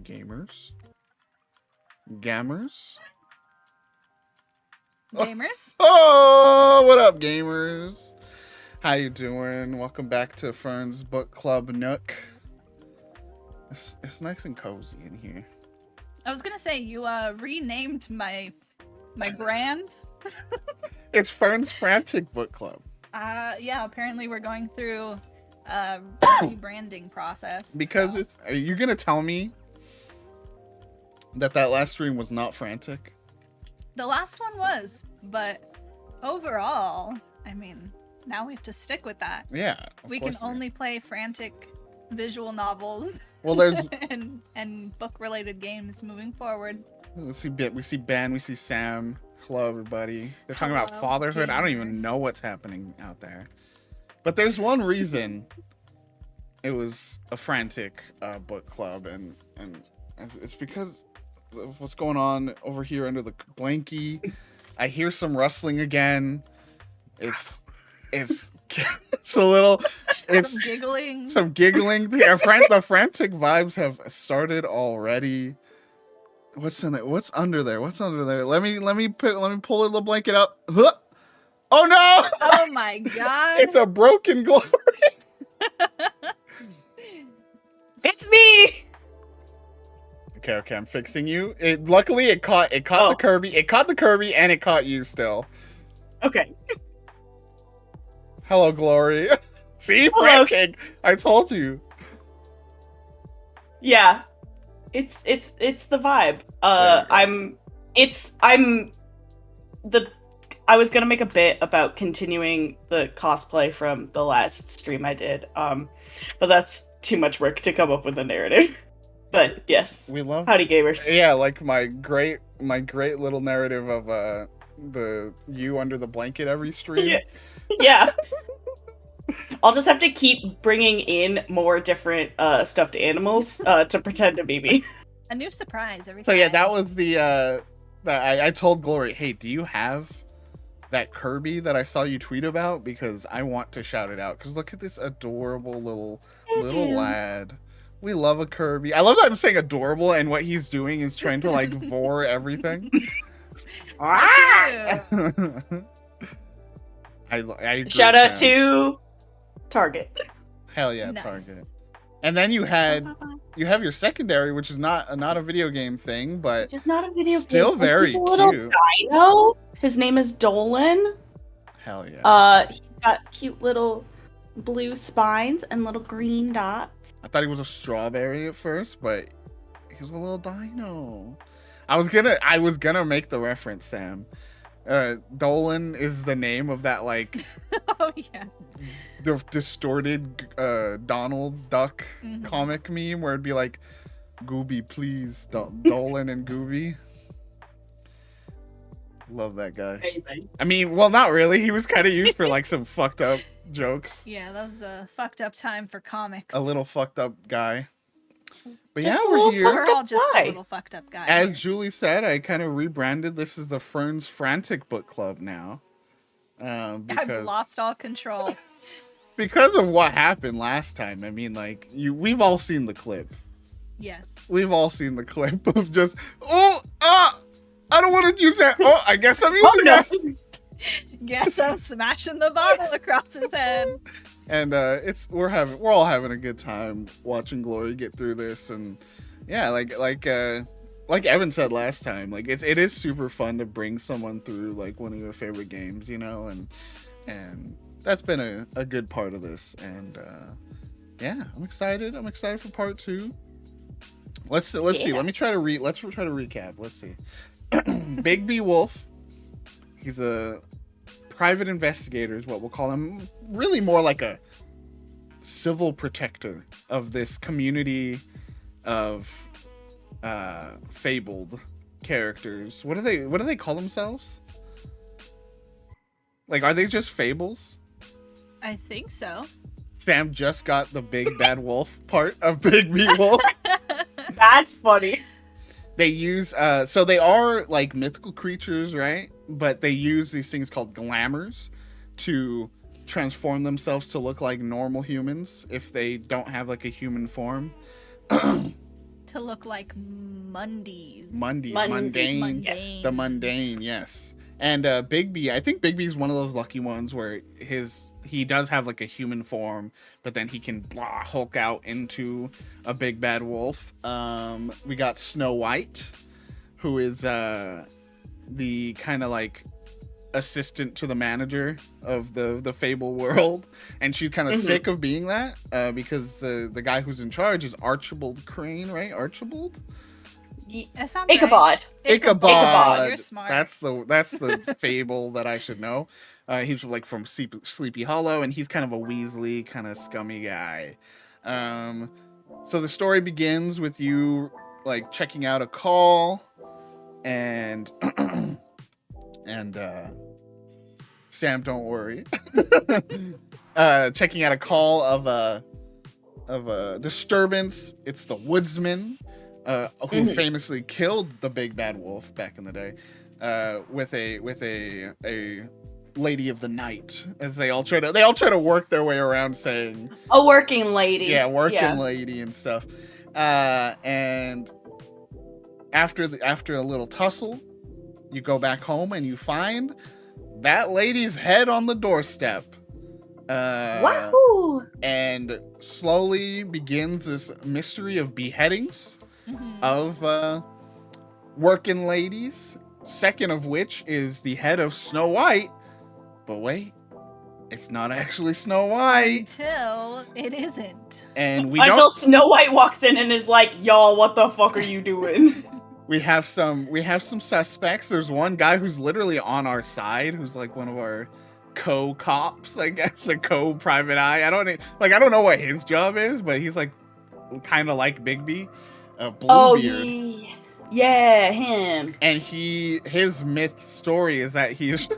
Gamers. Gammers. Gamers. Oh, what up, gamers? How you doing? Welcome back to Fern's Book Club Nook. It's nice and cozy in here. I was gonna say you renamed my brand. It's Fern's Frantic Book Club. Yeah. Apparently we're going through a rebranding process. Because are you gonna tell me that last stream was not frantic? The last one was, but overall, I mean, now we have to stick with that. Yeah. We can only play frantic visual novels. Well, there's and book-related games moving forward. we see Ben, we see Sam. Hello, everybody. They're talking about fatherhood. Gamers. I don't even know what's happening out there. But there's one reason it was a frantic book club, and it's because of what's going on over here under the blankie. I hear some rustling again. It's a little. It's some Some giggling. giggling. The frantic vibes have started already. What's in there? What's under there? Let me pull the blanket up. Huh! Oh no! Oh my god! It's a broken glory. It's me. Okay, I'm fixing you. Luckily it caught the Kirby. It caught the Kirby and it caught you still. Okay. Hello, Glory. See, Hello. frantic. I told you. Yeah. It's the vibe. I was gonna make a bit about continuing the cosplay from the last stream I did. But that's too much work to come up with a narrative. But yes. We love Howdy gamers. Yeah, like my great little narrative of the you under the blanket every stream. Yeah. I'll just have to keep bringing in more different stuffed animals to pretend to be me. A new surprise every So time. yeah, that was the that I told Glory, hey, do you have that Kirby that I saw you tweet about? Because I want to shout it out. Because look at this adorable little lad. We love a Kirby. I love that I'm saying adorable, and what he's doing is trying to like vor everything. So I Shout out to Target. Hell yeah, Nice. Target. And then you have your secondary, which is not a video game thing, but Just not a video still game. very He's a little cute. dino. His name is Dolan. Hell yeah. He's got cute little blue spines and little green dots. I thought he was a strawberry at first, but he was a little dino. I was gonna make the reference, Sam. Dolan is the name of that like oh yeah. the distorted Donald Duck comic meme where it'd be like, Gooby, please, Dolan and Gooby. Love that guy. Amazing. I mean, well, not really. He was kind of used for like some fucked up jokes. Yeah, that was a fucked up time for comics. A little fucked up guy. But Just yeah, a we're little here. We're all just guy. a little fucked up guy. As Julie said, I kind of rebranded. This is the Fern's Frantic Book Club now. I've Because lost all control. because of what happened last time. I mean, like we've all seen the clip. Yes. We've all seen the clip of just I don't want to use that. Oh, I guess I'm using that. Guess I'm smashing the bottle across his head. And we're all having a good time watching Glory get through this, and yeah, like Evan said last time, like it is super fun to bring someone through like one of your favorite games, you know, and that's been a good part of this, and yeah, I'm excited for part 2. Let's see. Let's try to recap. Let's see. Big B Wolf, he's a private investigator is what we'll call him, really more like a civil protector of this community of fabled characters. What do they call themselves? Like, are they just fables? I think so. Sam just got the big bad wolf part of Big B Wolf. That's funny. They use so they are like mythical creatures, right? But they use these things called glamours to transform themselves to look like normal humans if they don't have like a human form. To to look like Mundies. Mundane. Mundanes. The mundane, yes. And Bigby, I think Bigby's one of those lucky ones where he does have like a human form, but then he can Hulk out into a big bad wolf. We got Snow White, who is the kind of like assistant to the manager of the Fable world, and she's kind of sick of being that because the guy who's in charge is Archibald Crane, right? Archibald. That sounds Ichabod. right. Ichabod. You're smart. That's the Fable that I should know. He's like from Sleepy Hollow, and he's kind of a Weasley, kind of scummy guy. So the story begins with you like checking out a call, and Sam, don't worry. Checking out a call of a disturbance. It's the woodsman. Who famously killed the big bad wolf back in the day, with a lady of the night, as they all try to work their way around saying a working lady. Yeah, lady and stuff. And after a little tussle, you go back home and you find that lady's head on the doorstep. Wahoo! And slowly begins this mystery of beheadings. Of working ladies, second of which is the head of Snow White. But wait, it's not actually Snow White. Until it isn't. And Until Snow White walks in and is like, y'all, what the fuck are you doing? we have some suspects. There's one guy who's literally on our side, who's like one of our co-cops, I guess, a co-private eye. I don't know what his job is, but he's like kind of like Bigby. Bluebeard. Yeah, him. And his myth story is that he's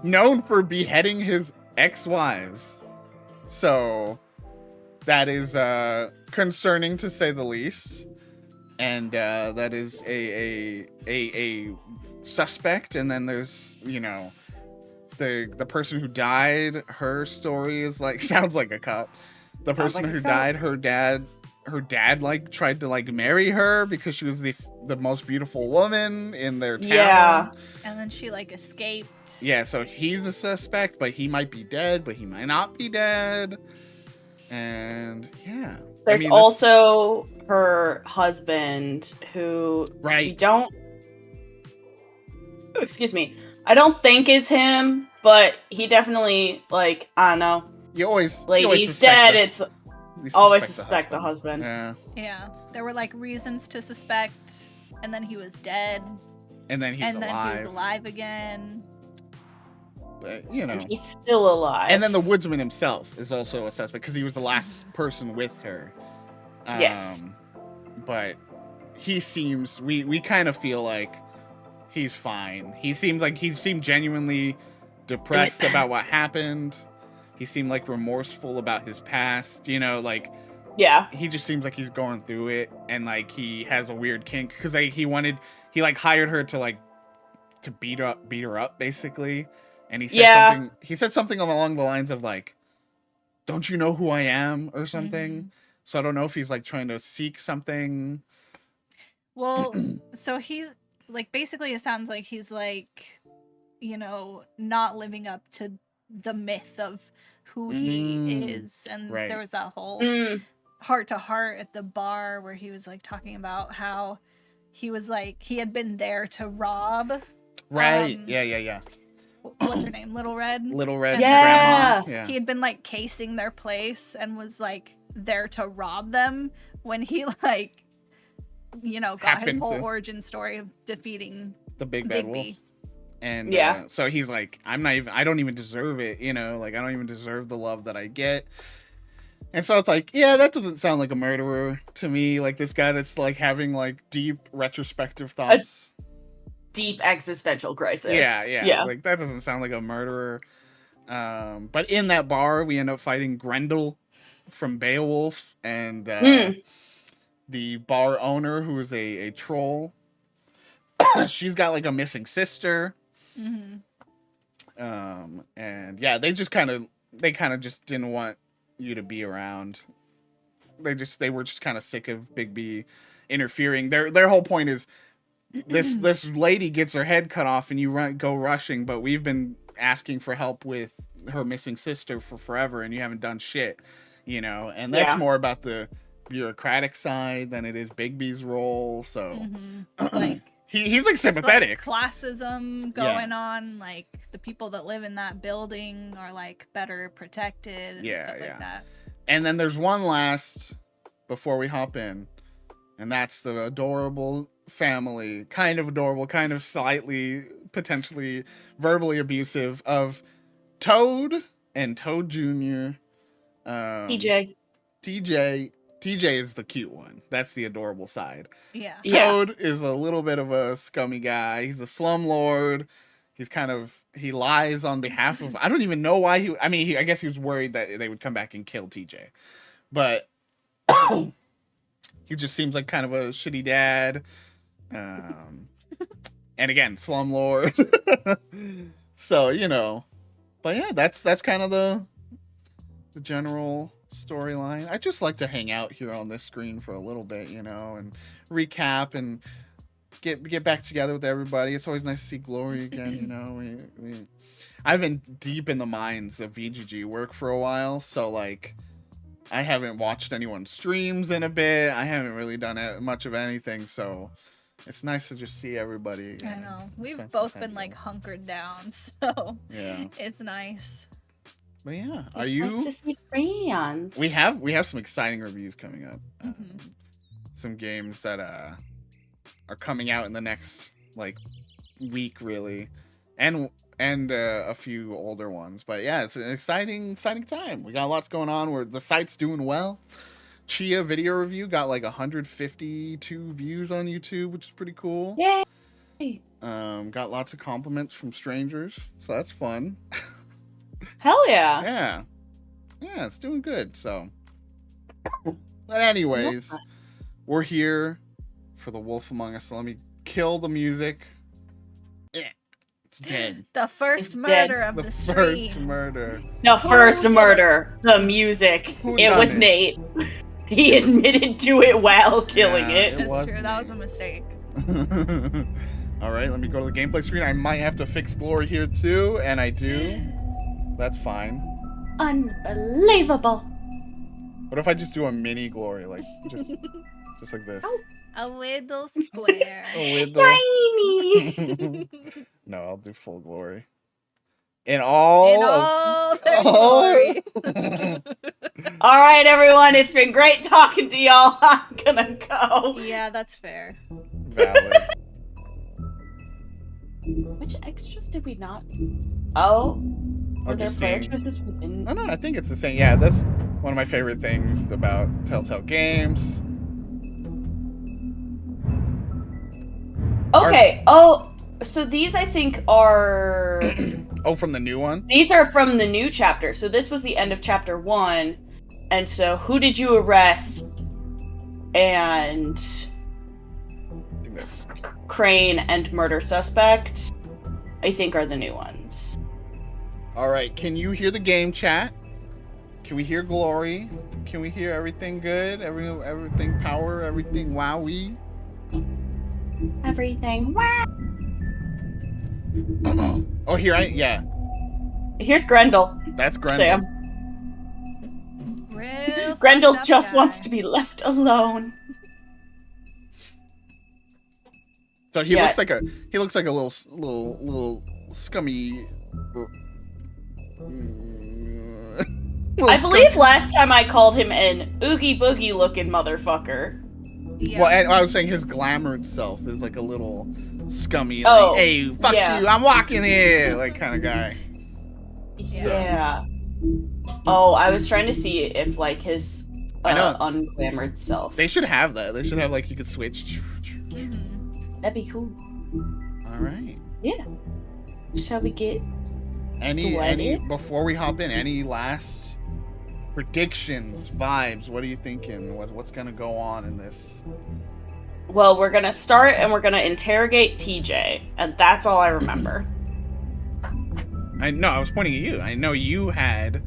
known for beheading his ex-wives. So that is concerning to say the least. And that is a suspect. And then there's, the person who died, her story is like sounds like a cop. The person who died, her dad like tried to like marry her because she was the most beautiful woman in their town. Yeah. And then she like escaped. Yeah, so he's a suspect, but he might be dead, but he might not be dead. And yeah. There's also her husband who we don't I don't think is him, but he definitely like, I don't know. Lady's dead, it's always suspect the husband. Yeah. There were like reasons to suspect, and then he was dead. And then he was alive again. But, and he's still alive. And then the woodsman himself is also a suspect because he was the last person with her. Yes. But he seems, we kind of feel like he's fine. He seemed genuinely depressed about what happened. He seemed like remorseful about his past, yeah. He just seems like he's going through it, and like he has a weird kink because he hired her to beat her up basically, and he said something along the lines of like, "Don't you know who I am?" or something. Mm-hmm. So I don't know if he's like trying to seek something. Well, so he basically it sounds like he's like, not living up to the myth of who he is, and there was that whole heart to heart at the bar where he was like talking about how he was like he had been there to rob yeah what's her name, Little Red yeah. Grandma. He had been like casing their place and was like there to rob them when he got his whole origin story of defeating the big bad wolf. And so he's like, I don't even deserve it, I don't even deserve the love that I get. And so it's like, yeah, that doesn't sound like a murderer to me. Like this guy that's like having like deep retrospective thoughts. Deep existential crisis. Yeah. Like that doesn't sound like a murderer. But in that bar, we end up fighting Grendel from Beowulf and the bar owner who is a troll. She's got like a missing sister. Mm-hmm. And yeah, they kind of just didn't want you to be around. They were just kind of sick of Bigby interfering. Their whole point is this lady gets her head cut off and you go rushing, but we've been asking for help with her missing sister for forever and you haven't done shit, you know. And that's more about the bureaucratic side than it is Bigby's role. So like he's like sympathetic. Like classism going on, like the people that live in that building are like better protected and stuff like that. And then there's one last before we hop in, and that's the adorable family, kind of adorable, kind of slightly potentially verbally abusive of Toad and Toad Jr. TJ is the cute one. That's the adorable side. Yeah. Toad is a little bit of a scummy guy. He's a slumlord. He lies on behalf of, I don't even know why I guess he was worried that they would come back and kill TJ. But he just seems like kind of a shitty dad. And again, slumlord. So, you know. But yeah, that's kind of the general storyline. I just like to hang out here on this screen for a little bit, you know, and recap and get back together with everybody. It's always nice to see Glory again, you know. I've been deep in the mines of VGG work for a while, so like I haven't watched anyone's streams in a bit. I haven't really done much of anything, so it's nice to just see everybody again. I know. We've both been like hunkered down, so yeah, it's nice. But yeah, it's nice to see friends. We have some exciting reviews coming up. Some games that are coming out in the next like week, really, and a few older ones. But yeah, it's an exciting time. We got lots going on. The site's doing well. Chia video review got like 152 views on YouTube, which is pretty cool. Yay! Got lots of compliments from strangers, so that's fun. Hell yeah! Yeah, it's doing good. So, but anyways, we're here for The Wolf Among Us. So let me kill the music. Yeah, it's dead. The first murder of the stream. First murder. The first murder. The music. It was Nate. He admitted to it while killing it. That's true. That was a mistake. All right, let me go to the gameplay screen. I might have to fix Glory here too, and I do. That's fine. Unbelievable. What if I just do a mini Glory, like just like this? A little square. Tiny. No, I'll do full Glory. In all their glory. All right, everyone. It's been great talking to y'all. I'm gonna go. Yeah, that's fair. Valid. Which extras did we not? Oh. Were there player choices we didn't? No, I think it's the same. Yeah, that's one of my favorite things about Telltale games. Okay. So these I think are... from the new one? These are from the new chapter. So this was the end of chapter 1. And so who did you arrest? And... Crane and murder suspect, I think, are the new ones. All right. Can you hear the game chat? Can we hear Glory? Can we hear everything good? Everything power? Everything wowie? Everything wow. Oh, yeah. Here's Grendel. That's Grendel. Sam. Grendel just wants to be left alone. So he looks like a little scummy. I believe last time I called him an oogie boogie looking motherfucker. Yeah. Well, and I was saying his glamoured self is like a little scummy. Like, hey, fuck you! I'm walking here, like kind of guy. Yeah. Oh, I was trying to see if like his unglamoured self. They should have that. They should have like you could switch. That'd be cool. All right. Yeah. Shall we get any before we hop in? Any last predictions, vibes? What are you thinking? What's gonna go on in this? Well, we're gonna start and we're gonna interrogate TJ, and that's all I remember. I know. I was pointing at you. I know you had.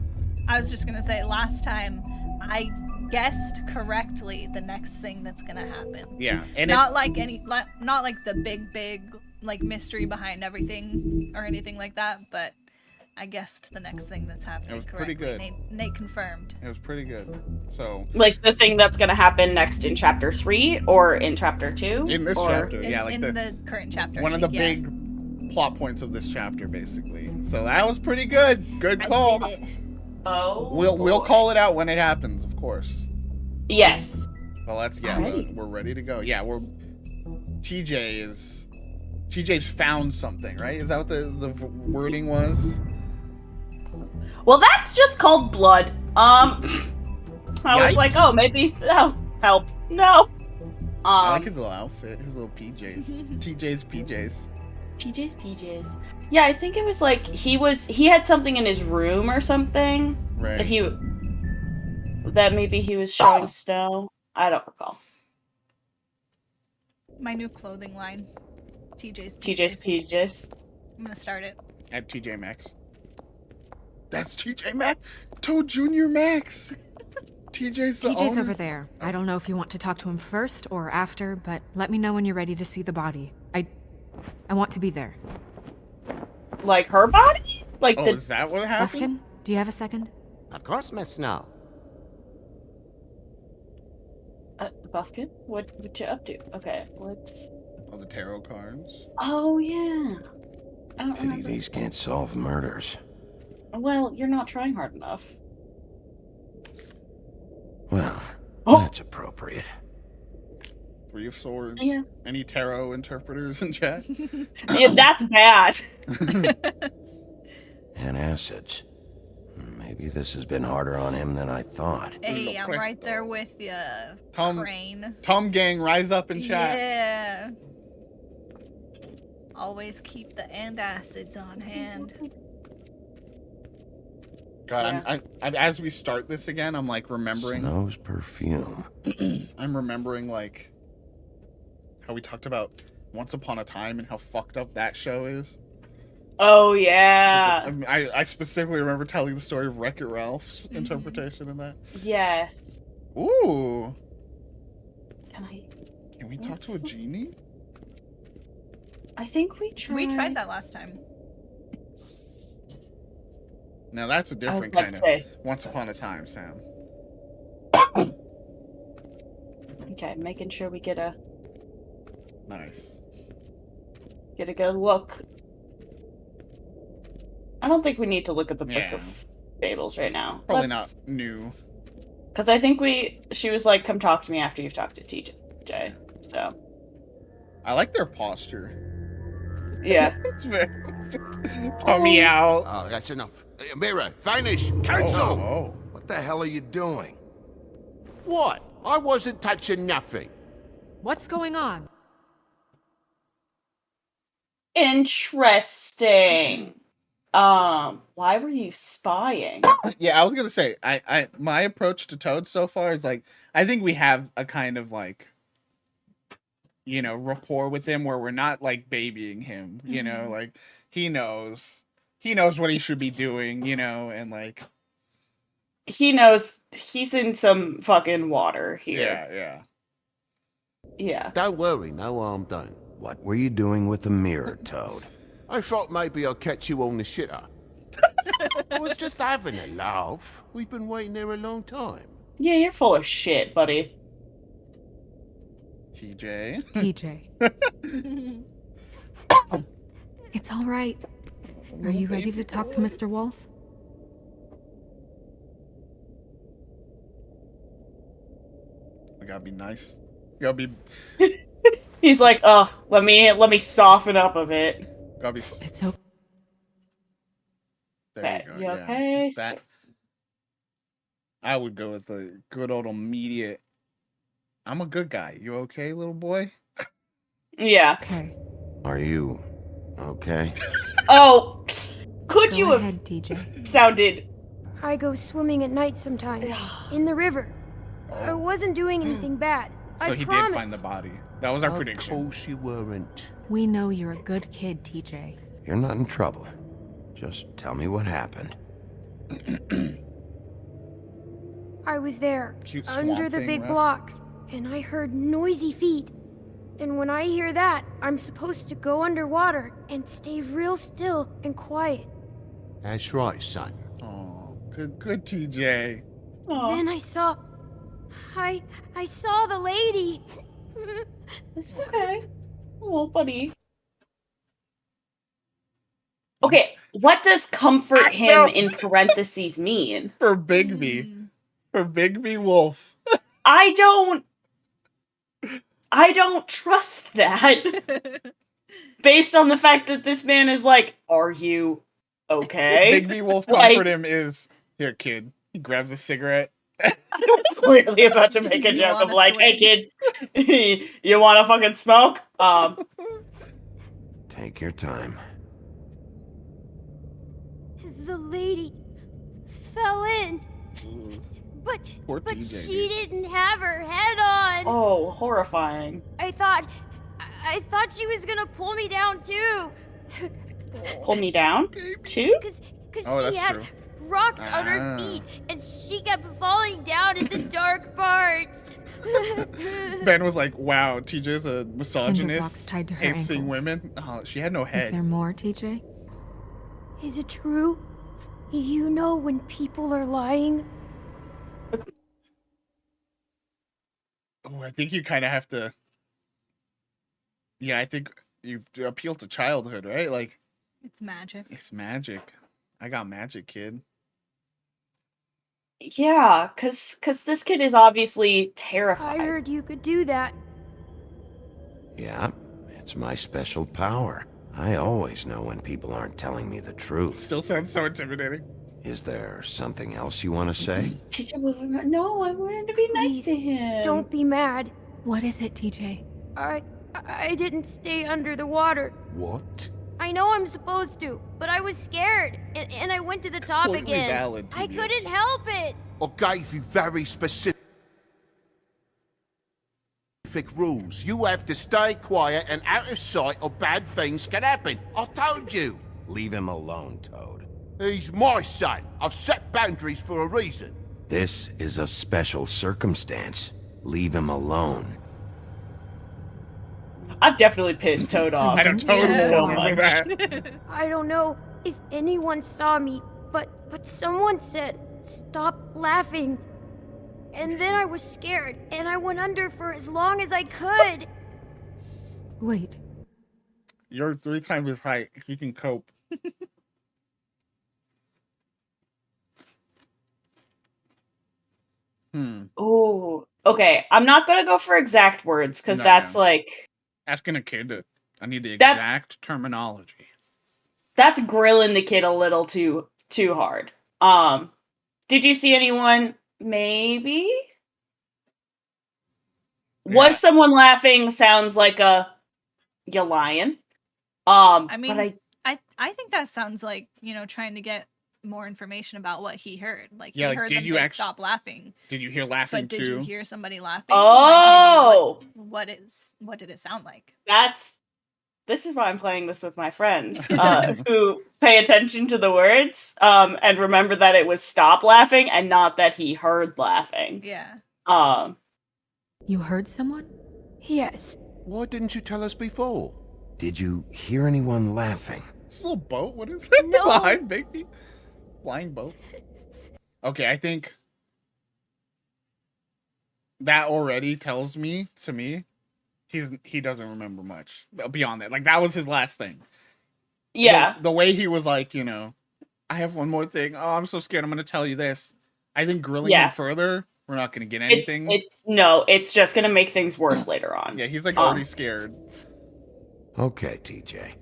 I was just gonna say last time I guessed correctly the next thing that's gonna happen. Yeah, and Not like the big like mystery behind everything or anything like that, but I guessed the next thing that's happening. It was correctly. pretty good. Nate confirmed. It was pretty good. So Like the thing that's gonna happen next in chapter 3 or in chapter 2? in this chapter, yeah, like in the current chapter. One of the big plot points of this chapter, basically. So that was pretty good. Good call. I did it. Oh. We'll call it out when it happens, of course. Yes. Well, we're ready to go. Yeah, TJ's found something, right? Is that what the wording was? Well, that's just called blood. I was like, oh, maybe that'll help. No. I like his little outfit, his little PJs. TJ's PJs. TJ's PJs. Yeah, I think it was like he had something in his room or something. Right. That maybe he was showing Snow. I don't recall. My new clothing line. TJ's PJs. I'm gonna start it. At TJ Maxx. That's TJ Maxx? Toad Jr. Maxx! TJ's TJ's over there. I don't know if you want to talk to him first or after, but let me know when you're ready to see the body. I want to be there. Like her body? Like is that what happened? Buffkin, do you have a second? Of course, Miss Snow. Buffkin? What you up to? Okay, let's... Oh, the tarot cards. Oh, yeah. I don't Pity remember. these can't solve murders. Well, you're not trying hard enough. Well, Oh. that's appropriate. 3 of Swords. Yeah. Any tarot interpreters in chat? Yeah, that's bad. And acids. Maybe this has been harder on him than I thought. Hey, I'm Christ. right there with you, Crane. Tom Gang, rise up in chat. Yeah. Always keep the antacids on hand. God, Yeah. I'm as we start this again, I'm like remembering. Snow's perfume. I'm remembering like how we talked about Once Upon a Time and how fucked up that show is. Oh, yeah. I specifically remember telling the story of Wreck-It Ralph's interpretation in that. Yes. Ooh. Can we talk to a Let's- genie? I think we tried... We tried that last time. Now that's a I was different about kind to of say. Once Upon a Time, Sam. Okay, making sure we get a Nice. good look. I don't think we need to look at the Book Yeah. of Fables right now. Probably not new. Because I think she was like, come talk to me after you've talked to TJ. So, I like their posture. yeah. It's very... Tummy out. Oh, that's enough. Mirror, vanish, cancel! Oh. What the hell are you doing? What? I wasn't touching nothing. What's going on? Interesting. Why were you spying? Yeah, I was gonna say, I my approach to Toad so far is like, I think we have a kind of like, you know, rapport with him where we're not like babying him, you know, like he knows what he should be doing, you know, and like He knows he's in some fucking water here. yeah. Yeah. Don't worry, no harm done. What were you doing with the mirror, Toad? I thought maybe I'd catch you on the shitter. I was just having a laugh. We've been waiting there a long time. Yeah, you're full of shit, buddy. TJ. TJ. It's all right. Are you ready to talk to Mr. Wolf? We gotta be nice. We gotta be He's like, oh, let me soften up a bit. gotta be It's okay. there you go. You Yeah. okay? That I would go with the good old immediate. I'm a good guy. You okay, little boy? Yeah. Okay. Are you okay? Oh, could Go you have ahead, TJ. sounded... I go swimming at night sometimes, in the river. I wasn't doing anything bad. So I he promise. did find the body. That was our Of prediction. course you weren't. We know you're a good kid, TJ. You're not in trouble. Just tell me what happened. I was there, Cute under swamp the thing big ref. blocks, and I heard noisy feet. And when I hear that, I'm supposed to go underwater and stay real still and quiet. That's right, son. Oh, good TJ. Aw, Then I saw the lady. it's okay. Oh, buddy. Okay, what does comfort him in parentheses mean? For Bigby. For Bigby Wolf. I don't trust that. Based on the fact that this man is like, are you okay? Bigby Wolf Like- comfort him is, here, kid. He grabs a cigarette. I was literally about to make a You joke of wanna like, hey kid, you wanna fucking smoke? Take your time. The lady fell in. But Poor but TJ, she dude. didn't have her head on. Oh, horrifying. I thought she was gonna pull me down too. Pull me down? Too? Cause Oh, she that's had true. rocks on her Ah. feet and she kept falling down in the dark parts. Ben was like, wow, TJ's a Cinder blocks misogynist. tied to her Hates seeing ankles. women. Oh, she had no Is head. there more, TJ? Is it true? You know when people are lying? Oh, I think you kind of have to. Yeah, I think you appeal to childhood, right? Like, It's magic. it's magic. I got magic, kid. Yeah, cause this kid is obviously I terrified. heard you could do that. Yeah, it's my special power. I always know when people aren't telling me the truth. Still sounds so intimidating. Is there something else you want to say? Teacher, no, I wanted to be nice Please, to him. Don't be mad. What is it, TJ? I didn't stay under the water. What? I know I'm supposed to, but I was scared, and I went to the top Completely again. valid, I TJ. couldn't help it. I gave you very specific rules. You have to stay quiet and out of sight or bad things can happen. I told you. Leave him alone, Toad. He's my son. I've set boundaries for a reason. This is a special circumstance. Leave him alone. I've definitely pissed Toad off. I don't totally Yeah. So remember much. that. I don't know if anyone saw me, but someone said, "Stop laughing." And then I was scared, and I went under for as long as I could. Wait, You're 3 times his height. You can cope. Oh, okay. I'm not gonna go for exact words because No, that's no. like Asking a kid to. I need the That's- exact terminology. that's grilling the kid a little too hard. Did you see anyone? Maybe. Yeah. Was someone laughing? Sounds like you lying. I mean, but I think that sounds like, trying to get more information about what he heard. Like, Yeah, he like, heard did them you say, act- stop laughing. Did you hear laughing But did too? you hear somebody laughing? Oh! Like, maybe what did it sound like? This is why I'm playing this with my friends who pay attention to the words and remember that it was stop laughing and not that he heard laughing. Yeah. you heard someone? Yes. Why didn't you tell us before? Did you hear anyone laughing? This little boat? What is it? No. Behind Bigby? Flying boat? Okay, I think that already tells me, he doesn't remember much beyond that. Like, that was his last thing. Yeah. The way he was like, I have one more thing. Oh, I'm so scared. I'm going to tell you this. I think grilling Yeah. him further, we're not going to get anything. It's just gonna make things worse later on. Yeah, he's like already scared. Okay, TJ.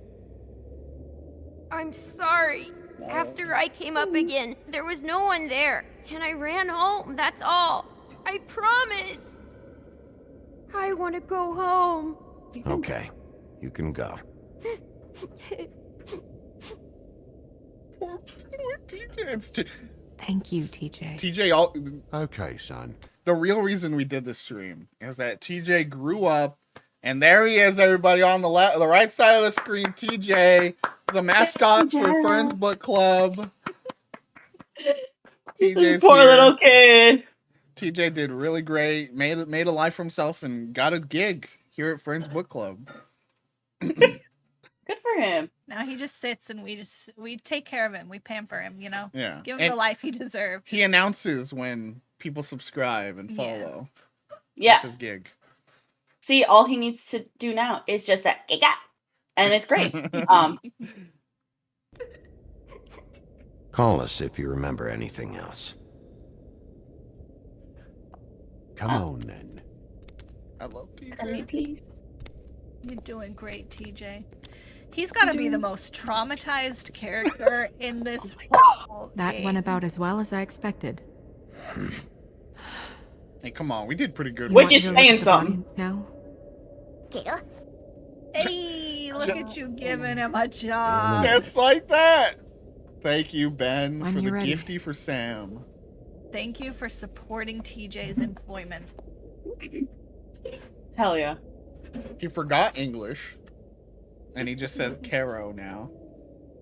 I'm sorry. After I came up again, there was no one there, and I ran home, that's all. I promise. I want to go home. Okay, you can go. Poor TJ. It's Thank you, TJ. TJ, Okay, son. the real reason we did this stream is that TJ grew up, and there he is, everybody on the right side of the screen. TJ is a mascot for TJ. Fern's Book Club. This TJ's poor here. little kid. TJ did really great. Made a life for himself and got a gig here at Fern's Book Club. Good for him. Now he just sits and we take care of him. We pamper him, you know? Yeah. Give him And the life he deserves. he announces when people subscribe and follow. Yeah. That's his gig. See, all he needs to do now is just that giga, and it's great. Call us if you remember anything else. Come on, then. I love TJ. Can we please? You're doing great, TJ. He's got to be the most traumatized character in this whole That game. went about as well as I expected. Hey, come on. We did pretty good. Which Want is to go look saying at the body something. now? Hey, look at you giving him a job. Just like that. Thank you, Ben, When for the you're ready. gifty for Sam. Thank you for supporting TJ's employment. Hell yeah. He forgot English, and he just says Karo now.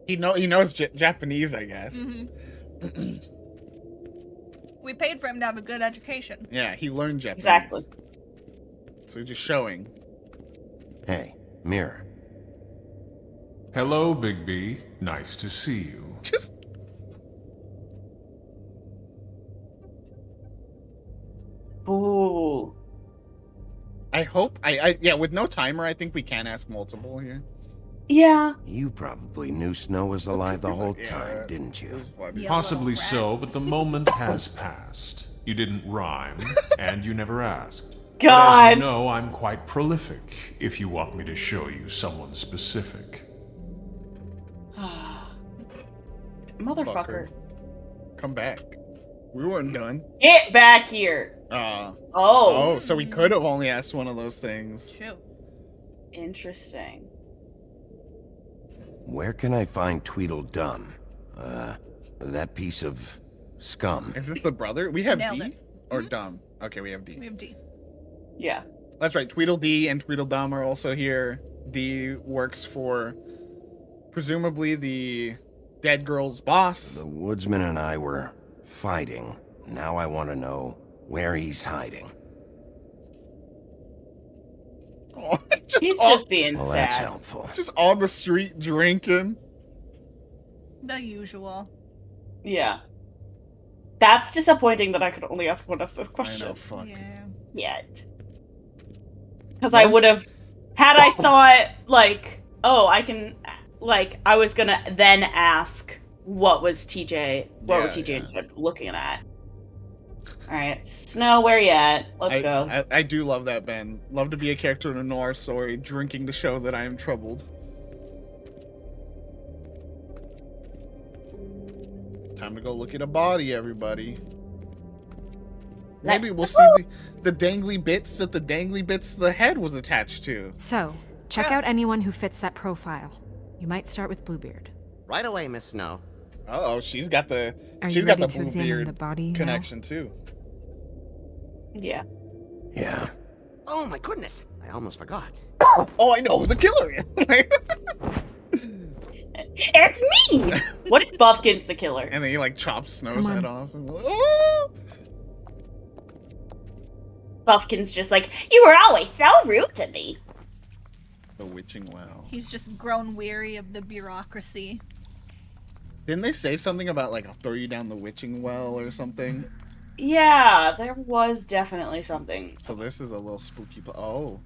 He knows Japanese, I guess. Mm-hmm. We paid for him to have a good education. Yeah, he learned Japanese. Exactly. So just showing. Hey, Mirror. Hello, Big B. Nice to see you. Just Ooh. I hope yeah, with no timer, I think we can ask multiple here. Yeah. You probably knew Snow was alive the whole time, didn't It you? was funny. Yeah. Possibly little rat. so, but the moment has passed. You didn't rhyme, and you never asked. But God. as you know, I'm quite prolific, if you want me to show you someone specific. Motherfucker. Come back. We weren't done. Get back here. Oh. So we could have only asked one of those things. Shoot. Interesting. Where can I find Tweedledum? That piece of scum. Is this the brother? We have Nailed D? it. Or Dumb? Okay, we have D. We have D. Yeah. That's right. Tweedledee and Tweedledum are also here. D works for presumably the dead girl's boss. The woodsman and I were fighting. Now I want to know where he's hiding. Oh, He's just being Well, that's sad. helpful. just on the street drinking. The usual. Yeah. That's disappointing that I could only ask one of those I know, questions fuck. Yeah. yet. Because I would have, had I thought, like, oh, I can, like, I was gonna then ask what was TJ, what were TJ and Chip looking at. Alright, Snow, where you at? Let's go. I do love that, Ben. Love to be a character in a noir story, drinking to show that I am troubled. Time to go look at a body, everybody. Maybe we'll see the dangly bits that the head was attached to. So, check out anyone who fits that profile. You might start with Bluebeard. Right away, Miss Snow. Uh-oh, she's got the Are she's you got ready the to examine Bluebeard the body now? connection too. Yeah. Yeah. Oh my goodness, I almost forgot. Oh, I know who the killer is. It's me! What if Buffkin's the killer? And then he like chops Snow's Come on. head off. And like, oh! Buffkin's just like, you were always so rude to me. The witching well. He's just grown weary of the bureaucracy. Didn't they say something about like I'll throw you down the witching well or something? Yeah, there was definitely something. So this is a little spooky. Oh.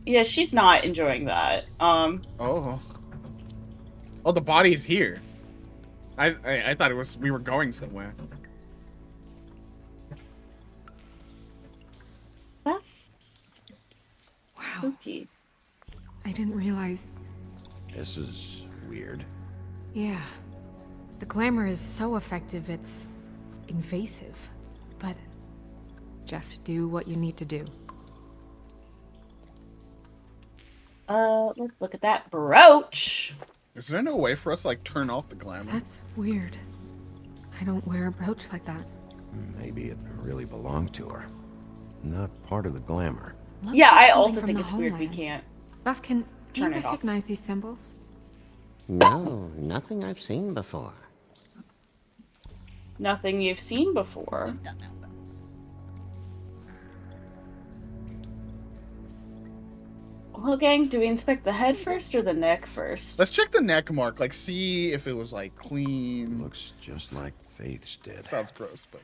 Yeah, she's not enjoying that. Oh. Oh, the body is here. I thought it was we were going somewhere. That's Wow. spooky. I didn't realize. This is weird. Yeah. The glamour is so effective, it's invasive. But just do what you need to do. Let's look at that brooch. Is there no way for us to like turn off the glamour? That's weird. I don't wear a brooch like that. Maybe it really belonged to her. Not part of the glamour. Looks Yeah, like I something also from think the it's weird we homelands. can't. Buffkin, do you turn it off. recognize these symbols? No, nothing I've seen before. Nothing you've seen before. Don't know. Well, gang, do we inspect the head first or the neck first? Let's check the neck mark. Like, see if it was like clean. Looks just like Faith's did. Sounds gross, but.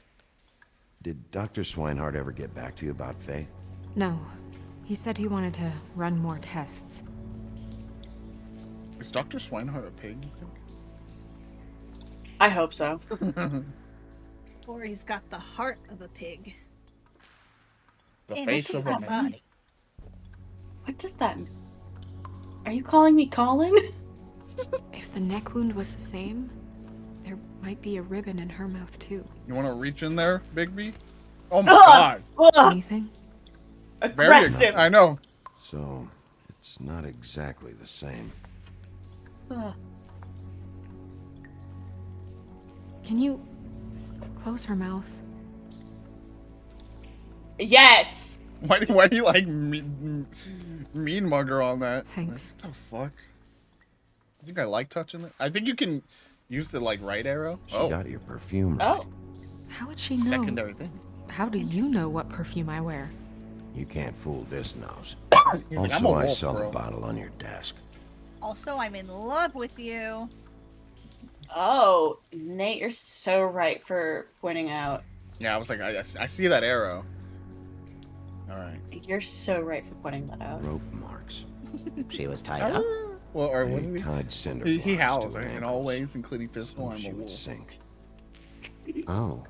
Did Dr. Swinehart ever get back to you about Faith? No. He said he wanted to run more tests. Is Dr. Swinehart a pig, you think? I hope so. Or he's got the heart of a pig. The And face it's of just a that man. body. What does that mean? Are you calling me Colin? If the neck wound was the same, there might be a ribbon in her mouth too. You want to reach in there, Bigby? Oh my god. Anything? Aggressive. I know. So, it's not exactly the same. Can you close her mouth? Yes. Why do you like mean mugger on that? Thanks. Like, what the fuck? I think I like touching it. I think you can use the like right arrow. She got your perfume right. Oh. How would she know? Secondary thing. How do you know what perfume I wear? You can't fool this nose. He's Also, like, I'm a I wolf, saw bro. the bottle on your desk. Also, I'm in love with you. Oh, Nate, you're so right for pointing out. Yeah, I was like, I see that arrow. All right. You're so right for pointing that out. Rope marks. She was tied up. Well, or what They did tied cinder he blocks howls to her in all ankles ways, including physical. so I'm she a would wolf. sink. Oh.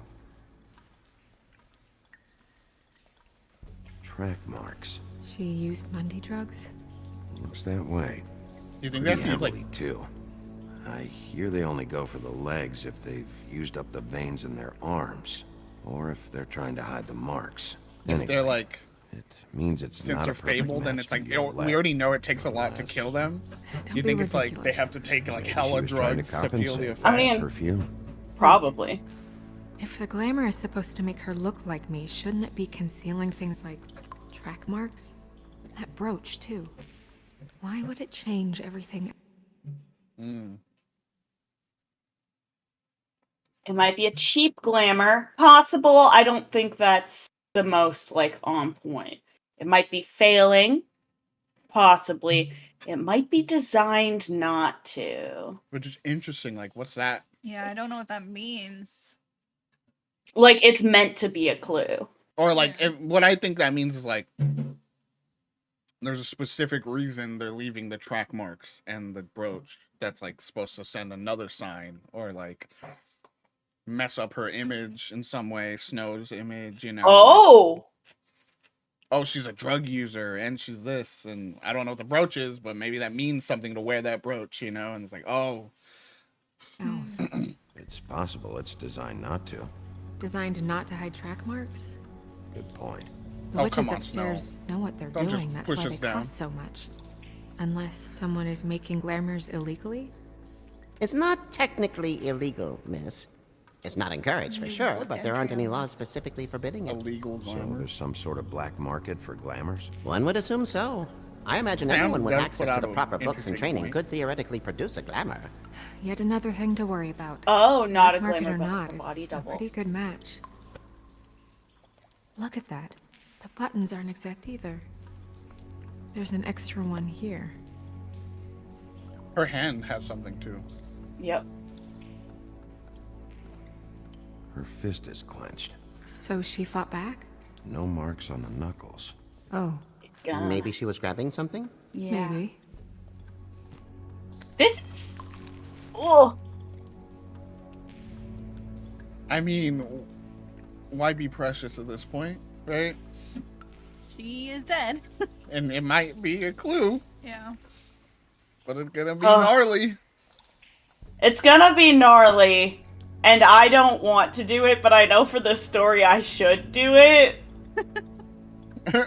Track marks. She used Mundy drugs? Looks that way. You think Pretty that feels like heavily, too. I hear they only go for the legs if they've used up the veins in their arms, or if they're trying to hide the marks. if they're Anyway, like it means it's since not they're a perfect fabled and match it's like for your we leg. already know it takes a lot to kill them. Don't You be think it's like they ridiculous. have to take like Maybe she hella was trying drugs to feel the compensate effect? for I mean- perfume. Probably. If the glamour is supposed to make her look like me, shouldn't it be concealing things like track marks? That brooch, too. Why would it change everything? It might be a cheap glamour. Possible. I don't think that's the most, like, on point. It might be failing. Possibly. It might be designed not to. Which is interesting. Like, what's that? Yeah, I don't know what that means. Like, it's meant to be a clue. Or like, what I think that means is like, there's a specific reason they're leaving the track marks and the brooch that's like supposed to send another sign or like mess up her image in some way, Snow's image, you know. Oh! Oh, she's a drug user and she's this, and I don't know what the brooch is, but maybe that means something to wear that brooch, you know. And it's like, oh, Else. It's possible it's designed not to. Designed not to hide track marks? Good point. The Oh, witches come on, upstairs know what they're Don't just doing. That's push why us they down. cost so much. Unless someone is making glamours illegally? It's not technically illegal, miss. It's not encouraged for sure, but there aren't any laws specifically forbidding it. illegal So glamour. there's some sort of black market for glamours? One would assume so. I imagine Damn, anyone with that access put to the out an proper books and interesting training point. could theoretically produce a glamour. Yet another thing to worry about. Oh, not a Black market glamour, or but not, a body it's a double. pretty good match. Look at that. The buttons aren't exact either. There's an extra one here. Her hand has something too. Yep. Her fist is clenched. So she fought back? No marks on the knuckles. Oh, Gone. Maybe she was grabbing something? Yeah. maybe. This is... Oh. I mean, why be precious at this point, right? She is dead. And it might be a clue, Yeah. but it's gonna be Ugh. gnarly. It's gonna be gnarly, and I don't want to do it, but I know for the story I should do it.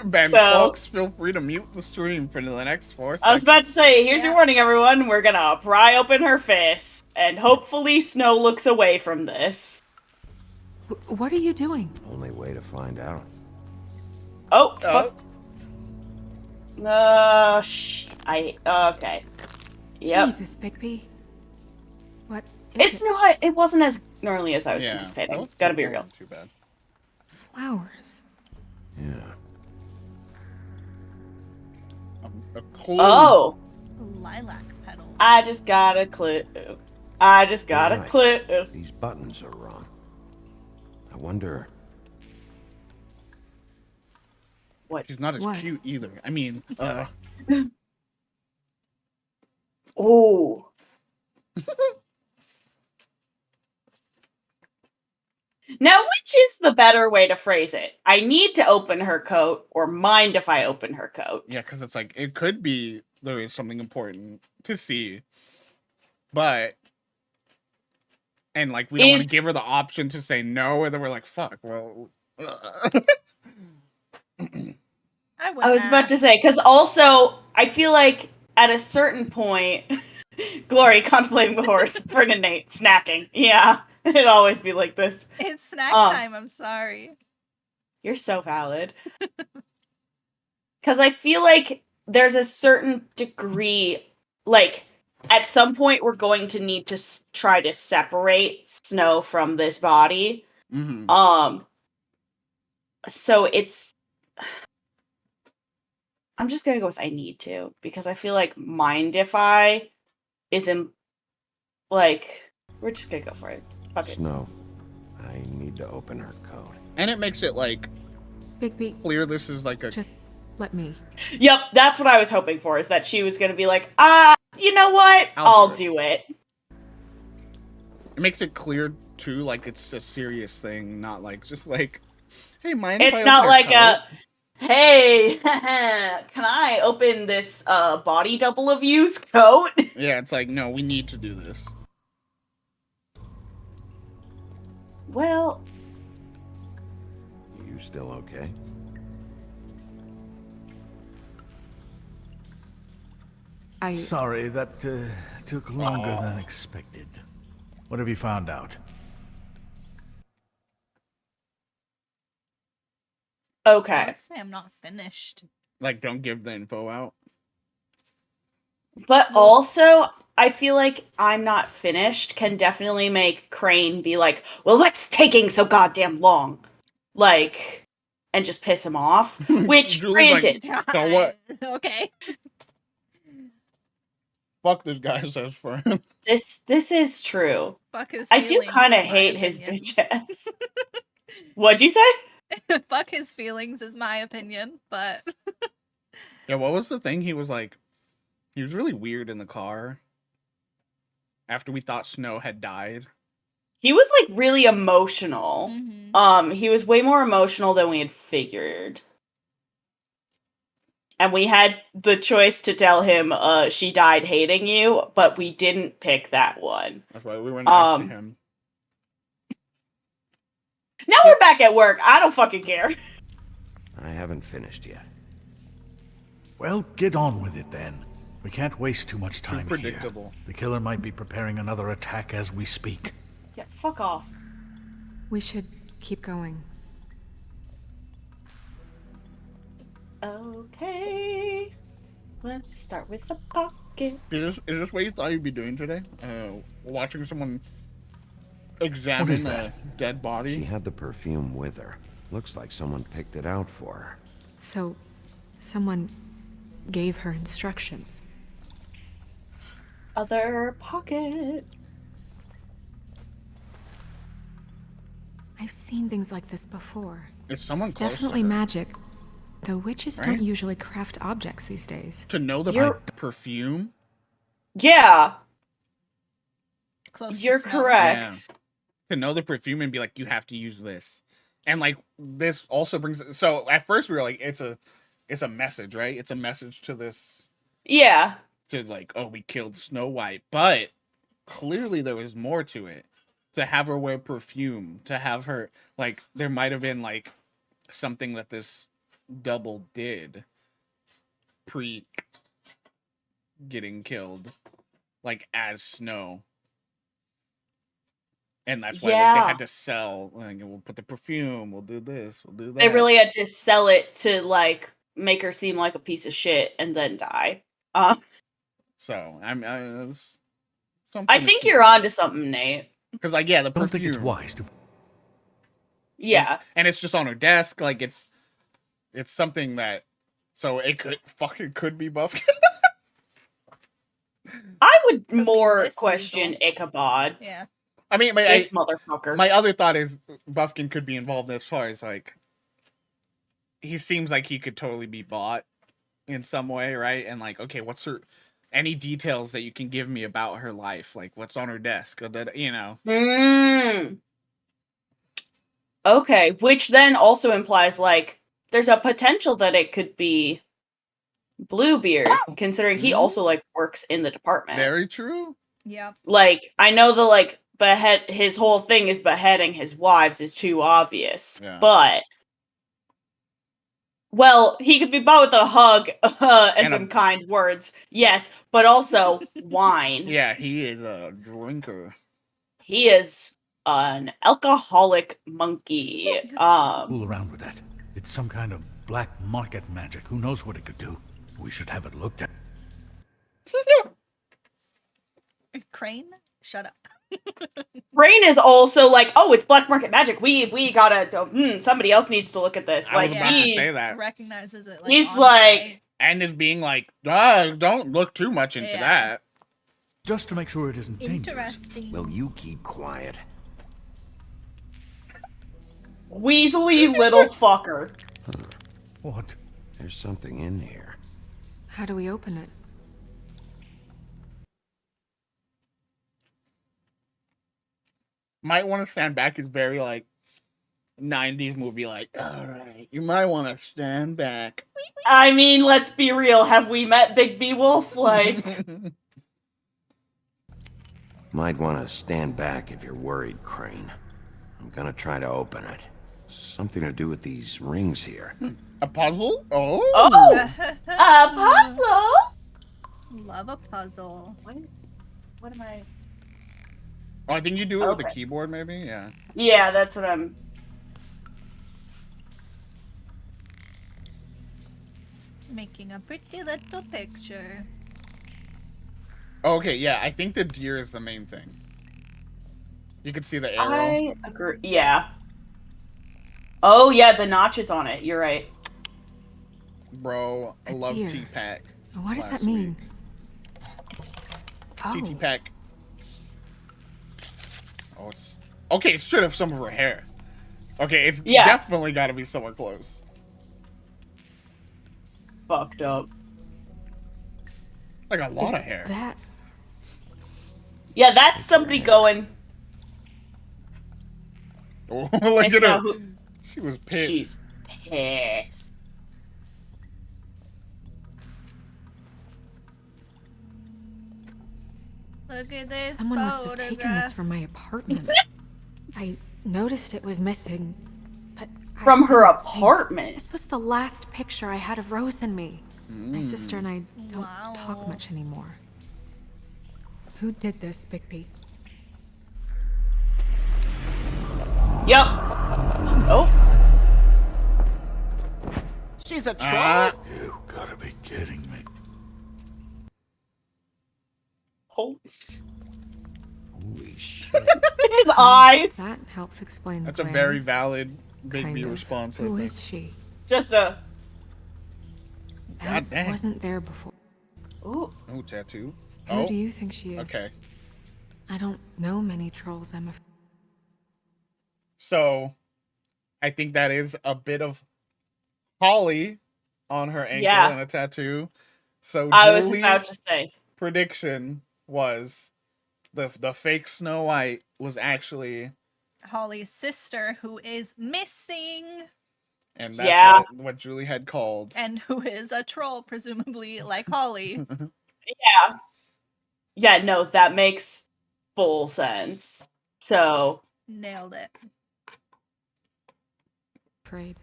Ben, So- folks, feel free to mute the stream for the next 4 seconds. I was about to say, here's your Yeah. warning, everyone. We're gonna pry open her fist, and hopefully Snow looks away from this. What are you doing? Only way to find out. Oh, fuck. Okay. Yep. Jesus, Bigby. What is It's it? not, it wasn't as gnarly as I was Yeah, anticipating. that was Gotta be real. not too bad. Flowers. Yeah. A clue. Oh. Lilac petals. I just got a clue. I just got a Right. clue. These buttons are wrong. I wonder... What? She's not as What? cute either. I mean, Oh. Now, which is the better way to phrase it? I need to open her coat, or mind if I open her coat? yeah, because it's like, it could be there is something important to see. But, and like, we don't want to give her the option to say no, and then we're like, fuck, well. I was about to say, because also, I feel like at a certain point, Glory contemplating the horse, Fern and Nate snacking. Yeah, it'd always be like this. It's snack time, I'm sorry. You're so valid. Because I feel like there's a certain degree, like, at some point we're going to need to try to separate Snow from this body. Mm-hmm. So it's... I'm just gonna go with I need to, because I feel like mind if I isn't, like, we're just gonna go for it. Fuck it. Snow, I need to open her code. And it makes it, like, Bigby, clear this is like a... just let me. Yep, that's what I was hoping for, is that she was gonna be like, you know what? I'll do it. It makes it clear, too, like, it's a serious thing, not like, just like, hey, mind if I It's open not your like coat? hey, can I open this body double of you's coat? Yeah, it's like, no, we need to do this. Well... You still okay? Sorry, that took longer than expected. What have you found out? Okay. Let's say I'm not finished. Like, don't give the info out. But also, I feel like I'm not finished can definitely make Crane be like, well, what's taking so goddamn long? Like, and just piss him off. Which, granted... Like, so what? Okay. Fuck this guy, says Fern. This is true. Fuck his I do feelings kind of is my hate his opinion. bitch ass. What'd you say? Fuck his feelings is my opinion, but... Yeah, what was the thing? He was like, he was really weird in the car after we thought Snow had died. He was, like, really emotional. Mm-hmm. He was way more emotional than we had figured. And we had the choice to tell him, she died hating you, but we didn't pick that one. That's why we were nice to him. Now we're back at work. I don't fucking care. I haven't finished yet. Well, get on with it then. We can't waste too much time predictable. here. The killer might be preparing another attack as we speak. Yeah, fuck off. We should keep going. Okay. Let's start with the pocket. Is this what you thought you'd be doing today? Watching someone examine a dead body? She had the perfume with her. Looks like someone picked it out for her. So, someone gave her instructions. Other pocket. I've seen things like this before. It's someone It's close definitely to her. magic. Though witches Right? don't usually craft objects these days. To know the perfume? Yeah. Close You're to Snow. correct. Yeah. To know the perfume and be like, you have to use this. And like, this also brings... So, at first we were like, it's a message, right? It's a message to this... Yeah. To like, oh, we killed Snow White. But clearly there was more to it. To have her wear perfume. To have her... Like, there might have been like something that this double did pre getting killed, like as Snow, and that's why like, they had to sell. Like, we'll put the perfume. We'll do this. We'll do that. They really had to sell it to like make her seem like a piece of shit and then die. So I think you're onto something, Nate. Because like, yeah, the perfume. I don't think it's wise to. Yeah, and it's just on her desk. Like it's something that So it could be Buffkin. I would more this question weasel. Ichabod. Yeah. I mean, This motherfucker. my other thought is Buffkin could be involved as far as like he seems like he could totally be bought in some way, right? And like, okay, what's her any details that you can give me about her life? Like what's on her desk? Or that, you know. Okay, which then also implies like there's a potential that it could be Bluebeard, considering he also like works in the department. Very true. Yeah. Like I know the like his whole thing is beheading his wives is too obvious. Yeah. But well, he could be bought with a hug and some kind words. Yes, but also wine. Yeah, he is a drinker. He is an alcoholic monkey. Fool around with that. It's some kind of black market magic. Who knows what it could do? We should have it looked at. Crane, shut up. Rain is also like, oh, it's black market magic. We gotta. Somebody else needs to look at this. I Like was about to say that. Recognizes it. Like, he's on like, site. And is being like, don't look too much into that. Just to make sure it isn't dangerous. Interesting. Will you keep quiet? Weaselly little fucker. What? There's something in here. How do we open it? Might want to stand back is very like 90s movie, like, all right, you might want to stand back. I mean, let's be real. Have we met Big B Wolf? Like, Might want to stand back if you're worried, Crane. I'm gonna try to open it. Something to do with these rings here. A puzzle? Oh. A puzzle. Love a puzzle. What am I? Oh, I think you do it with the keyboard, maybe? Yeah. Yeah, that's what I'm. Making a pretty little picture. Okay, yeah, I think the deer is the main thing. You can see the arrow. I agree. Yeah. Oh yeah, the notches on it. You're right. Bro, I love deer. T-Pack. What does that mean? T-Pack. Oh, it's... Okay, it's straight up some of her hair. Okay, it's definitely got to be somewhere close. Fucked up. Like a lot of hair. That... Yeah, that's somebody going. Oh, look at her. She was pissed. She's pissed. Look at this Someone must have photograph. taken this from my apartment. I noticed it was missing, but from her apartment. This was the last picture I had of Rose and me. My sister and I don't talk much anymore. Who did this, Bigby? Yep. Oh. She's a troll? You gotta be kidding me. Holy shit. His eyes. That helps explain the That's a plan. very valid Big Kind B of. response, I Who think. is she? Just a. God That dang. wasn't there before. Ooh. Oh, tattoo. Who do you think she is? Okay. I don't know many trolls, I'm afraid. So, I think that is a bit of Holly on her ankle Yeah. and a tattoo. So I was Julie's about to say. prediction was the fake Snow White was actually, Holly's sister, who is missing, and that's what Julie had called. and who is a troll, presumably like Holly. Yeah. Yeah, no, that makes full sense. So. Nailed it. Afraid.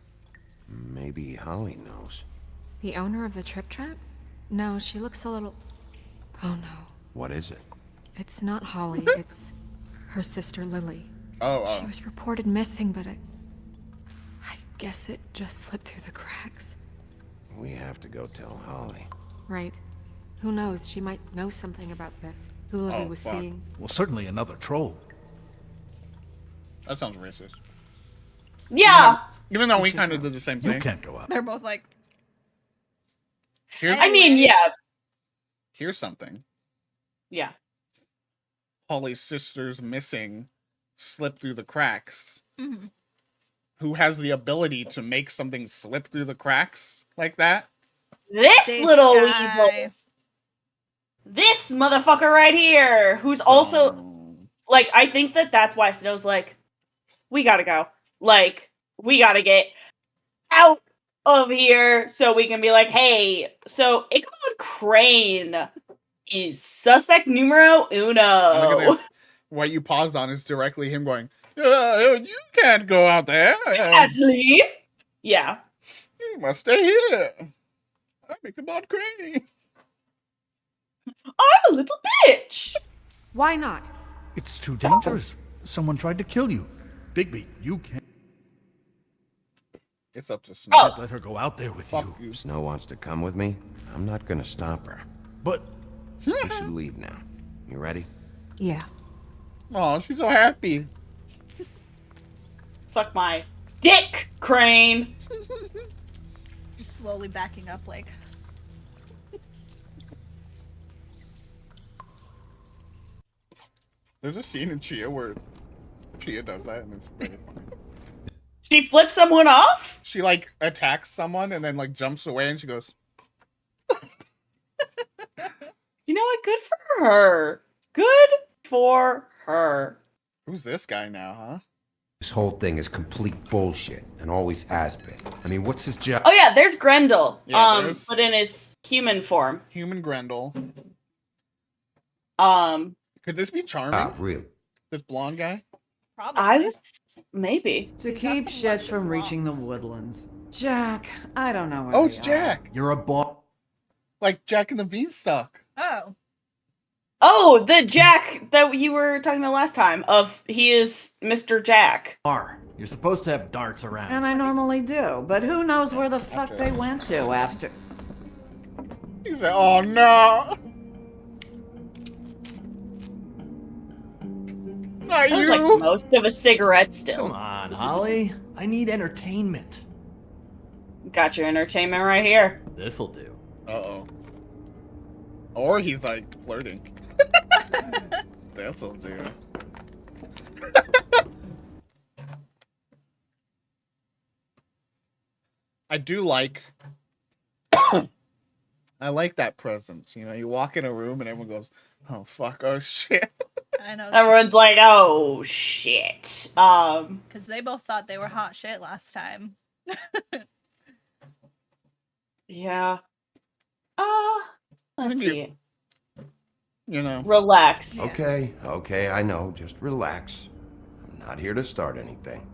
Maybe Holly knows. The owner of the Trip Trap? No, she looks a little... Oh no. What is it? It's not Holly, it's her sister Lily. Oh. She was reported missing, but I guess it just slipped through the cracks. We have to go tell Holly. Right. Who knows, she might know something about this. Who Lily was seeing. Well, certainly another troll. That sounds racist. Yeah. Even though we kind of did the same thing. You can't go up. They're both like, I mean, yeah. Here's something. Yeah. Holly's sister's missing slip through the cracks. Mm-hmm. Who has the ability to make something slip through the cracks like that? This little guy. weasel. This motherfucker right here, who's also like, I think that's why Snow's like, we gotta go. Like, we gotta get out of here so we can be like, hey, so Ichabod Crane is suspect numero uno. And look at this. What you paused on is directly him going, you can't go out there. You can't leave. Yeah. You must stay here. I'm Ichabod Crane. I'm a little bitch. Why not? It's too dangerous. Someone tried to kill you. Bigby, you can't. It's up to Snow. Let her go out there with Fuck you. If Snow wants to come with me, I'm not gonna stop her. But we should leave now. You ready? Yeah. Oh, she's so happy. Suck my dick, Crane. Just slowly backing up, like. There's a scene in Chia where Chia does that, and it's very funny. She flips someone off? She, like, attacks someone and then, like, jumps away, and she goes... You know what? Good for her. Good for her. Who's this guy now, huh? This whole thing is complete bullshit, and always has been. I mean, what's his job? Oh yeah, there's Grendel. Yeah, but in his human form. Human Grendel. Could this be Charming? Ah, really? This blonde guy? Probably. Maybe. To keep shit from reaching the woodlands. Jack, I don't know where Oh, it's they are. Jack. You're a boss. Like Jack and the Beanstalk. Oh. Oh, the Jack that you were talking about last time. He is Mr. Jack. You're supposed to have darts around. And I normally do, but who knows where the fuck they went to after. He said, oh no. Not That was you. like most of a cigarette still. Come on, Holly. I need entertainment. Got your entertainment right here. This'll do. Uh-oh. Or he's like flirting. This'll do. I do like... I like that presence. You know, you walk in a room and everyone goes, oh, fuck, oh, shit. I know. Everyone's like, oh, shit. Because they both thought they were hot shit last time. Yeah. Let's see. You know. Relax. Okay, I know. Just relax. I'm not here to start anything.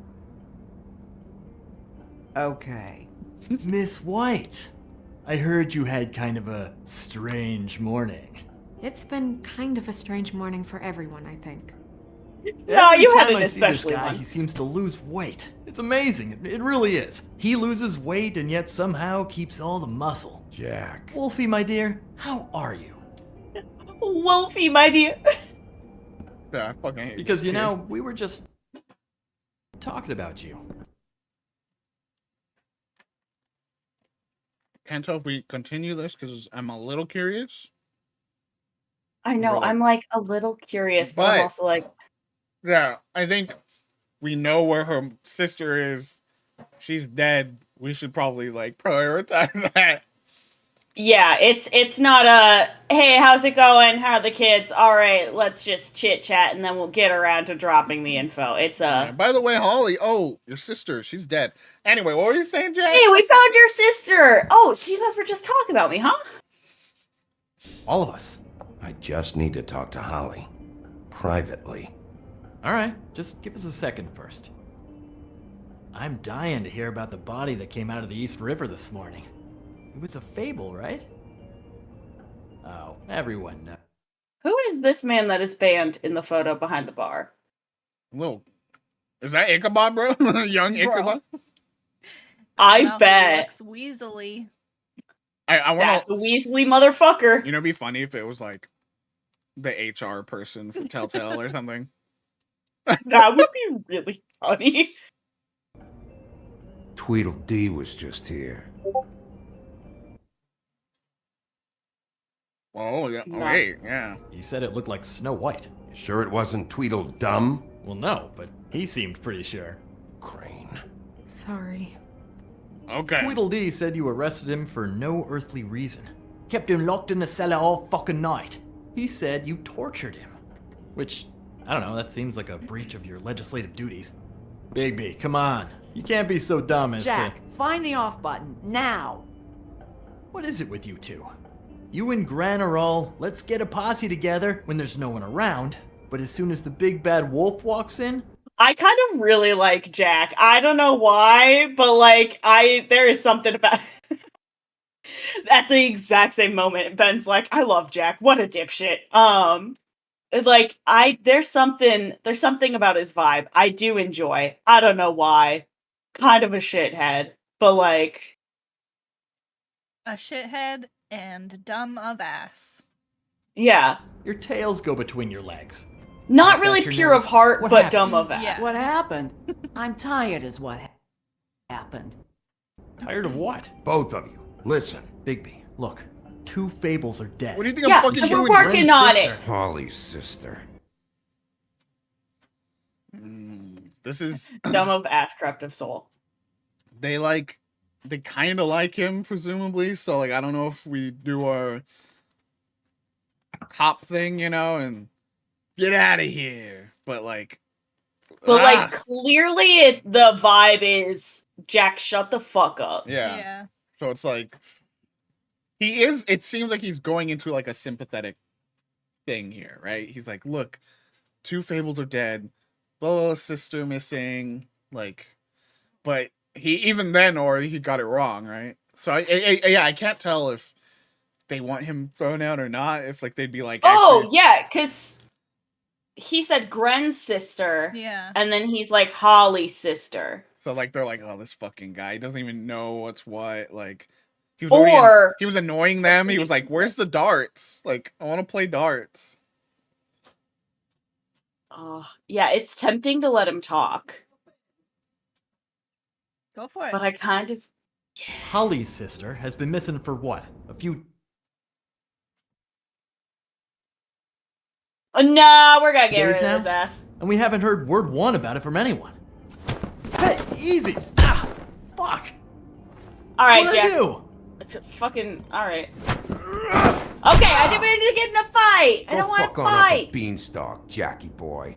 Okay. Miss White, I heard you had kind of a strange morning. It's been kind of a strange morning for everyone, I think. No, Every you had time an I see this especially guy, one. he seems to lose weight. It's amazing. It really is. He loses weight and yet somehow keeps all the muscle. Jack. Wolfie, my dear, how are you? Wolfie, my dear. Yeah, I fucking hate Because, this you kid. know, we were just talking about you. Can't tell if we continue this because I'm a little curious. I know, Really? I'm like a little curious, but I'm But- also like, Yeah, I think we know where her sister is. She's dead. We should probably like prioritize that. yeah, it's not a, hey, how's it going? How are the kids? All right, let's just chit chat and then we'll get around to dropping the info. It's Yeah, by the way, Holly, oh, your sister, she's dead. Anyway, what were you saying, Jack? hey, we found your sister. Oh, so you guys were just talking about me, huh? All of us. I just need to talk to Holly. Privately. All right, just give us a second first. I'm dying to hear about the body that came out of the East River this morning. It was a fable, right? Oh, everyone knows. Who is this man that is banned in the photo behind the bar? Whoa. Is that Ichabod, bro? Young Ichabod? I Well, he bet. looks weaselly. I want That's a Weasley motherfucker. You know, it'd be funny if it was like the HR person for Telltale or something. That would be really funny. Tweedledee was just here. Oh, yeah. No. Wait, yeah. He said it looked like Snow White. You sure it wasn't Tweedledum? Well, no, but he seemed pretty sure. Crane. Sorry. Okay. Tweedledee said you arrested him for no earthly reason. Kept him locked in the cellar all fucking night. He said you tortured him. Which, I don't know, that seems like a breach of your legislative duties. Bigby, come on. You can't be so dumb as Jack, find the off button, now! What is it with you two? You and Gran are all, let's get a posse together when there's no one around, but as soon as the big bad wolf walks in... I kind of really like Jack. I don't know why, but like, there is something about... At the exact same moment, Ben's like, I love Jack, what a dipshit. Like, there's something about his vibe I do enjoy. I don't know why. Kind of a shithead, but like... A shithead and dumb of ass. Yeah. Your tails go between your legs. Not really pure of heart, What but happened? dumb of ass. Yeah. What happened? I'm tired is what happened. Tired of what? Both of you, listen. Bigby, look. 2 Fables are dead. What do you think Yeah, I'm fucking and we're doing? working Gren's on sister. it. Holly's sister. This is Dumb of ass, corruptive soul. they kind of like him, presumably. So like, I don't know if we do our cop thing, and get out of here. But like, But like, clearly the vibe is, Jack, shut the fuck up. yeah. So it's like it seems like he's going into like a sympathetic thing here, right? He's like, look, 2 Fables are dead, blah, blah, sister missing, like, but he even then already he got it wrong, right? So I can't tell if they want him thrown out or not. If like they'd be like, Oh, actually... yeah, because he said Gren's sister. Yeah. And then he's like Holly's sister. So like they're like, oh, this fucking guy, he doesn't even know what's what. Like he was he was annoying them. He was like, where's the darts? Like, I want to play darts. Yeah, it's tempting to let him talk. Go for it. But I kind of... Holly's sister has been missing for what? A few... Oh, no, we're gonna get days rid now? of his ass. And we haven't heard word one about it from anyone. Hey, easy! Ah, fuck! Alright, What'd I Jack. do? It's a fucking... Alright. Okay, I didn't mean to get in a fight! I don't want fuck to on up a fight! beanstalk, Jackie boy.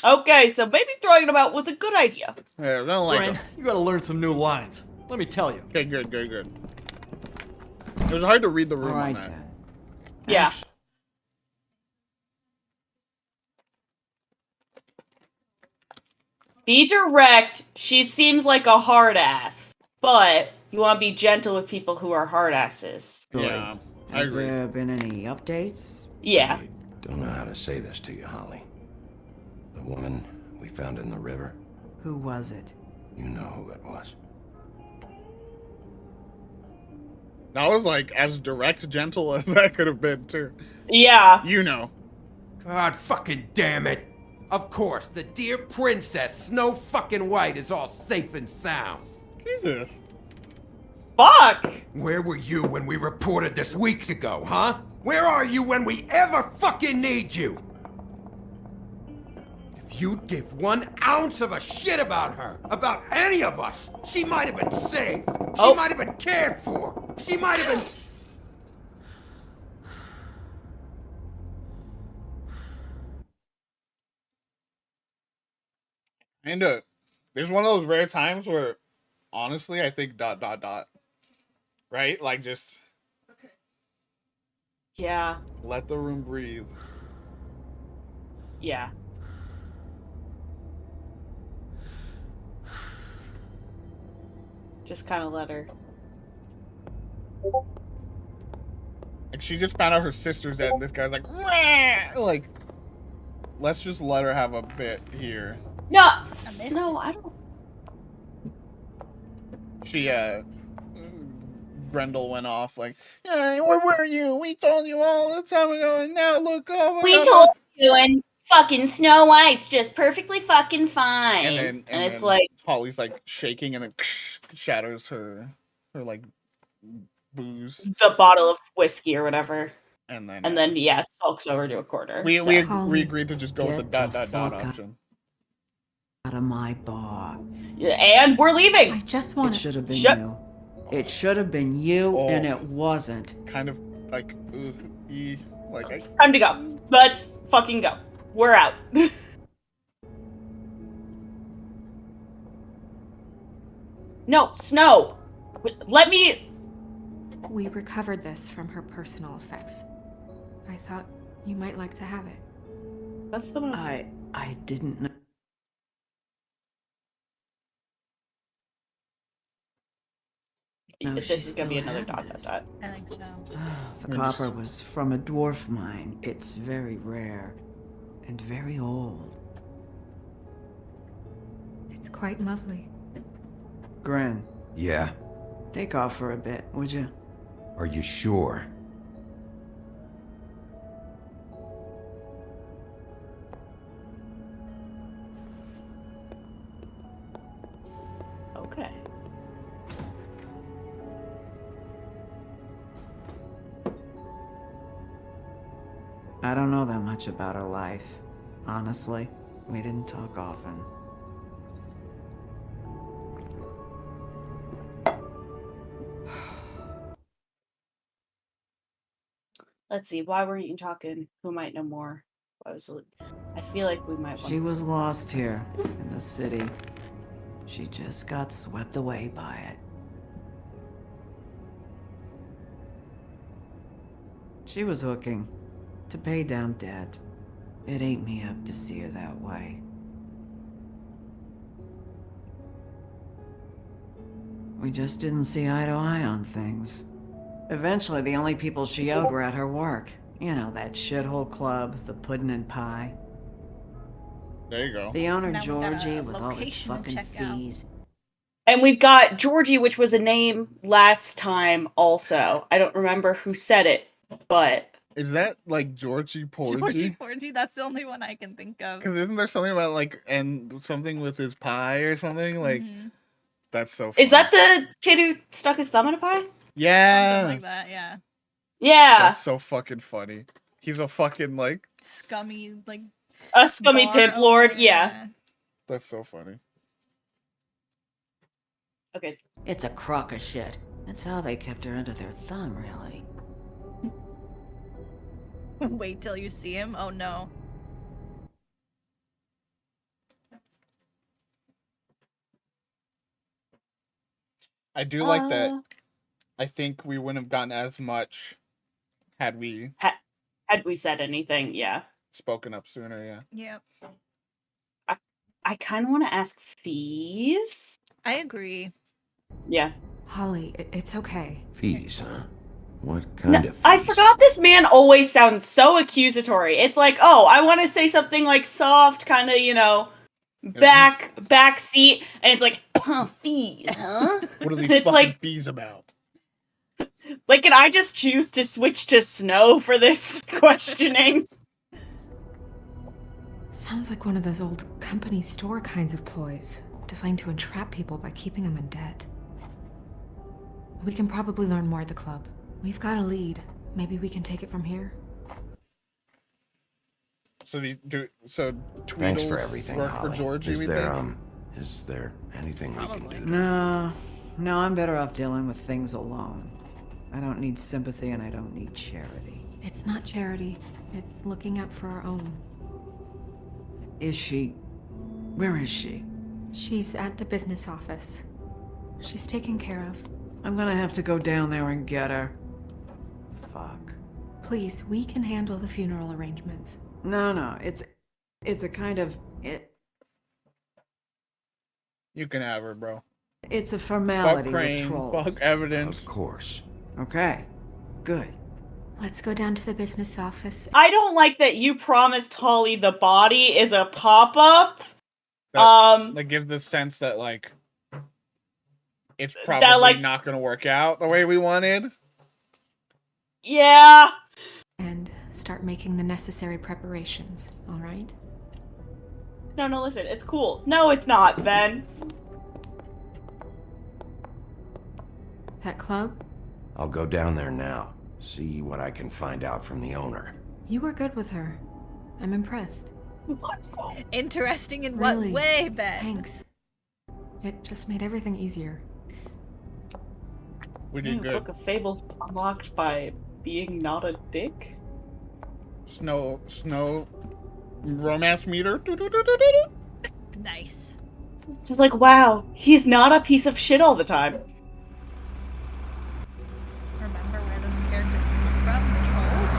Okay, so maybe throwing him out was a good idea. Yeah, I don't like Brian, him. you gotta learn some new lines. Let me tell you. Okay, good. It was hard to read the room on that. then. Yeah. Be direct. She seems like a hard ass. But you want to be gentle with people who are hard asses. Yeah, I Have agree. there been any updates? Yeah. I don't know how to say this to you, Holly. The woman we found in the river, Who was it? you know who it was. That was like as direct, gentle as that could have been too. Yeah. You know. God fucking damn it. Of course, the dear princess, Snow fucking White, is all safe and sound. Jesus. Fuck! Where were you when we reported this weeks ago, huh? Where are you when we ever fucking need you? If you'd give 1 ounce of a shit about her, about any of us, she might have been saved. She might have been cared for. She might have been... And there's one of those rare times where, honestly, I think ... Right? Like, just Yeah. let the room breathe. Yeah. Just kind of let her. Like, she just found out her sister's dead, and this guy's like, "Wah!" Like, let's just let her have a bit here. No, no, I don't. She, Grendel went off like, yeah, where were you? We told you all the time ago, and now look over. We told you, and fucking Snow White's just perfectly fucking fine. And it's then like, Holly's like shaking, and then shatters her like booze. The bottle of whiskey or whatever. And then yeah, sulks over to a quarter. We Holly, agreed to just go with the dot option. Out of my bar. And we're leaving. I just want It should have been you. It should have been you, and it wasn't. Kind of like, like. It's time to go. Let's fucking go. We're out. No, Snow. Let me. We recovered this from her personal effects. I thought you might like to have it. That's the most. I didn't know. No, this is gonna be another dot. I think so. The copper was from a dwarf mine. It's very rare and very old. It's quite lovely. Gren. Yeah? Take off for a bit, would you? Are you sure? Okay. I don't know that much about her life. Honestly, we didn't talk often. Let's see. Why weren't you talking? Who might know more? I feel like we might. She was lost here in the city. She just got swept away by it. She was hooking to pay down debt. It ate me up to see her that way. We just didn't see eye to eye on things. Eventually, the only people she owed were at her work. You know, that shithole club, the Puddin' and Pie. There you go. The owner, Now we got a Georgie, with all his location to fucking check out. fees. And we've got Georgie, which was a name last time also. I don't remember who said it, but... Is that like Georgie Porgy? Georgie Porgy, that's the only one I can think of. Because isn't there something about like, and something with his pie or something? Like, that's so funny. Is that the kid who stuck his thumb in a pie? Yeah. Something like that, yeah. Yeah. That's so fucking funny. He's a fucking like... Scummy, like... A scummy bar pimp lord, owner, yeah. That's so funny. Okay. It's a crock of shit. That's how they kept her under their thumb, really. Wait till you see him. Oh no. I do like that. I think we wouldn't have gotten as much had we had we said anything, yeah. Spoken up sooner, yeah. Yep. I kind of want to ask fees. I agree. Yeah. Holly, it's okay. Fees, huh? What kind of fees? I forgot this man always sounds so accusatory. It's like, oh, I want to say something like soft, kind of, you know, back seat, and it's like, fees, huh? What are these it's fucking like, fees about? Like, can I just choose to switch to Snow for this questioning? Sounds like one of those old company store kinds of ploys, designed to entrap people by keeping them in debt. We can probably learn more at the club. We've got a lead. Maybe we can take it from here. So Thanks for Tweedles everything, work Holly. for Georgie, we think? Is there anything we can do? No, I'm better off dealing with things alone. I don't need sympathy and I don't need charity. It's not charity. It's looking out for our own. Is she? Where is she? She's at the business office. She's taken care of. I'm gonna have to go down there and get her. Fuck. Please, we can handle the funeral arrangements. No, it's a kind of You can have her, bro. It's a formality Fuck Crane, with trolls. fuck evidence. Of course. Okay, good. Let's go down to the business office. I don't like that you promised Holly the body is a pop-up. That gives the sense that, like, it's probably not going to work out the way we wanted. Yeah. And start making the necessary preparations, all right? No, listen, it's cool. No, it's not, Ben. That club? I'll go down there now, see what I can find out from the owner. You were good with her. I'm impressed. Interesting in Really, what way, Ben? Thanks. It just made everything easier. We did good. Book of Fables unlocked by being not a dick. Snow romance meter. Nice. Just like, wow, he's not a piece of shit all the time. Remember where those characters come from? The trolls?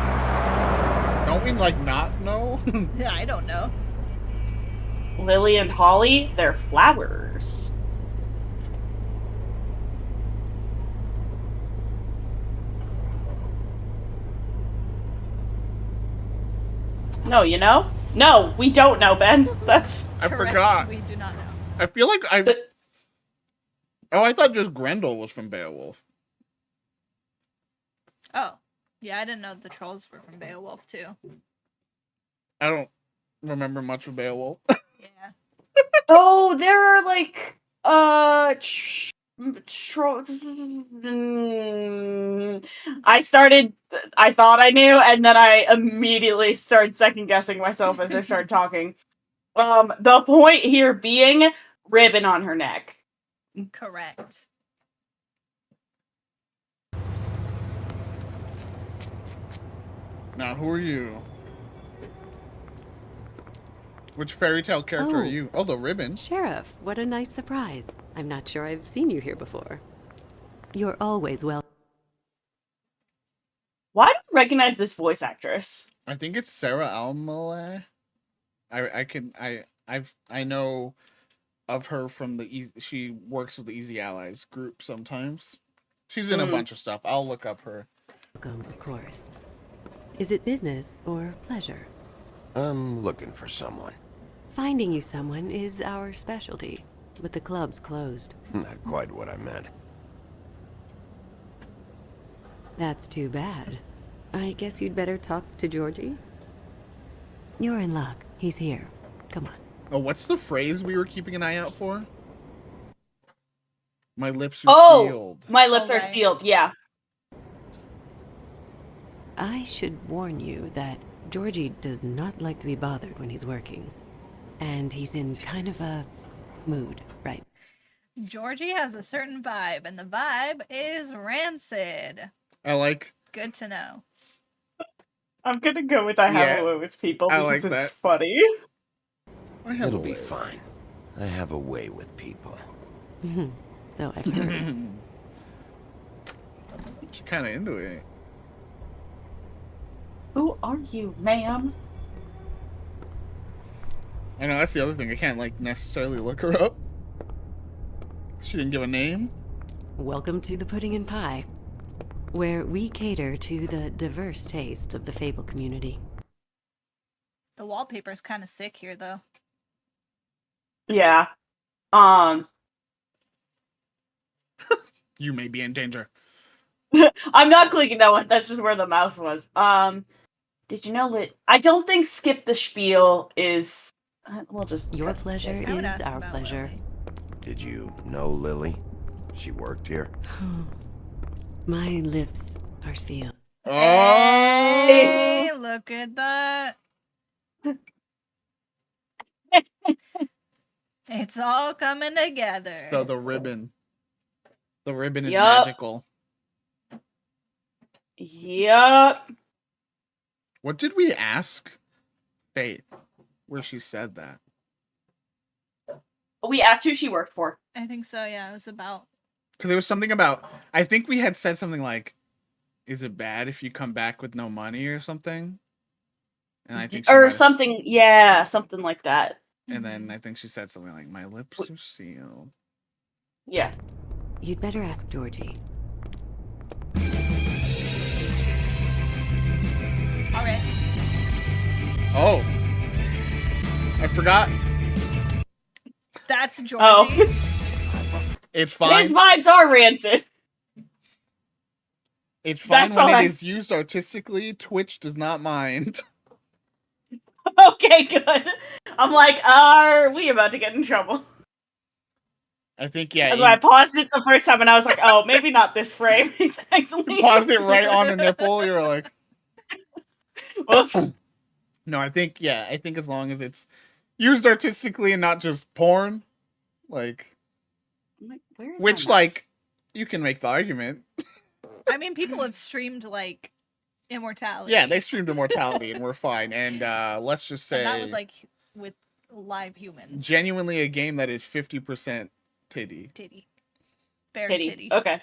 Don't we like not know? Yeah, I don't know. Lily and Holly, they're flowers. No, you know? No, we don't know, Ben. That's... I Correct, forgot. we do not know. I feel like I thought just Grendel was from Beowulf. Oh. Yeah, I didn't know the trolls were from Beowulf, too. I don't remember much of Beowulf. Yeah. Oh, there are like I thought I knew, and then I immediately started second guessing myself as I started talking. The point here being ribbon on her neck. Correct. Now, who are you? Which fairy tale character are you? Oh, the ribbon. Sheriff, what a nice surprise. I'm not sure I've seen you here before. You're always well. Why do I recognize this voice actress? I think it's Sarah Almale. I know of her from she works with the Easy Allies group sometimes. She's in a bunch of stuff. I'll look up her. Welcome, of course. Is it business or pleasure? I'm looking for someone. Finding you someone is our specialty, but the club's closed. Not quite what I meant. That's too bad. I guess you'd better talk to Georgie. You're in luck. He's here. Come on. Oh, what's the phrase we were keeping an eye out for? My lips are sealed. My lips are sealed, yeah. I should warn you that Georgie does not like to be bothered when he's working. And he's in kind of a mood, right? Georgie has a certain vibe, and the vibe is rancid. I like... Good to know. I'm gonna go with I have a way with people because it's funny. It'll be fine. I have a way with people. So I've heard. She's kind of into it. Who are you, ma'am? I know, that's the other thing. I can't, like, necessarily look her up. She didn't give a name. Welcome to the Pudding and Pie, where we cater to the diverse tastes of the Fable community. The wallpaper's kind of sick here, though. Yeah. You may be in danger. I'm not clicking that one. That's just where the mouse was. Did you know that? I don't think skip the spiel is. We'll just. Your pleasure is our pleasure. Did you know Lily? She worked here. My lips are sealed. Oh! Hey, look at that. It's all coming together. So the ribbon. The ribbon is magical. Yup. What did we ask Faith where she said that? We asked who she worked for. I think so, yeah. It was about... Because there was something about... I think we had said something like, is it bad if you come back with no money or something? And I think something, yeah, something like that. And then I think she said something like, my lips are sealed. Yeah. You'd better ask Georgie. All right. Oh. I forgot. That's Georgie. It's fine. His vibes are rancid. It's fine when it is used artistically. Twitch does not mind. Okay, good. I'm like, are we about to get in trouble? I think, yeah. That's why I paused it the first time, and I was like, "Oh, maybe not this frame exactly." Paused it right on a nipple. You were like, "Oops." No, I think as long as it's used artistically and not just porn, like, which like you can make the argument. I mean, people have streamed like Immortality. Yeah, they streamed Immortality and we're fine. And let's just say and that was like with live humans. Genuinely a game that is 50% titty. Bare Titty. titty. Okay.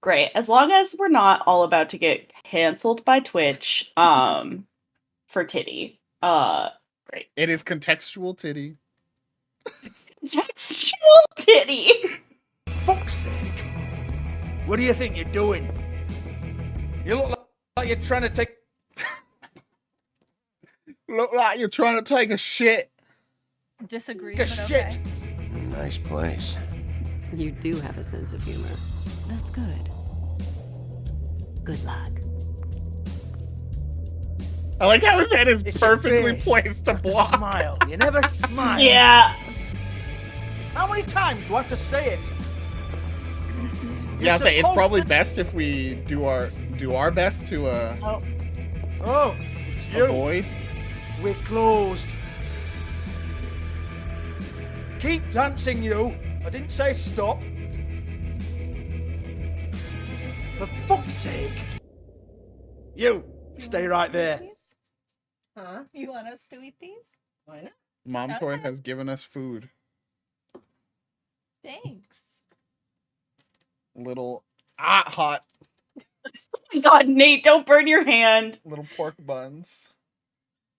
Great. As long as we're not all about to get canceled by Twitch, for titty. Great. It is contextual titty. Contextual titty. Fuck's sake! What do you think you're doing? You look like you're trying to take. Look like you're trying to take a shit. Disagree, but okay. Nice place. You do have a sense of humor. That's good. Good luck. I like how his head is It's your perfectly face. placed to You have to block. smile. You never smile. Yeah. How many times do I have to say it? Yeah, I'll say it's probably best if we do our best to Oh, it's you. avoid. We're closed. Keep dancing, you. I didn't say stop. For fuck's sake. You, stay right there. Huh? You want us to eat these? Mom Toy has given us food. Thanks. Little hot Oh my god, Nate, don't burn your hand. little pork buns.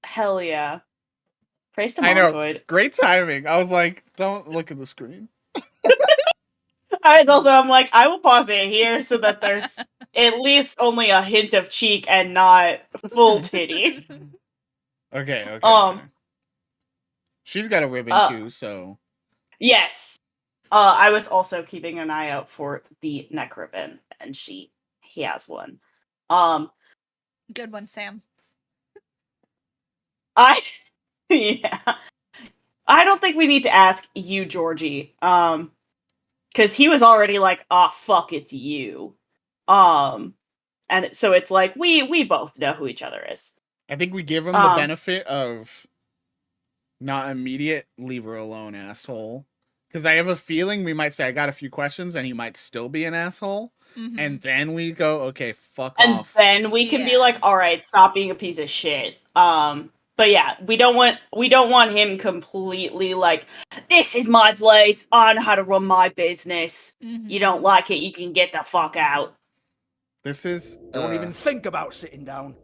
Hell yeah. Praise to I know. Montoid. Great timing. I was like, don't look at the screen. I'm like, I will pause it here so that there's at least only a hint of cheek and not full titty. Okay. Okay. She's got a ribbon too, so Yes. I was also keeping an eye out for the neck ribbon, and he has one. Good one, Sam. Yeah. I don't think we need to ask you, Georgie. Because he was already like, "Oh fuck, it's you." And so it's like we both know who each other is. I think we give him the benefit of not immediate leave her alone, asshole. Because I have a feeling we might say, I got a few questions, and he might still be an asshole. Mm-hmm. And then we go, okay, fuck And off. then we can be like, all right, stop being a piece of shit. But yeah, we don't want him completely like, this is my place, I know how to run my business. Mm-hmm. You don't like it, you can get the fuck out. This is Don't even think about sitting down.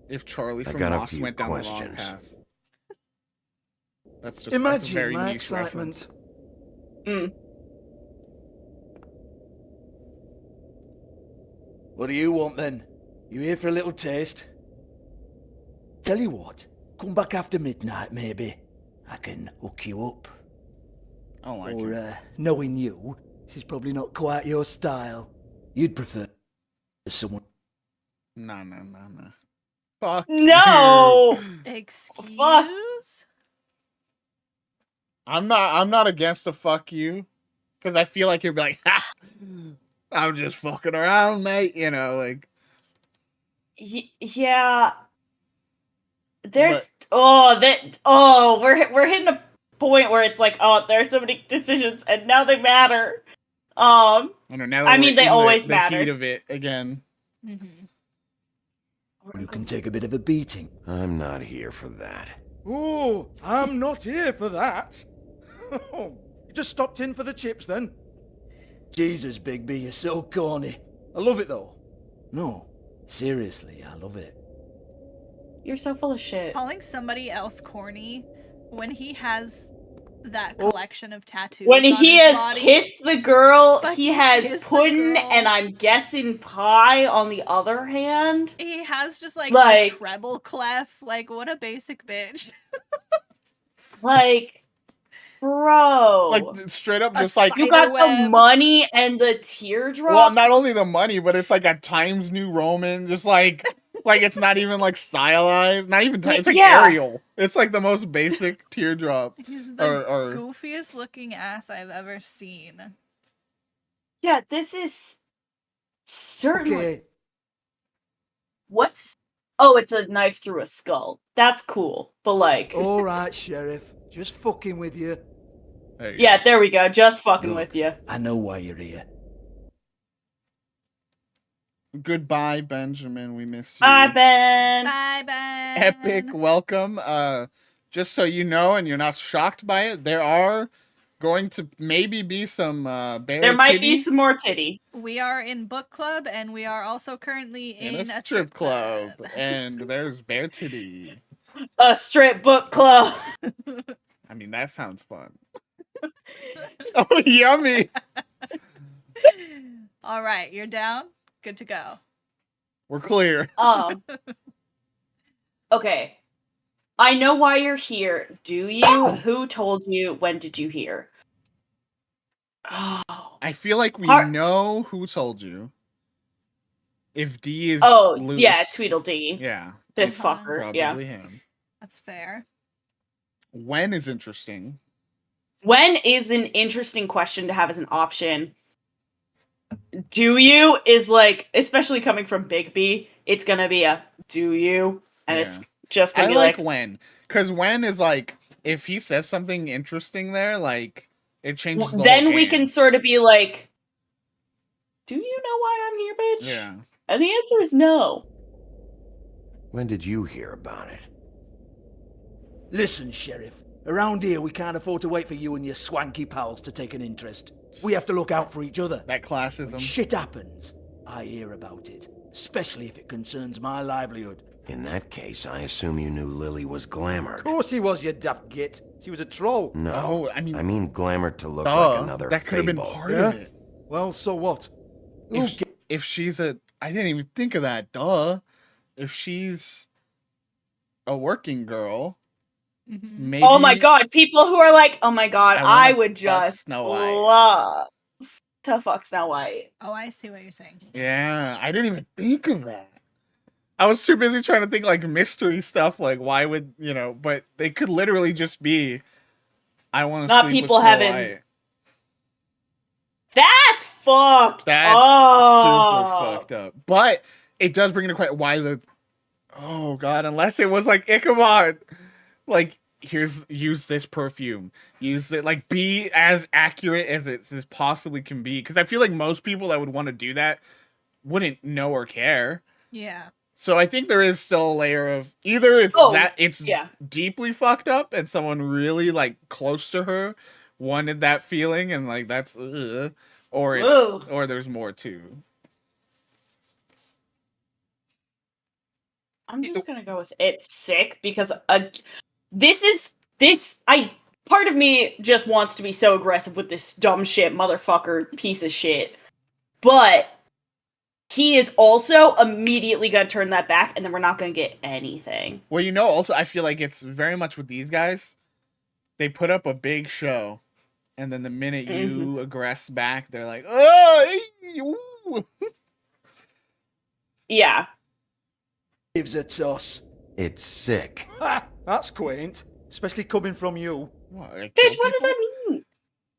If Charlie I from got a Lost few went down questions. the wrong path. That's just that's a Imagine very my niche excitement. reference. What do you want then? You here for a little taste? Tell you what, come back after midnight maybe. I can hook you up. I don't like or, it. knowing you, she's probably not quite your style. You'd prefer someone. No. Fuck. No! Excuse? I'm not against a fuck you. Because I feel like you'd be like, ha! I'm just fucking around, mate. You know, like. Yeah. There's we're hitting a point where it's like, oh, there's so many decisions and now they matter. I don't know, now that I we're mean, they in always the matter. heat of it again. Mm-hmm. You can take a bit of a beating. I'm not here for that. Oh, I'm not here for that. You just stopped in for the chips then? Jesus, Bigby, you're so corny. I love it though. No, seriously, I love it. You're so full of shit. Calling somebody else corny when he has that collection of tattoos. When on he his has body. kissed the girl, Fucking he has kissed the pudding girl. and I'm guessing pie on the other hand. He has just like Like- a treble clef. Like, what a basic bitch. Like, bro. Like, straight up, just like. You got the Spiderweb. money and the teardrop? Well, not only the money, but it's like a Times New Roman, just like. Like it's not even like stylized, not even it's like Yeah. Ariel. It's like the most basic teardrop. He's the goofiest looking ass I've ever seen. Yeah, this is certainly. Okay. What's? Oh, it's a knife through a skull. That's cool, but like. All right, Sheriff. Just fucking with you. Yeah, there we go. Just fucking Look, with you. I know why you're here. Goodbye, Benjamin. We miss you. Bye, Ben. Bye, Ben. Epic welcome. Just so you know, and you're not shocked by it, there are going to maybe be some bare There might titty be some more titty. We are in book club, and we are also currently in in a strip club, and there's bare titty. A strip book club. I mean, that sounds fun. Oh, yummy. All right, you're down. Good to go. We're clear. Okay. I know why you're here. Do you? Who told you? When did you hear? Oh. I feel like we know who told you. If D is loose. Yeah, Tweedledee. Yeah. This fucker. Probably Yeah. him. That's fair. When is interesting. When is an interesting question to have as an option. Do you is like, especially coming from Big B, it's gonna be a do you, and it's just gonna be like when, because when is like if he says something interesting there, like it changes. Then we can sort of be like, do you know why I'm here, bitch? Yeah. And the answer is no. When did you hear about it? Listen, Sheriff. Around here, we can't afford to wait for you and your swanky pals to take an interest. We have to look out for each other. That classism. When shit happens, I hear about it. Especially if it concerns my livelihood. In that case, I assume you knew Lily was glamored. Of course she was, you daft git. She was a troll. No, I mean glamored to look like another that could have been Fable. part of it. Well, so what? If she's a... I didn't even think of that, duh. If she's a working girl... Maybe, oh my god, people who are like, oh my god, I would just love to fuck Snow White. Oh, I see what you're saying. Yeah, I didn't even think of that. I was too busy trying to think like mystery stuff, like why would, but they could literally just be, I want to not sleep people with Snow having. White. That's fucked That's super fucked up. But it does bring into question why the, oh god, unless it was like Ichabod. Like, use this perfume. Use it, like, be as accurate as it as possibly can be. Because I feel like most people that would want to do that wouldn't know or care. Yeah. So I think there is still a layer of either it's deeply fucked up and someone really, like, close to her wanted that feeling and, like, that's, or it's, or there's more too. I'm just gonna go with it's sick because part of me just wants to be so aggressive with this dumb shit motherfucker piece of shit. But he is also immediately gonna turn that back and then we're not gonna get anything. Well, also I feel like it's very much with these guys. They put up a big show and then the minute you aggress back, they're like, oh, hey, yeah. Gives a toss. It's sick. Ha! That's quaint. Especially coming from you. What, Bitch, what does that mean?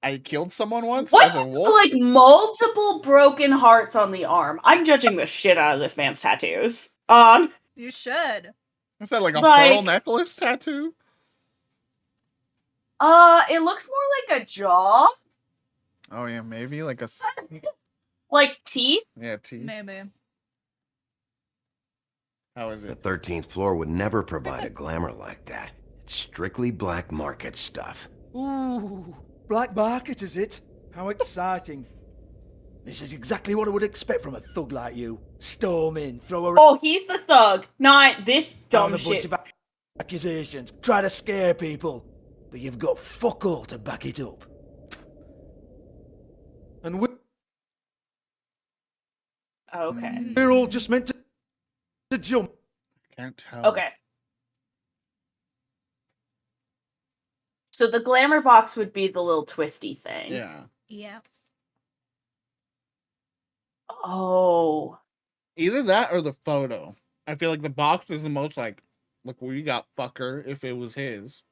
I killed someone once What? as a wolf? Like multiple broken hearts on the arm. I'm judging the shit out of this man's tattoos. You should. Is that like a pearl necklace tattoo? It looks more like a jaw. Oh yeah, maybe like a... like teeth? Yeah, teeth. Maybe. How is it? The 13th floor would never provide a glamour like that. It's strictly black market stuff. Ooh, black market is it? How exciting. This is exactly what I would expect from a thug like you. Storm in, throw a... Oh, he's the thug, not this dumb a shit. bunch of accusations, try to scare people. But you've got fuck all to back it up. And we're all just meant to jump. Can't tell. Okay. So the glamour box would be the little twisty thing. Yeah. Yeah. Oh. Either that or the photo. I feel like the box is the most like, look what you got, fucker, if it was his.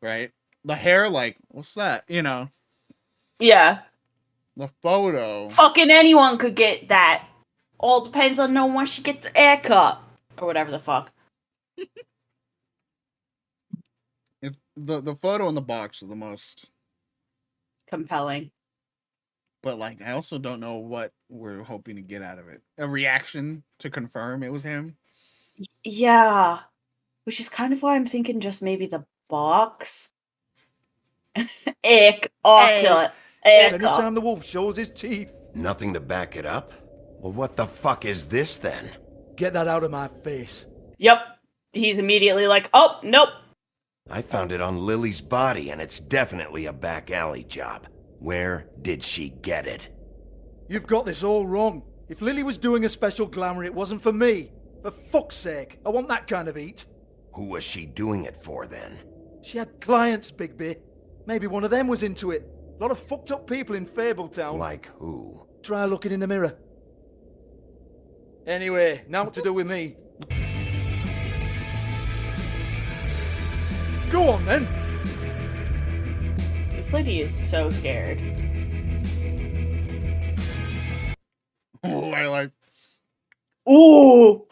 Right? The hair, like, what's that? You know? Yeah. The photo. Fucking anyone could get that. All depends on knowing when she gets a haircut. Or whatever the fuck. The photo in the box is the most compelling. But like, I also don't know what we're hoping to get out of it. A reaction to confirm it was him. Yeah, which is kind of why I'm thinking just maybe the box. Ick, awkward. Anytime the wolf shows his teeth. Nothing to back it up? Well, what the fuck is this then? Get that out of my face. Yep. He's immediately like, oh, nope. I found it on Lily's body, and it's definitely a back alley job. Where did she get it? You've got this all wrong. If Lily was doing a special glamour, it wasn't for me. For fuck's sake, I want that kind of eat. Who was she doing it for, then? She had clients, Bigby. Maybe one of them was into it. A lot of fucked up people in Fabletown. Like who? Try looking in the mirror. Anyway, now what to do with me? Go on, then. This lady is so scared. Oh, I like. Ooh.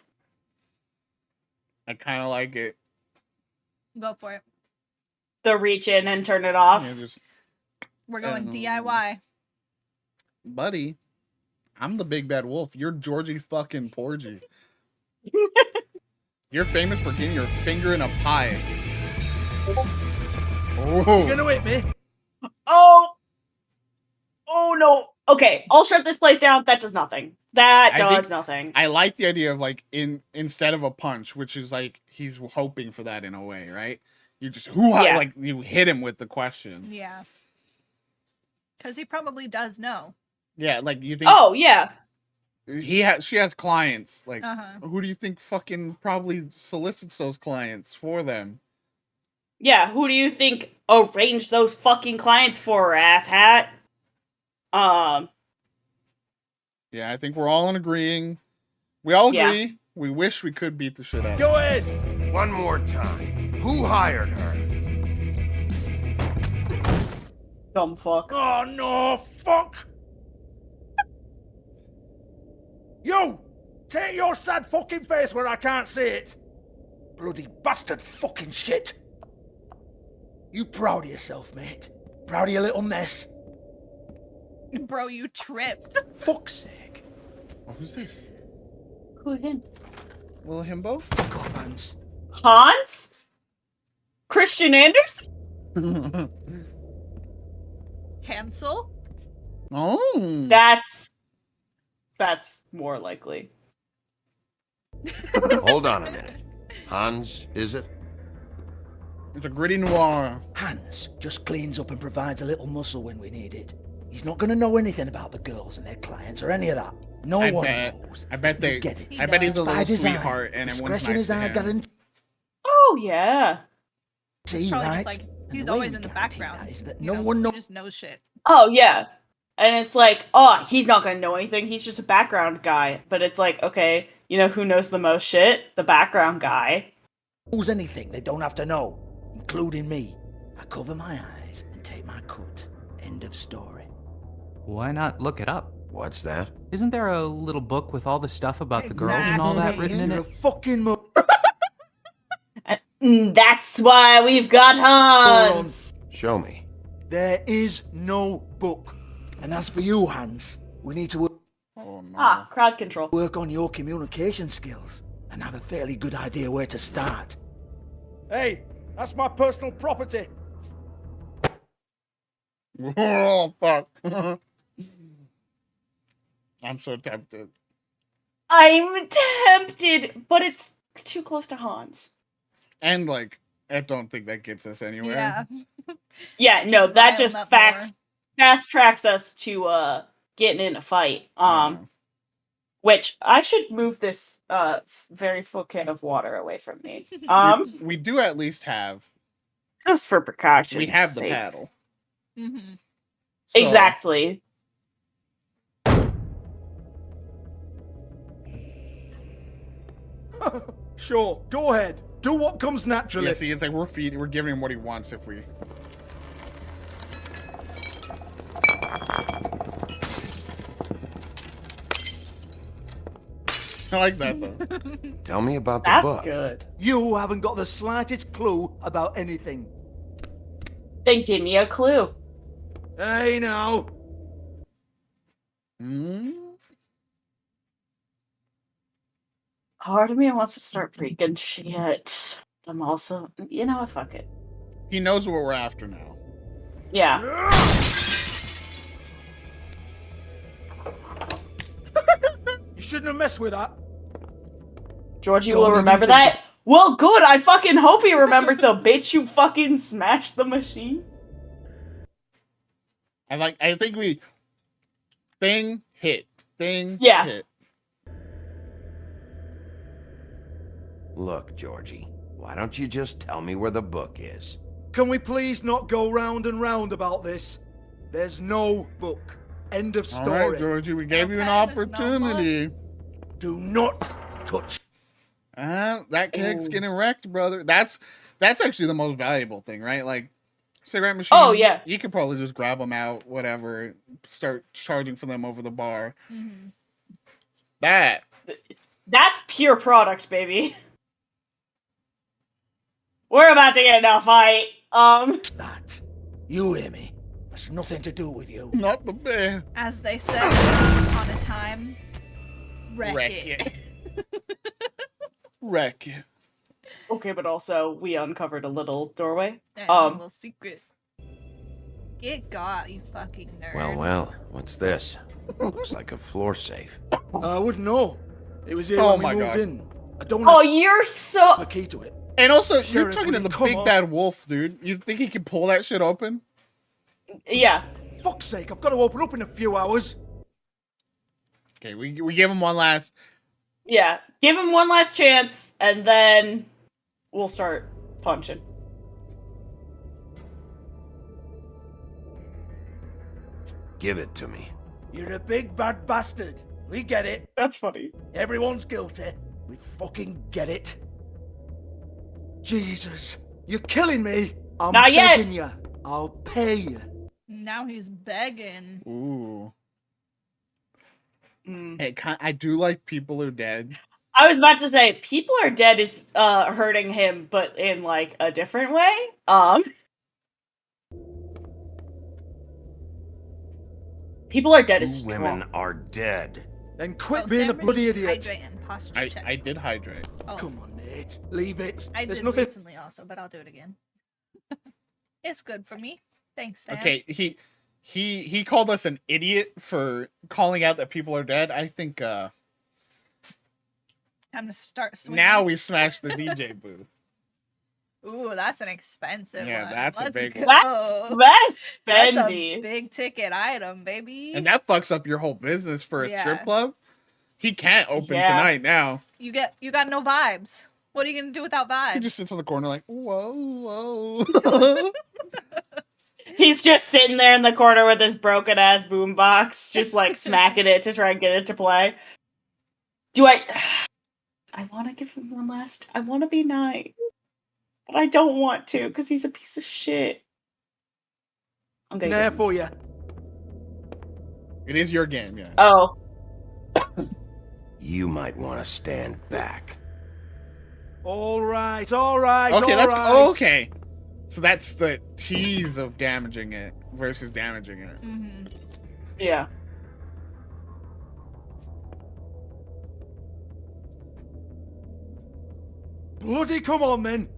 I kind of like it. Go for it. The reach in and turn it off. Yeah, just, We're going DIY. Buddy, I'm the big bad wolf. You're Georgie fucking Porgy. You're famous for getting your finger in a pie. Oh. You gonna hit me? Oh. Oh no. Okay, I'll shut this place down. That does nothing. That does nothing. I like the idea of like instead of a punch, which is like he's hoping for that in a way, right? You just like you hit him with the question. Yeah. Because he probably does know. Yeah, like you think. Oh yeah. She has clients. Like, Uh-huh. who do you think fucking probably solicits those clients for them? Yeah, who do you think arranged those fucking clients for her, asshat? Yeah, I think we're all in agreeing. We all agree. Yeah. We wish we could beat the shit out of Go her. ahead. One more time. Who hired her? Dumb fuck. Oh no, fuck! You! Take your sad fucking face where I can't see it! Bloody bastard fucking shit! You proud of yourself, mate? Proud of your little mess? Bro, you tripped. Fuck's sake. Oh, who's this? Who again? Little himbo? Fuck off, Hans. Hans? Christian Anderson? Hansel? Oh. That's more likely. Hold on a minute. Hans, is it? It's a gritty noir. Hans just cleans up and provides a little muscle when we need it. He's not going to know anything about the girls and their clients or any of that. No one knows. I bet they. Get it. I bet he's a By little design. sweetheart, and everyone's Discretion nice is to our him. guarantee. Oh yeah. See, Probably right? just like, And he's the way always we in the guarantee background. that is that You no know, one he knows. just knows shit. Oh yeah. And it's like, oh, he's not gonna know anything. He's just a background guy. But it's like, okay, you know who knows the most shit? The background guy. Knows anything they don't have to know, including me. I cover my eyes and take my cut. End of story. Why not look it up? What's that? Isn't there a little book with all the stuff about the girls and all that written in You're a it? fucking That's why we've got Hans. Show me. There is no book. And as for you, Hans, we need to Crowd control. work on your communication skills and have a fairly good idea where to start. Hey, that's my personal property. Oh fuck! I'm so tempted. I'm tempted, but it's too close to Hans. And like, I don't think that gets us anywhere. Yeah. Yeah, no, that rile just him up fast tracks us to getting in a fight. Which I should move this very full can of water away from me. We do at least have. Just for precaution. We have the paddle. Mm-hmm. So- Exactly. Sure, go ahead. Do what comes naturally. Yeah, see, it's like we're giving him what he wants if we. I like that though. Tell me about the That's book. good. You haven't got the slightest clue about anything. Then give me a clue. Hey, now. Part of me wants to start freaking shit. I'm also, you know what? Fuck it. He knows what we're after now. Yeah. You shouldn't have messed with that. Georgie Don't will even remember think that. Well, good. I fucking hope he remembers the bitch you fucking smashed the machine. I think we thing hit. Yeah. Hit. Look, Georgie, why don't you just tell me where the book is? Can we please not go round and round about this? There's no book. End of story. All right, Georgie, we gave you an opportunity. Do not touch. That cake's getting wrecked, brother. That's actually the most valuable thing, right? Like, cigarette machine. Oh, yeah. You could probably just grab them out, whatever, start charging for them over the bar. Mm-hmm. That's pure product, baby. We're about to get in a fight. That. You hear me? That's nothing to do with you. Not the bear. As they said once upon a time, wreck it. Wreck it. Okay, but also we uncovered a little doorway. A little secret. Get got, you fucking nerd. Well, what's this? Looks like a floor safe. I wouldn't know. It was here Oh when we my moved God. in. I don't Oh, have you're so. a key to it. And also, you're Sheriff, talking to will you the come big on? bad wolf, dude. You think he can pull that shit open? Yeah. Fuck's sake, I've got to open up in a few hours. Okay, we give him one last. Yeah. Give him one last chance, and then we'll start punching. Give it to me. You're a big bad bastard. We get it. That's funny. Everyone's guilty. We fucking get it. Jesus, you're killing me. I'm Not yet. begging you. I'll pay you. Now he's begging. Ooh. Mm. Hey, I do like People Are Dead. I was about to say, People Are Dead is hurting him, but in like a different way. People Are Dead is Two strong. women are dead. Then quit being a bloody idiot. Hydrate and posture check. I did hydrate. Oh, Come on, Nate. Leave it. I There's did nothing. recently also, but I'll do it again. It's good for me. Thanks, Sam. Okay, he called us an idiot for calling out that people are dead. I think Time to start swinging. now we smashed the DJ booth. Ooh, that's an expensive Yeah, one. that's a Let's big go. one. That's That's a spendy. big ticket item, baby. And that fucks up your whole business for a Yeah. strip club. He can't open Yeah. tonight now. You got no vibes. What are you gonna do without vibes? He just sits in the corner like, whoa, whoa. He's just sitting there in the corner with his broken ass boombox, just like smacking it to try and get it to play. Do I want to give him one last. I want to be nice, but I don't want to because he's a piece of shit. I'm gonna There give him- for you. It is your game, yeah. Oh, You might want to stand back. All right, all right. Okay, all that's right. okay. So that's the tease of damaging it versus damaging it. Mm-hmm. yeah. Bloody come on then.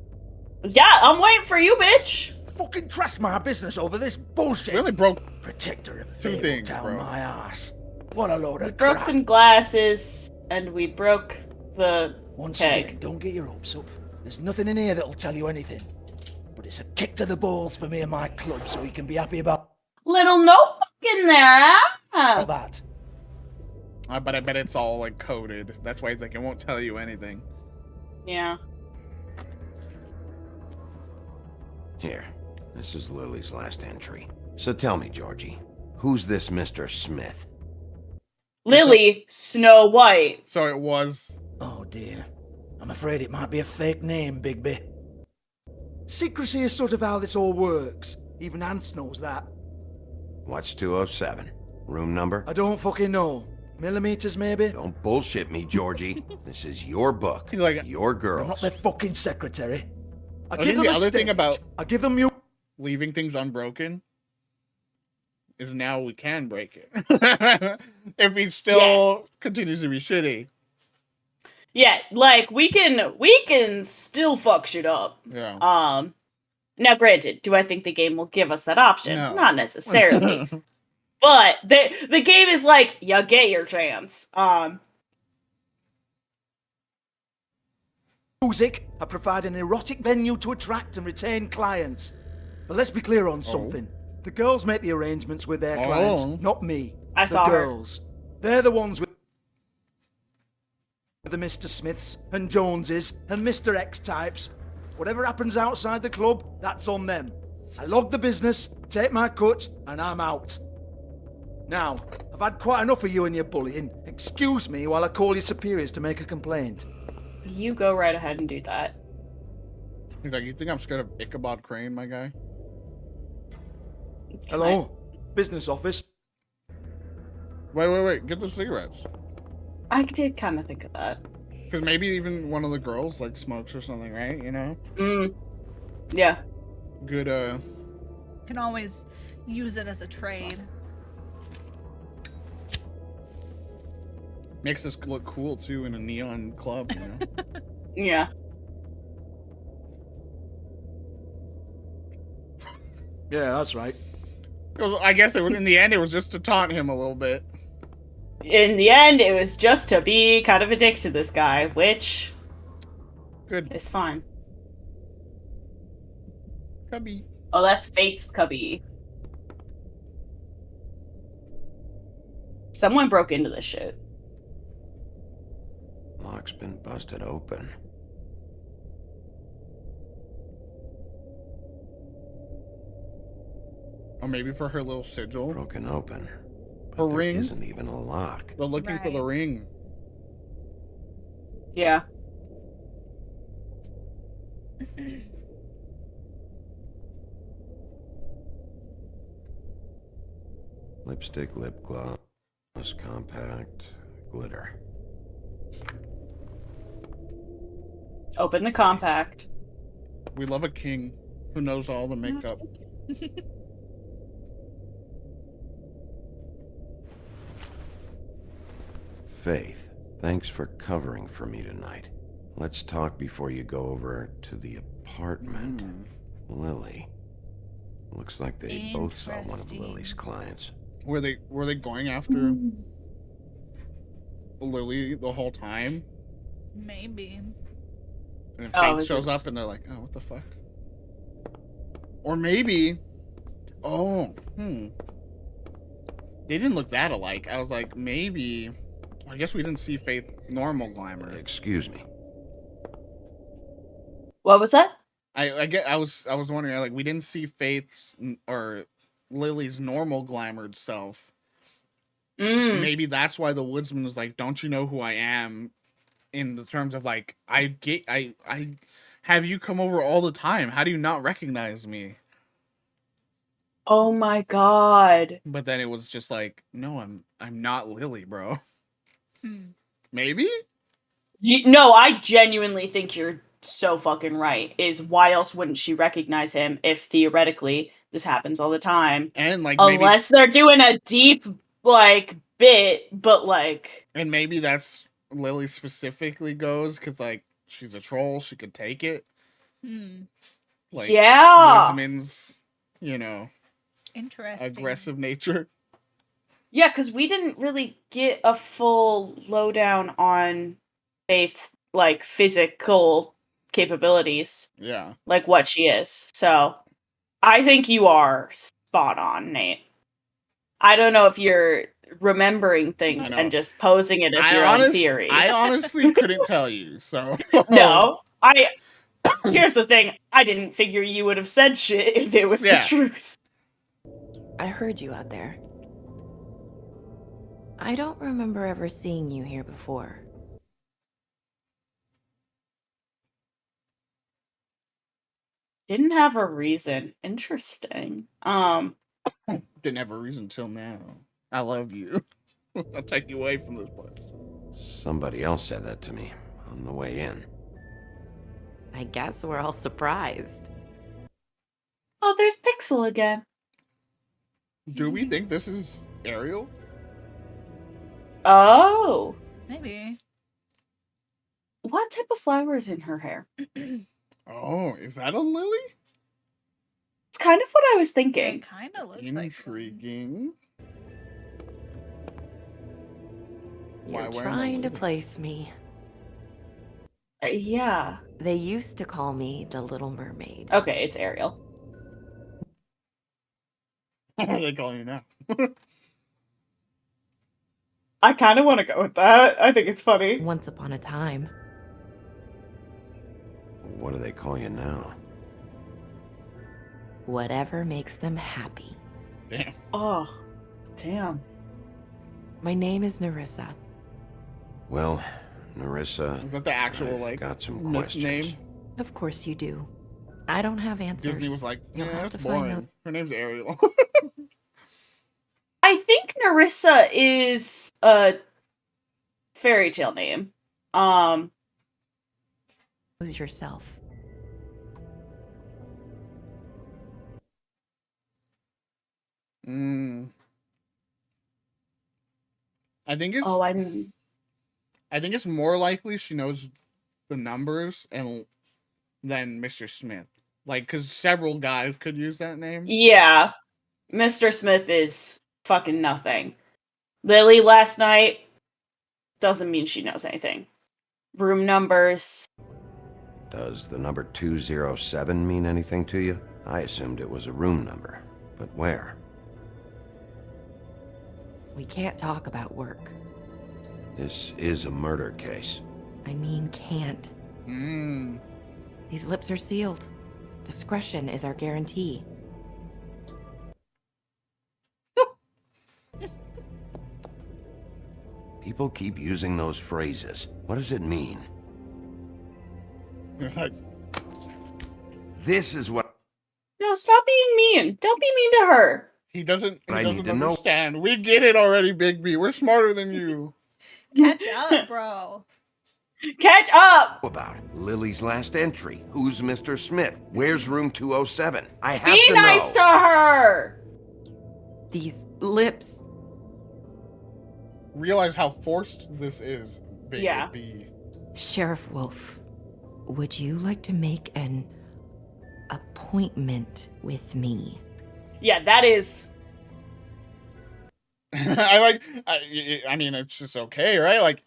Yeah, I'm waiting for you, bitch. Fucking trash my business over this bullshit. Really broke Protector of two Fable things, down bro. my ass. What a load We of broke crap. some glasses, and we broke the Once keg. again, don't get your hopes up. There's nothing in here that'll tell you anything. But it's a kick to the balls for me and my club, so you can be happy about Little notebook in there, huh? that. But I bet it's all like coded. That's why he's like, it won't tell you anything. Yeah. Here, this is Lily's last entry. So tell me, Georgie, who's this Mr. Smith? Lily Snow White. So it was. Oh dear. I'm afraid it might be a fake name, Bigby. Secrecy is sort of how this all works. Even Ants knows that. What's 207? Room number? I don't fucking know. Millimeters, maybe? Don't bullshit me, Georgie. This is your book. He's like, your girls. I'm not their fucking secretary. I think the other thing about I give them you leaving things unbroken is now we can break it. If he still continues to be shitty. Yeah, like we can still fuck shit up. Yeah. Now granted, do I think the game will give us that option? No. Not necessarily. But the game is like, you get your chance. music. I provide an erotic venue to attract and retain clients. But let's be clear on something. The girls make the arrangements with their clients, not me. I saw the her. girls. They're the ones with the Mr. Smiths and Joneses and Mr. X types. Whatever happens outside the club, that's on them. I log the business, take my cut, and I'm out. Now, I've had quite enough of you and your bullying. Excuse me while I call your superiors to make a complaint. You go right ahead and do that. He's like, you think I'm scared of Ichabod Crane, my guy? Hello? Business office? Wait. Get the cigarettes. I did kind of think of that. Because maybe even one of the girls, like, smokes or something, right? You know? Yeah. Good, Can always use it as a trade. Makes us look cool, too, in a neon club, you know? Yeah. Yeah, that's right. I guess in the end, it was just to taunt him a little bit. In the end, it was just to be kind of a dick to this guy, which is fine. Cubby. Oh, that's Faith's cubby. Someone broke into this shit. Lock's been busted open. Or maybe for her little sigil. Broken open. Her There ring. isn't even a lock. They're looking for the ring. Yeah. Lipstick, lip gloss, compact, glitter. Open the compact. We love a king who knows all the makeup. Faith, thanks for covering for me tonight. Let's talk before you go over to the apartment. Lily. Looks like they both saw one of Lily's clients. Were they going after Lily the whole time? Maybe. And Faith shows up and they're like, oh, what the fuck? Or maybe... They didn't look that alike. I was like, maybe... I guess we didn't see Faith normal glamour. Excuse me. What was that? I was wondering, like, we didn't see Faith's or Lily's normal glamored self. Maybe that's why the woodsman was like, don't you know who I am? In the terms of like, I have you come over all the time. How do you not recognize me? Oh my god. But then it was just like, no, I'm not Lily, bro. Maybe? No, I genuinely think you're so fucking right. Is why else wouldn't she recognize him if theoretically this happens all the time? And like, unless they're doing a deep like bit, but like, and maybe that's Lily specifically goes because like she's a troll, she could take it. Like, yeah, Woodsman's, interesting aggressive nature. Yeah, because we didn't really get a full lowdown on Faith's like physical capabilities. Yeah, like what she is. So I think you are spot on, Nate. I don't know if you're remembering things and just posing it as your own theory. I honestly couldn't tell you. So no, here's the thing. I didn't figure you would have said shit if it was the truth. I heard you out there. I don't remember ever seeing you here before. Didn't have a reason. Interesting. Didn't have a reason till now. I love you. I'll take you away from this place. Somebody else said that to me on the way in. I guess we're all surprised. Oh, there's Pixel again. Do we think this is Ariel? Oh. Maybe. What type of flower is in her hair? Oh, is that a lily? It's kind of what I was thinking. It kind of looks Intriguing. You're trying to place me. Yeah. They used to call me the Little Mermaid. Okay, it's Ariel. What are they calling you now? I kind of want to go with that. I think it's funny. Once upon a time. What do they call you now? Whatever makes them happy. Damn. Oh, damn. My name is Nerissa. Well, Nerissa, Is that the actual I've like got some myth questions. name? Of course you do. I don't have answers. Disney was like, yeah, You'll have that's to find boring. Her name's Ariel. I think Nerissa is a fairy tale name. Who's yourself? I think it's. Oh, I think it's more likely she knows the numbers and than Mr. Smith. Like, because several guys could use that name. Yeah. Mr. Smith is fucking nothing. Lily last night doesn't mean she knows anything. Room numbers. Does the number 207 mean anything to you? I assumed it was a room number, but where? We can't talk about work. This is a murder case. I mean, can't. These lips are sealed. Discretion is our guarantee. People keep using those phrases. What does it mean? This is what... No, stop being mean. Don't be mean to her. He doesn't I need to know. understand. We get it already, Big B. We're smarter than you. Catch up, bro. Catch up! About Lily's last entry. Who's Mr. Smith? Where's room 207? I have Be to nice know. to her! These lips. Realize how forced this is, Big Yeah. B. Sheriff Wolf, would you like to make an appointment with me? Yeah, that is... I mean, it's just okay, right? Like,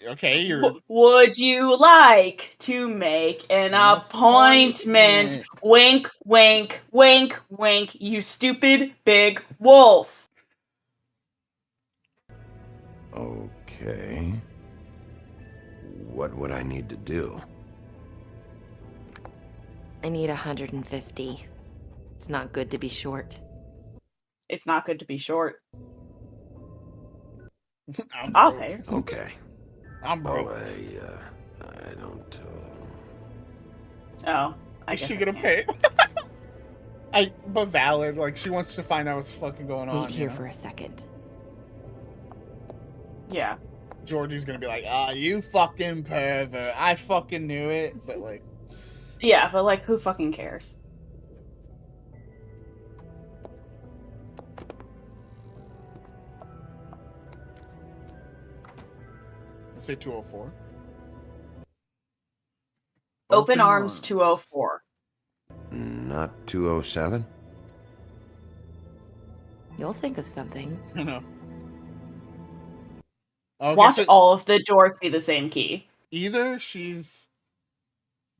okay, you're... Would you like to make an appointment? Wink, wink, wink, wink, you stupid big wolf. Okay. What would I need to do? I need 150. It's not good to be short. It's not good to be short. I'll pay her. Okay. I'm broke. I don't... Oh, I Is guess she I gonna can't. pay? But valid. Like, she wants to find out what's fucking going on. Wait here for a second. Yeah. Georgie's gonna be like, you fucking pervert. I fucking knew it. But, like... Yeah, but like, who fucking cares? Let's say 204. Open arms 204. Not 207? You'll think of something. I know. Okay, Watch so all of the doors be the same key. either she's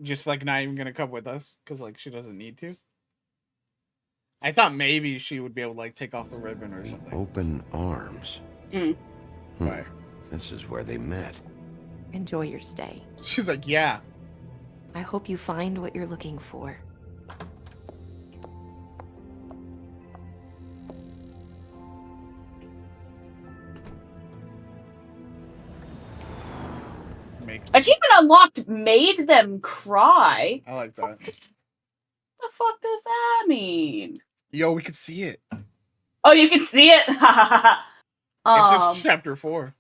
just, like, not even gonna come with us, because, like, she doesn't need to. I thought maybe she would be able to, like, take off the ribbon or something. Open arms. Right. This is where they met. Enjoy your stay. She's like, yeah. I hope you find what you're looking for. Achievement unlocked made them cry. I like that. fuck does that mean? Yo, we could see it. Oh, you can see it? It's just chapter 4.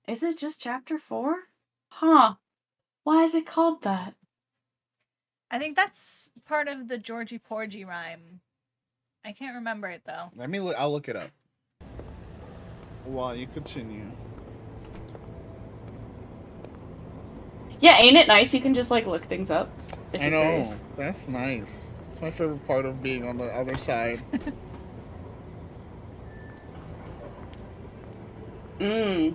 Is it just chapter 4? Huh. Why is it called that? I think that's part of the Georgie Porgy rhyme. I can't remember it though. Let me look. I'll look it up while you continue. Yeah, ain't it nice? You can just like look things up. If I you're know. curious. That's nice. It's my favorite part of being on the other side. Mm.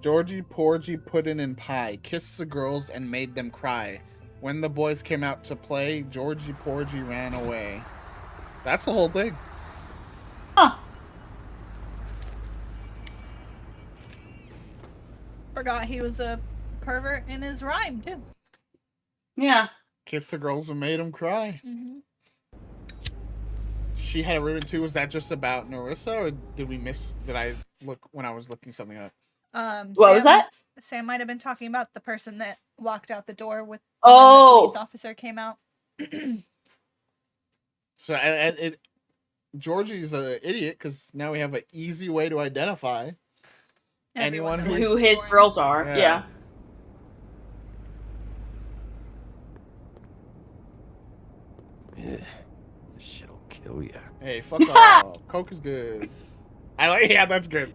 Georgie Porgy pudding and pie kissed the girls and made them cry. When the boys came out to play, Georgie Porgy ran away. That's the whole thing. Huh. Forgot he was a pervert in his rhyme too. Yeah. Kissed the girls and made them cry. Mm-hmm. She had a ribbon too. Was that just about Narissa, or did we miss? Did I look when I was looking something up? What was that? Sam might have been talking about the person that walked out the door with when Oh. the police officer came out. So Georgie's an idiot because now we have an easy way to identify anyone who his girls are. Yeah. This shit'll kill ya. Hey, fuck off. Coke is good. I like. Yeah, that's good.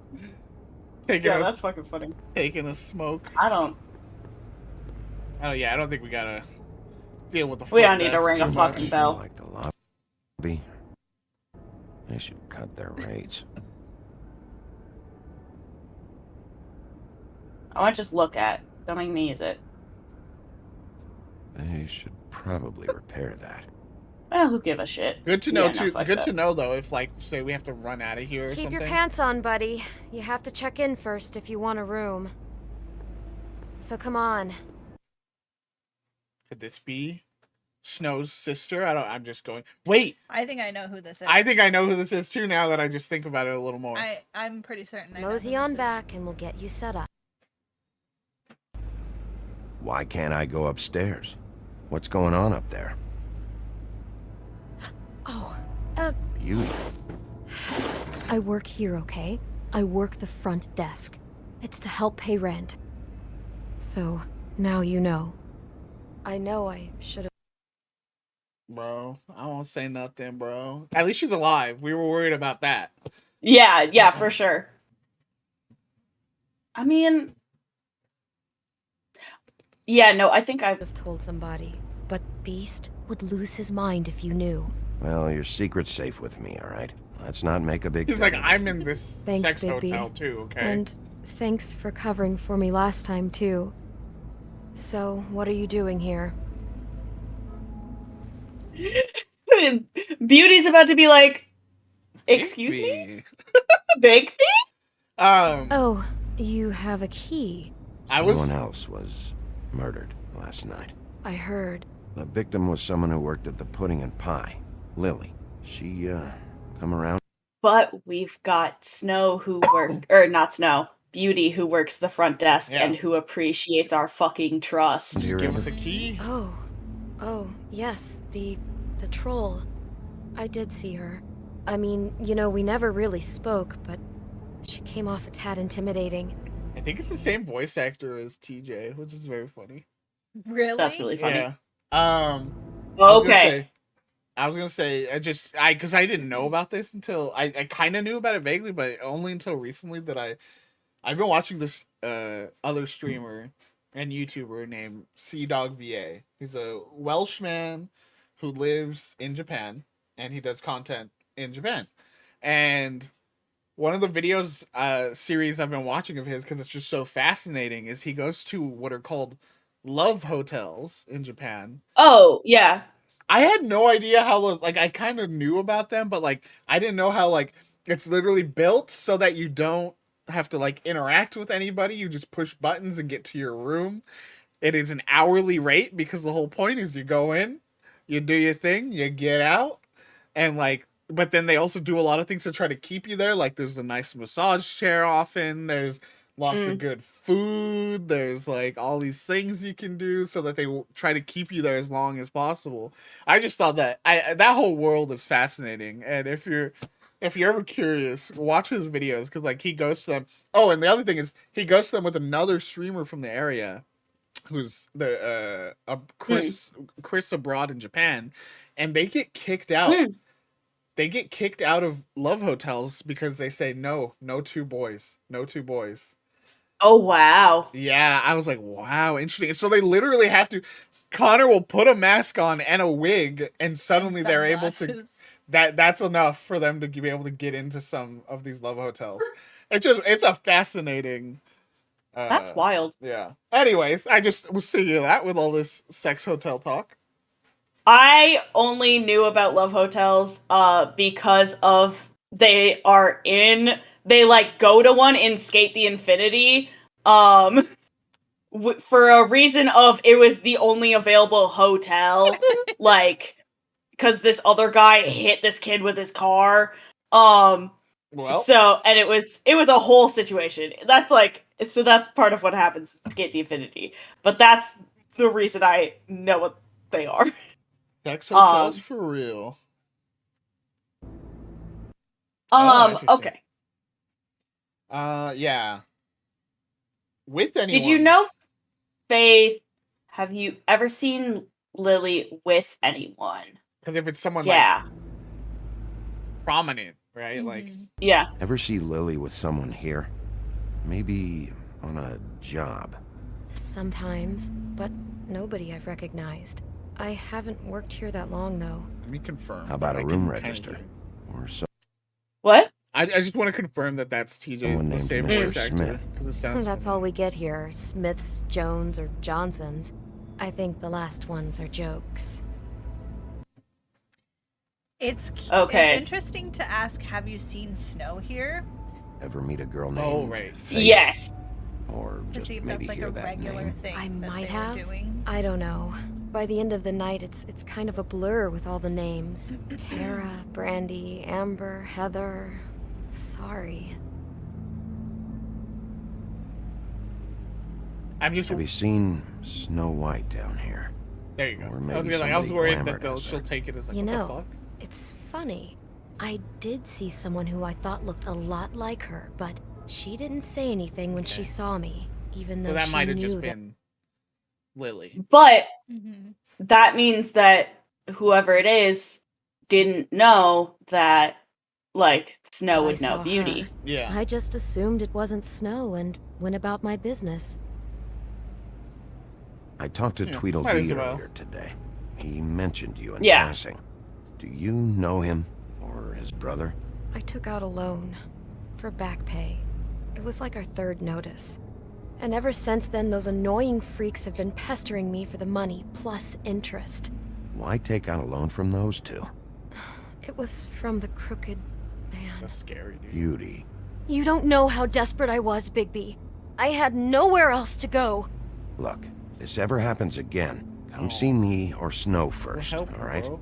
That's fucking funny. Taking a smoke. I don't. Oh yeah, I don't think we gotta deal with the. We don't need to ring too a much. fucking bell. Like the lobby. They should cut their rates. I want to just look at. Don't make me use it. They should probably repair that. Well, who give a shit? Good to know Yeah, no, too. fuck Good that. to know though. If like, say we have to run out of here or Keep something. your pants on, buddy. You have to check in first if you want a room. So come on. Could this be Snow's sister? I'm just going. Wait. I think I know who this is. I think I know who this is too. Now that I just think about it a little more. I'm pretty certain. I know Mosey who on this is. back and we'll get you set up. Why can't I go upstairs? What's going on up there? Oh, Beauty. I work here, okay? I work the front desk. It's to help pay rent. So, now you know. I know I should have. Bro, I won't say nothing, bro. At least she's alive. We were worried about that. Yeah, for sure. I mean, yeah, no, I think I have told somebody, but Beast would lose his mind if you knew. Well, your secret's safe with me, all right? Let's not make a big He's thing like, of it. I'm in this Thanks, sex Bigby. hotel too, okay? And thanks for covering for me last time, too. So, what are you doing here? Beauty's about to be like, excuse me? Bigby? Oh, you have a key. Someone else was murdered last night. I heard. The victim was someone who worked at the Pudding and Pie. Lily. She, come around? But we've got Snow who or not Snow, Beauty who works the front desk and who appreciates our fucking trust. Just give us a key. Oh, yes, the troll. I did see her. I mean, you know, we never really spoke, but she came off a tad intimidating. I think it's the same voice actor as TJ, which is very funny. Really? That's really funny. Yeah. Okay. I was gonna say, because I didn't know about this until I kind of knew about it vaguely, but only until recently that I've been watching this other streamer and YouTuber named CDogVA. He's a Welshman who lives in Japan and he does content in Japan. And one of the videos series I've been watching of his, because it's just so fascinating, is he goes to what are called love hotels in Japan. Oh, yeah. I had no idea how those, like, I kind of knew about them, but like I didn't know how, like, it's literally built so that you don't have to like interact with anybody. You just push buttons and get to your room. It is an hourly rate because the whole point is you go in, you do your thing, you get out, and like, but then they also do a lot of things to try to keep you there. Like, there's a nice massage chair often. There's lots of good food. There's like all these things you can do so that they try to keep you there as long as possible. I just thought that that whole world is fascinating, and if you're ever curious, watch his videos because like he goes to them. Oh, and the other thing is he goes to them with another streamer from the area, who's the Chris abroad in Japan, and they get kicked out. They get kicked out of love hotels because they say no two boys, no two boys. Oh wow. Yeah, I was like, wow, interesting. So they literally have to. Connor will put a mask on and a wig, and suddenly they're able to. That's enough for them to be able to get into some of these love hotels. It's a fascinating. That's wild. Yeah. Anyways, I just was thinking of that with all this sex hotel talk. I only knew about love hotels because of they like go to one in Skate the Infinity for a reason of it was the only available hotel like because this other guy hit this kid with his car. So and it was a whole situation. That's part of what happens in Skate the Infinity. But that's the reason I know what they are. Sex hotels for real. Okay. Yeah. With anyone. Did you know, Faith, have you ever seen Lily with anyone? Because if it's someone like prominent, right? Like yeah. Ever see Lily with someone here? Maybe on a job. Sometimes, but nobody I've recognized. I haven't worked here that long, though. Let me confirm. How about a room register? Or so. What? I just want to confirm that that's TJ, the same voice actor. Because it sounds That's familiar. all we get here. Smiths, Jones, or Johnsons. I think the last ones are jokes. It's okay. It's interesting to ask, have you seen snow here? Ever meet a girl named right. Faith? Yes. Or To just see if maybe that's like hear a that regular name. thing I that might they're have. doing. I don't know. By the end of the night, it's kind of a blur with all the names. Tara, Brandy, Amber, Heather. Sorry. Have you seen Snow White down here? There you go. Or I was, maybe I was worried somebody that she'll take it as like, You what know, the fuck? it's funny. I did see someone who I thought looked a lot like her, but she didn't say anything when she saw me, even though So that she might have knew just that... been Lily. But that means that whoever it is didn't know that, like, Snow But would I know saw Beauty. her. Yeah. I just assumed it wasn't Snow and went about my business. I talked to Yeah, Tweedledee might as well. earlier today. He mentioned you in Yeah. passing. Do you know him? Or his brother? I took out a loan for back pay. It was like our third notice. And ever since then, those annoying freaks have been pestering me for the money, plus interest. Why take out a loan from those two? It was from the crooked man. That's scary, dude. Beauty. You don't know how desperate I was, Bigby. I had nowhere else to go. Look, if this ever happens again, come see me or Snow first, help, alright? bro.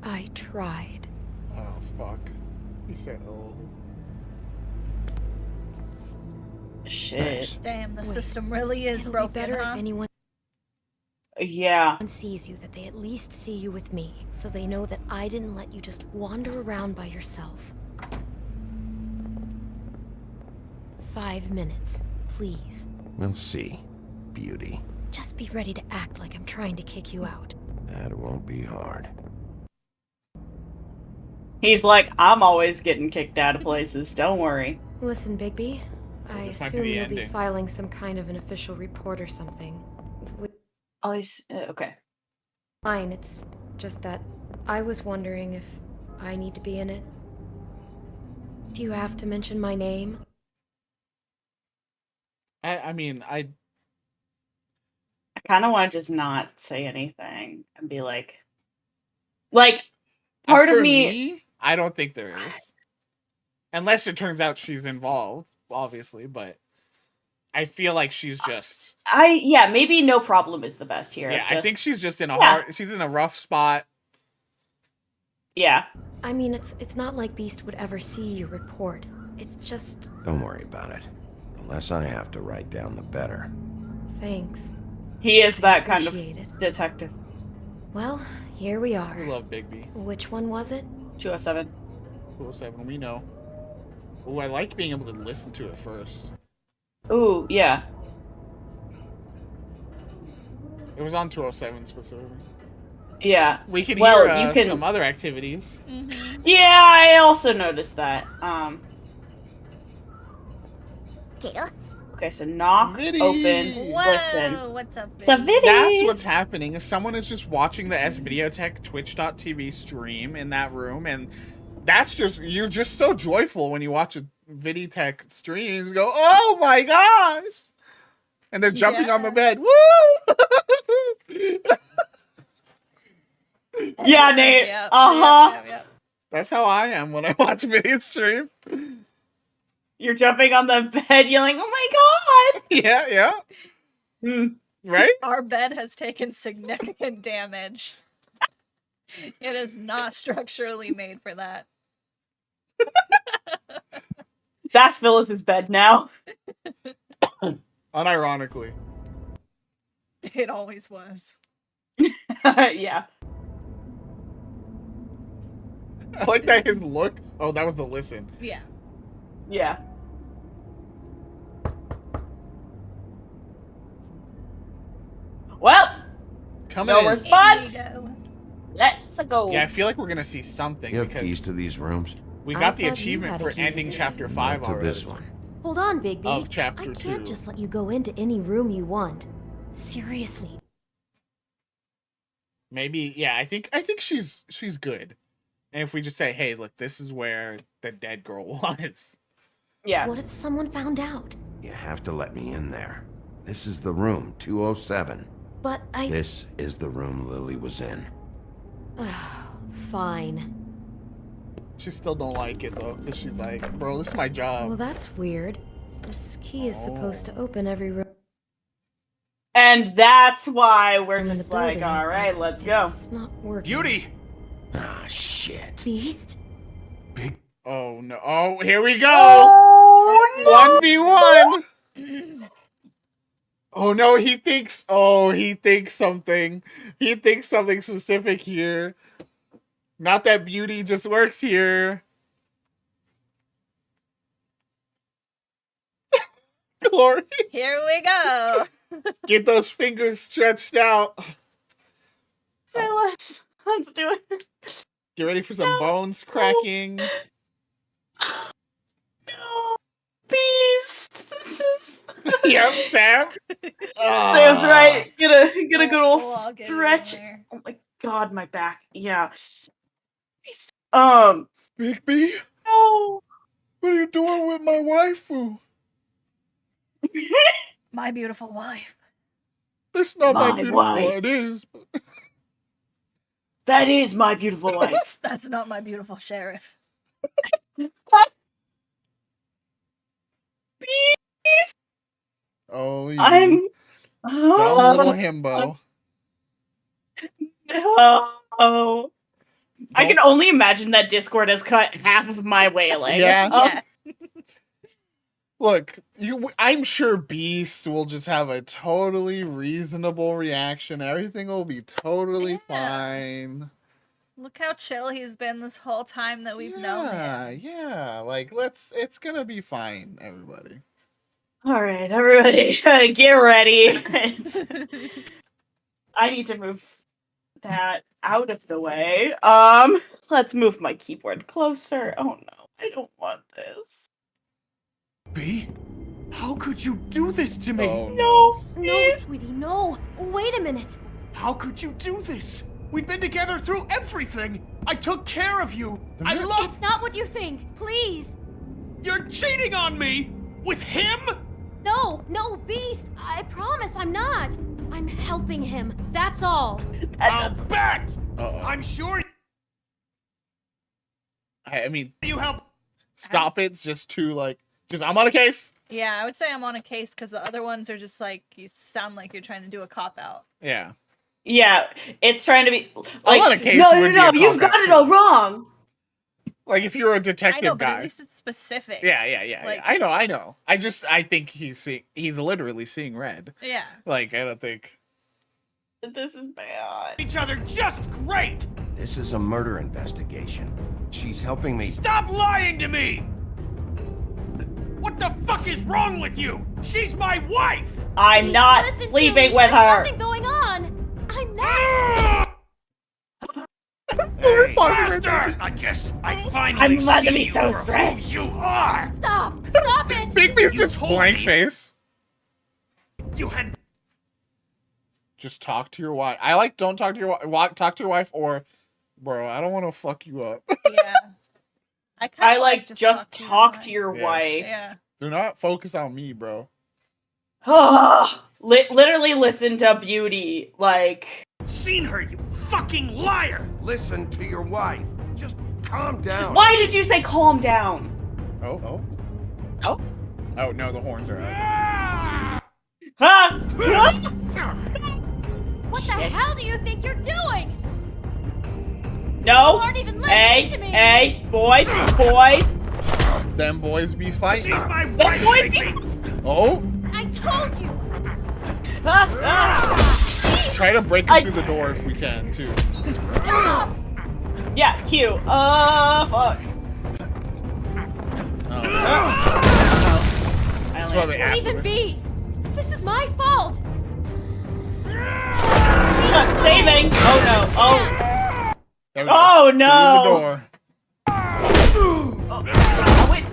I tried. Oh, fuck. He said, oh. Shit. Thanks. Damn, the Wait, system really is It'll broken, be better huh? if anyone Yeah. sees you, that they at least see you with me, so they know that I didn't let you just wander around by yourself. 5 minutes, please. We'll see, Beauty. Just be ready to act like I'm trying to kick you out. That won't be hard. He's like, I'm always getting kicked out of places, don't worry. Listen, Bigby, I this might be assume the you'll be ending. filing some kind of an official report or something. Okay. Fine, it's just that I was wondering if I need to be in it. Do you have to mention my name? I mean, I kind of want to just not say anything and be like, part of for me, I don't think there is. Unless it turns out she's involved, obviously, but I feel like she's just. Maybe no problem is the best here. Yeah, I think she's just in a she's in a rough spot. Yeah. I mean, it's not like Beast would ever see your report. It's just... Don't worry about it. The less I have to write down, the better. Thanks. He is that kind of detective. Well, here we are. We love Bigby. Which one was it? 207. 207, we know. Ooh, I like being able to listen to it first. Ooh, yeah. It was on 207 specifically. Yeah. We can well, hear you can... some other activities. Yeah, I also noticed that. Okay, so knock, open, listen. What's up, Savidi? That's what's happening. Is someone is just watching the S-Videotech Twitch.tv stream in that room, and that's just, you're just so joyful when you watch a Viditech stream. You go, oh my gosh! And they're jumping on the bed. Woo! Yeah, Nate. Yep. That's how I am when I watch video stream. You're jumping on the bed, yelling, "Oh my god!" Yeah. Right? Our bed has taken significant damage. It is not structurally made for that. That's Phyllis's bed now. Unironically. It always was. Yeah. I like that his look. Oh, that was the listen. Yeah. Yeah. Well, Coming no in. response. Let's go. Yeah, I feel like we're gonna see something. You have because keys to these rooms? we I got the thought you achievement had a for key. ending chapter 5 Not to already. this one. Hold on, Bigby. Of chapter I can't 2. just let you go into any room you want. Seriously. Maybe, yeah. I think she's good. And if we just say, hey, look, this is where the dead girl was. Yeah. What if someone found out? You have to let me in there. This is the room, 207. But I... This is the room Lily was in. Fine. She still don't like it, though, because she's like, bro, this is my job. Well, that's weird. This key is supposed to open every room. And that's why we're in the just like, building, all right, let's go. It's not working. Beauty! Ah, shit. Beast? Oh, no. Oh, here we go! Oh, 1v1! Oh, no, he thinks something. He thinks something specific here. Not that beauty just works here. Glory. Here we go. Get those fingers stretched out. So let's do it. Get ready for some bones cracking. No, Beast. This is. Yep, Sam. Sam's right. Get a good old We'll all get in stretch. there. Oh my god, my back. Yeah. Beast. Bigby, No. what are you doing with my waifu? My beautiful wife. That's not my My beautiful. wife. It is. But... That is my beautiful wife. That's not my beautiful sheriff. Beast. Oh, you I'm. dumb little himbo. No. I can only imagine that Discord has cut half of my wailing. Yeah. Look, I'm sure Beast will just have a totally reasonable reaction. Everything will be totally fine. Look how chill he's been this whole time that we've known him. Yeah. Like, it's gonna be fine, everybody. All right, everybody, get ready. I need to move that out of the way. Let's move my keyboard closer. Oh no, I don't want this. B? How could you do this to me? Oh, No, No, sweetie, no. Wait a minute. How could you do this? We've been together through everything. I took care of you. I love. It's not what you think. Please. You're cheating on me with him. No, Beast. I promise I'm not. I'm helping him. That's all. I'll bet. Uh-oh. I'm sure I mean, you help. stop it. It's just too, like, I'm on a case. Yeah, I would say I'm on a case because the other ones are just like, you sound like you're trying to do a cop-out. Yeah. Yeah, it's trying to be I'm on a like, case no, would be no, a no, you've cop-out, got it too. all wrong. Like, if you're a I detective know, but guy. at least it's specific. Yeah. Like, I know. I think he's literally seeing red. Yeah. Like, I don't think. This is bad. Each other just great! This is a murder investigation. She's helping me. Stop lying to me! What the fuck is wrong with you? She's my wife! I'm not Listen to sleeping me. with There's her. nothing going on. I'm not. Bastard! I guess I finally I'm about see to be you so for stressed. who you are! Stop. Stop it. Bigby's You just told blank me- face. You had Just talk to your wife. I like don't talk to your wife. Talk to your wife or, bro, I don't want to fuck you up. Yeah. I like just talk to your your Yeah. wife. Yeah. Do not focus on me, bro. Literally listen to Beauty. Like, seen her, you fucking liar! Listen to your wife. Just calm down. why did you say calm down? Oh. Oh? Oh, no, the horns are out. Huh? What the hell do you think you're doing? No. You aren't even listening Hey, to me. hey, boys, boys. Them boys be fighting. She's my Them wife! boys be. Oh, I told you. try to break him through the door if we can, too. Stop. Yeah, Q. Fuck. That's probably Leave after him this. be. This is my fault. Saving. Oh no. Oh. There we go. Oh Through no. the door. Wait.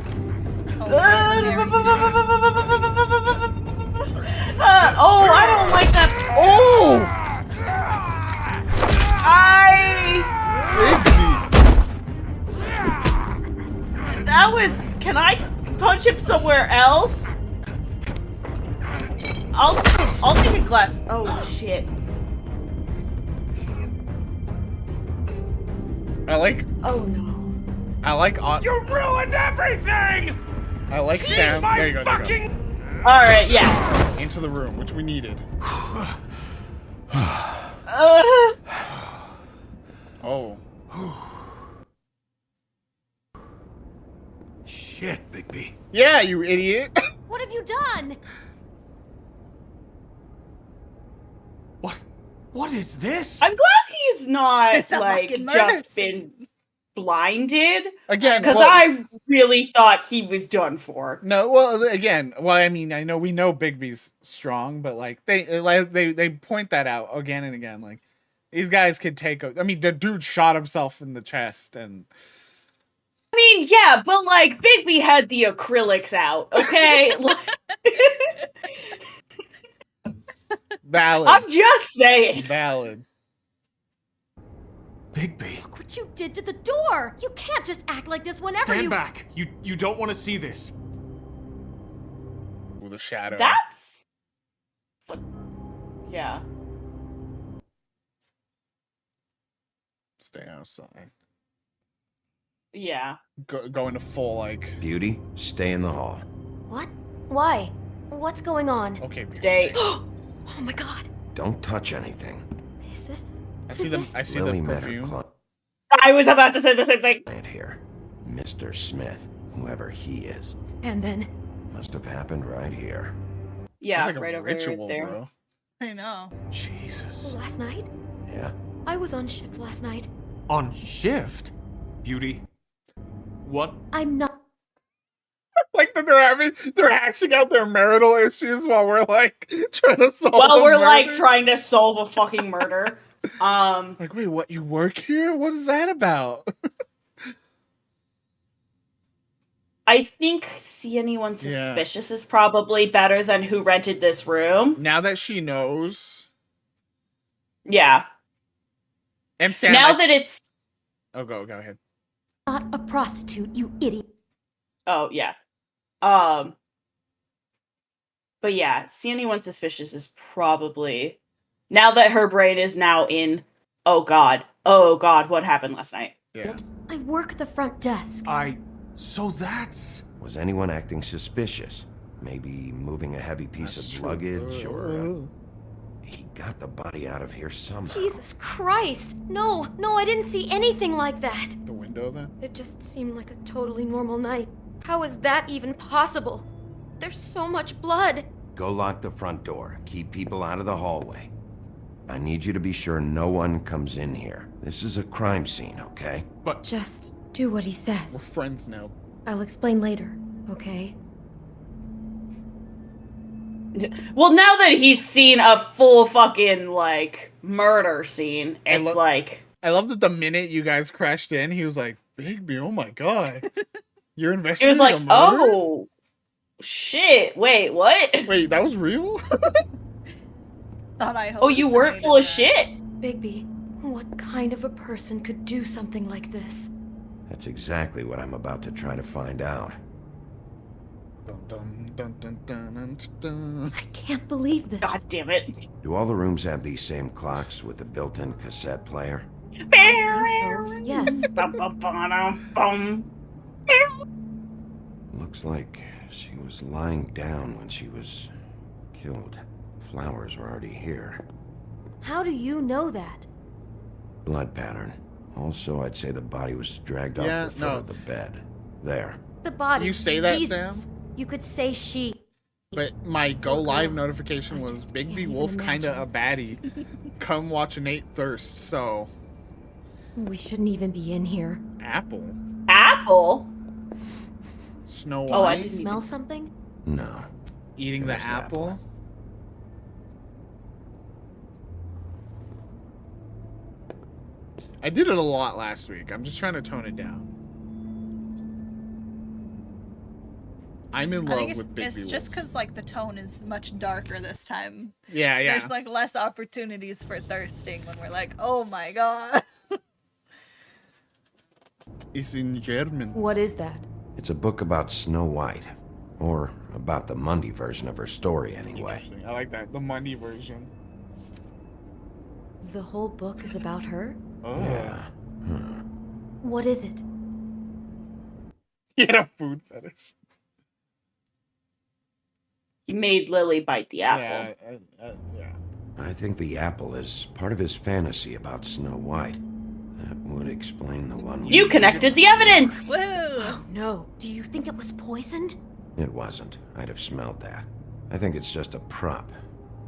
I don't like that. Oh! That was. Can I punch him somewhere else? I'll take a glass. Oh shit. I like. Oh no. I like. You ruined everything! I like She's Sam. my There you go. There you fucking. go. All right. Yeah. Into the room, which we needed. Oh. Shit, Bigby. Yeah, you idiot. What have you done? What is this? I'm glad he's not It's a like fucking murder just scene. been blinded. Again, Because well- I really thought he was done for. No, well, again, I mean, I know we know Bigby's strong, but like they point that out again and again. Like these guys could take. I mean, the dude shot himself in the chest, and I mean, yeah, but like Bigby had the acrylics out, okay? valid. I'm just saying. Valid. Bigby. Look what you did to the door. You can't just act like this whenever Stand you. back. You don't want to see this. With a shadow. That's. Yeah. Stay outside. Yeah. Go into full like. Beauty, stay in the hall. What? Why? What's going on? Okay, Beauty. Stay. Oh my god. Don't touch anything. Is this? I see them. I see Lily the met her perfume. I was about to say the same thing. client here. Mr. Smith, whoever he is. And then Must have happened right here. Yeah, It's like right a over ritual, there. bro. I know. Jesus. last night? Yeah? I was on shift last night. On shift? Beauty. What? I'm not. Like that they're hashing out their marital issues while we're like trying to solve. While a we're like murder. trying to solve a fucking murder. Like, wait, what? You work here? What is that about? I think see anyone Yeah. suspicious is probably better than who rented this room. Now that she knows, Yeah. and Sam. Now that it's Oh, go ahead. Not a prostitute, you idiot. oh yeah. But yeah, see anyone suspicious is probably now that her brain is now in oh god, what happened last night? Yeah. I work the front desk. So that's... Was anyone acting suspicious? Maybe moving a heavy piece That's of true. luggage, or he got the body out of here somehow. Jesus Christ! No, I didn't see anything like that. The window then? It just seemed like a totally normal night. How is that even possible? There's so much blood. Go lock the front door. Keep people out of the hallway. I need you to be sure no one comes in here. This is a crime scene, okay? But just do what he We're says. friends now. I'll explain later, okay? Well, now that he's seen a full fucking, like, murder scene, it's like... I love that the minute you guys crashed in, he was like, Bigby, oh my god. You're It investigating was like, a murder? oh, shit, wait, what? Wait, that was real? Thought I Oh, you weren't full of shit? Bigby, what kind of a person could do something like this? That's exactly what I'm about to try to find out. Dun, dun, dun, dun, dun, dun. I can't believe this. God damn it. Do all the rooms have these same clocks with the built-in cassette player? Yes. Bum, bum, bum, bum. Looks like she was lying down when she was killed. Flowers were already here. How do you know that? Blood pattern. Also, I'd say the body was dragged Yeah, off the foot no. of the bed. There. The body. You say that, Jesus. Sam? You could say she. But my go Poor live girl. notification I was just Bigby can't even Wolf kinda a imagine. baddie. Come watch Nate thirst, so We shouldn't even be in here. Apple. Apple? Snow Oh, I White You didn't smell something? No. eating the There's the apple. I did it a lot last week. I'm just trying to tone it down. I'm in I love think with Bigby it's Wolf. just because like the tone is much darker this time. Yeah, yeah. There's like less opportunities for thirsting when we're like, oh my god. It's in German. What is that? It's a book about Snow White. Or about the Mundy version of her story, anyway. Interesting. I like that. The Monday version. The whole book is about her? Oh. Yeah. What is it? He had a food fetish. He made Lily bite the apple. Yeah, yeah. I think the apple is part of his fantasy about Snow White. That would explain the one... You connected the evidence! Woo! Oh no. Do you think it was poisoned? It wasn't. I'd have smelled that. I think it's just a prop.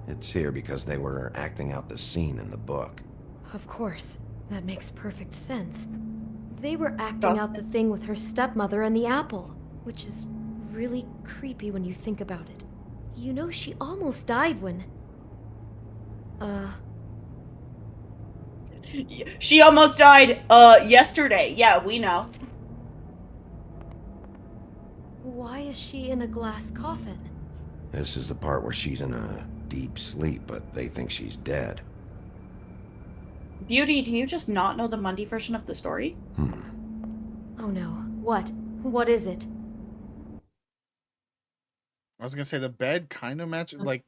It's here because they were acting out the scene in the book. Of course. That makes perfect sense. They were acting out the thing with her stepmother and the apple, which is really creepy when you think about it. You know, she almost died when... She almost died, yesterday. Yeah, we know. Why is she in a glass coffin? This is the part where she's in a deep sleep, but they think she's dead. Beauty, do you just not know the Mundy version of the story? Oh no. What? What is it? I was gonna say the bed kind of matches, like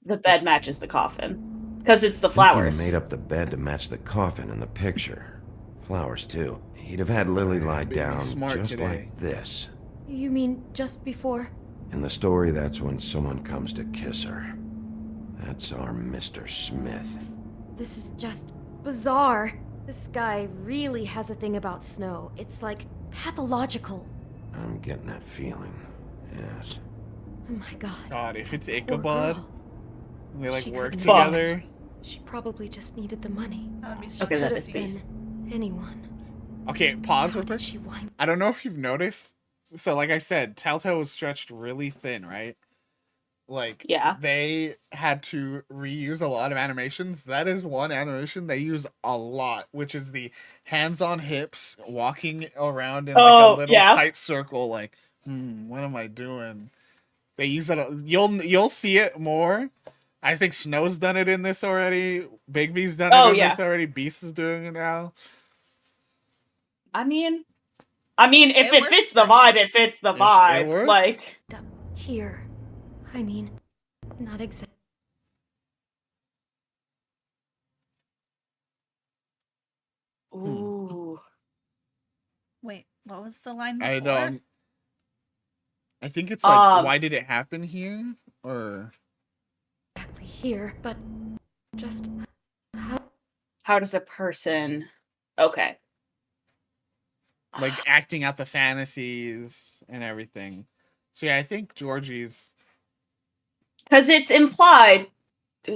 The bed matches the coffin. Because it's the I think flowers. he made up the bed to match the coffin in the picture. Flowers, too. He'd have had Lily lie down smart just today. like this. You mean just before? In the story, that's when someone comes to kiss her. That's our Mr. Smith. This is just bizarre. This guy really has a thing about snow. It's like pathological. I'm getting that feeling. Yes. Oh my god. God, if it's Poor Ichabod, girl. and they like She work couldn't have together. She probably just needed the money. Okay, that Could is have based. been anyone. Okay, pause How real quick. did she wind- I don't know if you've noticed. So, like I said, Telltale was stretched really thin, right? Like, Yeah. they had to reuse a lot of animations. That is one animation they use a lot, which is the hands on hips, walking around in like a little tight circle. Like, what am I doing? They use it. You'll see it more. I think Snow's done it in this already. Bigby's done it in this already. Beast is doing it now. I mean, if it works fits the vibe, it fits the vibe. works. Like, Here. I mean, not exactly. ooh. Wait, what was the line I before? know. I think it's like, why did it happen here? Or Exactly here, but just how does a person? Okay. like acting out the fantasies and everything. So yeah, I think Georgie's, because it's implied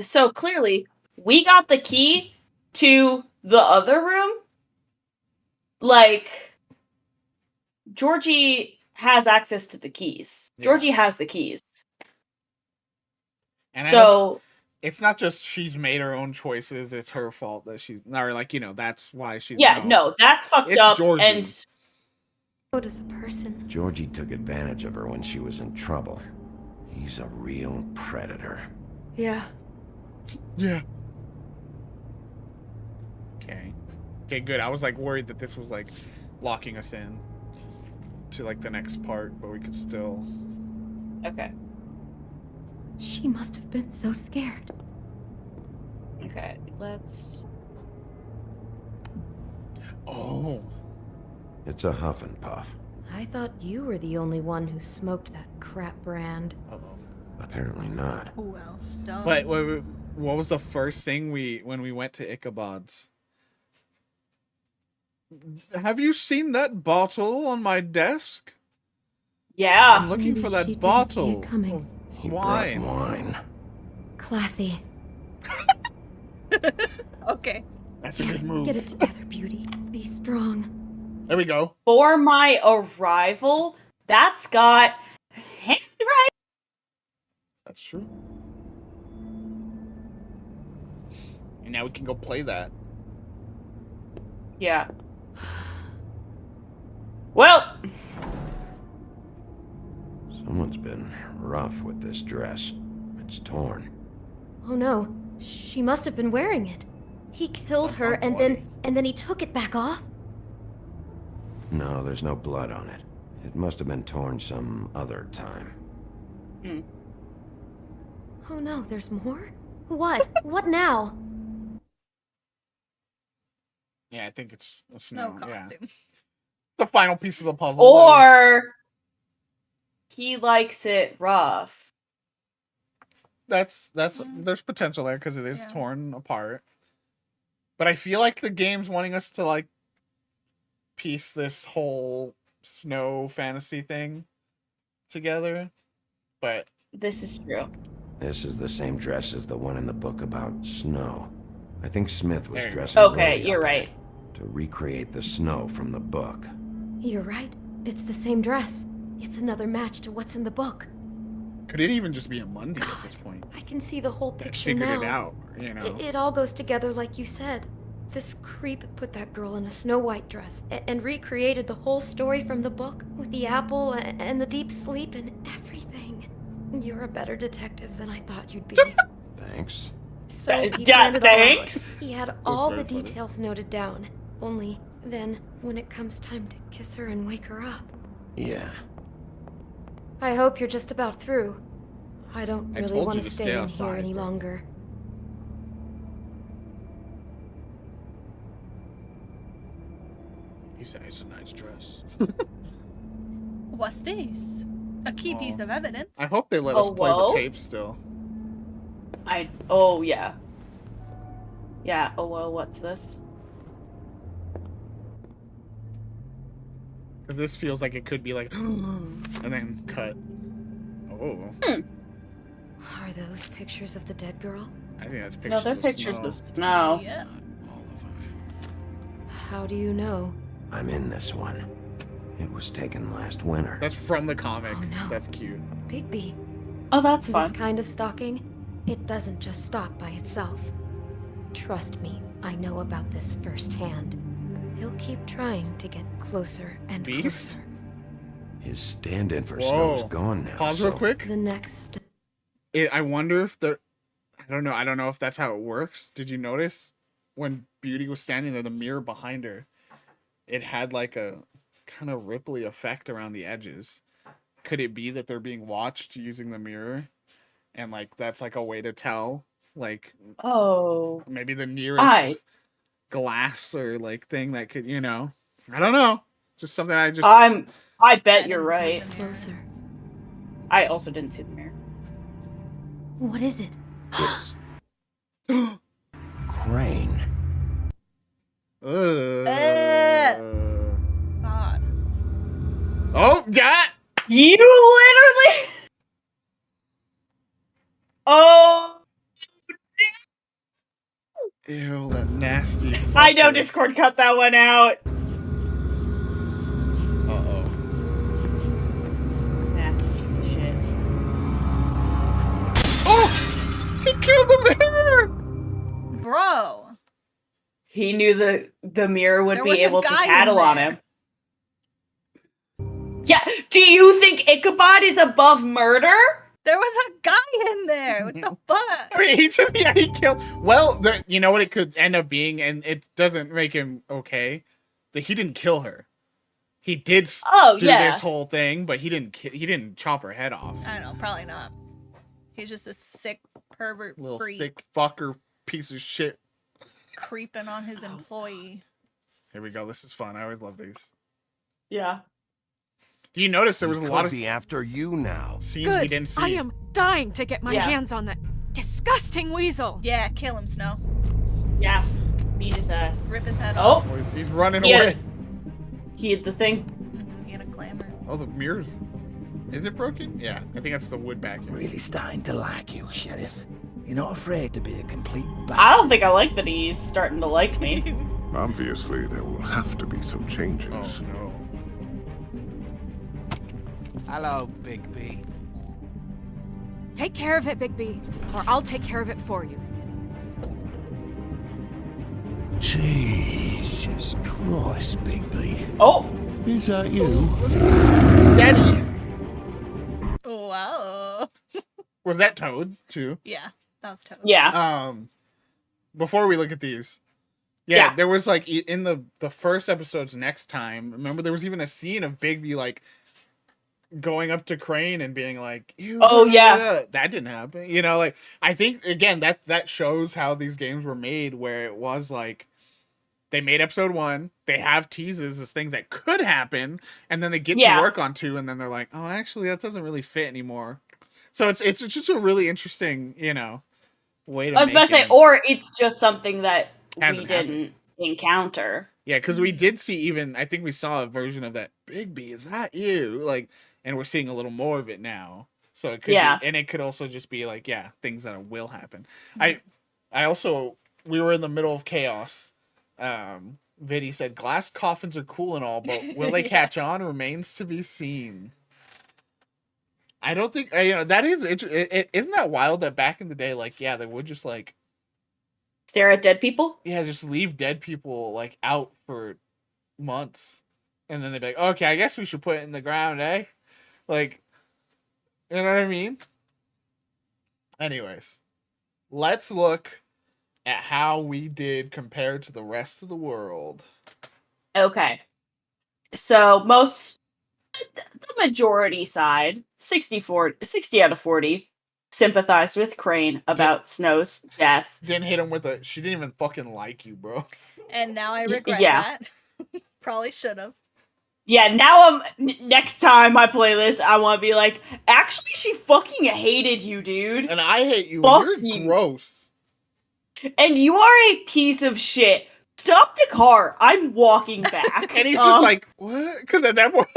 so clearly. We got the key to the other room. Like, Georgie has access to the keys. Yeah. Georgie has the keys. and So it's not just she's made her own choices. It's her fault that she's, or like, you know, that's why she's. yeah, no, that's fucked it's up. Georgie. And so does a person. Georgie took advantage of her when she was in trouble. He's a real predator. Yeah. Yeah. Okay, good. I was like worried that this was like locking us in to like the next part, but we could still. Okay. She must have been so scared. Okay, let's. Oh. It's a huff and puff. I thought you were the only one who smoked that crap brand. Apparently not. Well, done. But what was the first thing when we went to Ichabod's? Have you seen that bottle on my desk? Yeah. I'm looking Maybe for she that didn't bottle. see it coming. He Wine. brought wine. Classy. Okay. That's a good move. Get it together, Beauty. Be strong. There we go. For my arrival, that's got handwriting. That's true. And now we can go play that. Yeah. Well, Someone's been rough with this dress. It's torn. Oh no, she must have been wearing it. He killed her and then he took it back off? No, there's no blood on it. It must have been torn some other time. Oh no, there's more? What? What now? Yeah, I think it's a Snow snow. Yeah. costume. The final piece of the puzzle. or he likes it rough. That's there's potential there because it is torn apart. But I feel like the game's wanting us to like piece this whole snow fantasy thing together. But this is true. This is the same dress as the one in the book about snow. I think Smith was There you dressing Okay, Lily you're up right. to recreate the snow from the book. You're right. It's the same dress. It's another match to what's in the book. could it even just be a Monday at this point? I can see the whole That picture figured now. it out, you know. It all goes together like you said. This creep put that girl in a Snow White dress and recreated the whole story from the book with the apple and the deep sleep and everything. You're a better detective than I thought you'd be. Thanks. So he Yeah, planned it all out. thanks. He had all the very funny. details noted down. Only then, when it comes time to kiss her and wake her up. Yeah. I hope you're just about through. I don't I really told want you to to stay stay in here outside, any but- longer. He said it's a nice dress. What's this? A key piece of evidence. I hope they let us Oh, play the whoa. tape still. Oh yeah. Yeah, oh well, what's this? Because this feels like it could be like, and then cut. Oh. Are those pictures of the dead girl? I think that's pictures No, they're of pictures snow. of snow. Yeah. How do you know? I'm in this one. It was taken last winter. That's from the comic. Oh, no. That's cute. Bigby. Oh, that's This fun. kind of stalking, it doesn't just stop by itself. Trust me, I know about this firsthand. He'll keep trying to get closer and Beast? closer. His stand-in for Whoa. Snow's gone now. Pause so real quick. The next... I wonder if the... I don't know if that's how it works. Did you notice when Beauty was standing there, the mirror behind her, it had like a kind of ripply effect around the edges. Could it be that they're being watched using the mirror? And like that's like a way to tell, like, Oh. maybe the nearest glass or like thing that could, I don't know. Just something I I bet you're right. Closer. I also didn't see the mirror. What is it? It's Crane. God. Oh, yeah. You literally. Oh. Ew, that nasty fucker. I know Discord cut that one out. Uh-oh. Nasty piece of shit. Oh! He killed the mirror! Bro. He knew the mirror would There be was a able to guy in tattle on there. him. Yeah, do you think Ichabod is above murder? There was a guy in there. What the fuck? I mean, he killed. Well, you know what it could end up being, and it doesn't make him okay. That he didn't kill her. He did do this whole thing, but he didn't chop her head off. I don't know, probably not. He's just a sick pervert Little freak sick fucker piece of shit. creeping on his employee. Here we go. This is fun. I always love these. Yeah. Do you notice there was a lot of after you now. scenes we didn't see? I am dying to get my hands on that disgusting weasel. Yeah, kill him, Snow. Yeah. Beat his ass. Rip his head off. Oh, he's running He had away. He had the thing. He had a clamor. Oh, the mirror's... Is it broken? Yeah, I think that's the wood back here. Really starting to like you, Sheriff. You're not afraid to be a complete bastard. I don't think I like that he's starting to like me. Obviously, there will have to be some changes. Oh, no. Hello, Bigby. Take care of it, Bigby, or I'll take care of it for you. Jesus Christ, Bigby. Oh! Is that you? Daddy! Wow. Was that Toad, too? Yeah, that was Toad. Yeah. Before we look at these, yeah, there was like in the first episode's next time. Remember, there was even a scene of Bigby like going up to Crane and being like, that didn't happen. You know, like I think again that shows how these games were made, where it was like they made episode 1, they have teases as things that could happen, and then they get to work on 2, and then they're like, oh, actually that doesn't really fit anymore. So it's just a really interesting, you know, way to I was about to say, or it's just something that we didn't encounter. Yeah, because we did see even, I think we saw a version of that, Bigby, is that you? Like, and we're seeing a little more of it now. So it could be, and it could also just be like, things that will happen. I also, we were in the middle of chaos. Viddy said, glass coffins are cool and all, but will they catch on remains to be seen. I don't think, you know, that is, isn't that wild that back in the day, like, they would just like, stare at dead people? Yeah, just leave dead people like out for months. And then they'd be like, okay, I guess we should put it in the ground, eh? Like, you know what I mean? Anyways, let's look at how we did compared to the rest of the world. Okay. So the majority side, 60 out of 40, sympathized with Crane about Snow's death. Didn't hit him with she didn't even fucking like you, bro. And now I regret that. Probably should have. Yeah, now next time I play this, I want to be like, actually, she fucking hated you, dude. And I hate you. You're gross. And you are a piece of shit. Stop the car. I'm walking back. And he's just like, what? Because at that point,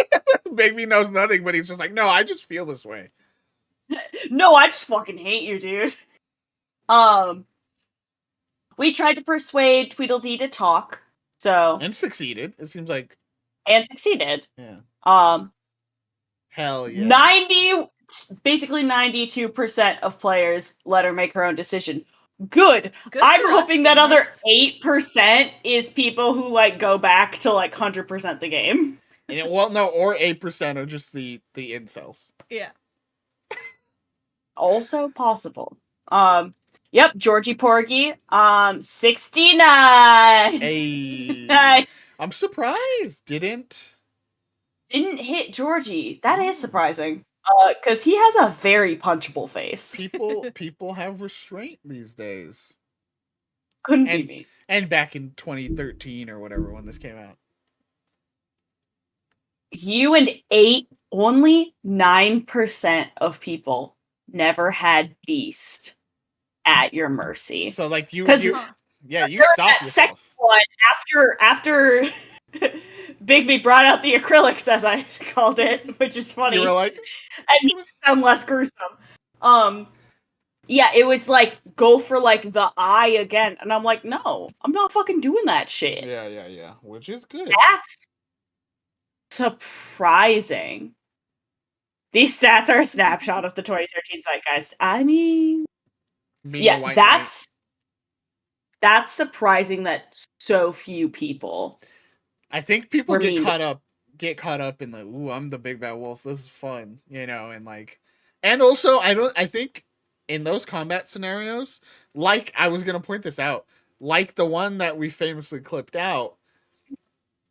Bigby knows nothing, but he's just like, no, I just feel this way. No, I just fucking hate you, dude. We tried to persuade Tweedledee to talk, so... And succeeded, it seems like. And succeeded. Yeah. Hell yeah. Basically 92% of players let her make her own decision. Good. Good I'm for hoping us, that other gamers. 8% is people who, like, go back to, like, 100% the game. And well, no, or 8% are just the incels. Yeah. Also possible. Yep, Georgie Porgy. 69. Hey. I'm surprised. Didn't hit Georgie. That is surprising. Because he has a very punchable face. People have restraint these days. Couldn't be me. And back in 2013 or whatever when this came out. you and only 9% of people never had Beast at your mercy. So like you Because you there stopped that yourself. second one after Bigby brought out the acrylics, as I called it, which is funny. You were like, and made it sound less gruesome. Yeah, it was like, go for like the eye again. And I'm like, no, I'm not fucking doing that shit. Yeah. Which is good. That's surprising. These stats are a snapshot of the 2013 zeitgeist. I mean, yeah, that's surprising that so few people. I think people get caught up in the, ooh, I'm the big bad wolf. This is fun, and like, and also I think in those combat scenarios, like I was gonna point this out, like the one that we famously clipped out,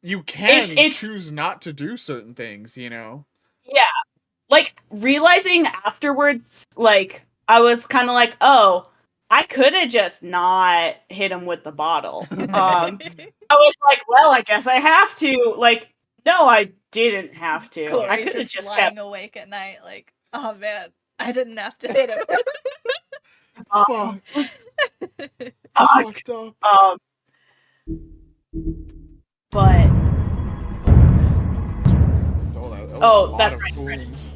you can choose not to do certain things, Yeah. Like, realizing afterwards, like, I was kind of like, oh, I could have just not hit him with the bottle. I was like, well, I guess I have to. Like, no, I didn't have to. Glory I could have just lying kept awake at night, like, oh man, I didn't have to hit him. Fuck. Fucked up. But oh, that's right. Booms.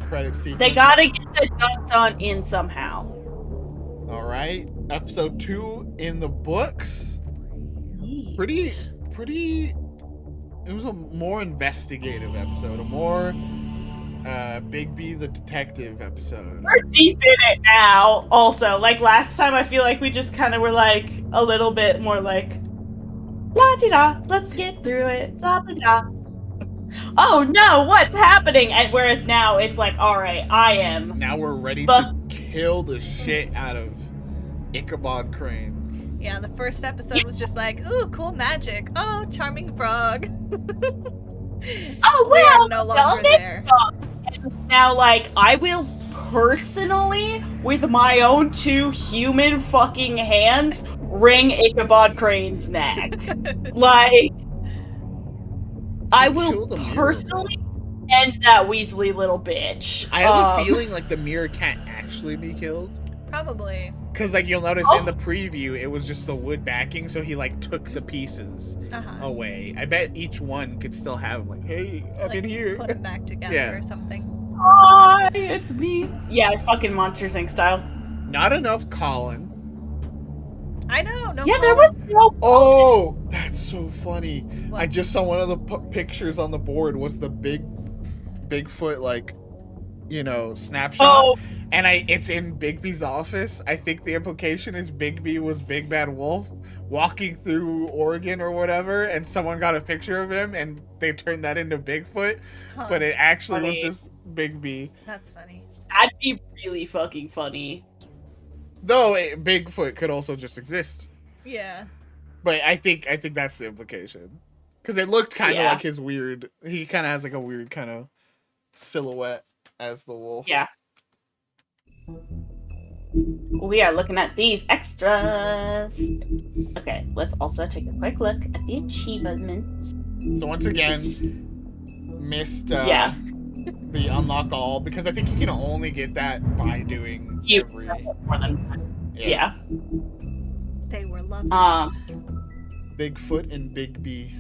Credit sequence. They gotta get the dots on in somehow. All right, episode 2 in the books. Pretty. It was a more investigative episode, a more Bigby the detective episode. We're deep in it now. Also, like last time, I feel like we just kind of were like a little bit more like, la di da, let's get through it, blah blah blah. Oh no, what's happening? And whereas now it's like, all right, Now we're ready to kill the shit out of Ichabod Crane. Yeah, the first episode was just like, ooh, cool magic. Oh, charming frog. Oh, well, no longer there. And now, like, I will personally, with my own 2 human fucking hands, wring Ichabod Crane's neck. Like, I will personally end that Weasley little bitch. I have a feeling like the mirror can't actually be killed. Probably. Because, like, you'll notice in the preview, it was just the wood backing, so he, like, took the pieces away. I bet each one could still have, like, hey, I'm in here. Put them back together or something. Hi, it's me. Yeah, fucking Monsters Inc. style. Not enough Colin. I know. No. Yeah, there was no. Oh, that's so funny. What? I just saw one of the pictures on the board was the Bigfoot, like, snapshot. Oh. And it's in Bigby's office. I think the implication is Bigby was Big Bad Wolf walking through Oregon or whatever, and someone got a picture of him and they turned that into Bigfoot, but it actually was just Bigby. That's funny. That'd be really fucking funny. Though Bigfoot could also just exist. Yeah. But I think that's the implication. Because it looked kind of like his weird... He kind of has like a weird kind of silhouette as the wolf. Yeah. We are looking at these extras. Okay, let's also take a quick look at the achievements. So once again, missed the unlock all, because I think you can only get that by doing every... More than yeah. They were lovers. Bigfoot and Big B.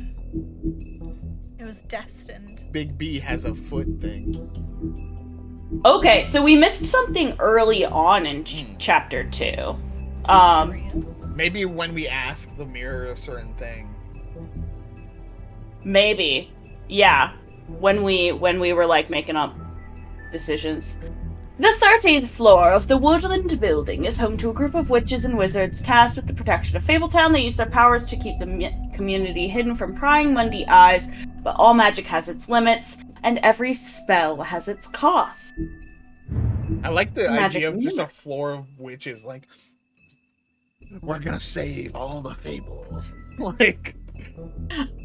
It was destined. Big B has a foot thing. Okay, so we missed something early on in chapter 2. Maybe when we asked the mirror a certain thing. Maybe. Yeah. When we were like making up decisions. The 13th floor of the Woodland Building is home to a group of witches and wizards tasked with the protection of Fabletown. They use their powers to keep the community hidden from prying Mundy eyes, but all magic has its limits, and every spell has its cost. I like the idea of just a floor of witches, like, we're gonna save all the Fables. Like...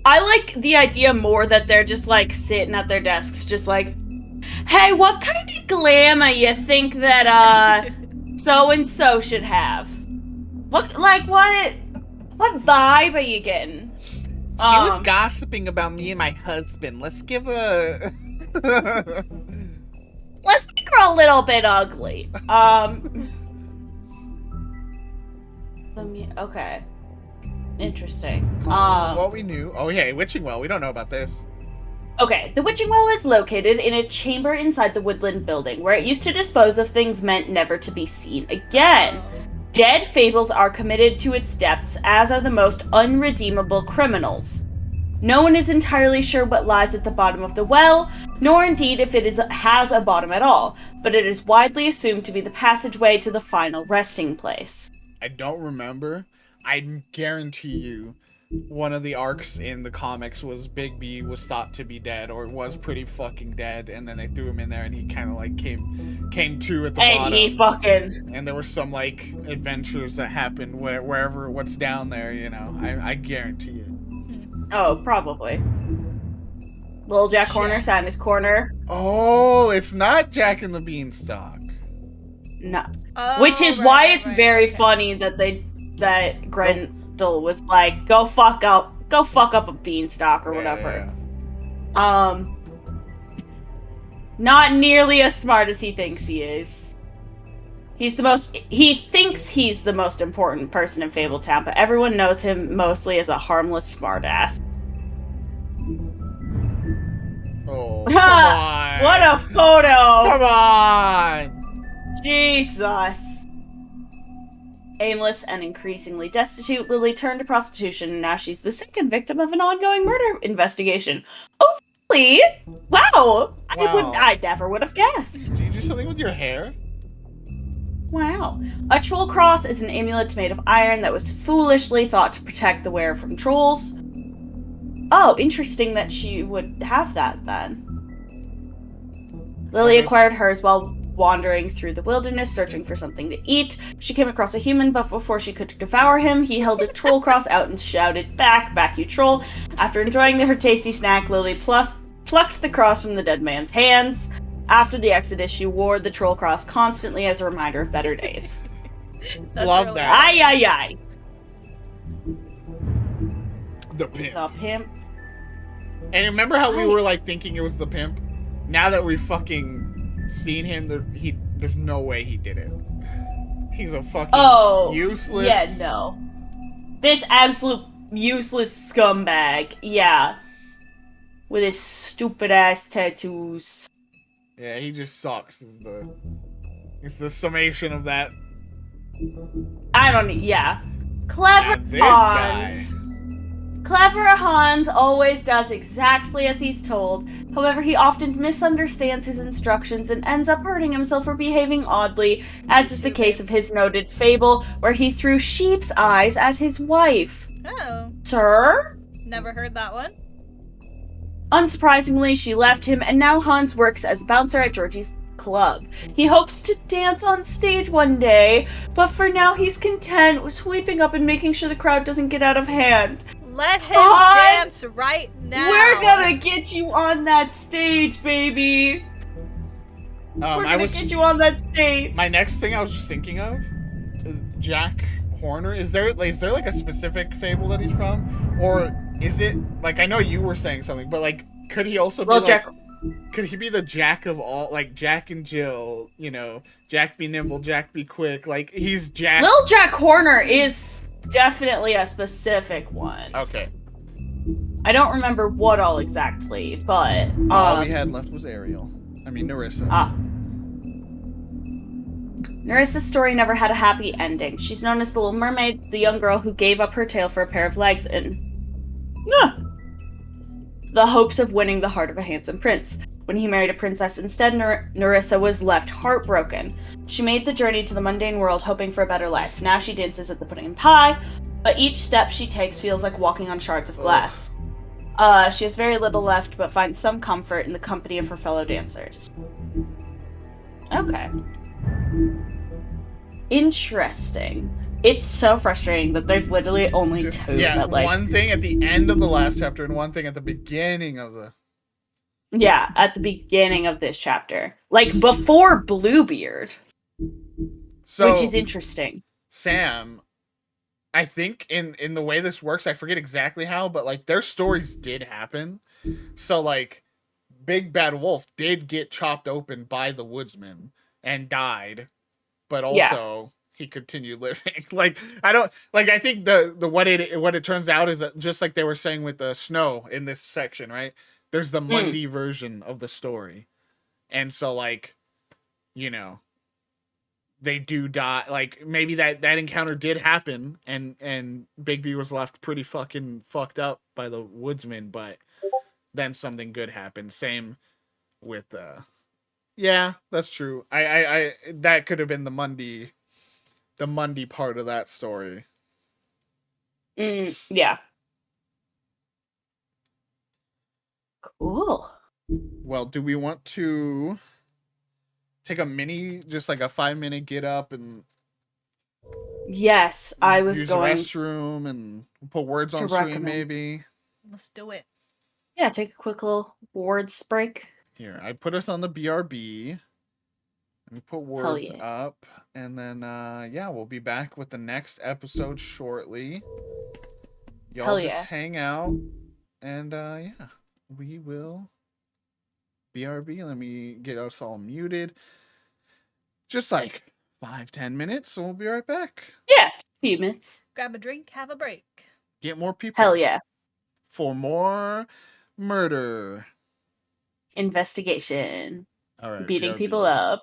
I like the idea more that they're just, like, sitting at their desks, just like, hey, what kind of glamour you think that, so-and-so should have? What vibe are you getting? She was gossiping about me and my husband. Let's give a... Let's make her a little bit ugly. Okay. Interesting. What we knew. Oh, yeah, Witching Well. We don't know about this. Okay, the Witching Well is located in a chamber inside the Woodland building, where it used to dispose of things meant never to be seen again. Dead fables are committed to its depths, as are the most unredeemable criminals. No one is entirely sure what lies at the bottom of the well, nor indeed if it has a bottom at all, but it is widely assumed to be the passageway to the final resting place. I don't remember. I guarantee you one of the arcs in the comics was Big B was thought to be dead, or was pretty fucking dead, and then they threw him in there and he kind of like came to at the bottom. And there were some like adventures that happened wherever what's down there, you know. I guarantee it. Oh, probably. Little Jack Horner sat in his corner. Oh, it's not Jack and the Beanstalk. No. Which is why it's very funny that Grendel was like, go fuck up a beanstalk or whatever. Yeah. Not nearly as smart as he thinks he is. He thinks he's the most important person in Fabletown, but everyone knows him mostly as a harmless smartass. Oh, come on. What a photo! Come on! Jesus. Aimless and increasingly destitute, Lily turned to prostitution, and now she's the second victim of an ongoing murder investigation. Oh, really? Wow! I never would have guessed. Did you do something with your hair? Wow. A troll cross is an amulet made of iron that was foolishly thought to protect the wearer from trolls. Oh, interesting that she would have that then. Lily acquired hers while wandering through the wilderness, searching for something to eat. She came across a human, but before she could devour him, he held a troll cross out and shouted, back, you troll. After enjoying her tasty snack, Lily plucked the cross from the dead man's hands. After the exodus, she wore the troll cross constantly as a reminder of better days. Love really that. Aye. The pimp. The pimp. And remember how we were like thinking it was the pimp? Now that we've fucking seen him, there's no way he did it. He's a fucking useless. Yeah, no. This absolute useless scumbag. Yeah. With his stupid ass tattoos. Yeah, he just sucks. It's the summation of that. Clever Hans. Clever Hans always does exactly as he's told. However, he often misunderstands his instructions and ends up hurting himself for behaving oddly, as is the case of his noted fable, where he threw sheep's eyes at his wife. Oh. Sir? Never heard that one. Unsurprisingly, she left him, and now Hans works as a bouncer at Georgie's club. He hopes to dance on stage one day, but for now he's content with sweeping up and making sure the crowd doesn't get out of hand. Let him dance right now. We're gonna get you on that stage, baby. We're gonna get you on that stage. My next thing I was just thinking of, Jack Horner. Is there like a specific fable that he's from, or is it like I know you were saying something, but like could he also be like, could he be the Jack of all, like Jack and Jill? You know, Jack be nimble, Jack be quick. Like he's Jack. Little Jack Horner is definitely a specific one. Okay. I don't remember what all exactly, but all we had left was Ariel. I mean Nerissa. Nerissa's story never had a happy ending. She's known as the Little Mermaid, the young girl who gave up her tail for a pair of legs and the hopes of winning the heart of a handsome prince. When he married a princess instead, Nerissa was left heartbroken. She made the journey to the mundane world hoping for a better life. Now she dances at the pudding and pie, but each step she takes feels like walking on shards of glass. She has very little left, but finds some comfort in the company of her fellow dancers. Okay. Interesting. It's so frustrating that there's literally only two. Yeah, that, like, one thing at the end of the last chapter and one thing at the beginning of the... Yeah, at the beginning of this chapter. Like, before Bluebeard. So, which is interesting. Sam, I think in the way this works, I forget exactly how, but like their stories did happen. So like Big Bad Wolf did get chopped open by the woodsman and died, but also he continued living. Like I don't like I think the what it turns out is that just like they were saying with the snow in this section, right? There's the Mundy version of the story. And so like, you know, they do die. Like maybe that encounter did happen, and Bigby was left pretty fucking fucked up by the woodsman, but then something good happened. Same with yeah, that's true. I that could have been the Mundy part of that story. Yeah. Cool. Well, do we want to take a mini, just like a 5-minute get up and Yes, I was use going the restroom and put words on to screen recommend. maybe? Let's do it. Yeah, take a quick little words break. Here, I put us on the BRB. Let me put words yeah. up, and then yeah, we'll be back with the next episode shortly. Y'all Hell just yeah. hang out, and yeah, we will BRB. Let me get us all muted. Just like 5-10 minutes, so we'll be right back. Yeah, a few minutes. Grab a drink, have a break. Get more people. Hell yeah. For more murder. Investigation. All right. Beating BRB. people up.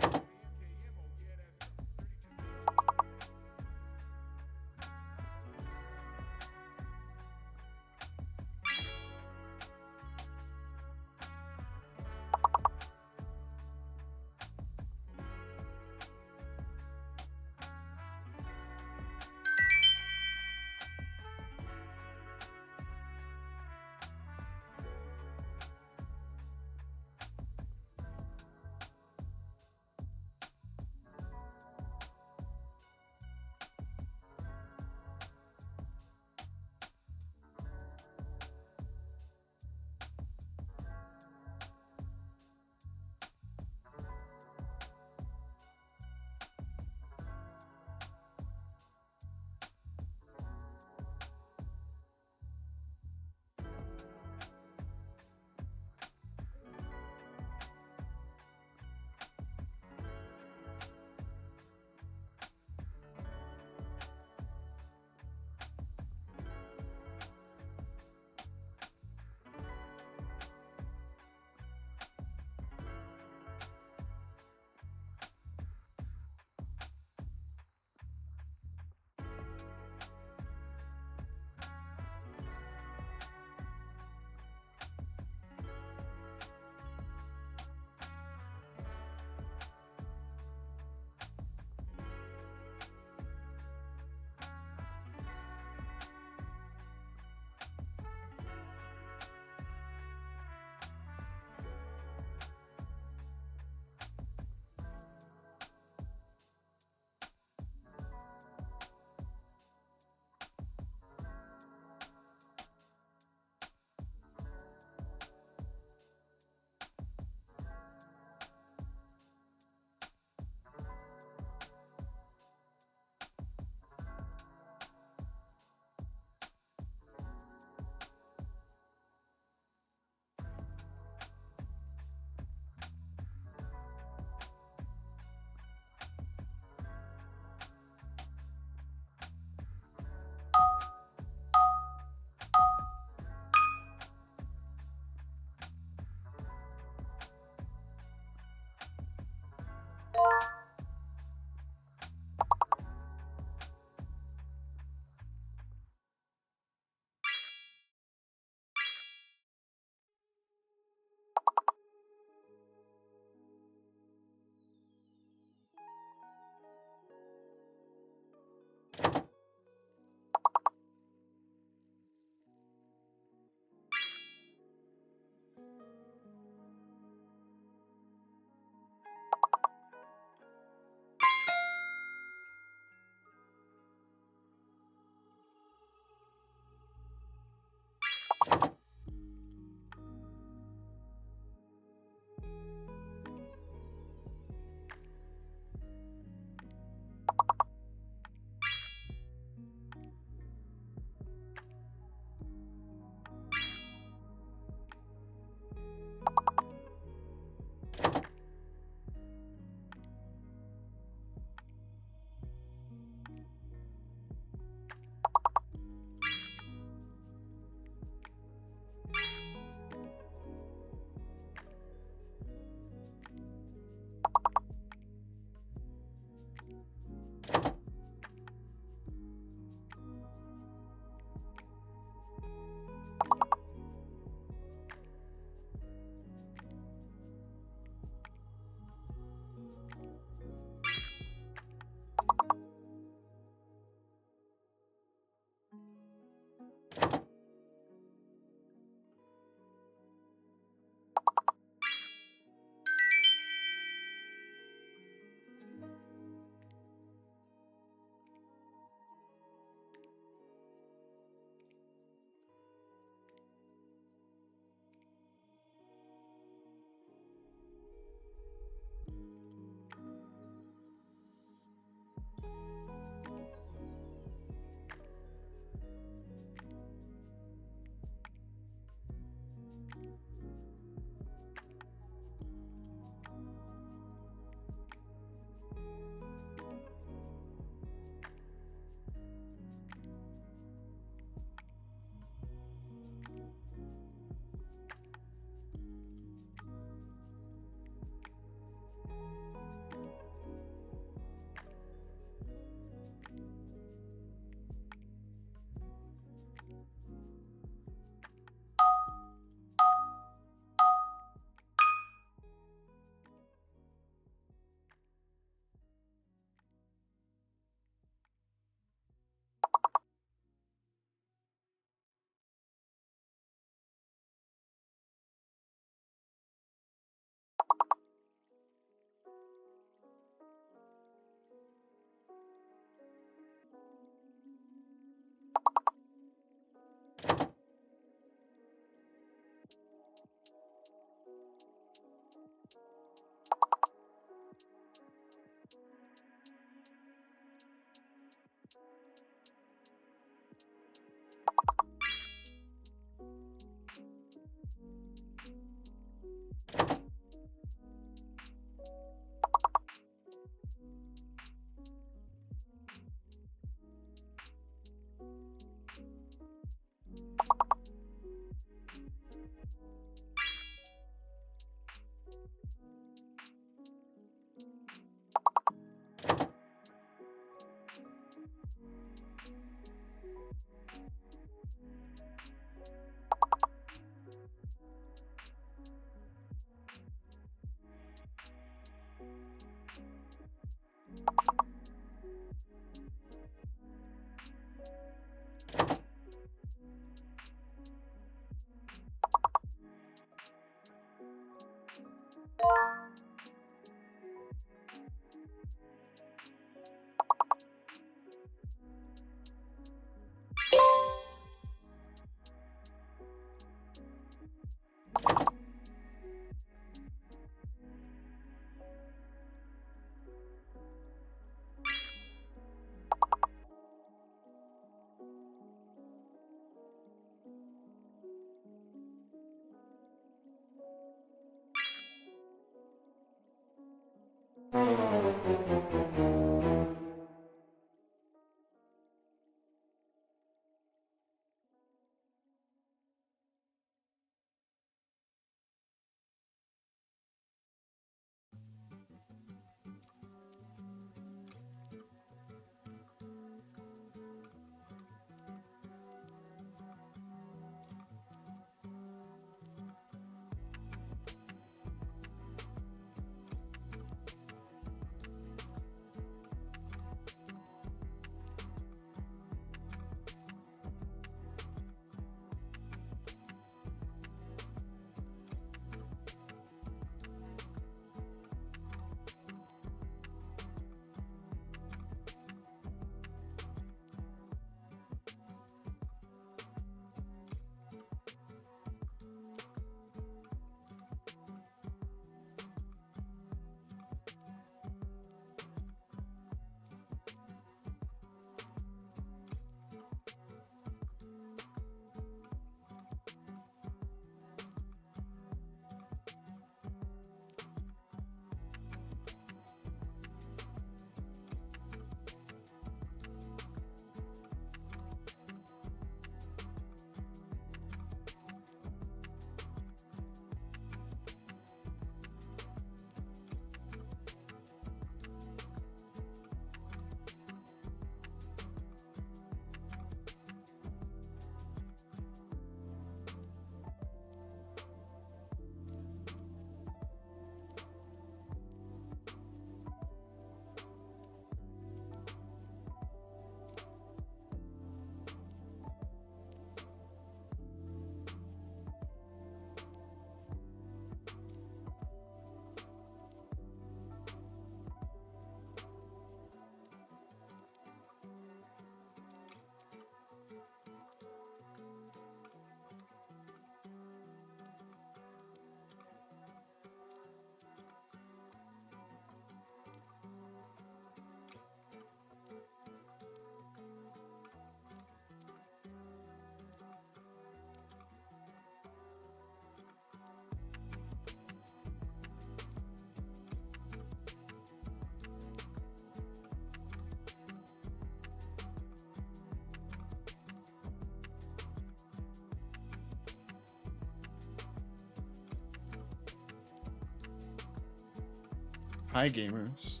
Hi, gamers.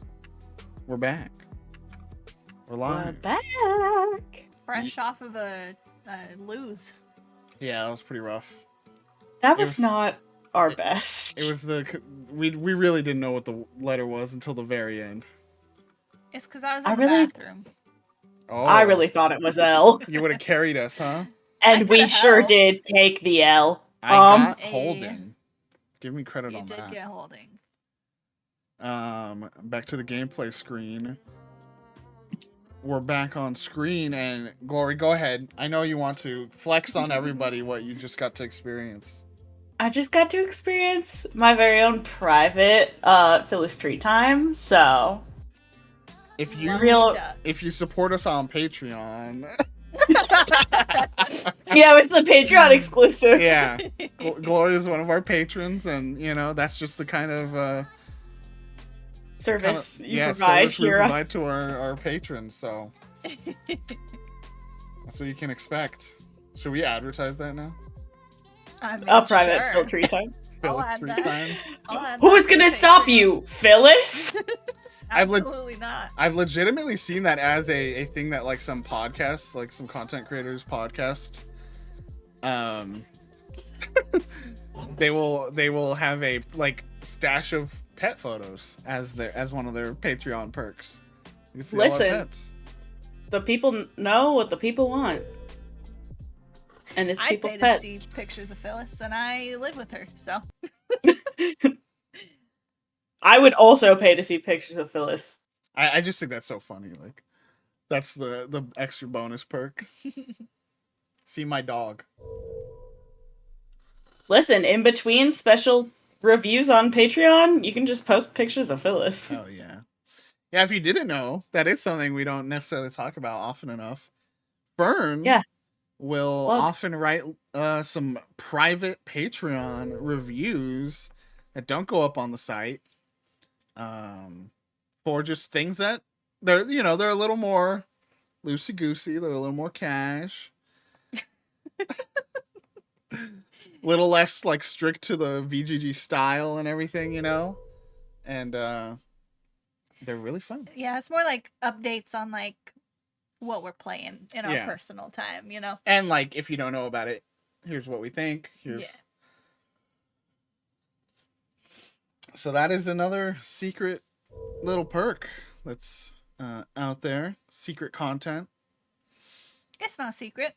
We're back. We're live. We're back. Fresh off of a lose. Yeah, that was pretty rough. That was not our best. It was we really didn't know what the letter was until the very end. It's because I was in the bathroom. Oh, I really thought it was L. You would have carried us, huh? And we sure did take the L. I got holding. Give me credit on that. You did get holding. Back to the gameplay screen. We're back on screen, and Glory, go ahead. I know you want to flex on everybody what you just got to experience. I just got to experience my very own private Phyllis treat time, so if you support us on Patreon. Yeah, it's the Patreon exclusive. Yeah. Glory is one of our patrons, and you know, that's just the kind of service you provide to our patrons, so that's what you can expect. Should we advertise that now? I mean, a private Phil treat time. I'll add that. Who is gonna stop you, Phyllis? Absolutely not. I've legitimately seen that as a thing that like some podcasts, like some content creators podcast, they will have a like stash of pet photos as one of their Patreon perks. You see all our Listen, pets. the people know what the people want, and it's people's pets. I pay to see pictures of Phyllis, and I live with her, so. I would also pay to see pictures of Phyllis. I just think that's so funny. Like, that's the extra bonus perk. See my dog. Listen, in between special reviews on Patreon, you can just post pictures of Phyllis. Oh yeah. Yeah, if you didn't know, that is something we don't necessarily talk about often enough. Fern will often write some private Patreon reviews that don't go up on the site. For just things that they're a little more loosey goosey, they're a little more cash, little less like strict to the VGG style and everything, and they're really fun. Yeah, it's more like updates on like what we're playing in our personal time, And like if you don't know about it, here's what we think. So that is another secret little perk that's out there. Secret content. It's not secret.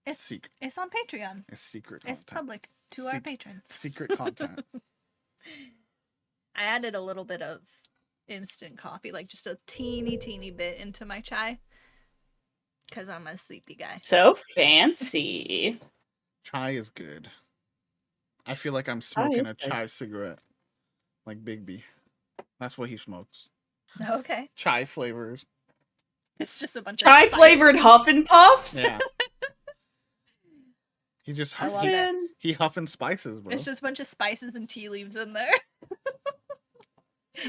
It's secret. It's on Patreon. It's secret content. It's public to our patrons. Secret content. I added a little bit of instant coffee, like just a teeny bit into my chai. Because I'm a sleepy guy. So fancy. Chai is good. I feel like I'm smoking a chai cigarette. Like Bigby. That's what he smokes. Okay. Chai flavors. It's just a bunch of chai flavored Huff and Puffs? Yeah. He just he huffing spices, bro. It's just a bunch of spices and tea leaves in there.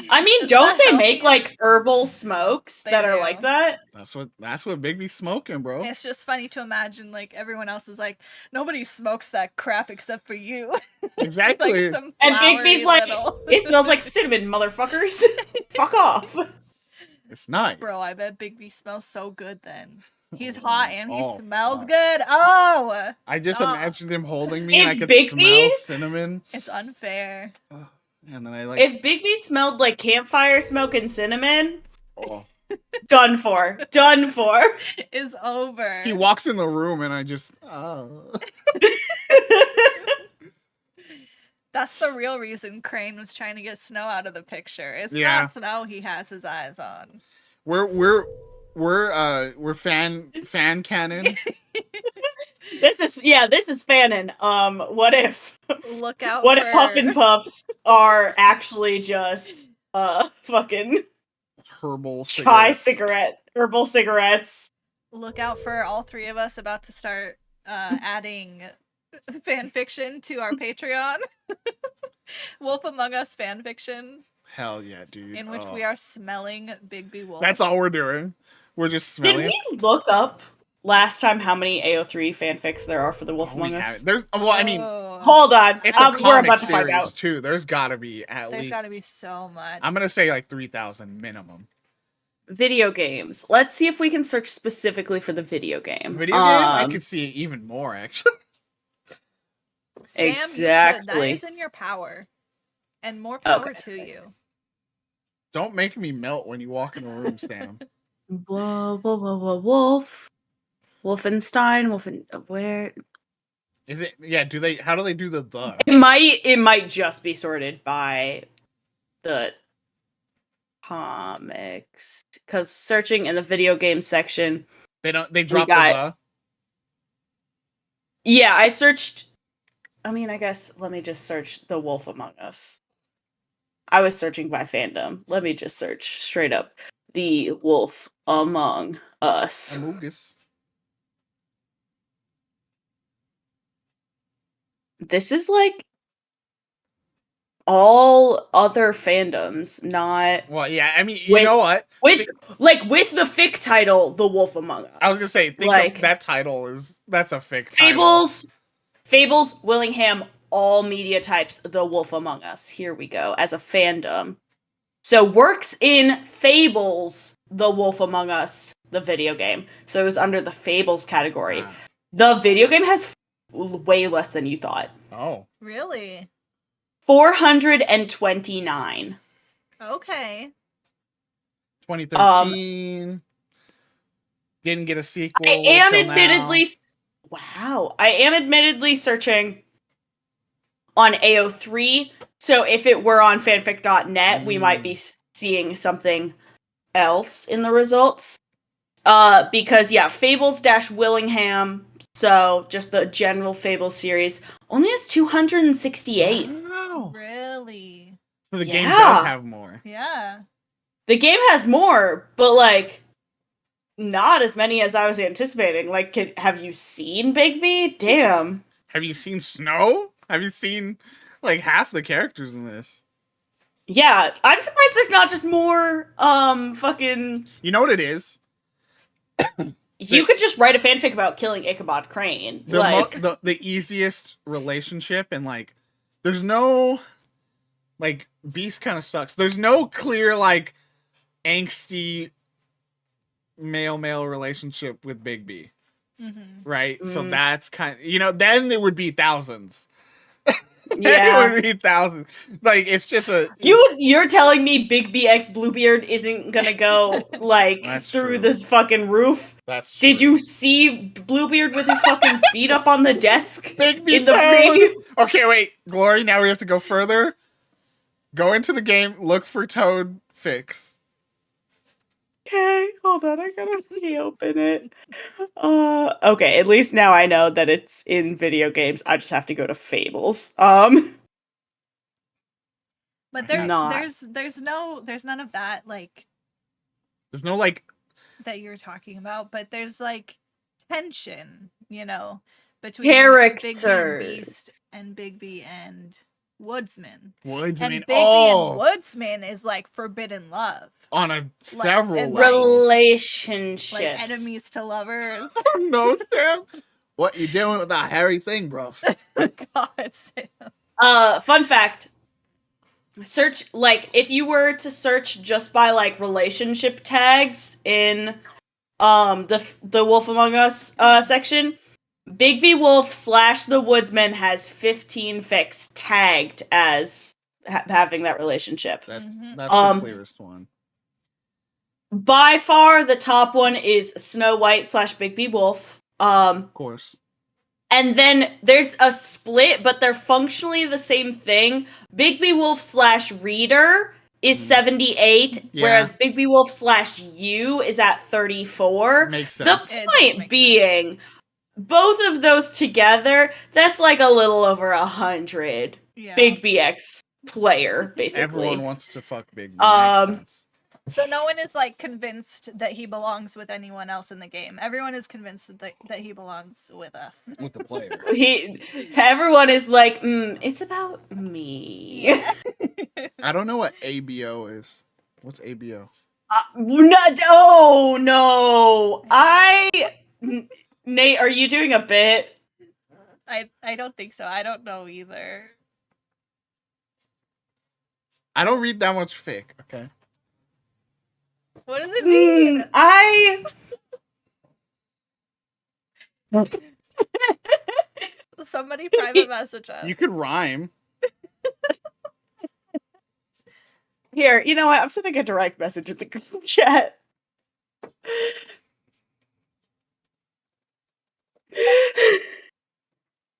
I mean, don't they make like herbal smokes that are like that? That's what Bigby's smoking, bro. It's just funny to imagine like everyone else is like, nobody smokes that crap except for you. Exactly. Like and Bigby's like, it smells like cinnamon, motherfuckers. Fuck off. It's nice. Bro, I bet Bigby smells so good then. He's hot and he smells good. Oh! I just imagined him holding me and I could Bigby? smell cinnamon. It's unfair. And then I like... If Bigby smelled like campfire smoke and cinnamon, done for. Done for. Is over. He walks in the room and I just... That's the real reason Crane was trying to get Snow out of the picture. It's not Snow he has his eyes on. We're fan canon. This is fanon. What if Huff and Puffs are actually just fucking herbal chai herbal cigarettes? Look out for all three of us about to start adding fan fiction to our Patreon. Wolf Among Us fan fiction. Hell yeah, dude. In which we are smelling Bigby Wolf. That's all we're doing. We're just smelling. Did we look up last time how many AO3 fanfics there are for The Wolf Among Us? There's, well, I mean, hold on. it's a We're comic about to find series out. too. There's got to be at There's least. got to be so much. I'm gonna say like 3,000 minimum. Video games. Let's see if we can search specifically for the video game. Video game? I could see even more actually. Sam, exactly. That is in your power. And more power to you. Don't make me melt when you walk in a room, Sam. Wolf. Wolfenstein. Where is it? Yeah. How do they do the? It might just be sorted by the comics, because searching in the video game section, they drop the. Yeah, I searched. I mean, I guess let me just search The Wolf Among Us. I was searching by fandom. Let me just search straight up The Wolf Among Us. Amogus. This is like all other fandoms, not. Well, yeah. I mean, you know what? With the fic title, The Wolf Among Us. I was gonna say, that title that's a fic title. Fables, Willingham, all media types, The Wolf Among Us. Here we go, as a fandom. So works in Fables, The Wolf Among Us, the video game. So it was under the Fables category. Wow. The video game has way less than you thought. Oh. Really? 429. Okay. 2013. Didn't get a sequel. I am admittedly searching on AO3. So if it were on fanfic.net, we might be seeing something else in the results. Because Fables-Willingham, so just the general Fables series, only has 268. Wow. Really? So the game does have more. Yeah. The game has more, but like not as many as I was anticipating. Like, have you seen Bigby? Damn. Have you seen Snow? Have you seen like half the characters in this? Yeah, I'm surprised there's not just more fucking. You know what it is? You could just write a fanfic about killing Ichabod Crane. The easiest relationship, and like there's no like Beast kind of sucks. There's no clear like angsty male relationship with Bigby. Right? So that's kind of, then there would be thousands. Yeah. It would be thousands. Like, it's just You're telling me Bigby X Bluebeard isn't gonna go like through this fucking roof? That's true. Did you see Bluebeard with his fucking feet up on the desk? Bigby in the preview? Okay, wait, Glory. Now we have to go further. Go into the game. Look for Toad fix. Okay, hold on. I gotta reopen it. Okay. At least now I know that it's in video games. I just have to go to Fables. But there's none of that like. There's no like. That you're talking about, but there's like tension, between characters. Bigby and Beast and Bigby and Woodsman. And Bigby and Woodsman is like forbidden love. On several relationships. Like enemies to lovers. Oh no, Sam. What you doing with that hairy thing, bro? God, Sam. Fun fact. Search, like, if you were to search just by like relationship tags in the Wolf Among Us section, Bigby Wolf / the Woodsman has 15 fics tagged as having that relationship. That's the clearest one. By far, the top one is Snow White / Bigby Wolf. Of course. And then there's a split, but they're functionally the same thing. Bigby Wolf / Reader is 78, whereas Bigby Wolf / You is at 34. Makes sense. The point being, both of those together, that's like a little over 100 Bigby X player, basically. Everyone wants to fuck Bigby. Makes sense. So no one is like convinced that he belongs with anyone else in the game. Everyone is convinced that he belongs with us. With the player. Everyone is like, it's about me. Yeah. I don't know what ABO is. What's ABO? No. Nate, are you doing a bit? I don't think so. I don't know either. I don't read that much fic, okay? What does it mean? Somebody private message us. You could rhyme. Here, you know what? I'm sending a direct message in the group chat.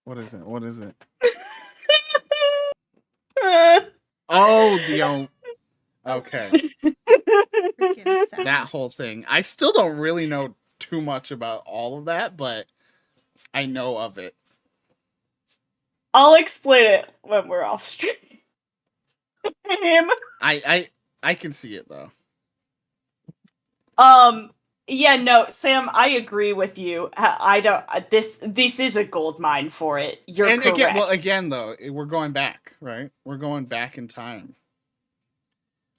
What is it? What is it? Oh, the okay. That whole thing. I still don't really know too much about all of that, but I know of it. I'll explain it when we're off stream. I can see it though. Yeah, no, Sam, I agree with you. I don't. This is a gold mine for it. You're correct. Again, though, we're going back, right? We're going back in time.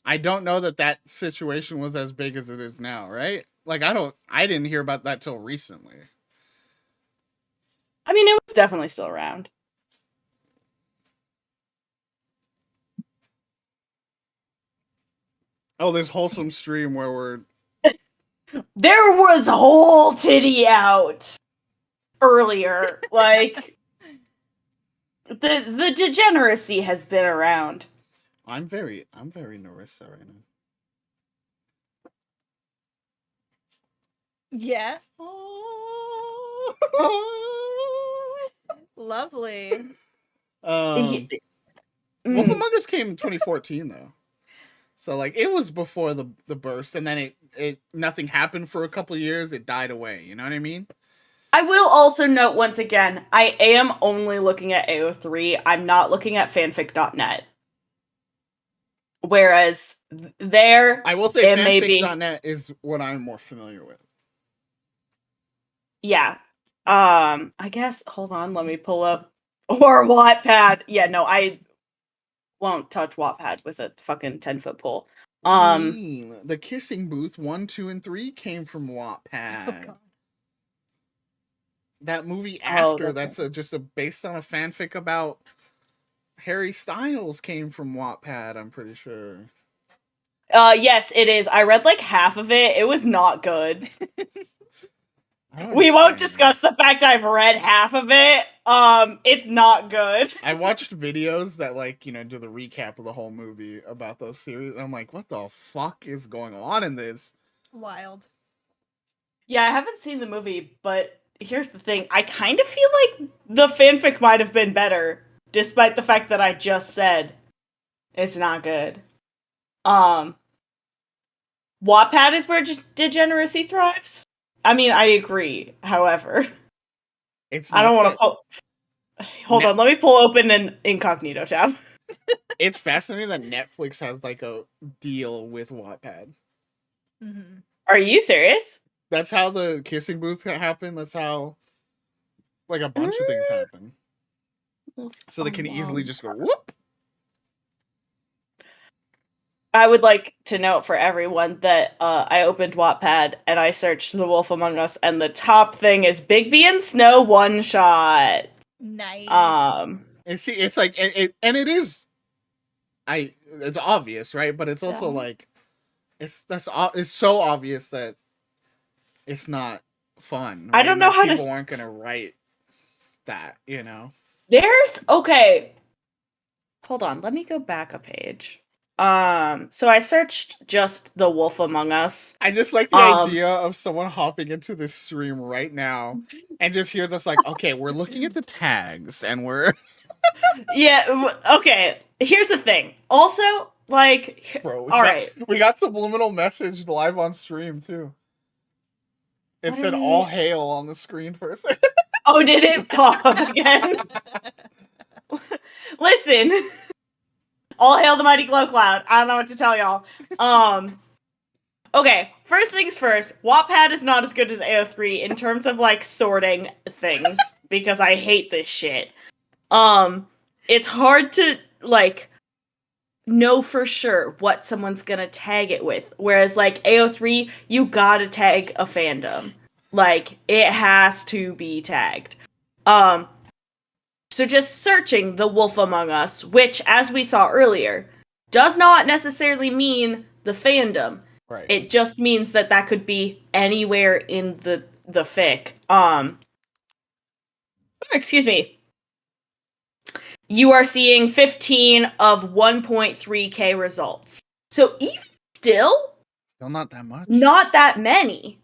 I don't know that situation was as big as it is now, right? Like, I didn't hear about that till recently. I mean, it was definitely still around. Oh, there's wholesome stream where we're. There was whole titty out earlier. Like, the degeneracy has been around. I'm very Narissa right now. Yeah. Lovely. Wolf Among Us came in 2014 though. So like it was before the burst, and then it nothing happened for a couple of years. It died away. You know what I mean? I will also note once again, I am only looking at AO3. I'm not looking at fanfic.net. Whereas there, I will say fanfic.net is what I'm more familiar with. Yeah. I guess, hold on, let me pull up. Or Wattpad. Yeah, no, I won't touch Wattpad with a fucking 10-foot pole. The Kissing Booth 1, 2, and 3 came from Wattpad. Oh, that movie after that's based on a fanfic about Harry Styles came from Wattpad, I'm pretty sure. Yes, it is. I read like half of it. It was not good. We won't discuss the fact I've read half of it. It's not good. I watched videos that do the recap of the whole movie about those series. I'm like, what the fuck is going on in this? Wild. Yeah, I haven't seen the movie, but here's the thing. I kind of feel like the fanfic might have been better, despite the fact that I just said it's not good. Wattpad is where degeneracy thrives. I mean, I agree. However, I don't want to. Hold on, let me pull open an incognito tab. It's fascinating that Netflix has like a deal with Wattpad. Mm-hmm. Are you serious? That's how the Kissing Booth happened. That's how, like, a bunch of things happen. So they can easily just go whoop. I would like to note for everyone that I opened Wattpad and I searched The Wolf Among Us, and the top thing is Bigby and Snow one shot. Nice. And see, it's like it is. It's obvious, right? But it's also like, it's so obvious that it's not fun. Right? I don't know how people aren't gonna write that, There's okay. Hold on, let me go back a page. So I searched just The Wolf Among Us. I just like the idea of someone hopping into this stream right now and just hears us like, okay, we're looking at the tags and we're yeah, okay. Here's the thing. Also, like, right. We got subliminal message live on stream too. It said "all hail" on the screen for a second. Oh, did it pop up again? Listen. All hail the mighty glow cloud. I don't know what to tell y'all. Okay, first things first. Wattpad is not as good as AO3 in terms of like sorting things because I hate this shit. It's hard to like know for sure what someone's gonna tag it with, whereas like AO3, you gotta tag a fandom. Like, it has to be tagged. So just searching the Wolf Among Us, which, as we saw earlier, does not necessarily mean the fandom. Right. It just means that could be anywhere in the fic. Excuse me. You are seeing 15 of 1.3k results. So even still not that much. Not that many.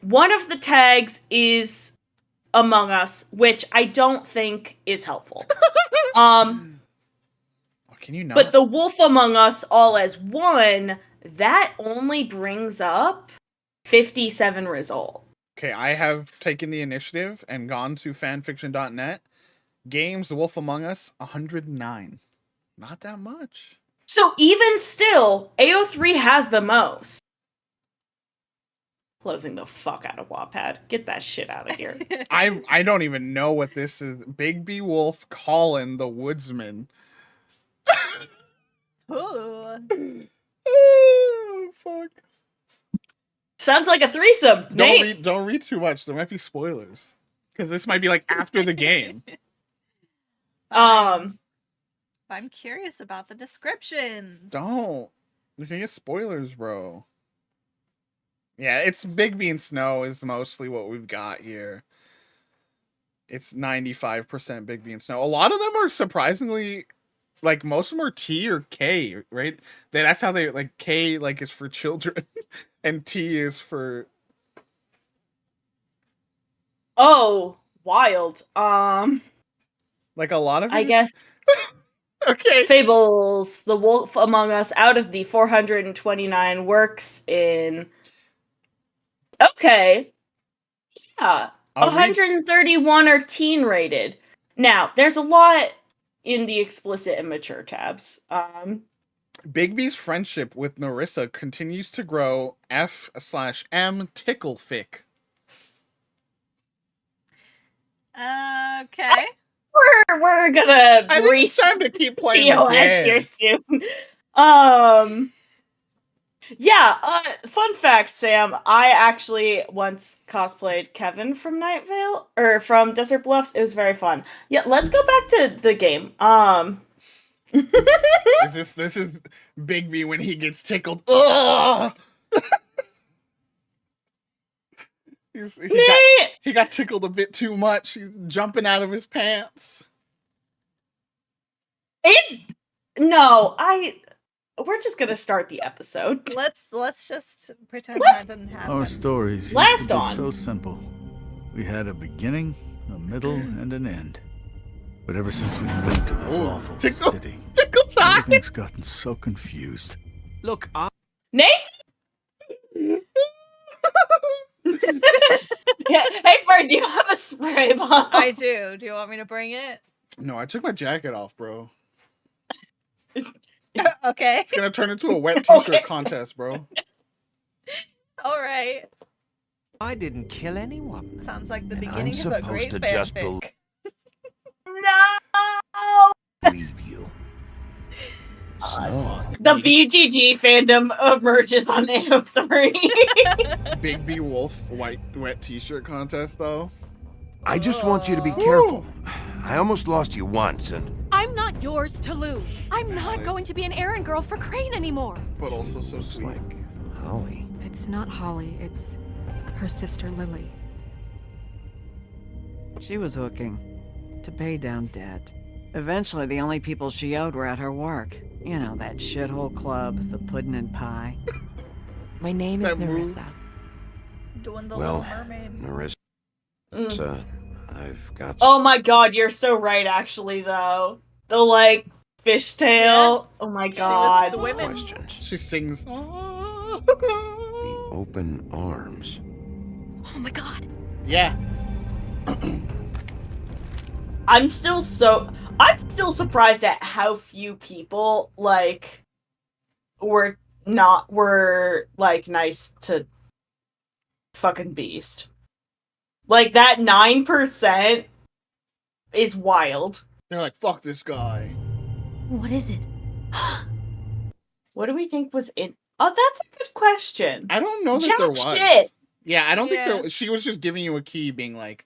One of the tags is Among Us, which I don't think is helpful. Can you not? But the Wolf Among Us all as one, that only brings up 57 results. Okay, I have taken the initiative and gone to fanfiction.net. Games, The Wolf Among Us, 109. Not that much. So even still, AO3 has the most. Closing the fuck out of Wattpad. Get that shit out of here. I don't even know what this is. Big B Wolf, Colin the Woodsman. Ooh. Oh, fuck. Sounds like a threesome. Don't read too much. There might be spoilers. Because this might be like after the game. I'm curious about the descriptions. Don't. You can get spoilers, bro. Yeah, it's Big B and Snow is mostly what we've got here. It's 95% Big B and Snow. A lot of them are surprisingly, like, most of them are T or K, right? That's how they, like, K, like, is for children, and T is for... Oh, wild. Like, a lot of I guess... Okay. Fables, The Wolf Among Us, out of the 429 works in... Okay. Yeah. 131 are teen rated. Now, there's a lot in the explicit and mature tabs. Big B's friendship with Narissa continues to grow. F/M tickle fic. Okay. We're gonna reach time to keep playing TOS the game. here soon. Yeah, fun fact, Sam, I actually once cosplayed Kevin from Night Vale, or from Desert Bluffs. It was very fun. Yeah, let's go back to the game. This is Big B when he gets tickled. Ugh! He got tickled a bit too much. He's jumping out of his pants. We're just gonna start the episode. Let's just pretend that didn't happen. Our stories used to be so simple. We had a beginning, a middle, and an end. But ever since we moved to this awful city, everything's gotten so confused. Look, Nathan? Yeah. Hey, Fern, do you have a spray bottle? I do. Do you want me to bring it? No, I took my jacket off, bro. Okay. It's gonna turn into a wet t-shirt contest, bro. All right. I didn't kill anyone. Sounds like the beginning of a great to just fanfic. No! Believe you. The VGG fandom emerges on AO3. Big B Wolf wet t-shirt contest, though. I just want you to be careful. I almost lost you once, and... I'm not yours to lose. I'm not going to be an errand girl for Crane anymore. But also so sweet. Like Holly. It's not Holly, it's her sister Lily. She was hooking to pay down debt. Eventually, the only people she owed were at her work. You know, that shithole club, the pudding and pie. My name is Narissa. Doing the Well, Little Mermaid. Narissa, I've got... Oh my god, you're so right, actually, though. The, like, fishtail. Yeah. Oh my god. The women. Questions. She sings. The open arms. Oh my god. Yeah. I'm still surprised at how few people, like, were nice to fucking Beast. Like, that 9% is wild. They're like, fuck this guy. What is it? What do we think was in... Oh, that's a good question. I don't know that there was. Shit. Yeah, I don't think she was just giving you a key, being like,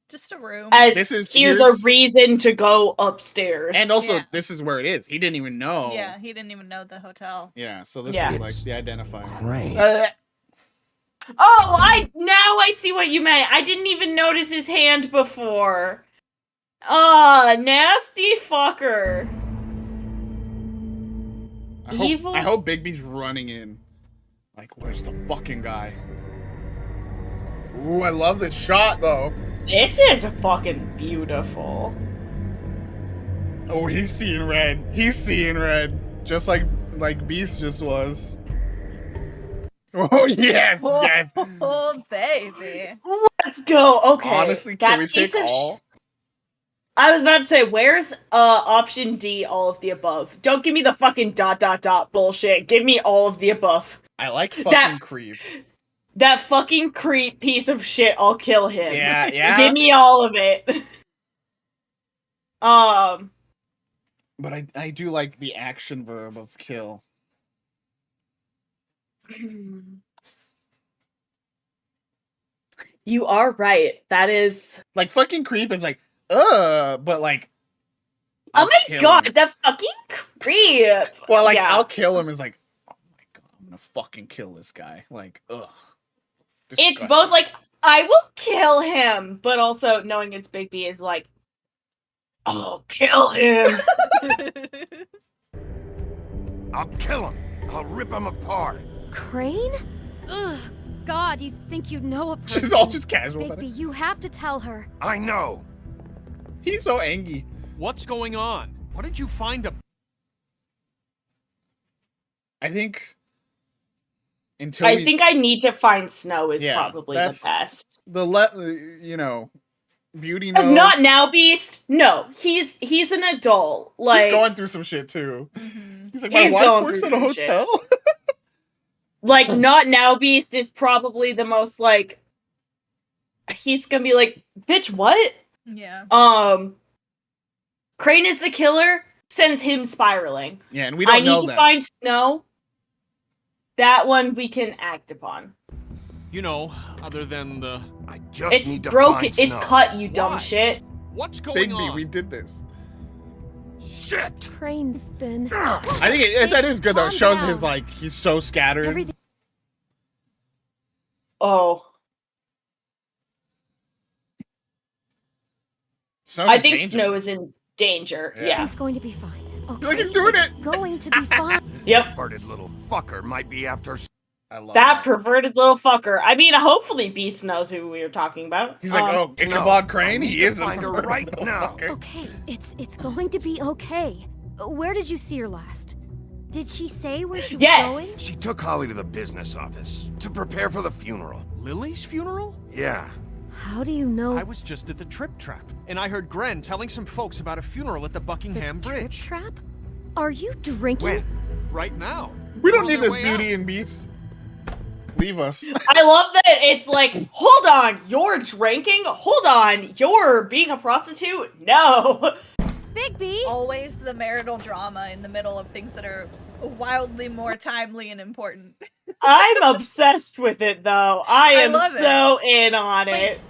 just a room. As here's a reason to go upstairs. And also, this is where it is. He didn't even know. Yeah, he didn't even know the hotel. Yeah, so this was like the identifier. Great. Now I see what you meant. I didn't even notice his hand before. Nasty fucker. I hope Bigby's running in. Like, where's the fucking guy? Ooh, I love this shot, though. This is fucking beautiful. Oh, he's seeing red. He's seeing red. Just like Beast just was. Oh, yes, yes. Oh, baby. Let's go. Okay. Honestly, can we pick all? I was about to say, where's option D, all of the above? Don't give me the fucking ... bullshit. Give me all of the above. I like fucking creep. That fucking creep piece of shit, I'll kill him. Yeah. Give me all of it. But I do like the action verb of kill. You are right. That is... Like, fucking creep is like, but like... Oh my god, that fucking creep! Well, like, I'll kill him is like, oh my god, I'm gonna fucking kill this guy. Like, ugh. Disgusting. It's both like, I will kill him, but also knowing it's Bigby is like, I'll kill him! I'll kill him! I'll rip him apart! Crane? Ugh, God, you think you know a person. She's all just casual about Bigby, it. you have to tell her. I know! He's so angry. What's going on? What did you find I think... I think I need to find Snow is probably the best. Beauty knows. As not now Beast. No, he's an adult. Like, he's going through some shit too. Mm-hmm. He's like, my wife works at a hotel. Like, not now Beast is probably the most like. He's gonna be like, bitch, what? Yeah. Crane is the killer. Sends him spiraling. Yeah, and we don't know that. I need to find Snow. That one we can act upon. You know, other than the... I just need to broken. find Snow. It's cut, you dumb shit. What's going Bigby, on? we did this. Shit! Crane's been... I think that is good though. It shows Calm his down. like he's so scattered. Everything... Oh. Snow's I in think danger. Snow is in danger. Yeah. It's going to be fine. Okay, Look, he's doing it's it. going to be fine. Yep. Perverted little fucker might be after... I love That perverted little fucker. I mean, hopefully Beast knows who we were talking about. He's like, oh, Ichabod Crane? He is find her right now. Okay, it's going to be okay. Where did you see her last? Did she say where she was going? She took Holly to the business office to prepare for the funeral. Lily's funeral? Yeah. How do you know? I was just at the Trip Trap, and I heard Gren telling some folks about a funeral at the Buckingham Bridge. Trip Trap? Are you drinking? When? Right now. We don't We're on need their this way Beauty out. and Beast. Leave us. I love that it's like, hold on, you're drinking? Hold on, you're being a prostitute? No. Bigby! Always the marital drama in the middle of things that are wildly more timely and important. I'm obsessed with it though. I am love so in on it.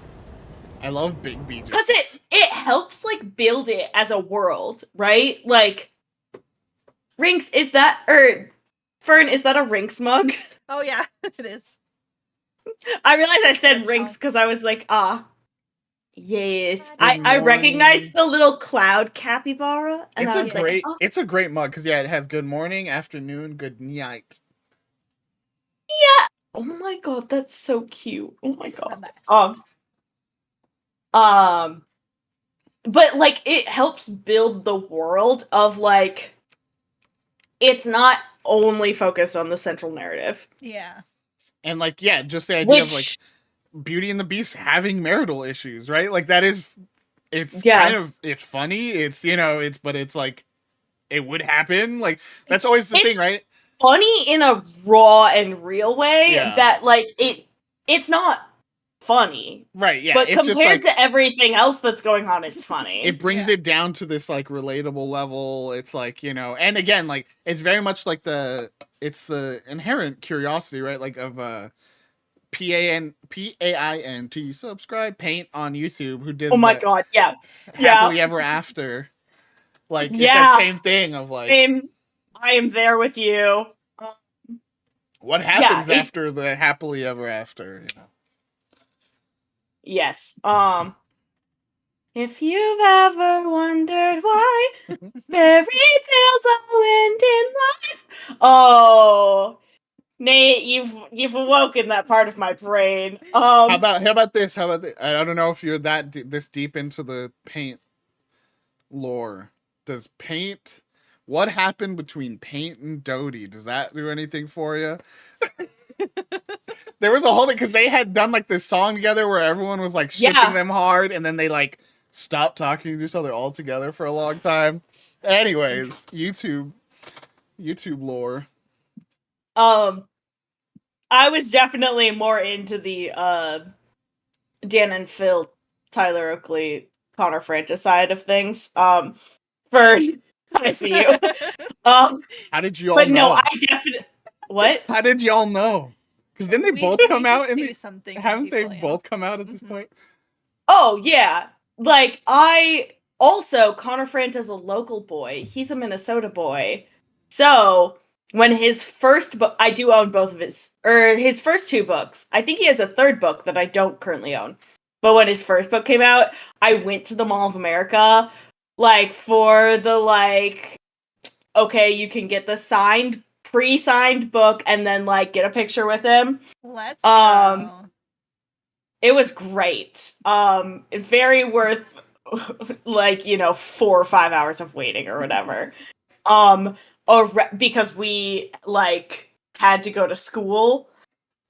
I love Bigby. Because it helps like build it as a world, right? Like Rinks, Fern, is that a Rinks mug? Oh yeah, it is. I realized I said Rinks because I was like, yes. I recognized the little cloud capybara. And I was It's a great mug because it has good morning, afternoon, good night. Yeah. Oh my god, that's so cute. Oh my god. But like it helps build the world of like it's not only focused on the central narrative. Yeah. And like, yeah, just the idea of like Beauty and the Beast having marital issues, right? Like that is it's kind of it's funny, it's but it's like it would happen. Like that's always the thing, right? Funny in a raw and real way that like it's not funny. Right, yeah. But it's compared just, to everything else that's going on, it's funny. It brings it down to this like relatable level. It's like, and again, like it's very much like it's the inherent curiosity, right? Like of PAINT, subscribe, Paint on YouTube, who did Oh my god, yeah. Happily Ever After. Like, it's that same thing of like... I am there with you. What happens after the Happily Ever After, you know? Yes. If you've ever wondered why fairy tales all end in lies. Oh, Nate, you've awoken that part of my brain. How about this? I don't know if you're this deep into the Paint lore. Does Paint... What happened between Paint and Dodie? Does that do anything for you? There was a whole thing, because they had done like this song together where everyone was like shipping them hard, and then they like stopped talking to each other altogether for a long time. Anyways, YouTube lore. I was definitely more into the Dan and Phil, Tyler Oakley, Connor Francis side of things. Fern, I see you. How did you all know? But no, I definitely... What? How did y'all know? Because didn't they both come out? Haven't they both come out at this point? Oh, yeah. Like, Connor Francis is a local boy. He's a Minnesota boy. So, when his first book... I do own both of his first two books. I think he has a third book that I don't currently own. But when his first book came out, I went to the Mall of America, like, for the, like... Okay, you can get the pre-signed book and then like get a picture with him. Let's go. It was great. Very worth like, 4 or 5 hours of waiting or whatever. Because we like had to go to school.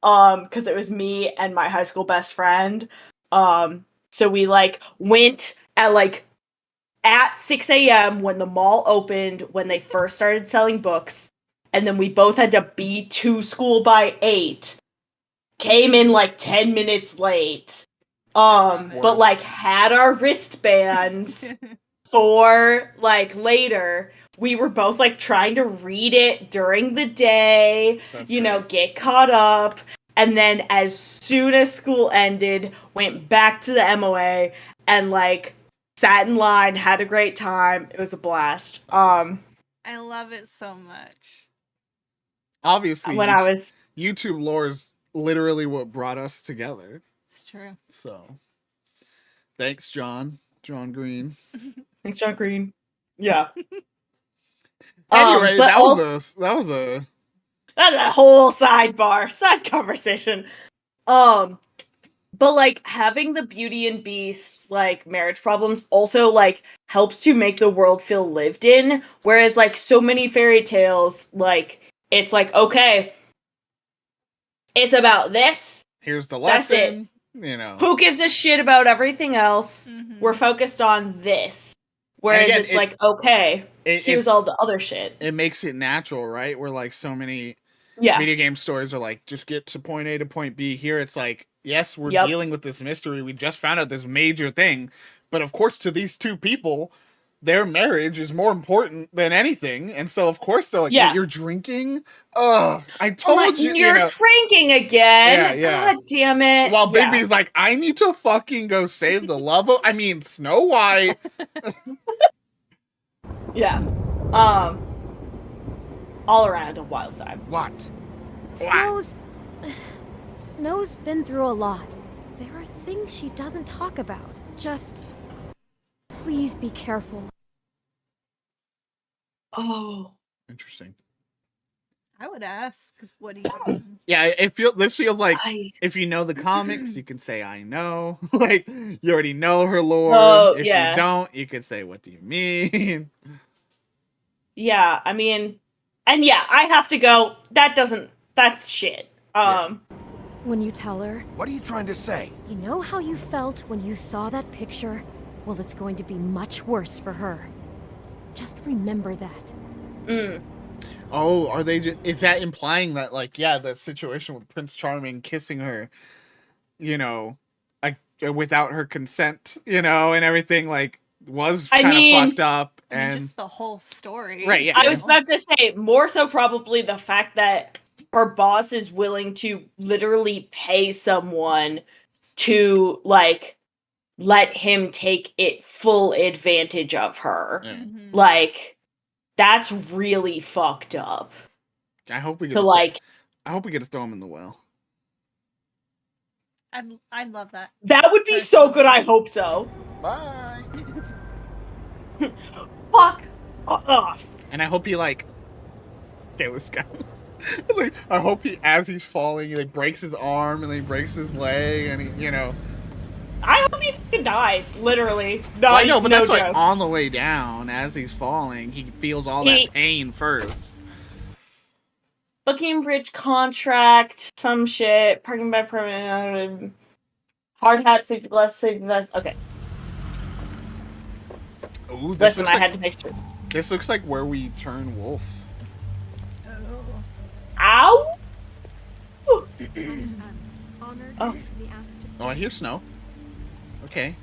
Because it was me and my high school best friend. So we like went at 6 a.m. when the mall opened, when they first started selling books, and then we both had to be to school by 8. Came in like 10 minutes late. But like had our wristbands for like later. We were both like trying to read it during the day, get caught up. And then as soon as school ended, went back to the MOA and like sat in line, had a great time. It was a blast. I love it so much. Obviously, YouTube lore is literally what brought us together. It's true. So, thanks, John Green. Thanks, John Green. Yeah. Anyway, that was a whole side conversation. But like having the Beauty and Beast like marriage problems also like helps to make the world feel lived in, whereas like so many fairy tales like it's like, okay, it's about this. Here's the lesson. That's it. Who gives a shit about everything else? Mm-hmm. We're focused on this. Whereas again, it's like, okay, here's all the other shit. It makes it natural, right? Where like so many video game stories are like, just get to point A to point B. Here it's like, yes, we're dealing with this mystery. We just found out this major thing. But of course, to these two people, their marriage is more important than anything. And so, of course, they're like, you're drinking? Ugh, I told you. You're drinking again? Yeah. God damn it. While Bigby's like, I need to fucking go save the love of... Snow White. Yeah. All around a wild time. What? Snow's been through a lot. There are things she doesn't talk about. Just... please be careful. Oh. Interesting. I would ask, what do you mean? Yeah, this feels like if you know the comics, you can say I know. Like you already know her lore. If you don't, you can say what do you mean? Yeah, and I have to go. That's shit. When you tell her, what are you trying to say? You know how you felt when you saw that picture? Well, it's going to be much worse for her. Just remember that. Oh, are they is that implying that the situation with Prince Charming kissing her, without her consent, and everything was kind of fucked up and just the whole story. Right, yeah. I was about to say more so probably the fact that her boss is willing to literally pay someone to like let him take it full advantage of her. Like that's really fucked up. I hope we get to like. I hope we get to throw him in the well. I'd love that. That would be so good. I hope so. Bye. Fuck off. And I hope he like. Okay, let's go. I hope he, as he's falling, he like breaks his arm and then he breaks his leg, and he, I hope he fucking dies. Literally. No, I know, but that's joke. Like on the way down, as he's falling, he feels all that pain first. Booking bridge contract, some shit, parking by permit, hard hat, safety glass, safety vest. Okay. Ooh, listen, I had to make sure. This looks like where we turn wolf. Ow! Oh, I hear Snow. Okay.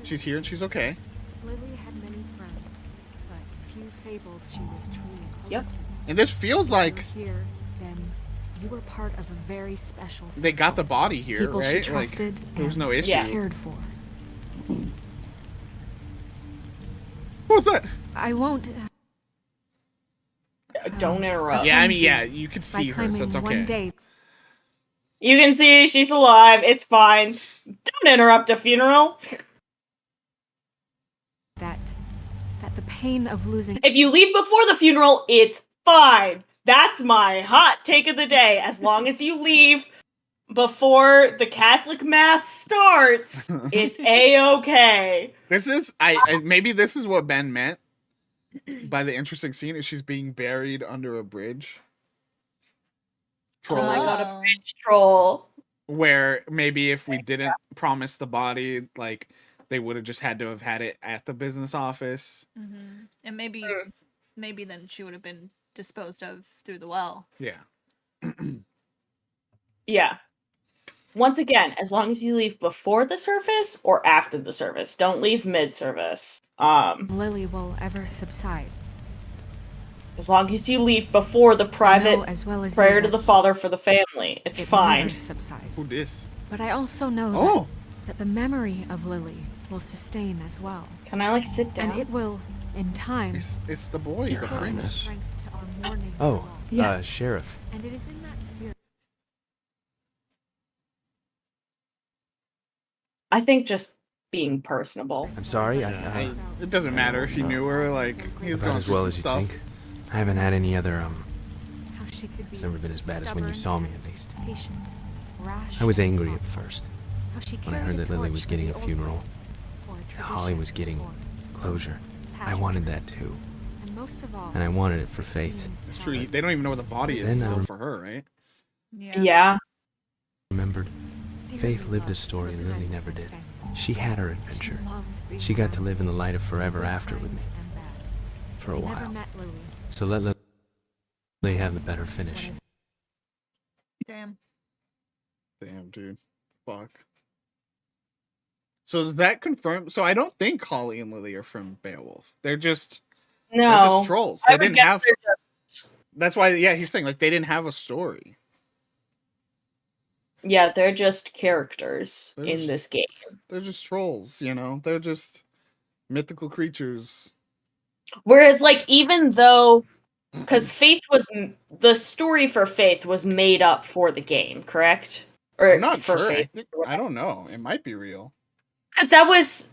She's here and she's okay. Lily had many friends, but few Fables she was truly close to. And this feels like here, then you were part of a very special they got the body here, people right? She trusted like, there was no issue. Cared for. What was that? I won't. Don't interrupt. Yeah, I mean, yeah, you could see her, so it's okay. One day, you can see she's alive. It's fine. Don't interrupt a funeral. That the pain of losing. If you leave before the funeral, it's fine. That's my hot take of the day. As long as you leave before the Catholic Mass starts, it's A-okay. This is maybe this is what Ben meant by the interesting scene is she's being buried under a bridge. Trolls. Oh my god, a bridge troll. Where maybe if we didn't promise the body, like they would have just had to have had it at the business office. Mm-hmm. And maybe then she would have been disposed of through the well. Yeah. Yeah. Once again, as long as you leave before the service or after the service, don't leave mid-service. Lily will ever subside. As long as you leave before the private as well as prayer to the Father for the family, it's fine. Never subside. Who this? But I also know that the memory of Lily will sustain as well. Can I sit down? And it will, in time. It's the boy, the prince. Oh, yeah, Sheriff. And it is in that spirit. I think just being personable. I'm sorry. It doesn't matter if you knew her. Like he's about going as well through as you some stuff. think. I haven't had any other. It's never been as bad as when you saw me, at least. I was angry at first when I heard that Lily was getting a funeral, that Holly was getting closure. I wanted that too, and I wanted it for Faith. It's true. They don't even know where the body is still for her, right? Yeah. Remembered, Faith lived a story Lily never did. She had her adventure. She got to live in the light of forever after with me. For a while. So let Lily have the better finish. Damn, dude. Fuck. So does that confirm? So I don't think Holly and Lily are from Beowulf. They're just trolls. They didn't have. That's why, yeah, he's saying like they didn't have a story. Yeah, they're just characters in this game. They're just trolls, They're just mythical creatures. Whereas, like, even though, because the story for Faith was made up for the game, correct? Or I'm not for sure. Faith. I don't know. It might be real. Because that was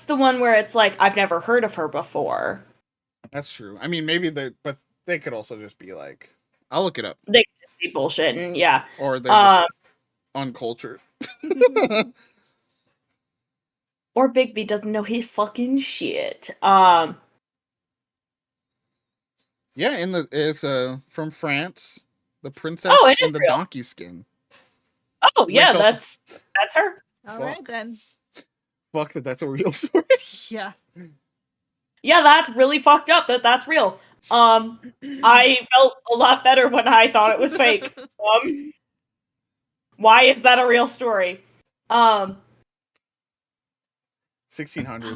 the one where it's like, I've never heard of her before. That's true. I mean, maybe but they could also just be like, I'll look it up. They could just be bullshitting, yeah. Or they're just uncultured. Or Bigby doesn't know his fucking shit. Yeah, it's from France, the princess in the donkey skin. Oh yeah, that's her. All right then. Fuck that's a real story. Yeah. Yeah, that's really fucked up. That's real. I felt a lot better when I thought it was fake. Why is that a real story? 1600s,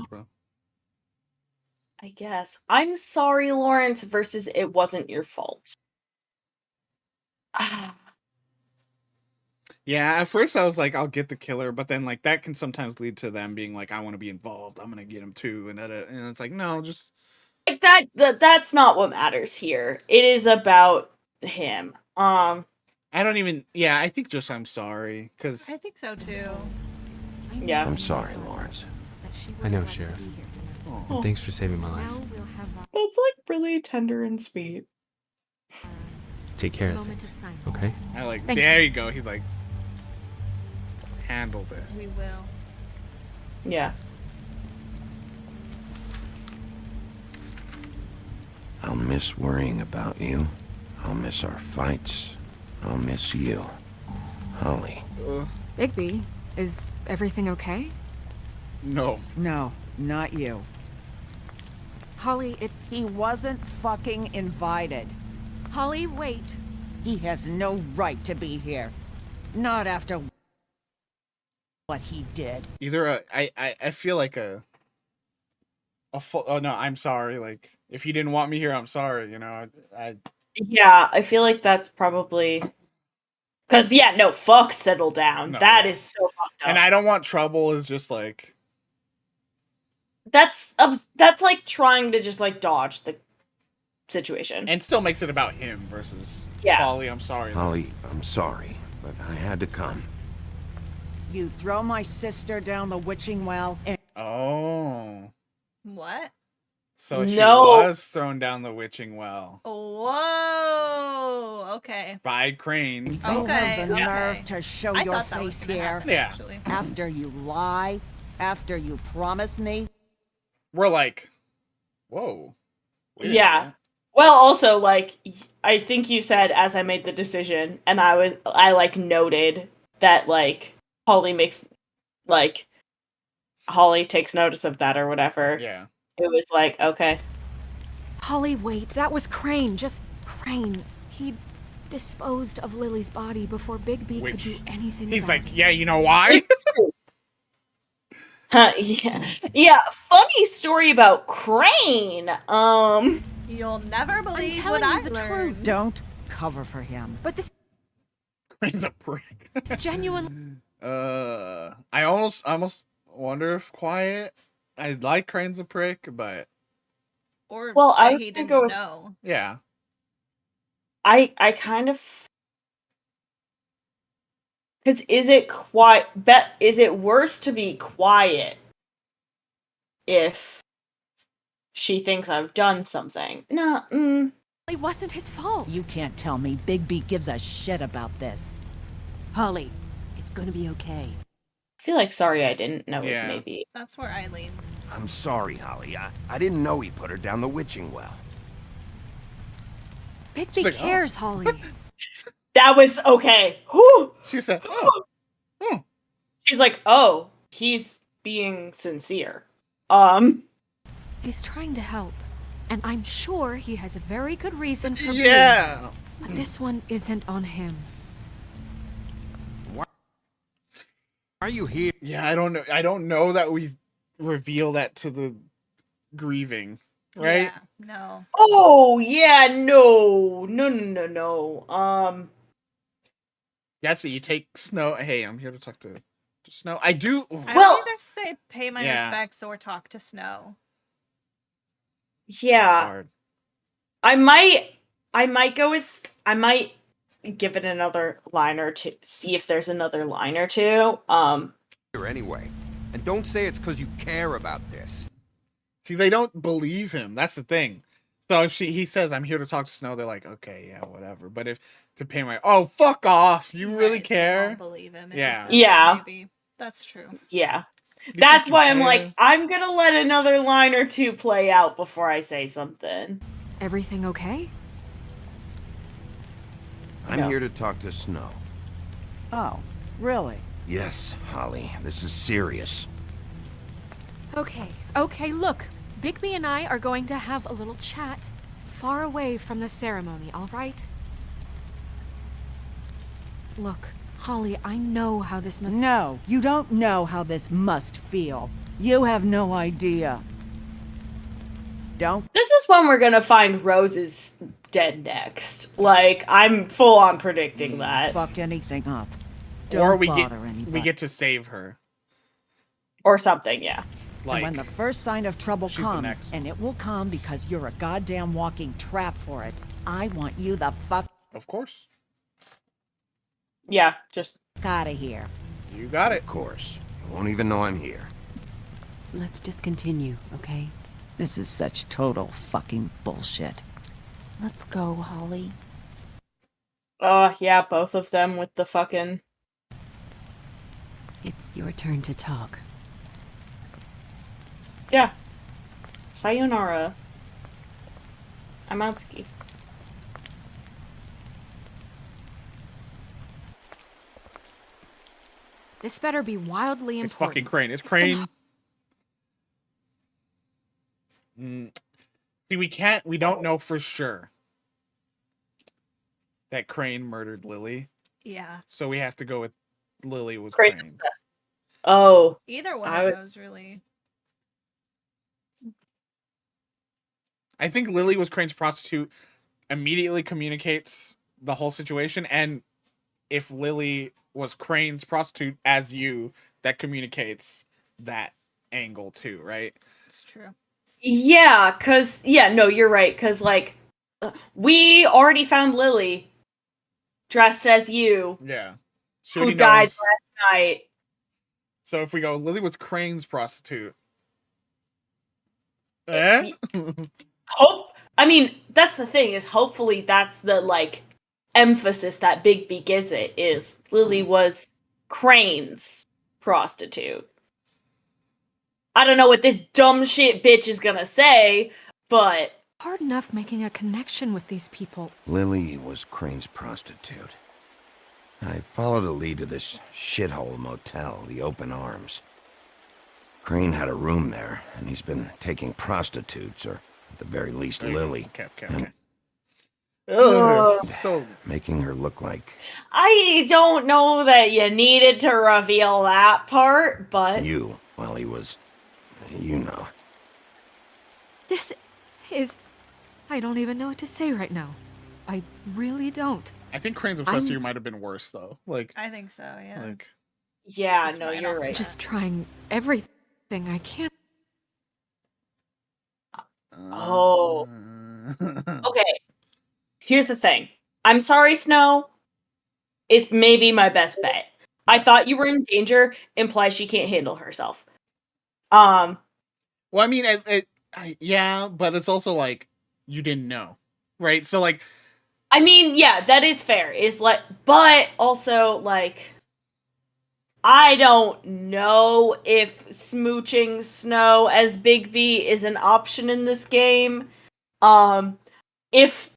bro. I guess. I'm sorry, Lawrence versus it wasn't your fault. Yeah, at first I was like, I'll get the killer, but then like that can sometimes lead to them being like, I want to be involved. I'm gonna get him too, and it's like, no, just like that's not what matters here. It is about him. I don't even. Yeah, I think just I'm sorry because I think so too. Yeah. I'm sorry, Lawrence. I know, Sheriff. And thanks for saving my life. That's like really tender and sweet. Take care of things, okay? I like. Thank There you. you go. He's like, handle this. We will. Yeah. I'll miss worrying about you. I'll miss our fights. I'll miss you. Holly. Bigby, is everything okay? No. No, not you. Holly, He wasn't fucking invited. Holly, wait. He has no right to be here. Not after what he did. Either I feel like a full. Oh no, I'm sorry. Like if you didn't want me here, I'm sorry. You know, Yeah, I feel like that's probably because fuck, settle down. No, That yeah. is so fucked up. And I don't want trouble. Is just like That's like trying to just like dodge the situation. and still makes it about him versus Holly. I'm sorry. Holly, I'm sorry, but I had to come. You throw my sister down the witching well and... Oh. What? So she No. was thrown down the witching well Whoa. Okay. by Crane. You have the nerve to show I your thought that was face gonna here. happen, Yeah. actually. After you lie, after you promise me. We're like, whoa. Wait a Yeah. minute. Well, also like I think you said as I made the decision, and I like noted that like Holly takes notice of that or whatever. Yeah. It was like, okay. Holly, wait, that was Crane, just Crane. He disposed of Lily's body before Bigby could do anything He's about like, yeah, you know why? Yeah. Funny story about Crane. You'll never believe telling what you I the learned. truth. Don't cover for him. But this Crane's a prick. is genuine. I almost wonder if Quiet. I like Crane's a prick, but Or Well, I that was he gonna didn't go with- know. yeah. I kind of because is it worse to be quiet if she thinks I've done something? No. It wasn't his fault. You can't tell me Bigby gives a shit about this. Holly, it's gonna be okay. I feel like sorry I didn't know was Yeah. maybe. That's where I lean. I'm sorry, Holly. I didn't know he put her down the witching well. Bigby like, cares, Holly. That was okay. Whew. She said, oh. She's like, oh, he's being sincere. He's trying to help, and I'm sure he has a very good reason for being. Yeah. But this one isn't on him. Are you here? Yeah, I don't know. I don't know that we reveal that to the grieving, right? Yeah, no. Oh yeah, no. That's it. You take Snow. Hey, I'm here to talk to Snow. I do. I Well- would either say pay my Yeah. respects or talk to Snow. It's Yeah. hard. I might go with I might give it another line or two. See if there's another line or two. Anyway, and don't say it's because you care about this. See, they don't believe him. That's the thing. So if he says, "I'm here to talk to Snow," they're like, "Okay, yeah, whatever." But if to pay my, oh, fuck off! You really Right, they care? won't believe him. if Yeah. he says that, Yeah. Maybe. That's true. Yeah. You That's think you why I'm care? like, I'm gonna let another line or two play out before I say something. Everything okay? I'm No. here to talk to Snow. Oh, really? Yes, Holly, this is serious. Okay, look. Bigby and I are going to have a little chat far away from the ceremony, all right? Look, Holly, I know how this must... No, you don't know how this must feel. You have no idea. Don't. This is when we're gonna find Rose's dead next. Like, I'm full on predicting that. Fuck anything up. Or Don't we bother anybody. get to save her. Or something, yeah. And when the first sign of trouble she's the comes, next and it will come because you're a goddamn walking trap for it, I want you the fuck... Of course. Yeah, just... out of here. You got it. Of course. You won't even know I'm here. Let's just continue, okay? This is such total fucking bullshit. Let's go, Holly. Yeah, both of them with the fucking... It's your turn to talk. Yeah. Sayonara. I'm outski. This better be wildly important. It's fucking Crane. It's Crane. See, we don't know for sure that Crane murdered Lily. Yeah. So we have to go with Lily was Crane's Crane. Oh. Either one of those, really. I think Lily was Crane's prostitute immediately communicates the whole situation, and if Lily was Crane's prostitute as you, that communicates that angle too, right? It's true. Yeah, no, you're right, because, like, we already found Lily dressed as you. Yeah. Who died last night. So if we go, Lily was Crane's prostitute. Eh? I mean, that's the thing, is hopefully that's the, like, emphasis that Bigby gives it, is Lily was Crane's prostitute. I don't know what this dumb shit bitch is gonna say, but... Hard enough making a connection with these people. Lily was Crane's prostitute. I followed a lead to this shithole motel, the Open Arms. Crane had a room there, and he's been taking prostitutes, or at the very least Lily. Okay. So making her look like... I don't know that you needed to reveal that part, but... You, while he was... you know. This is... I don't even know what to say right now. I really don't. I think Crane's obsessed with you might have been worse, though. Like, I think so, yeah. Like, yeah, no, you're right. Just trying everything I can. Oh. Okay. Here's the thing. I'm sorry, Snow. Is maybe my best bet. I thought you were in danger implies she can't handle herself. Well, I mean, yeah, but it's also like you didn't know, right? So like, I mean, yeah, that is fair. Is like, but also like, I don't know if smooching Snow as Bigby is an option in this game. If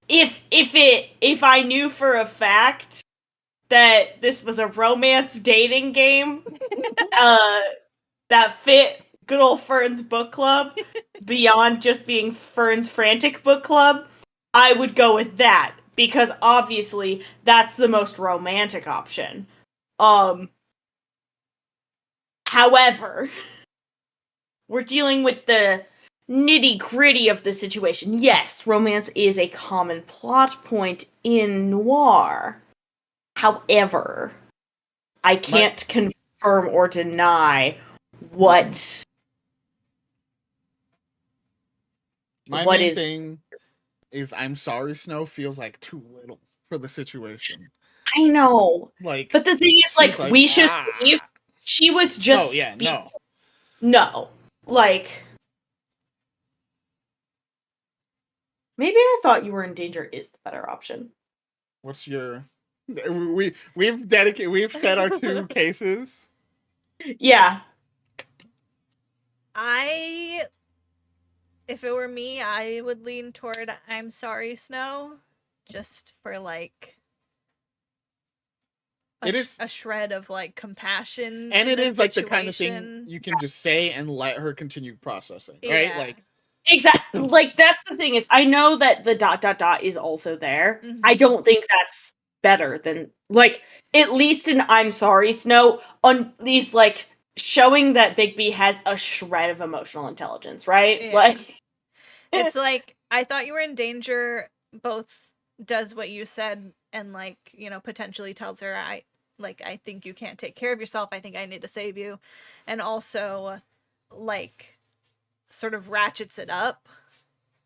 I knew for a fact that this was a romance dating game, that fit good old Fern's book club beyond just being Fern's frantic book club, I would go with that because obviously that's the most romantic option. However, we're dealing with the nitty-gritty of the situation. Yes, romance is a common plot point in noir. However, I can't confirm or deny what my main thing is I'm sorry, Snow feels like too little for the situation. I know. Like, but the thing is, like we should leave. She was just No. Like, maybe I thought you were in danger is the better option. What's your... We've said our two cases. Yeah. If it were me, I would lean toward I'm sorry, Snow, just for like a shred of like compassion. And it is like the kind of thing you can just say and let her continue processing, right? Yeah. Like, exactly. Like, that's the thing is, I know that the ... is also there. Mm-hmm. I don't think that's better than, like, at least in I'm sorry, Snow, on these, like, showing that Bigby has a shred of emotional intelligence, right? Yeah. Like, it's like, I thought you were in danger both does what you said and like, you know, potentially tells her I think you can't take care of yourself. I think I need to save you. And also like sort of ratchets it up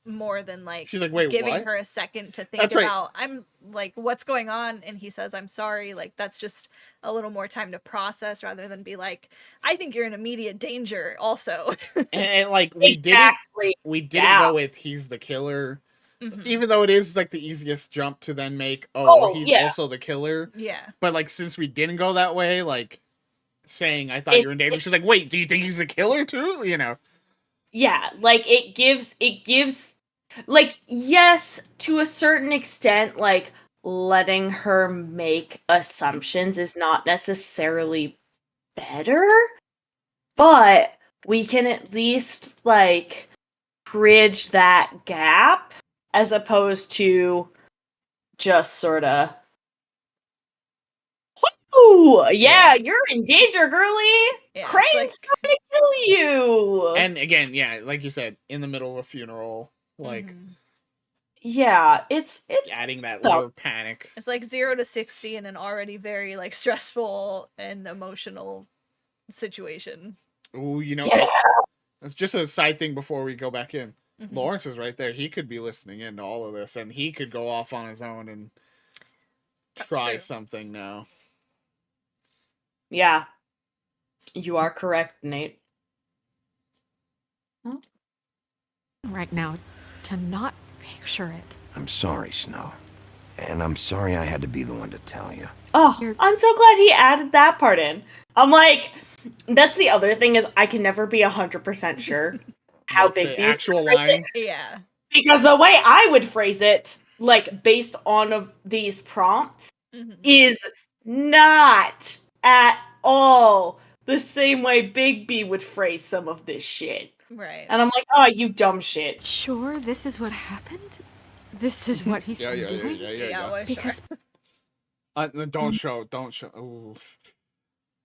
more than like she's like, wait, giving what? her a second to think about I'm like, what's going on? And he says, I'm sorry. Like that's just a little more time to process rather than be like, I think you're in immediate danger also. and like we didn't go with he's the killer. Mm-hmm. Even though it is like the easiest jump to then make, he's also the killer. Yeah. But like since we didn't go that way, like saying I thought you were in danger, she's like, wait, do you think he's the killer too? You know? Yeah, like it gives like, yes, to a certain extent, like letting her make assumptions is not necessarily better, but we can at least like bridge that gap as opposed to just sort of, "Whoo, yeah, you're in danger, girly. Yeah, Crane's trying to kill you." And again, yeah, like you said, in the middle of a funeral, like yeah, it's adding that layer of panic. It's like 0 to 60 in an already very like stressful and emotional situation. Ooh, you know, that's just a side thing before we go back in. Mm-hmm. Lawrence is right there. He could be listening in to all of this, and he could go off on his own and try something now. Yeah. You are correct, Nate. Right now, to not picture it. I'm sorry, Snow. And I'm sorry I had to be the one to tell you. Oh, I'm so glad he added that part in. I'm like, that's the other thing is I can never be 100% sure how like big the these actual line. Yeah. Because the way I would phrase it, like based on of these prompts, is not at all the same way Big B would phrase some of this shit. Right. And I'm like, oh, you dumb shit. Sure, this is what happened? This is what he's been doing? Yeah, because don't show. Ooh.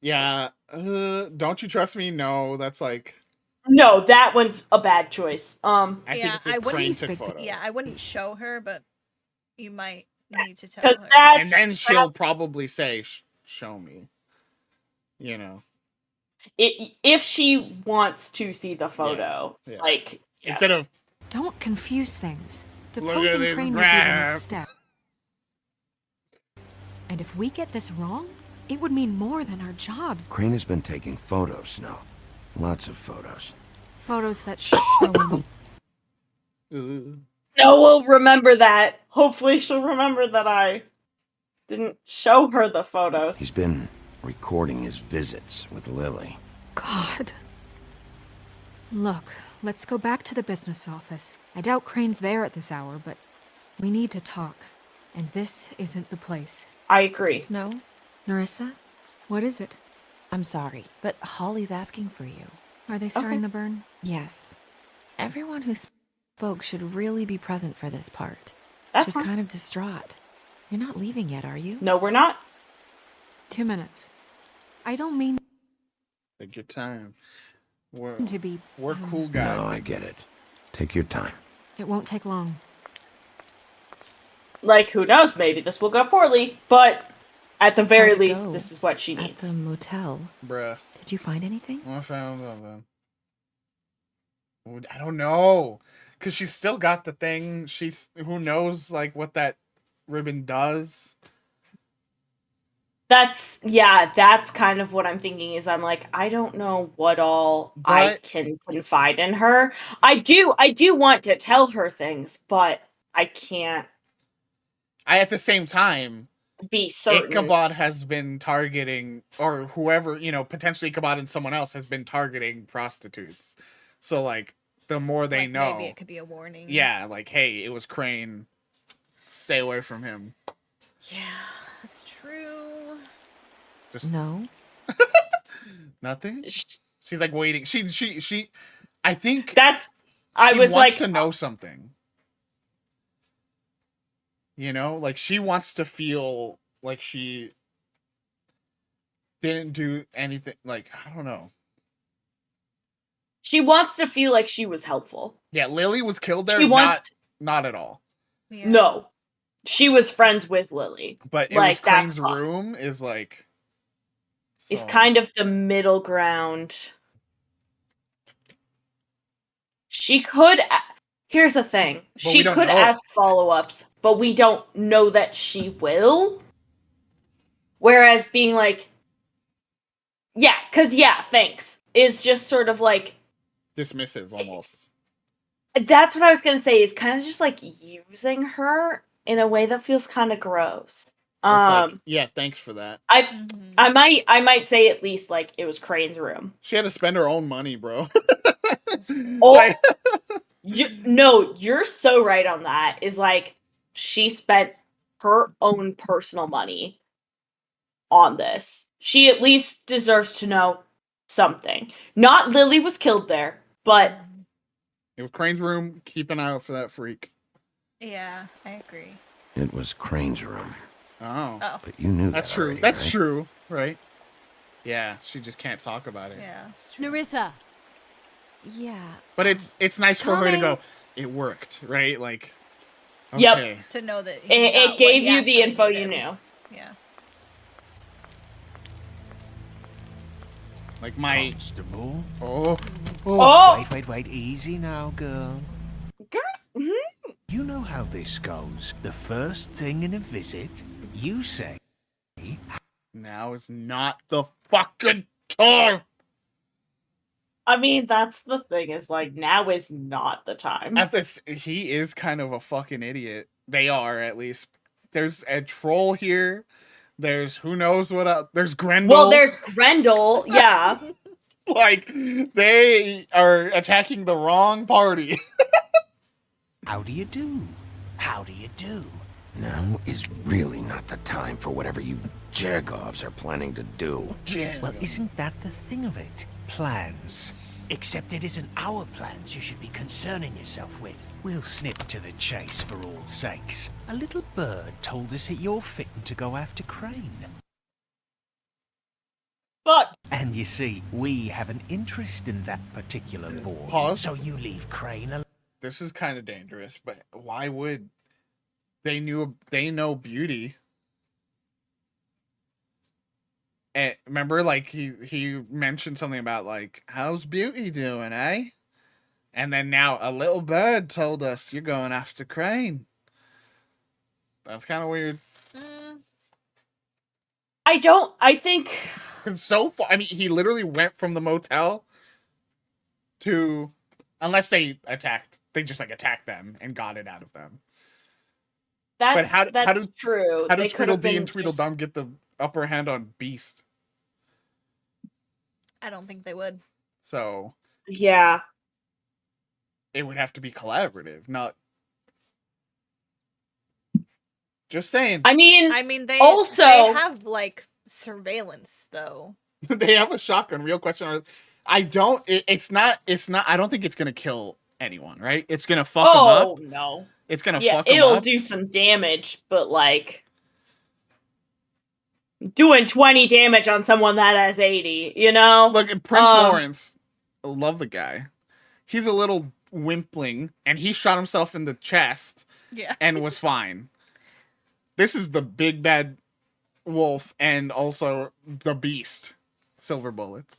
Yeah. Don't you trust me? No, that's like. No, that one's a bad choice. I think it's a Crane took photos. Yeah, I wouldn't show her, but you might need to tell her. And then she'll probably say, "Show me." You know. If she wants to see the photo, like instead of don't confuse things. Deposing Crane would be the next step. And if we get this wrong, it would mean more than our jobs. Crane has been taking photos, Snow. Lots of photos. Photos that show him. No, we'll remember that. Hopefully she'll remember that I didn't show her the photos. He's been recording his visits with Lily. God. Look, let's go back to the business office. I doubt Crane's there at this hour, but we need to talk. And this isn't the place. I agree. Snow? Nerissa? What is it? I'm sorry, but Holly's asking for you. Are they starting the burn? Yes. Everyone who spoke should really be present for this part. That's She's fine. kind of distraught. You're not leaving yet, are you? No, we're not. 2 minutes. I don't mean... Take your time. We're cool guys. No, I get it. Take your time. It won't take long. Like, who knows? Maybe this will go poorly, but at the very least, this is what she needs. At the motel. Bruh. Did you find anything? I found something. I don't know. Because she's still got the thing. Who knows, like, what that ribbon does. That's kind of what I'm thinking is I'm like, I don't know what all I can confide in her. I do want to tell her things, but I can't. At the same time, be certain. Ichabod has been targeting, or whoever, potentially Ichabod and someone else has been targeting prostitutes. So, like, the more they know. Maybe it could be a warning. Yeah, like, hey, it was Crane. Stay away from him. Yeah, that's true. Just no. Nothing? She's like waiting. She I think she wants to know something. Like she wants to feel like she didn't do anything. Like, I don't know. She wants to feel like she was helpful. Yeah, Lily was killed there. Not at all. Yeah. No. she was friends with Lily. But it like, was Crane's room is like... It's kind of the middle ground. She could... Here's the thing. She could ask follow-ups, but we don't know that she will. Whereas being like... Yeah, because thanks. Is just sort of like... dismissive, almost. That's what I was going to say. Is kind of just like using her in a way that feels kind of gross. Like, yeah, thanks for that. I might say at least like it was Crane's room. She had to spend her own money, bro. No, you're so right on that. Is like she spent her own personal money on this. She at least deserves to know something. Not Lily was killed there, but it was Crane's room. Keep an eye out for that freak. Yeah, I agree. It was Crane's room. Oh. But you knew that's that true. already, That's right? true, right? Yeah, she just can't talk about it. Yeah. Nerissa. Yeah. But it's nice for her to go, it worked, right? Like, okay. Yep. To know that it gave you the info you knew. Yeah. Like my Constable. Oh. Wait, easy now, girl. You know how this goes. The first thing in a visit, you say, now is not the fucking time. I mean, that's the thing, is like now is not the time. At this, he is kind of a fucking idiot. They are, at least. There's a troll here. There's who knows what there's Grendel. Well, there's Grendel, yeah. Like, they are attacking the wrong party. how do you do? How do you do? Now is really not the time for whatever you Jergovs are planning to do. Well, isn't that the thing of it? Plans. Except it isn't our plans you should be concerning yourself with. We'll snip to the chase for all sakes. A little bird told us that you're fitting to go after Crane. But... And you see, we have an interest in that particular boy. Pause. So you leave Crane alone. This is kind of dangerous, but why would they know Beauty? And remember, like he mentioned something about like, how's Beauty doing, eh? And then now a little bird told us you're going after Crane. That's kind of weird. I think because so far, I mean, he literally went from the motel to, unless they just like attacked them and got it out of them. That's but how did, true. How did Tweedledee and Tweedledum get the upper hand on Beast? I don't think they would. So yeah, it would have to be collaborative, not. Just saying. I mean, they also have like surveillance though. They have a shotgun. Real question: I don't. It's not. I don't think it's gonna kill anyone. Right? It's gonna fuck them up. Oh no! It's gonna fuck them up. It'll do some damage, but like doing 20 damage on someone that has 80. You know. Look, Prince Lawrence. I love the guy. He's a little wimpling, and he shot himself in the chest. Yeah. And was fine. This is the big bad wolf and also the beast. Silver bullets.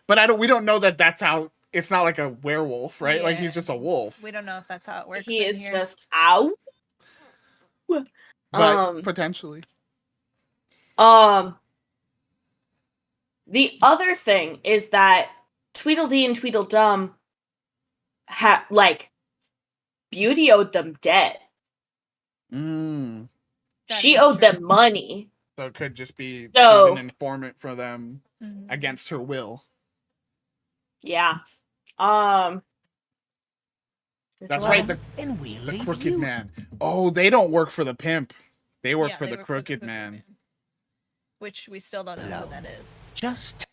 But we don't know that that's how, it's not like a werewolf, right? Yeah. Like he's just a wolf. We don't know if that's how it works. He is here. just out. But potentially. The other thing is that Tweedledee and Tweedledum Beauty owed them debt. She owed them money. So it could just be she's an informant for them against her will. Yeah. That's right. The crooked man. Oh, they don't work for the pimp. They work for the crooked man. Which we still don't know who that is. Just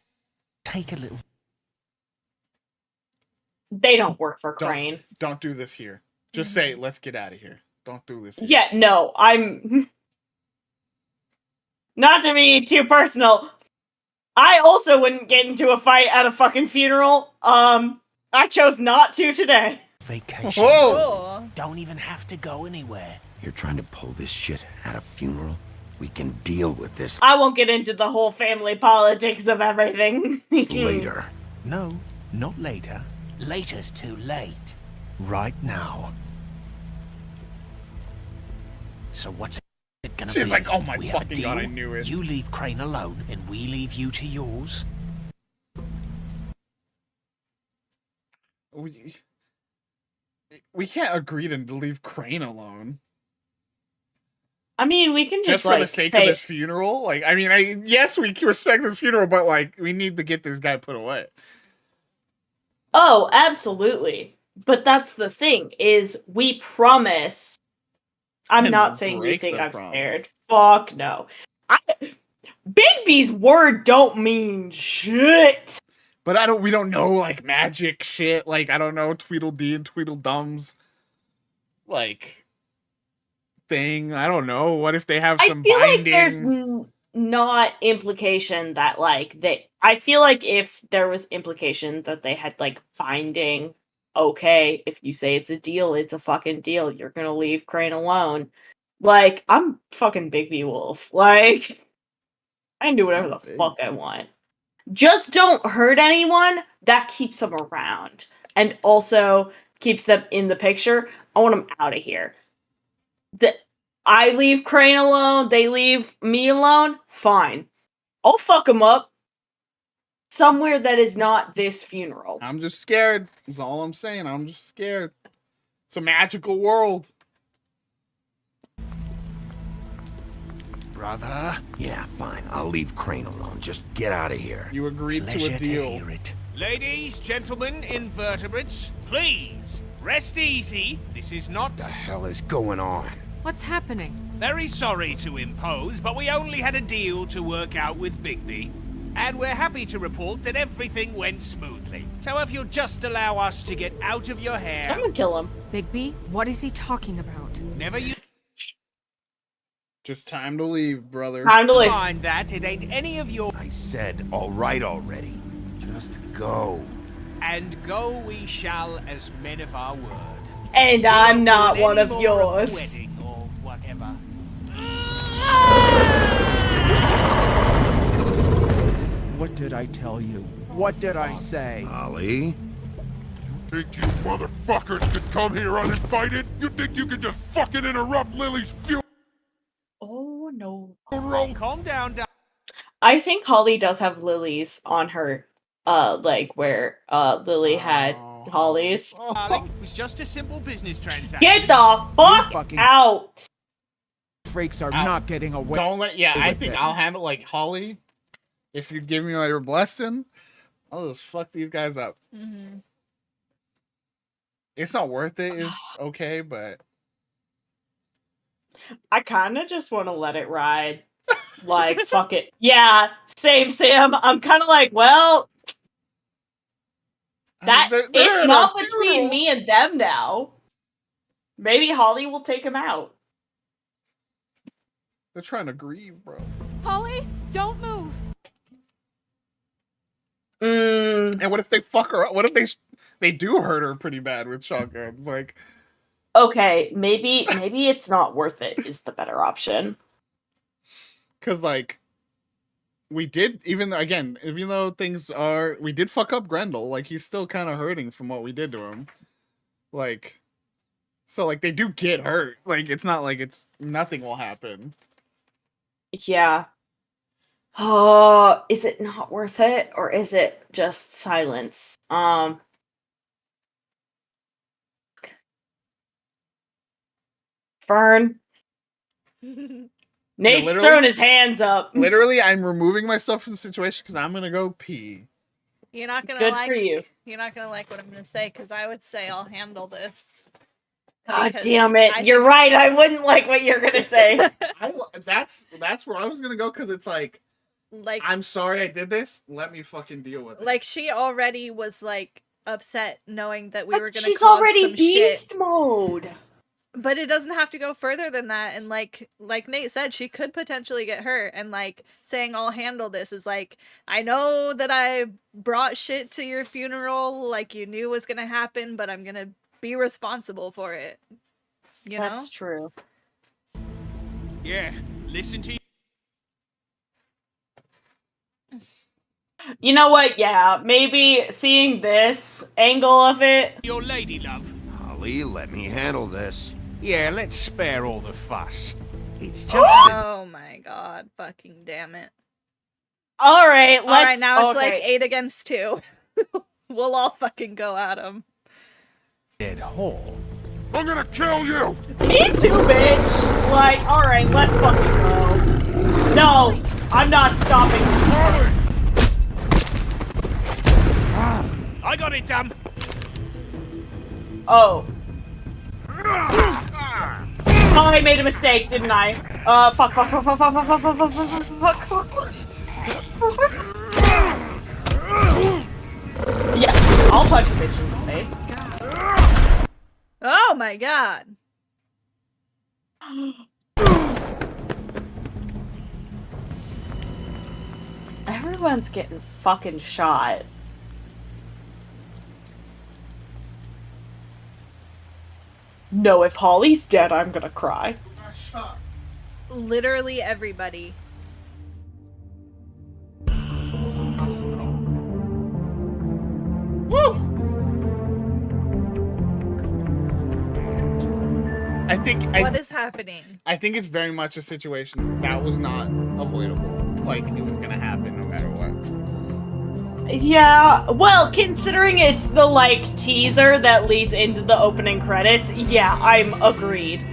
take a little. They don't work for Crane. Don't do this here. Just say, let's get out of here. Don't do this here. Yeah, no, I'm... Not to be too personal. I also wouldn't get into a fight at a fucking funeral. I chose not to today. Vacation. Whoa. Don't even have to go anywhere. You're trying to pull this shit at a funeral? We can deal with this I won't get into the whole family politics of everything. later. No, not later. Later's too late. Right now. So what's it gonna be? She's like, oh my We have a fucking god, I deal? knew it. You leave Crane alone, and we leave you to yours? We can't agree to leave Crane alone. I mean, we can Just like, for the sake of this funeral? Like, I mean, yes, we respect this funeral, but, like, we need to get this guy put away. Oh, absolutely. But that's the thing, is we promise. I'm And not saying you break think the I'm promise. scared. Fuck no. Big B's word don't mean shit. But we don't know, like, magic shit. Like, I don't know Tweedledee and Tweedledum's, like, thing. I don't know. What if they have some I feel binding? like there's not implication that, like, I feel like if there was implication that they had, like, binding, okay, if you say it's a deal, it's a fucking deal. You're gonna leave Crane alone. Like, I'm fucking Big B Wolf. Like, I can do whatever the fuck I want. Just don't hurt anyone. That keeps them around. And also keeps them in the picture. I want them out of here. I leave Crane alone, they leave me alone, fine. I'll fuck them up somewhere that is not this funeral. I'm just scared. That's all I'm saying. I'm just scared. It's a magical world. Brother? Yeah, fine. I'll leave Crane alone. Just get out of here. You agreed to Pleasure a to deal. hear it. Ladies, gentlemen, invertebrates, please, rest easy. This is not... What the hell is going on? What's happening? Very sorry to impose, but we only had a deal to work out with Bigby. And we're happy to report that everything went smoothly. So if you'll just allow us to get out of your hair... Someone kill him. Bigby, what is he talking about? Never you... Just time to leave, brother. Time to leave. Mind that, it ain't any of your... I said, all right already. Just go. And go we shall as men of our word. And I'm not one of Any more yours. the wedding or whatever. What did I tell you? What did I say? Ollie? Think you motherfuckers could come here uninvited? You think you could just fucking interrupt Lily's funeral? Oh no. Calm down, I think Holly does have lilies on her, like where Lily had Hollies. darling. It was just a simple business transaction. Get the fuck out! Freaks are not getting away. Don't let. Yeah, I with think it. I'll handle like Holly. If you give me your blessing, I'll just fuck these guys up. Mm-hmm. It's not worth it. Is okay, but I kind of just want to let it ride. Like, fuck it. Yeah, same, Sam. I'm kind of like, well, that they're it's in not our between funeral. me and them now. Maybe Holly will take him out. they're trying to grieve, bro. Holly, don't move. And what if they fuck her up? What if they do hurt her pretty bad with shotguns? Like, Okay, maybe it's not worth it is the better option. because like we did even though we did fuck up Grendel. Like he's still kind of hurting from what we did to him. Like, so like they do get hurt. Like it's not like nothing will happen. Yeah. Oh, is it not worth it or is it just silence? Fern. Nate's literally- throwing his hands up. Literally, I'm removing myself from the situation because I'm gonna go pee. You're not gonna Good like. for you. You're not gonna like what I'm gonna say because I would say I'll handle this. God Because damn it! I You're think- right. I wouldn't like what you're gonna say. That's where I was gonna go because it's like I'm sorry I did this. Let me fucking deal with it. Like she already was like upset knowing that we were gonna. She's cause already some beast shit. mode. But it doesn't have to go further than that. And like Nate said, she could potentially get hurt. And like saying I'll handle this is like, I know that I brought shit to your funeral like you knew was gonna happen, but I'm gonna be responsible for it. You know? That's true. Yeah, listen to You know what? Yeah, maybe seeing this angle of it. your lady love. Holly, let me handle this. Yeah, let's spare all the fuss. It's just Oh my god, fucking damn it. Alright, let's... Alright, now it's like 8 against 2. We'll all fucking go at him. dead hole. I'm gonna kill you! Me too, bitch! Like, alright, let's fucking go. No, I'm not stopping. I got it done. Oh. I made a mistake, didn't I? Fuck. Yeah, I'll punch a bitch in the face. Oh my god. Everyone's getting fucking shot. No, if Holly's dead, I'm gonna cry. Literally everybody. Woo! What is happening? I think it's very much a situation that was not avoidable. Like, it was gonna happen no matter what. Yeah, well, considering it's the, like, teaser that leads into the opening credits, yeah, I'm agreed.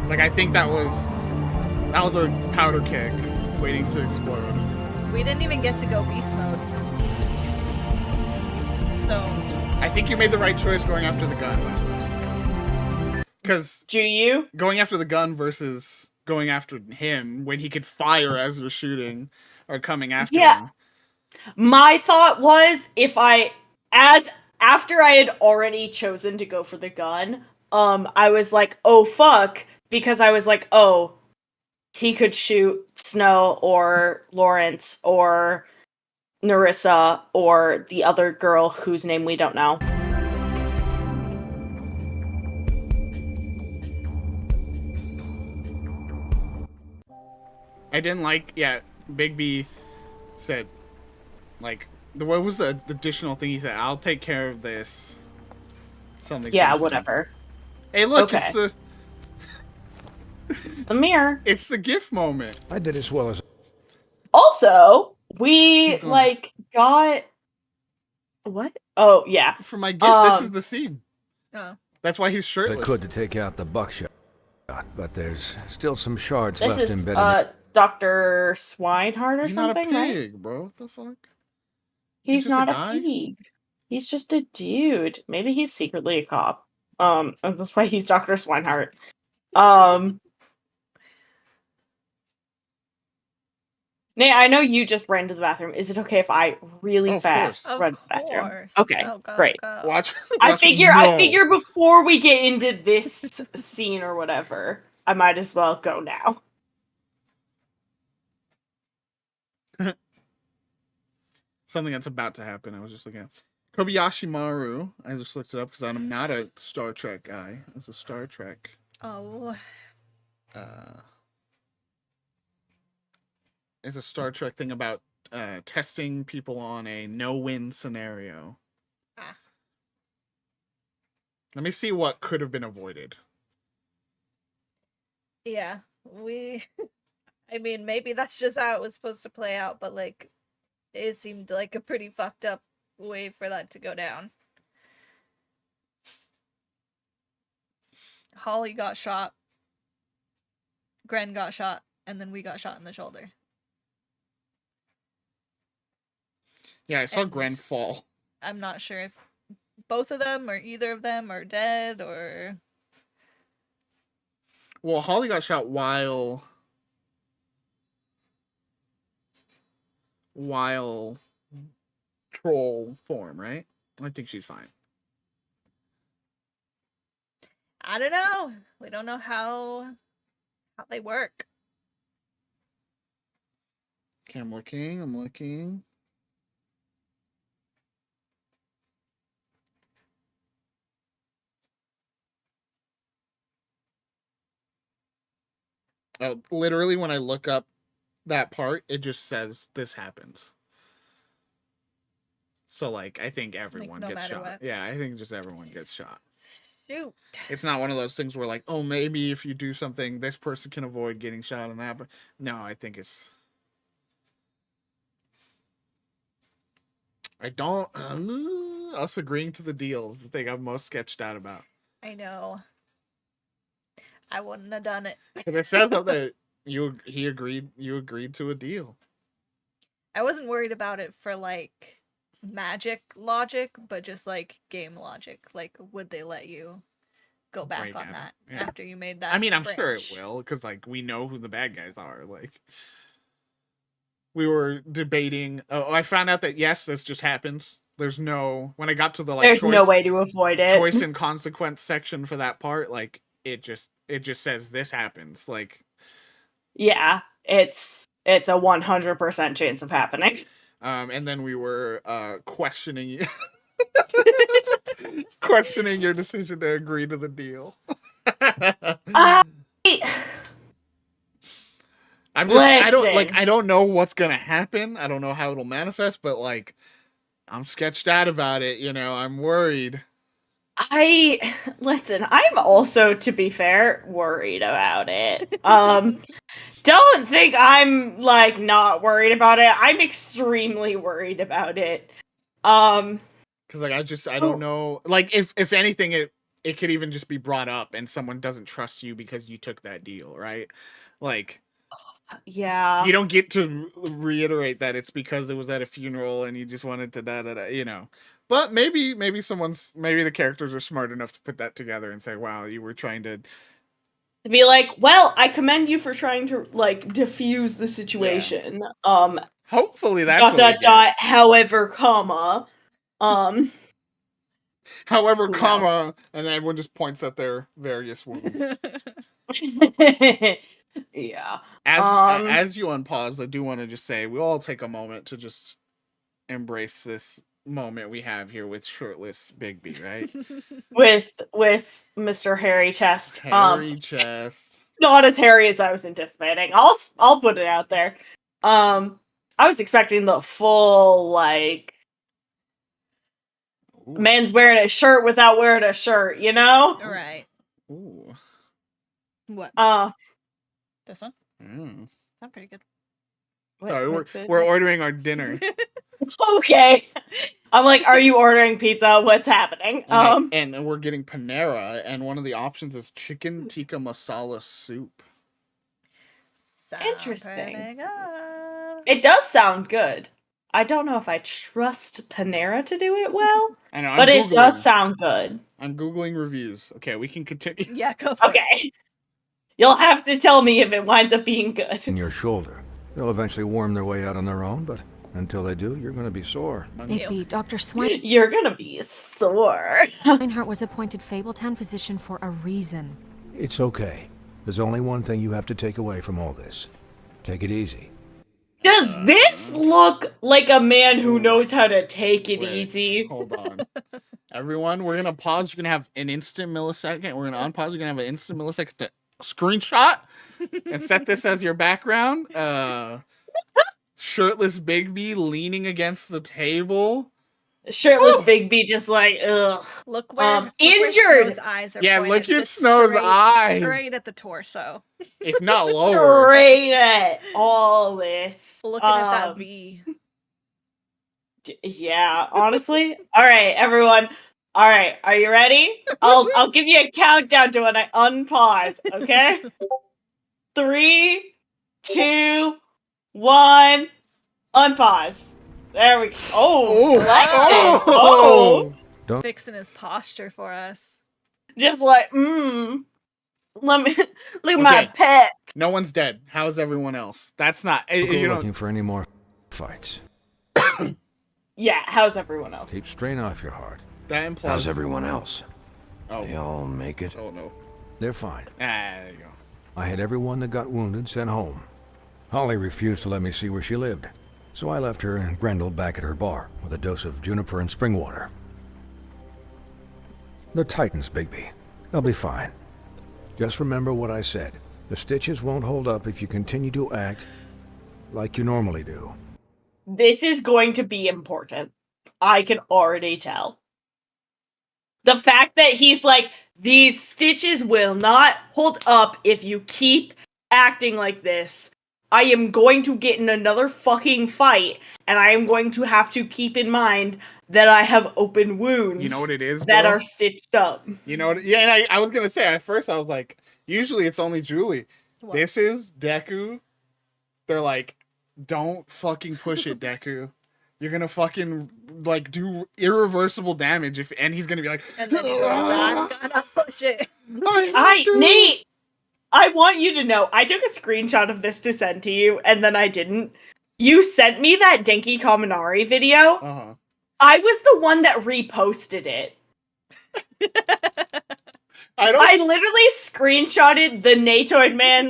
Like, I think that was a powder keg waiting to explode. We didn't even get to go beast mode. So... I think you made the right choice going after the gun. Because going after the gun versus going after him when he could fire as you're shooting or coming after him. My thought was after I had already chosen to go for the gun, I was like, oh fuck, because I was like, oh, he could shoot Snow or Lawrence or Narissa or the other girl whose name we don't know. I didn't like, Big B said, like, what was the additional thing he said? I'll take care of this. Something. Whatever. Hey, look, okay. It's the mirror. It's the GIF moment. I did as well as... Also, we, got... What? Oh, yeah. For my GIF, this is the scene. Oh. That's why he's shirtless. I could to take out the buckshot, but there's still some shards This left is, embedded. Dr. Swinehart or He's something, not a pig, right? bro. What the fuck? He's not a pig. He's just a dude. Maybe he's secretly a cop. And that's why he's Dr. Swinehart. Nate, I know you just ran to the bathroom. Is it okay if I really fast run to the bathroom? Okay, great. Watch. I figure before we get into this scene or whatever, I might as well go now. Something that's about to happen. I was just looking at Kobayashi Maru. I just looked it up because I'm not a Star Trek guy. It's a Star Trek. Oh. It's a Star Trek thing about testing people on a no-win scenario. Let me see what could have been avoided. Yeah, I mean, maybe that's just how it was supposed to play out, but, like, it seemed like a pretty fucked up way for that to go down. Holly got shot. Gren got shot, and then we got shot in the shoulder. Yeah, I saw Gren fall. I'm not sure if both of them or either of them are dead or... Well, Holly got shot while troll form, right? I think she's fine. I don't know. We don't know how they work. Okay, I'm looking. literally when I look up that part, it just says this happens. So like, I think everyone no gets matter shot. what. Yeah, I think just everyone gets shot. Shoot. It's not one of those things where like, oh, maybe if you do something, this person can avoid getting shot and that. But no, I think it's. I don't. Us agreeing to the deals, the thing I'm most sketched out about. I know. I wouldn't have done it. And it says that you agreed to a deal. I wasn't worried about it for like magic logic, but just like game logic. Like, would they let you go back Break on out. that Yeah. after you made that? I mean, I'm sure branch? it will, because like we know who the bad guys are. Like, we were debating. Oh, I found out that yes, this just happens. There's no. When I got to the like, there's no way to avoid it. Choice and consequence section for that part, like it just says this happens. Like, yeah, it's a 100% chance of happening. And then we were questioning you. Questioning your decision to agree to the deal. I don't know what's gonna happen. I don't know how it'll manifest, but like I'm sketched out about it, you know, I'm worried. Listen, I'm also, to be fair, worried about it. Don't think I'm like not worried about it. I'm extremely worried about it. Because like I don't know. Like if anything, it could even just be brought up, and someone doesn't trust you because you took that deal, right? Like, yeah, you don't get to reiterate that it's because it was at a funeral and you just wanted to you know. But maybe the characters are smart enough to put that together and say, wow, you were trying to be like, well, I commend you for trying to like diffuse the situation. Yeah. Hopefully that's what we get. However, comma. However, comma, and then everyone just points at their various wounds. Yeah. As you unpause, I do want to just say we all take a moment to just embrace this moment we have here with shirtless Bigby, right? with Mr. Hairy Chest. Hairy Chest. It's not as hairy as I was anticipating. I'll put it out there. I was expecting the full like man's wearing a shirt without wearing a shirt, you know? All right. Ooh. What? This one? Sounds pretty good. Sorry, we're ordering our dinner. Okay. I'm like, are you ordering pizza? What's happening? And we're getting Panera, and one of the options is chicken tikka masala soup. Interesting. It does sound good. I don't know if I trust Panera to do it well. I know, but it does sound good. I'm Googling reviews. Okay, we can continue. Yeah, go for it. You'll have to tell me if it winds up being good. In your shoulder. They'll eventually worm their way out on their own, but until they do, you're going to be sore. Bigby, Dr. Swine... You're going to be sore. Swinehart was appointed Fabletown physician for a reason. It's okay. There's only one thing you have to take away from all this. Take it easy. Does this look like a man who knows how to take it easy? Hold on. Everyone, we're going to pause. You're going to have an instant millisecond. We're going to unpause. You're going to have an instant millisecond to screenshot and set this as your background. Shirtless Bigby leaning against the table. Shirtless Bigby just like, ugh. Look where injured. Snow's eyes are look pointed, at Snow's eyes. Straight at the torso. If not lower. Straight at all this. Looking at that V. Yeah, honestly. All right, everyone. All right, are you ready? I'll give you a countdown to when I unpause, okay? 3, 2, 1, unpause. There we go. Oh. Fixing his posture for us. Just like, let me look at my pet. No one's dead. How's everyone else? That's not. You're looking for any more fights. Yeah, how's everyone else? Keep strain off your heart. That implies. How's everyone else? Oh. They all make it? Oh no. They're fine. There you go. I had everyone that got wounded sent home. Holly refused to let me see where she lived. So I left her and Grendel back at her bar with a dose of juniper and spring water. The Titans, Bigby. They'll be fine. Just remember what I said. The stitches won't hold up if you continue to act like you normally do. This is going to be important. I can already tell. The fact that he's like, these stitches will not hold up if you keep acting like this. I am going to get in another fucking fight, and I am going to have to keep in mind that I have open wounds. You know what it is, that bro? are stitched up. You know what? Yeah, and I was gonna say at first I was like, usually it's only Julie. What? This is Deku. They're like, don't fucking push it, Deku. You're gonna fucking like do irreversible damage and he's gonna be like, and then he goes, I'm gonna push it. Nate, I want you to know, I took a screenshot of this to send to you, and then I didn't. You sent me that Denki Kaminari video. Uh-huh. I was the one that reposted it. I literally screenshotted the Natoid man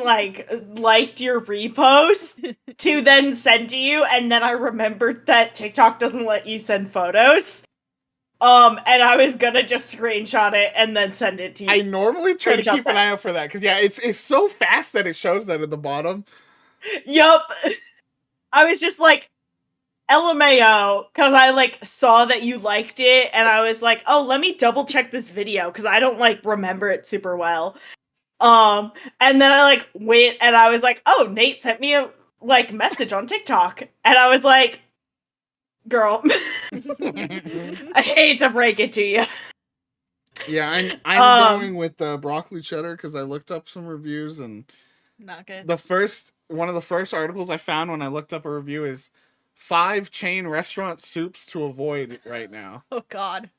liked your repost to then send to you, and then I remembered that TikTok doesn't let you send photos. And I was gonna just screenshot it and then send it to you. I normally try to keep an eye out for that because yeah, it's so fast that it shows that at the bottom. Yup. I was just like, LMAO, because I saw that you liked it, and I was like, oh, let me double check this video because I don't remember it super well. And then I went and I was like, oh, Nate sent me a message on TikTok, and I was like, girl, I hate to break it to you. Yeah, I'm going with broccoli cheddar because I looked up some reviews and not good. One of the first articles I found when I looked up a review is 5 chain restaurant soups to avoid right now. Oh God.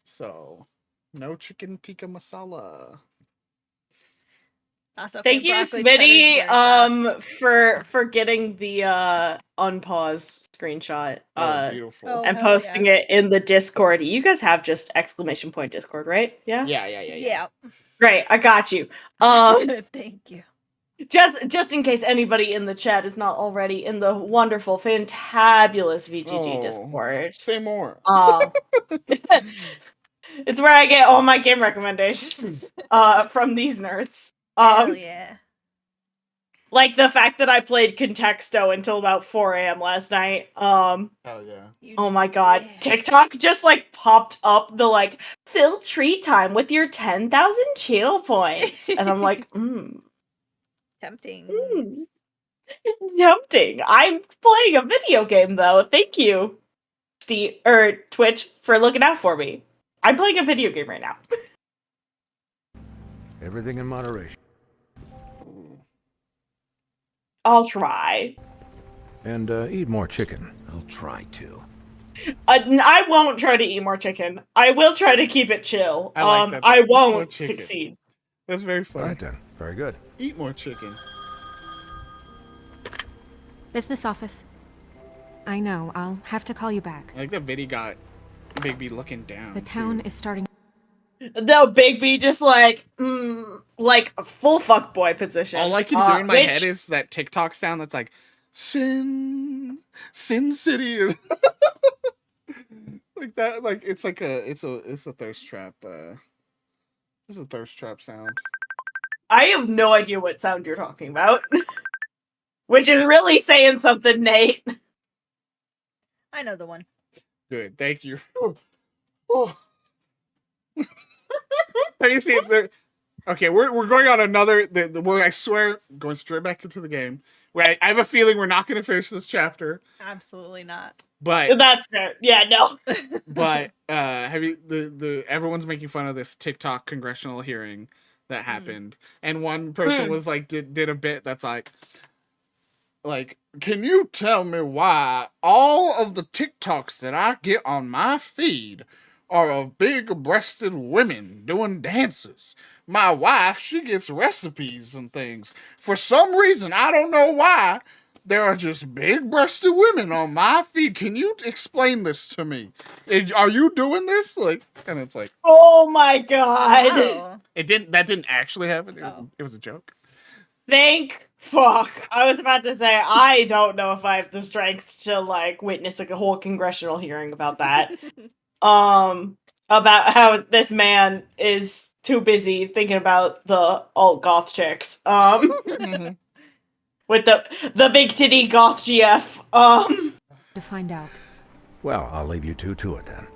So, no chicken tikka masala. Thank you, Smitty, for getting the unpaused screenshot beautiful. and posting it in the Discord. You guys have just exclamation point Discord, right? Yeah? Yeah. Great, I got you. Thank you. Just in case anybody in the chat is not already in the wonderful, fantabulous VGG Discord. Say more. It's where I get all my game recommendations from these nerds. Hell yeah. Like the fact that I played Contexto until about 4 a.m. last night. Oh yeah. Oh my god. TikTok just popped up the fill tree time with your 10,000 channel points. And I'm like, Tempting. Tempting. I'm playing a video game though. Thank you, Twitch, for looking out for me. I'm playing a video game right now. Everything in moderation. I'll try. And eat more chicken. I'll try to. I won't try to eat more chicken. I will try to keep it chill. I like that. I won't succeed. That's very funny. All right then. Very good. Eat more chicken. Business office. I know. I'll have to call you back. I like that Viddy got Bigby looking down. The town is starting. No, Bigby just a full fuckboy position. All I can hear in my head is that TikTok sound that's like, Sin City is like that. It's a thirst trap. It's a thirst trap sound. I have no idea what sound you're talking about, which is really saying something, Nate. I know the one. Good, thank you. Oh. Have you seen the? Okay, we're going on another. I swear, going straight back into the game. Where I have a feeling we're not going to finish this chapter. Absolutely not. But that's fair. Yeah, no. But have you everyone's making fun of this TikTok congressional hearing that happened, and one person was did a bit that's like, can you tell me why all of the TikToks that I get on my feed are of big-breasted women doing dances? My wife, she gets recipes and things. For some reason, I don't know why, there are just big-breasted women on my feed. Can you explain this to me? Are you doing this? And it's like, oh my god. Wow. That didn't actually happen. It was a joke. Thank fuck. I was about to say, I don't know if I have the strength to witness a whole congressional hearing about that. about how this man is too busy thinking about the alt goth chicks. With the big titty goth GF. To find out. Well, I'll leave you two to it then.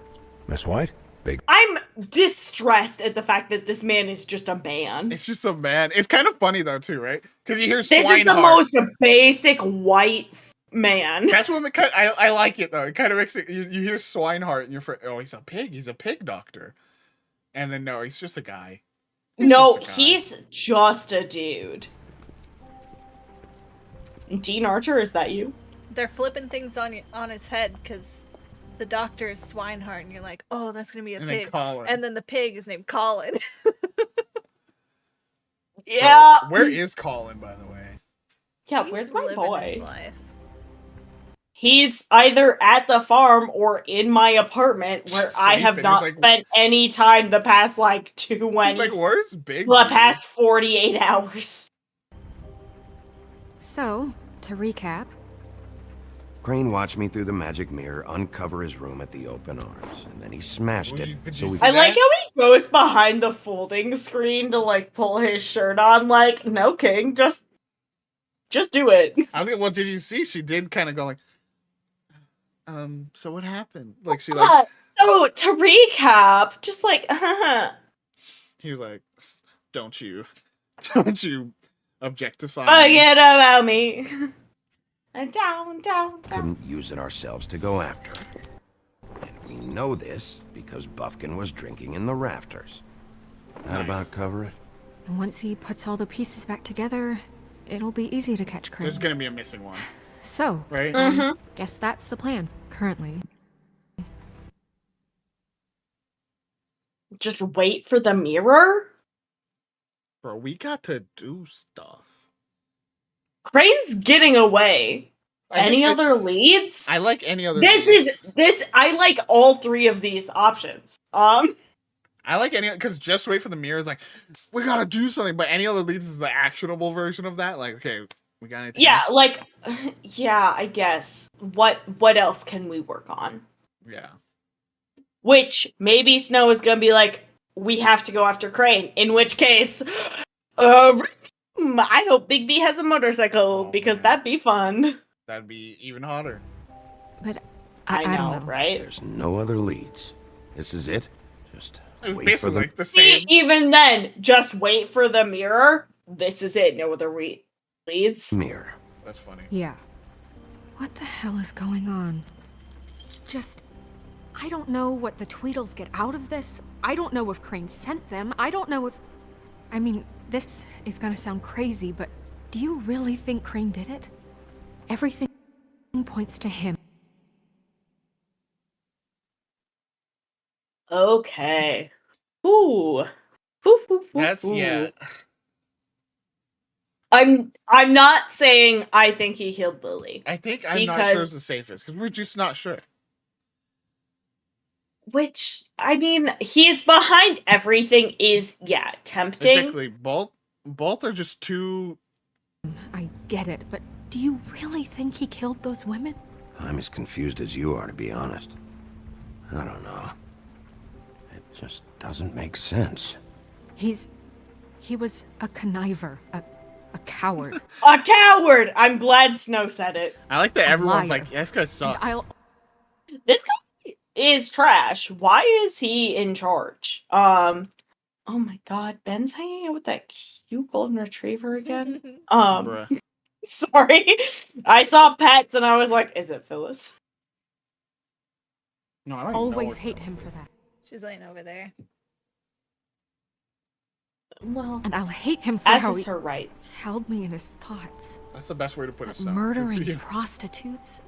Miss White, big. I'm distressed at the fact that this man is just a man. It's just a man. It's kind of funny though too, right? Because you hear This is the most basic white man. That's what I like it though. It kind of makes it. You hear Swinehart and you're oh, he's a pig. He's a pig doctor. And then no, he's just a guy. He's just a dude. Dean Archer, is that you? They're flipping things on its head because the doctor is Swinehart, and you're like, oh, that's gonna be a pig. And then the pig is named Colin. Yeah. So, where is Colin, by the way? Yeah, where's my boy? He's either at the farm or in my apartment where I have not spent any time the past like 2 He's like, where's Big? The past 48 hours. So, to recap. Crane watched me through the magic mirror uncover his room at the open arms, and then he smashed it. I like how he goes behind the folding screen to like pull his shirt on. Like, no, King, just do it. I was like, well, did you see? She did kind of go like, so what happened? Like she like. So to recap, just like, He was like, don't you objectify me. Forget about me. And down. Couldn't use it ourselves to go after her. And we know this because Buffkin was drinking in the rafters. That about cover it? And once he puts all the pieces back together, it'll be easy to catch Crane. There's gonna be a missing one. So, right? Guess that's the plan, currently. Just wait for the mirror? Bro, we got to do stuff. Crane's getting away. Any other leads? I like any other leads. I like all 3 of these options. I like any, because just wait for the mirror is like, we gotta do something, but any other leads is the actionable version of that. Like, okay, we got anything else? Like, yeah, I guess. What else can we work on? Yeah. Which, maybe Snow is gonna be like, we have to go after Crane, in which case, I hope Big B has a motorcycle, because that'd be fun. That'd be even hotter. But I know, right? There's no other leads. This is it? Just it was wait for basically the same. Even then, just wait for the mirror. This is it. No other leads. Mirror. That's funny. Yeah. What the hell is going on? I don't know what the Tweedles get out of this. I don't know if Crane sent them. I don't know if... I mean, this is gonna sound crazy, but do you really think Crane did it? Everything points to him. Okay. Ooh. That's yeah. I'm not saying I think he killed Lily. I'm not sure it's the safest because we're just not sure. Which, I mean, he's behind everything is, tempting. Exactly. Both are just too... I get it, but do you really think he killed those women? I'm as confused as you are, to be honest. I don't know. It just doesn't make sense. He was a conniver, a coward. A coward! I'm glad Snow said it. I like that everyone's like, this guy sucks. This guy is trash. Why is he in charge? Oh my god, Ben's hanging out with that cute golden retriever again? Sorry. I saw pets and I was like, is it Phyllis? No, I don't always hate him for that. She's laying over there. Well, and I'll hate him for how is her right. held me in his thoughts. That's the best way to put it. Murdering prostitutes.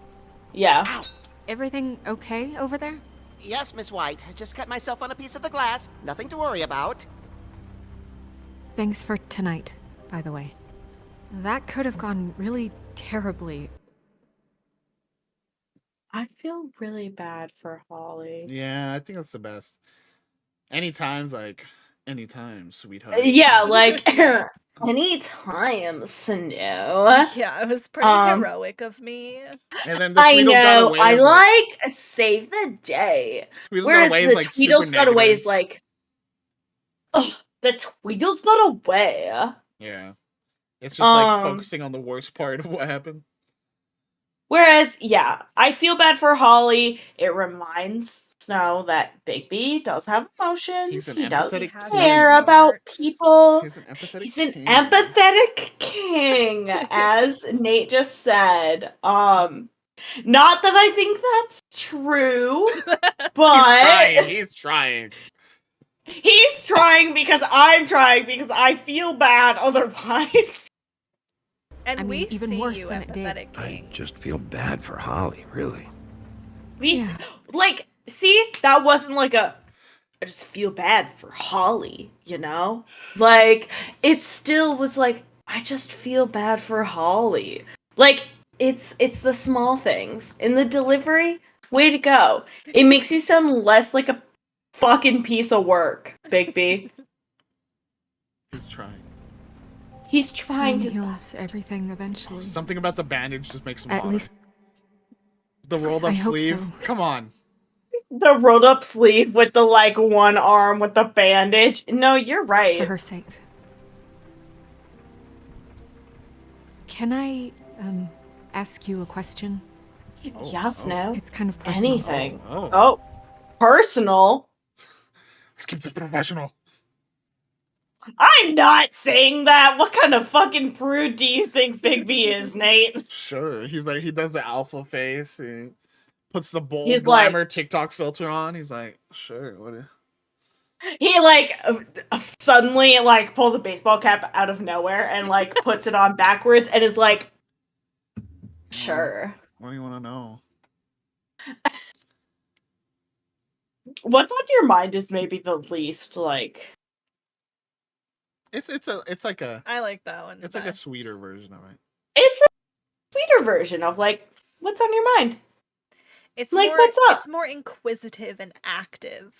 Yeah. Ow. Everything okay over there? Yes, Miss White. I just cut myself on a piece of the glass. Nothing to worry about. Thanks for tonight, by the way. That could have gone really terribly. I feel really bad for Holly. Yeah, I think that's the best. Anytime's like, Anytime, sweetheart. Yeah, like anytime, Snow. Yeah, it was pretty heroic of me. And then the I Tweedle's got know. away I is like save the day. Tweedle's Whereas got away the is like Tweedle's super got away negative. is like, ugh, the Tweedle's got away. Yeah, it's just like focusing on the worst part of what happened. Whereas, yeah, I feel bad for Holly. It reminds Snow that Bigby does have emotions. He does care about people. He's an empathetic He's an empathetic king, as Nate just said. Not that I think that's true, but He's trying. He's trying because I'm trying because I feel bad otherwise. And we even see worse you, than it did. empathetic king. I just feel bad for Holly, really. Like, see, that wasn't like I just feel bad for Holly, you know? Like, it still was like, I just feel bad for Holly. Like, it's the small things. In the delivery, way to go. It makes you sound less like a fucking piece of work, Bigby. He's trying. He's trying his heals everything eventually. Something about the bandage just makes him At hotter. least the rolled up I hope sleeve. so. Come on. The rolled up sleeve with the like one arm with the bandage. No, you're right. For her sake. Can I ask you a question? Yes, no. It's kind of personal. Anything. Oh, personal. Let's keep this professional. I'm not saying that. What kind of fucking prude do you think Bigby is, Nate? Sure. He's like, he does the alpha face and puts the bold He's glamour like- TikTok filter on. He's like, sure, what? He like suddenly like pulls a baseball cap out of nowhere and like puts it on backwards and is like, sure. What do you want to know? What's on your mind is maybe the least like. It's like a. I like that one. It's like a sweeter version of it. It's a sweeter version of like, what's on your mind? It's like, more, what's up? It's more inquisitive and active.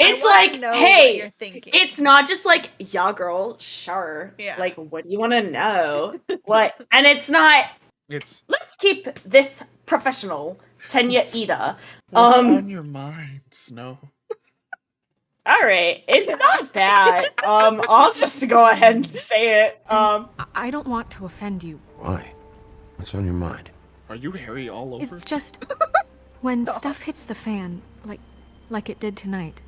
It's I wanna like, know hey, what you're thinking. It's not just like, yeah, girl, sure. Yeah. Like, what do you want to know? What? And it's not. It's. Let's keep this professional, Tenya Ida. What's on your mind, Snow? All right, it's not that. I'll just go ahead and say it. I don't want to offend you. Why? What's on your mind? Are you hairy all over? It's just when stuff hits the fan, like it did tonight.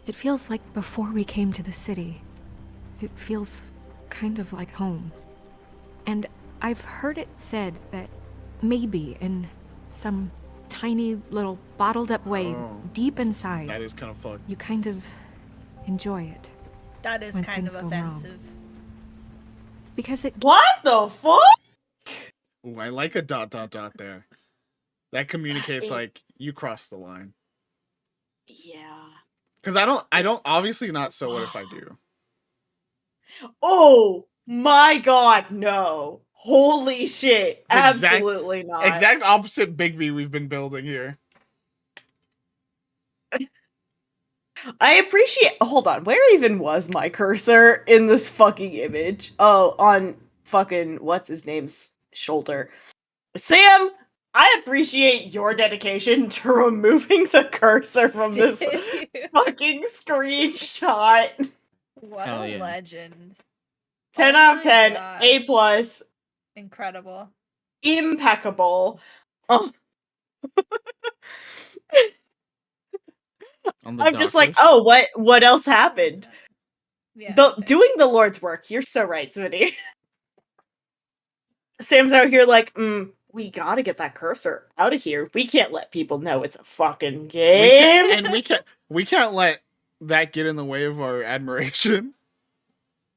It feels like before we came to the city. It feels kind of like home. And I've heard it said that maybe in some tiny little bottled up way deep inside, That is kind of fucked. you kind of enjoy it. That is when kind things of go wrong. offensive. Because it. What the fuck? Ooh, I like a ... there. That communicates like you crossed the line. Yeah. Because I don't obviously not so what if I do. Oh my god, no. Holy shit. Absolutely not. Exact opposite Bigby we've been building here. I appreciate. Hold on, where even was my cursor in this fucking image? Oh, on fucking what's his name's shoulder. Sam, I appreciate your dedication to removing the cursor from this fucking screenshot. What Hell a yeah. legend. 10 Oh out of my 10, gosh. A+, Incredible. impeccable. I'm just like, oh, what else happened? Yeah. Doing the Lord's work. You're so right, Smitty. Sam's out here like, we gotta get that cursor out of here. We can't let people know it's a fucking game. We can't let that get in the way of our admiration.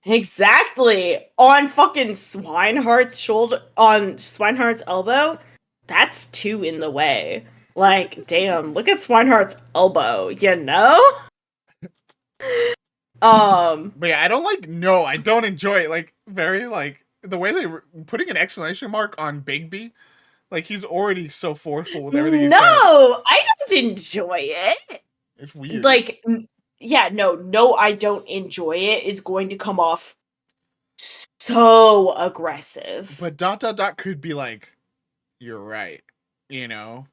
Exactly. On fucking Swineheart's shoulder, on Swineheart's elbow, that's 2 in the way. Like, damn, look at Swineheart's elbow, you know? But yeah, I don't enjoy it. Like, very, like, the way they putting an exclamation mark on Bigby, like, he's already so forceful with everything he says. No, I don't enjoy it. It's weird. Like, yeah, no, I don't enjoy it is going to come off so aggressive. But ... could be like, you're right, you know?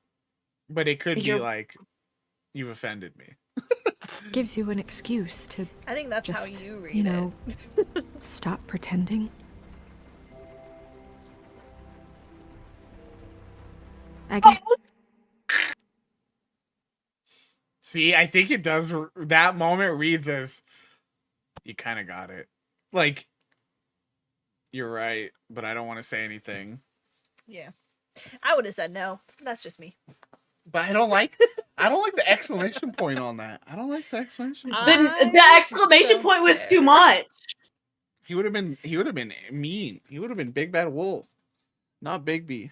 But it could be like, you've offended me. Gives you an excuse to I think that's just, how you read you know, it. stop pretending. I guess. See, I think it does. That moment reads as, you kind of got it. Like, you're right, but I don't want to say anything. Yeah. I would have said no. That's just me. But I don't like the exclamation point on that. I don't like the exclamation point. The exclamation point was too much. He would have been mean. He would have been Big Bad Wolf, not Bigby.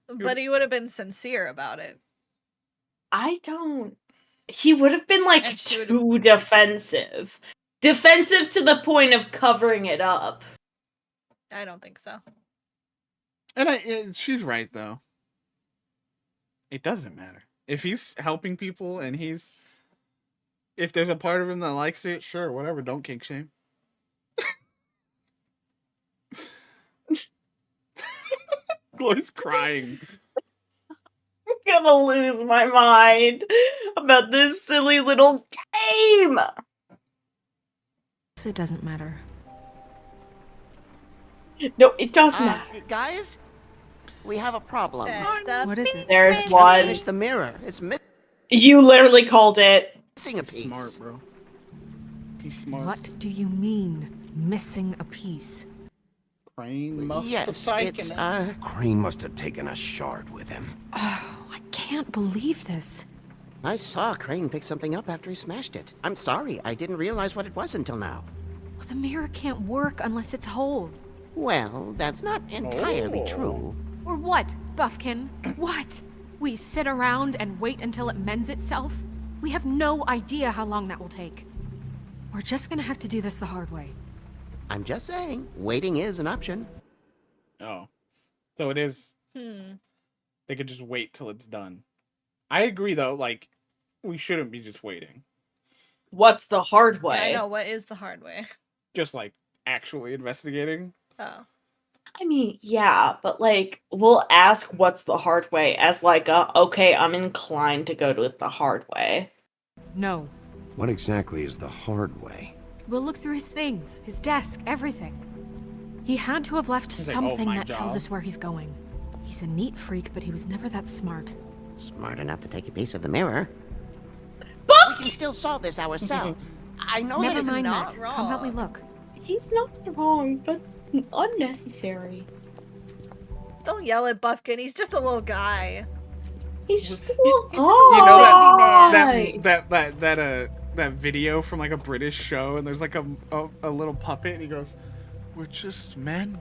But he would have been sincere about it. He would have been like too defensive. Defensive to the point of covering it up. I don't think so. And she's right though. It doesn't matter. If he's helping people and if there's a part of him that likes it, sure, whatever, don't kink shame. Glory's crying. I'm gonna lose my mind about this silly little game. It doesn't matter. No, it does matter. Guys, we have a problem. What is it? There's Can't one. finish the mirror. It's You literally called it. missing a piece. Smart, bro. He's smart. What do you mean, missing a piece? Crane must have Yes, taken it's it. Crane must have taken a shard with him. Oh, I can't believe this. I saw Crane pick something up after he smashed it. I'm sorry, I didn't realize what it was until now. Well, the mirror can't work unless it's whole. Well, that's not entirely true. Or what, Buffkin? What? We sit around and wait until it mends itself? We have no idea how long that will take. We're just gonna have to do this the hard way. I'm just saying, waiting is an option. Oh. So it is. They could just wait till it's done. I agree, though. Like, we shouldn't be just waiting. What's the hard way? Yeah, I know. What is the hard way? Just, like, actually investigating. Oh. I mean, yeah, but like, we'll ask what's the hard way as like okay, I'm inclined to go to the hard way. No. What exactly is the hard way? We'll look through his things, his desk, everything. He had to have left He's like, something my that tells job. us where he's going. He's a neat freak, but he was never that smart. Smart enough to take a piece of the mirror. We can still solve this ourselves. I know Never that it's mind not that. wrong. Come help me look. He's not wrong, but unnecessary. Don't yell at Buffkin. He's just a little guy. He's just a little guy. You know baby that video from like a British show, and there's like a little puppet, and he goes, "We're just men.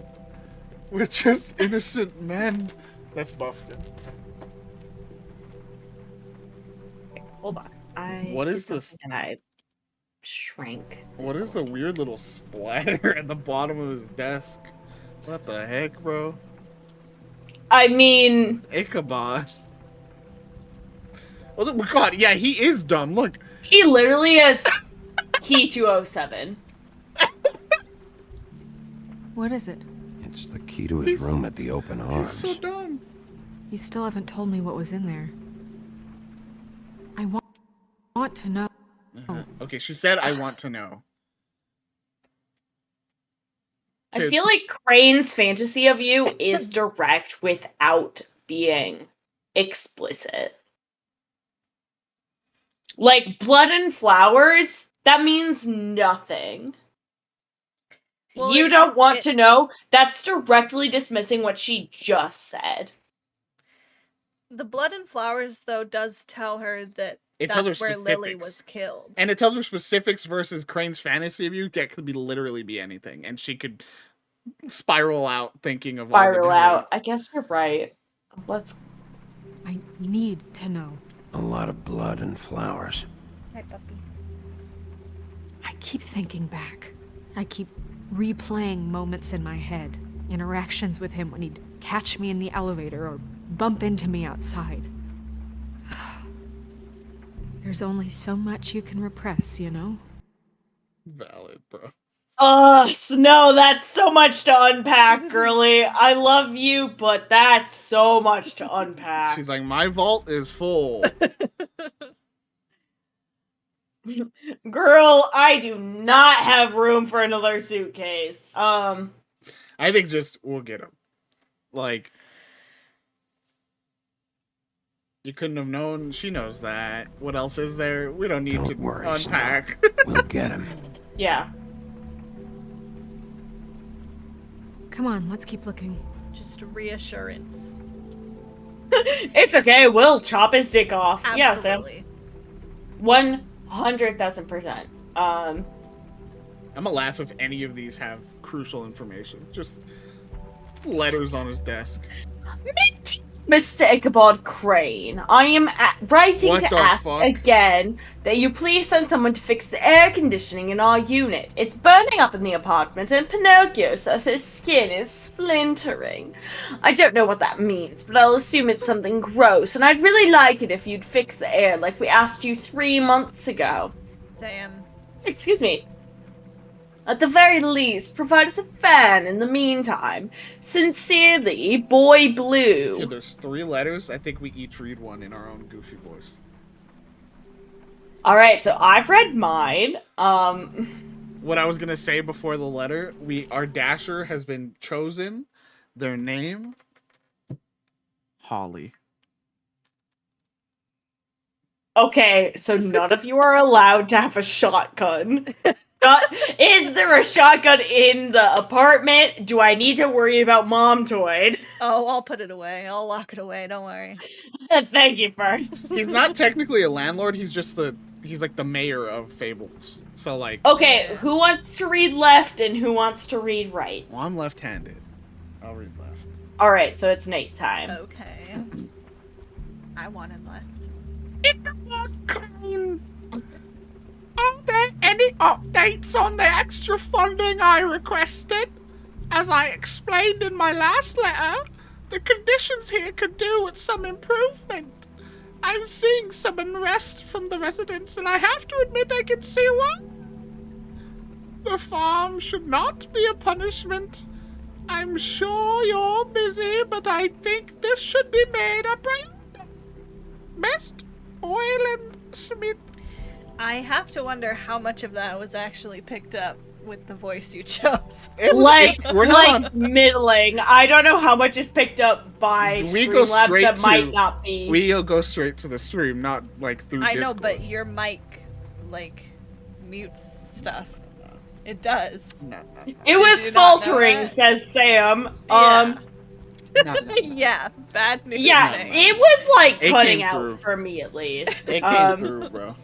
We're just innocent men." That's Buffkin. Hold on. What is this? And I shrank. What is the weird little splatter at the bottom of his desk? What the heck, bro? I mean, Ichabod. Oh my god, yeah, he is dumb. Look. he literally has key 207. What is it? It's the key to his room at the open arms. He's so dumb. You still haven't told me what was in there. I want to know. Okay, she said, "I want to know." I feel like Crane's fantasy of you is direct without being explicit. Like, blood and flowers, that means nothing. Well, You don't want to know? That's directly dismissing what she just said. The blood and flowers, though, does tell her that It tells her that's where Lily specifics. was killed. And it tells her specifics versus Crane's fantasy of you. That could be literally be anything, and she could spiral out thinking of all the Spiral different- out. I guess you're right. Let's. I need to know. A lot of blood and flowers. Hi, puppy. I keep thinking back. I keep replaying moments in my head. Interactions with him when he'd catch me in the elevator or bump into me outside. There's only so much you can repress, you know? Valid, bro. No, that's so much to unpack, girly. I love you, but that's so much to unpack. She's like, my vault is full. Girl, I do not have room for another suitcase. I think just we'll get him. Like, you couldn't have known. She knows that. What else is there? We don't need to unpack. We'll get him. Yeah. Come on, let's keep looking. Just reassurance. It's okay. We'll chop his dick off. Absolutely. Yeah, Sam. 100,000%. I'm gonna laugh if any of these have crucial information. Just letters on his desk. Mr. Ichabod Crane, I am writing to ask again that you please send someone to fix the air conditioning in our unit. It's burning up in the apartment, and Pinocchio says his skin is splintering. I don't know what that means, but I'll assume it's something gross, and I'd really like it if you'd fix the air like we asked you 3 months ago. Damn. Excuse me. At the very least, provide us a fan in the meantime. Sincerely, Boy Blue. Here, there's 3 letters. I think we each read one in our own goofy voice. Alright, so I've read mine. What I was gonna say before the letter, our dasher has been chosen. Their name, Holly. Okay, so none of you are allowed to have a shotgun. Is there a shotgun in the apartment? Do I need to worry about Mom Toyd? Oh, I'll put it away. I'll lock it away. Don't worry. Thank you, Fern. He's not technically a landlord. He's like the mayor of Fables. So like. Okay, who wants to read left and who wants to read right? Well, I'm left-handed. I'll read left. All right, so it's Nate time. Okay. I wanted left. Ichabod Crane. Are there any updates on the extra funding I requested? As I explained in my last letter, the conditions here could do with some improvement. I'm seeing some unrest from the residents, and I have to admit I can see why. The farm should not be a punishment. I'm sure you're busy, but I think this should be made a priority. Best, Oyland Smith. I have to wonder how much of that was actually picked up with the voice you chose. Middling. I don't know how much is picked up by Streamlabs that might not be. We'll go straight to the stream, not like through Discord. I know, but your mic, mutes stuff. It does. No. It was faltering, says Sam. Yeah. Yeah, bad news. Yeah, it was cutting out for me at least. It came through, bro.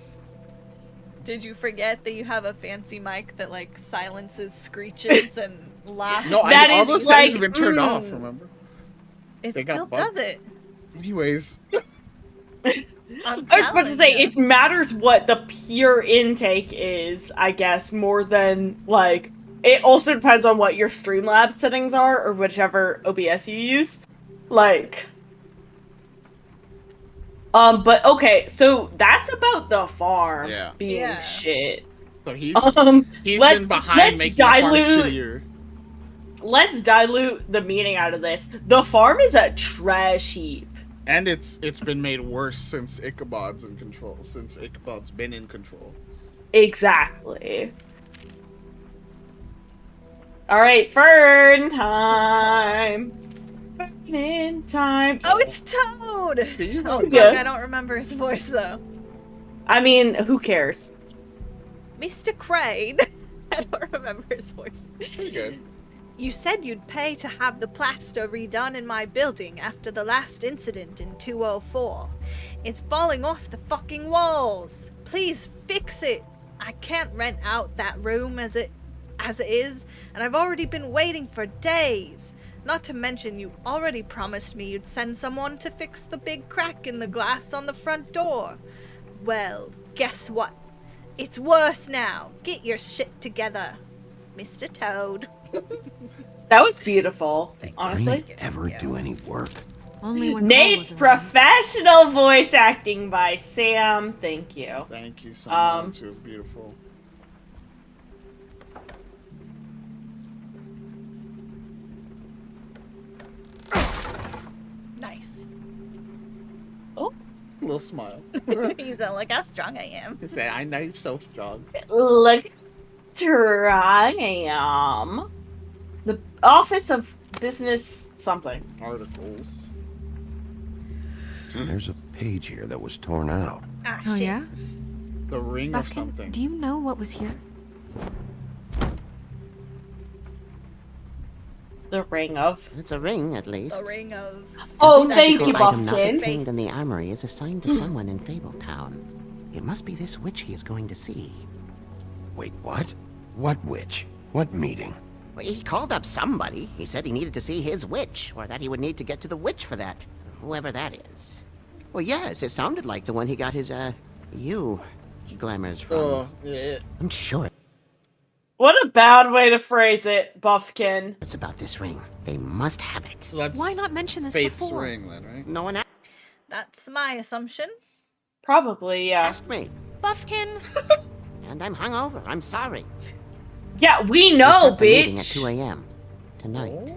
Did you forget that you have a fancy mic that silences screeches and laughs? No, all those things have been turned off, remember? It still does it. Anyways. I was about to say, it matters what the pure intake is, I guess, more than, it also depends on what your Streamlabs settings are, or whichever OBS you use. But okay, so that's about the farm being shit. So he's been behind making the farm shittier. Let's dilute the meaning out of this. The farm is a trash heap. And it's been made worse since Ichabod's in control, since Ichabod's been in control. Exactly. Alright, Fern time. In time. Oh, it's Toad! Oh, I don't remember his voice, though. I mean, who cares? Mr. Crane. I don't remember his voice. Pretty good. You said you'd pay to have the plaster redone in my building after the last incident in 204. It's falling off the fucking walls. Please fix it. I can't rent out that room as it is, and I've already been waiting for days. Not to mention, you already promised me you'd send someone to fix the big crack in the glass on the front door. Well, guess what? It's worse now. Get your shit together, Mr. Toad. That was beautiful, honestly. Ever do any work? Only when Nate's professional voice acting by Sam. Thank you. Thank you so much. It was beautiful. Nice. Oh. Little smile. You sound like how strong I am. Say, I know you're so strong. Look strong I am. The Office of Business something. Articles. There's a page here that was torn out. Ah, Oh shit. yeah? The ring of Buffkin, something. do you know what was here? The ring of. It's a ring, at least. The ring of. Oh, Every thank magical you, item not Buffkin. obtained in the armory is assigned to someone in Fabletown. It must be this witch he is going to see. Wait, what? What witch? What meeting? Well, he called up somebody. He said he needed to see his witch, or that he would need to get to the witch for that. Whoever that is. Well, yes, it sounded like the one he got his, glamours from. Yeah. I'm sure What a bad way to phrase it, Buffkin. it's about this ring. They must have it. So that's Why not mention this Faith's before? ring, then, right? No one That's my assumption. Probably, yeah. asked me. Buffkin! And I'm hungover. I'm sorry. Yeah, we We know, set the meeting at bitch. 2 a.m. tonight. Oh.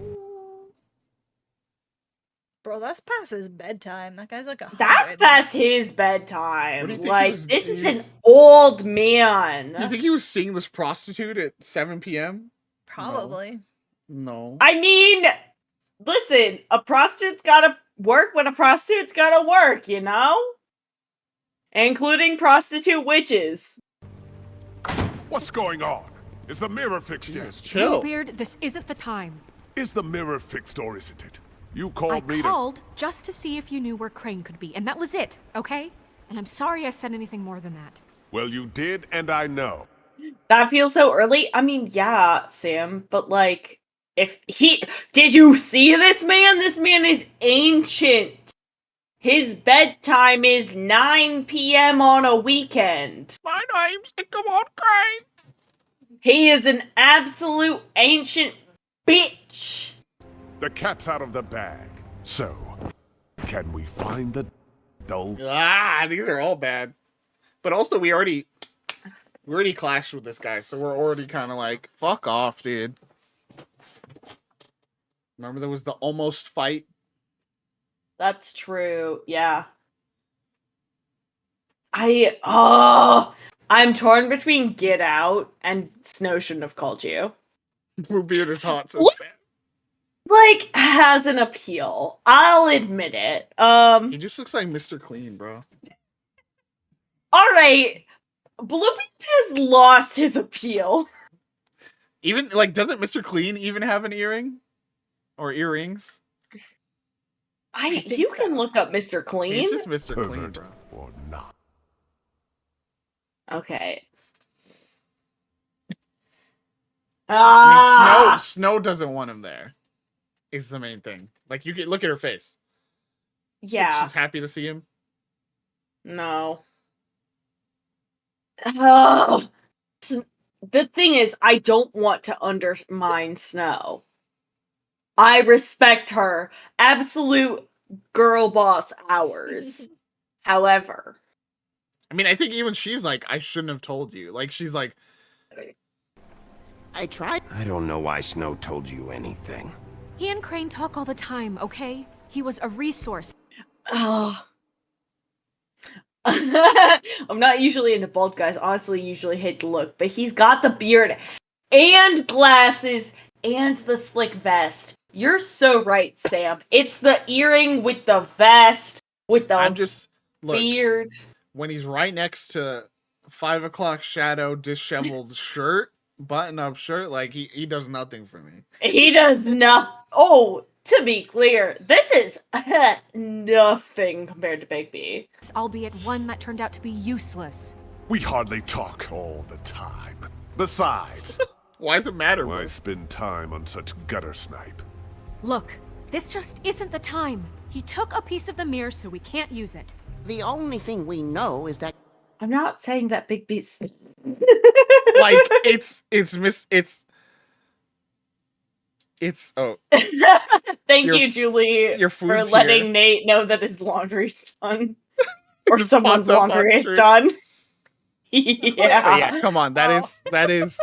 Bro, that's past his bedtime. That guy's like 100. That's past his What bedtime. do you think he Like, was- this is an he's- old man. Do you think he was seeing this prostitute at 7 p.m.? Probably. No. I mean, listen, a prostitute's gotta work when a prostitute's gotta work, you know? Including prostitute witches. What's going on? Is the mirror fixed yet? Bluebeard, this isn't the time. Is the mirror fixed or isn't it? You I called me to... called just to see if you knew where Crane could be, and that was it, okay? And I'm sorry I said anything more than that. Well, you did, and I know. That feels so early. I mean, yeah, Sam, but like, if he. Did you see this man? This man is ancient. His bedtime is 9 p.m. on a weekend. My name's Ichabod Crane. He is an absolute ancient bitch. The cat's out of the bag. So, can we find the dull? These are all bad. But also, we already clashed with this guy, so we're already kind of like, fuck off, dude. Remember there was the almost fight? That's true. Yeah. I'm torn between Get Out and Snow Shouldn't Have Called You. Bluebeard is hot, so What? sad. Like, has an appeal. I'll admit it. He just looks like Mr. Clean, bro. Alright. Bluebeard has lost his appeal. Even, like, doesn't Mr. Clean even have an earring? Or earrings? You can look up Mr. Clean. He's just Mr. Clean, Pervert bro. or not. Okay. I mean, Snow doesn't want him there. Is the main thing. Like, you can look at her face. Yeah. She's happy to see him. No. Oh. The thing is, I don't want to undermine Snow. I respect her. Absolute girl boss hours. However. I mean, I think even she's like, I shouldn't have told you. Like, she's like... I tried. I don't know why Snow told you anything. He and Crane talk all the time, okay? He was a resource. Oh. I'm not usually into bald guys. Honestly, usually hate the look. But he's got the beard and glasses and the slick vest. You're so right, Sam. It's the earring with the vest, with the beard. When he's right next to 5 o'clock shadow, disheveled shirt, button-up shirt, like, he does nothing for me. He does not. Oh, to be clear, this is nothing compared to Big B. Albeit one that turned out to be useless. We hardly talk all the time. Besides, why does it matter? Why spend time on such gutter snipe? Look, this just isn't the time. He took a piece of the mirror, so we can't use it. The only thing we know is that I'm not saying that Big B's like it's It's oh. Thank you, Julie, your for food's letting here. Nate know that his laundry's done. Or Just someone's popped up on laundry is stream. done. But yeah. yeah, come on. That is That is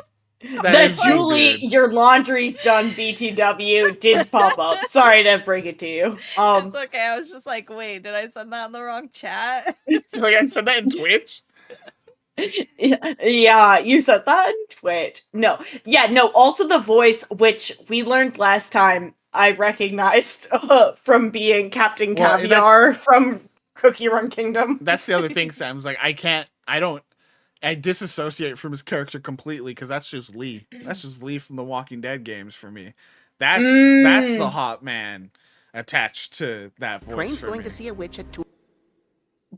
Julie, Bluebeard. your laundry's done, BTW, did pop up. Sorry to break it to you. It's okay. I was just like, wait, did I send that in the wrong chat? Like I said that in Twitch? Yeah, you said that in Twitch. No. Yeah, no, also the voice, which we learned last time, I recognized from being Captain Caviar from Cookie Run Kingdom. That's the other thing, Sam's like, I disassociate from his character completely because that's just Lee. That's just Lee from the Walking Dead games for me. That's the hot man attached to that voice. Crane's going to see a witch at 2.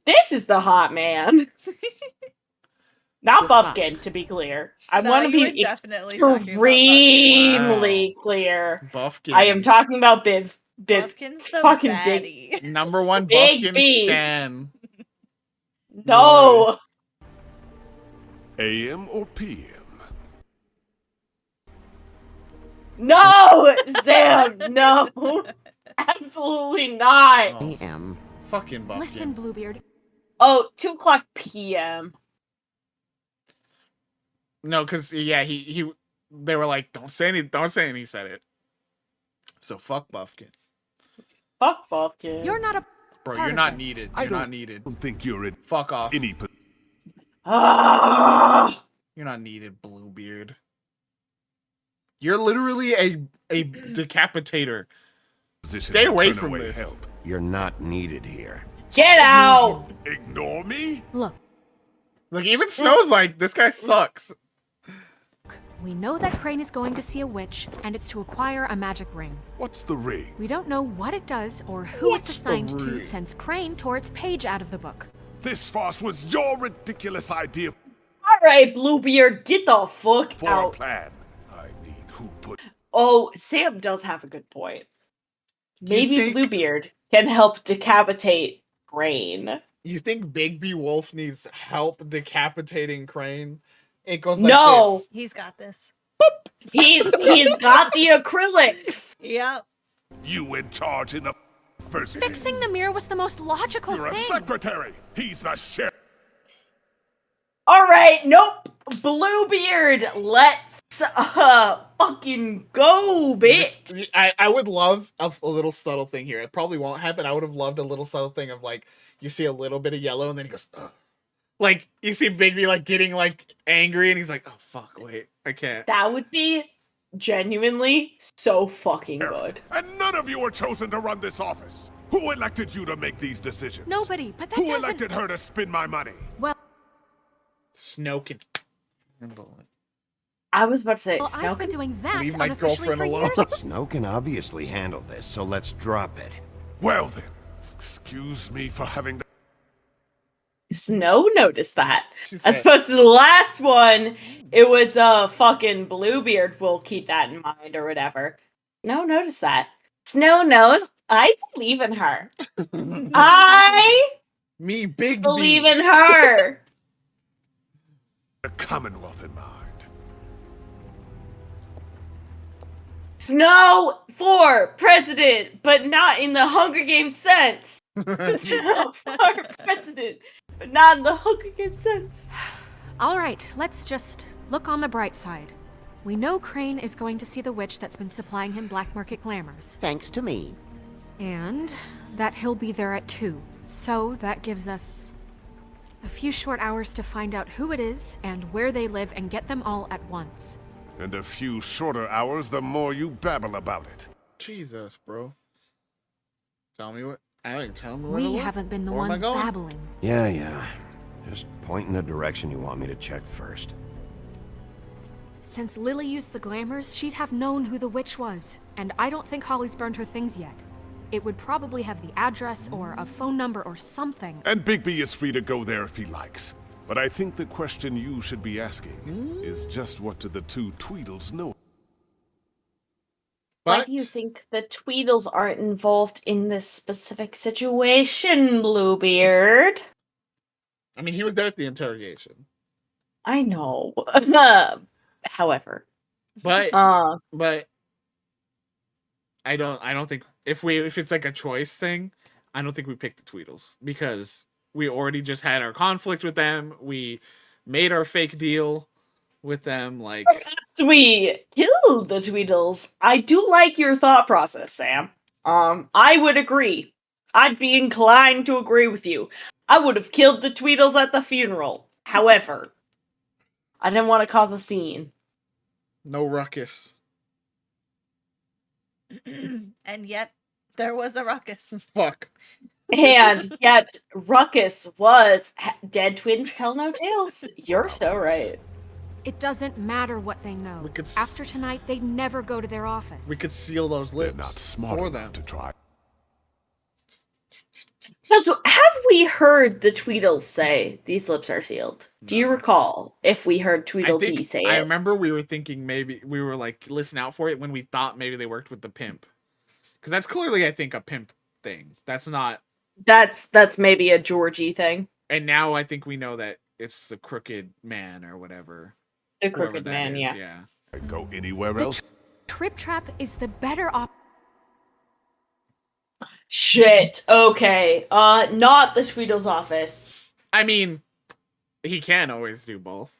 This is the hot man. Not Buffkin, to be clear. I want to be extremely clear. Buffkin. I am talking about Biv. Buffkin's the fucking baddie. big. Number one Big Buffkin B. stan. No. AM or PM? No, Sam, no. Absolutely not. AM. Fucking Buffkin. Listen, Bluebeard. Oh, 2 o'clock PM. No, because yeah, he they were like, don't say anything, he said it. So fuck Buffkin. Fuck Buffkin. You're not a Bro, part you're of not this. needed. I You're don't not needed. think you're in Fuck off. any You're not needed, Bluebeard. You're literally a decapitator. Stay away from this. Help. You're not needed here. Get out! Ignore me? Look, even Snow's like, this guy sucks. we know that Crane is going to see a witch, and it's to acquire a magic ring. What's the ring? We don't know what it does or who What's it's the assigned to ring? since Crane tore its page out of the book. This farce was your ridiculous idea Alright, Bluebeard, get the fuck for out. a plan. I mean, who put... Oh, Sam does have a good point. Maybe Bluebeard can help decapitate Crane. You think Big B Wolf needs help decapitating Crane? It goes like No! this. He's got this. He's got the acrylics. Yep. You in charge in the first place. Fixing the mirror was the most logical You're a thing. secretary. He's the sheriff. Alright, nope. Bluebeard, let's fucking go, bitch. I would love a little subtle thing here. It probably won't happen. I would have loved a little subtle thing of like, you see a little bit of yellow and then he goes, ugh. Like, you see Bigby like getting like angry and he's like, oh fuck, wait, I can't. That would be genuinely so fucking good. And none of you were chosen to run this office. Who elected you to make these decisions? Nobody, but that Who doesn't... elected her to spend my money? Well... Snow can handle it. I was about to say, Well, Snow I've been doing that Leave my unofficially girlfriend for alone. years. Snow can obviously handle this, so let's drop it. Well then, excuse me for having the... Snow noticed that. She As said- opposed to the last one, it was fucking Bluebeard. We'll keep that in mind or whatever. Snow noticed that. Snow knows. I believe in her. I Me, Big believe B. in her. the Commonwealth in mind. Snow for president, but not in the Hunger Games sense. Snow for president, but not in the Hunger Games sense. All right, let's just look on the bright side. We know Crane is going to see the witch that's been supplying him black market glamours. Thanks to me. And that he'll be there at 2. So that gives us a few short hours to find out who it is and where they live and get them all at once. And a few shorter hours, the more you babble about it. Jesus, bro. Tell me what. I think tell me where We to look. haven't been the Where am I ones going? babbling. Yeah. Just point in the direction you want me to check first. Since Lily used the glamours, she'd have known who the witch was. And I don't think Holly's burned her things yet. It would probably have the address or a phone number or something. And Bigby is free to go there if he likes. But I think the question you should be asking is just what do the two Tweedles know? Why do you think the Tweedles aren't involved in this specific situation, Bluebeard? I mean, he was there at the interrogation. I know. However. But I don't think if it's like a choice thing, I don't think we pick the Tweedles because we already just had our conflict with them. We made our fake deal with them. Like we killed the Tweedles. I do like your thought process, Sam. I would agree. I'd be inclined to agree with you. I would have killed the Tweedles at the funeral. However, I didn't want to cause a scene. No ruckus. And yet, there was a ruckus. Fuck. And yet, ruckus was dead twins tell no tales. You're so right. It doesn't matter what they know. After tonight, they'd never go to their office. We could seal those lips. They're not smart for enough them to try. So, have we heard the Tweedles say these lips are sealed? Do you recall if we heard Tweedledee say it? I remember we were thinking maybe we were like listen out for it when we thought maybe they worked with the pimp, because that's clearly I think a pimp thing. That's not. That's maybe a Georgie thing. And now I think we know that it's the crooked man or whatever. The crooked man, is, yeah. I'd go anywhere else. Trip Trap is the better option. Shit. Okay. Not the Tweedle's office. I mean, he can always do both.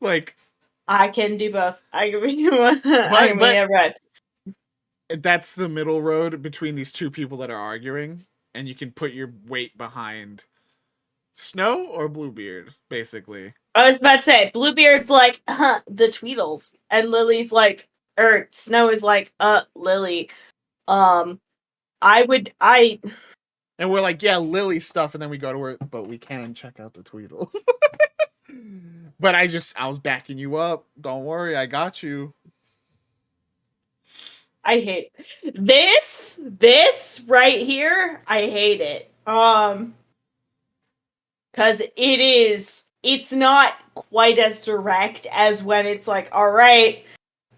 Like, I can do both. I can be right. That's the middle road between these two people that are arguing, and you can put your weight behind Snow or Bluebeard, basically. I was about to say, Bluebeard's like, the Tweedles, and Lily's like, Snow is like, Lily. And we're like, yeah, Lily stuff, and then we go to her, but we can check out the Tweedles. But I was backing you up. Don't worry, I got you. I hate this right here. I hate it. Because it's not quite as direct as when it's like, all right,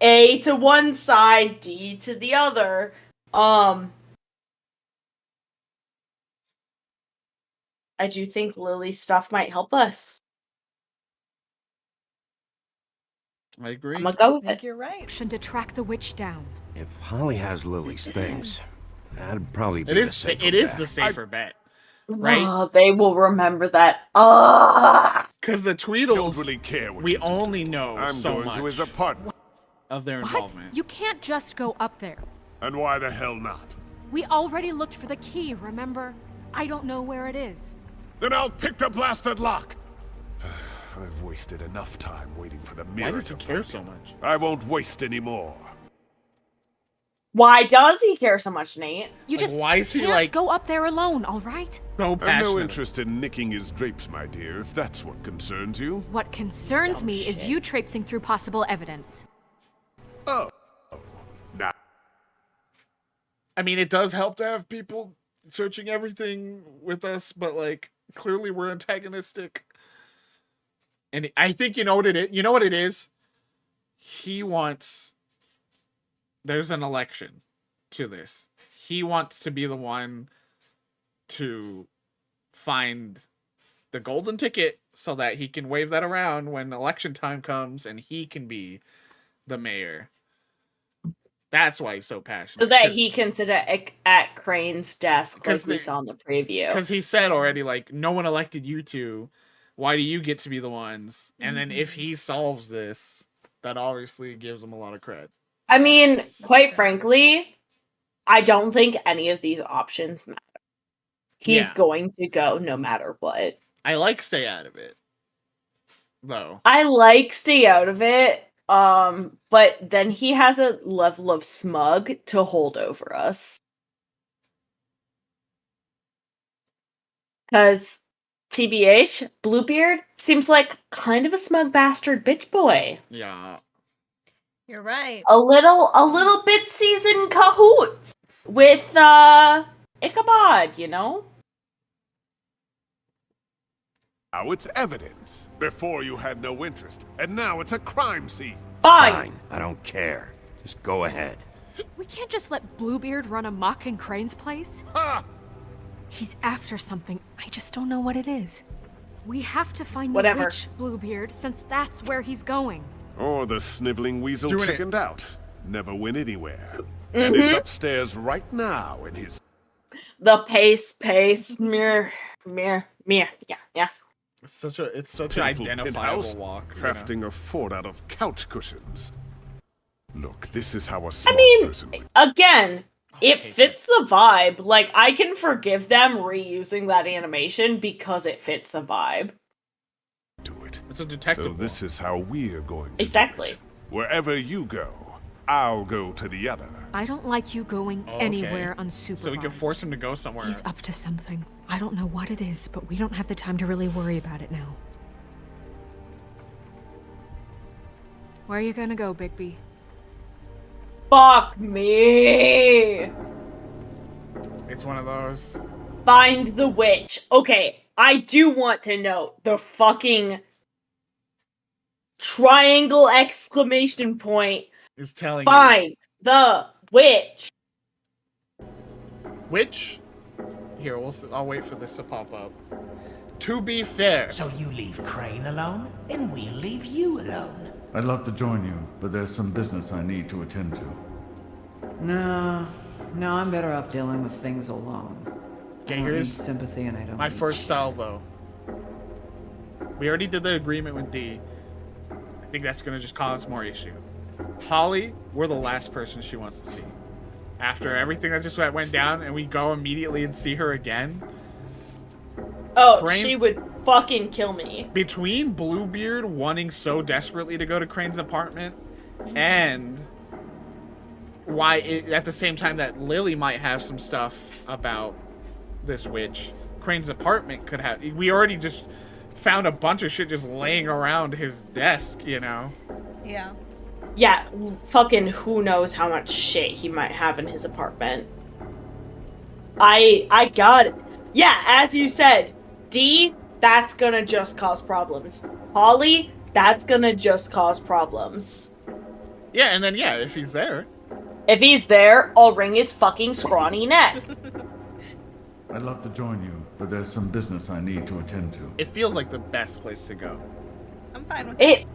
A to one side, D to the other. I do think Lily's stuff might help us. I agree. I'm gonna go with I think it. you're right. Option to track the witch down. If Holly has Lily's things, that'd probably be It the is. safer It is bet. the safer bet, right? Oh, they will remember that. Because the Tweedles, Don't really care what we you do. only know I'm so going much to his apartment. of their What? involvement. You can't just go up there. And why the hell not? We already looked for the key, remember? I don't know where it is. Then I'll pick the blasted lock. I've wasted enough time waiting for the mirror. Why does he to care find so it. much? I won't waste any more. Why does he care so much, Nate? You Like, just why is he, can't like- go up there alone, all right? So I've passionate. no interest in nicking his drapes, my dear, if that's what concerns you. What concerns Dumb me is shit. you traipsing through possible evidence. Oh. Now, I mean, it does help to have people searching everything with us, but like clearly we're antagonistic. And I think you know what it is. You know what it is? He wants. There's an election to this. He wants to be the one to find the golden ticket so that he can wave that around when election time comes and he can be the mayor. That's why he's so passionate. So that he can sit at Crane's desk like we saw in the preview. Because he said already, like, no one elected you two. Why do you get to be the ones? And then if he solves this, that obviously gives him a lot of cred. I mean, quite frankly, I don't think any of these options matter. He's going to go no matter what. I like stay out of it, though. I like stay out of it, but then he has a level of smug to hold over us. Because TBH, Bluebeard seems like kind of a smug bastard bitch boy. Yeah. You're right. A little bit seasoned cahoots with Ichabod, you know? now it's evidence. Before you had no interest, and now it's a crime scene. Fine. I don't care. Just go ahead. We can't just let Bluebeard run amok in Crane's place. Ha! He's after something. I just don't know what it is. We have to find the Whatever. witch, Bluebeard, since that's where he's going. Or the sniveling weasel Doing it. chickened out. never went anywhere, and is upstairs right now in his... The pace, mirror, yeah. It's such an identifiable walk. Crafting a fort out of couch cushions. Look, this is how a smart person would... Again, it fits the vibe. Like, I can forgive them reusing that animation because it fits the vibe. Do it. It's a detective. So this is how we're going to exactly. do it. Wherever you go, I'll go to the other. I don't like you going anywhere unsupervised. So we can force him to go somewhere. He's up to something. I don't know what it is, but we don't have the time to really worry about it now. Where are you gonna go, Bigby? Fuck me! It's one of those. Find the witch. Okay, I do want to know the fucking triangle exclamation point is telling find the witch. Which? Here, I'll wait for this to pop up. To be fair. So you leave Crane alone, and we'll leave you alone. I'd love to join you, but there's some business I need to attend to. No, I'm better off dealing with things alone. Okay, I don't here's need sympathy, and I don't my need first salvo. We already did the agreement with D. I think that's gonna just cause more issue. Holly, we're the last person she wants to see. After everything that just went down, and we go immediately and see her again. Oh, she would fucking kill me. Between Bluebeard wanting so desperately to go to Crane's apartment, and at the same time that Lily might have some stuff about this witch, Crane's apartment could have... We already just found a bunch of shit just laying around his desk, you know? Yeah. Yeah, fucking who knows how much shit he might have in his apartment. I got it. Yeah, as you said, D, that's gonna just cause problems. Holly, that's gonna just cause problems. Yeah, and then, yeah, if he's there. If he's there, I'll wring his fucking scrawny neck. I'd love to join you, but there's some business I need to attend to. It feels like the best place to go. I'm fine with it.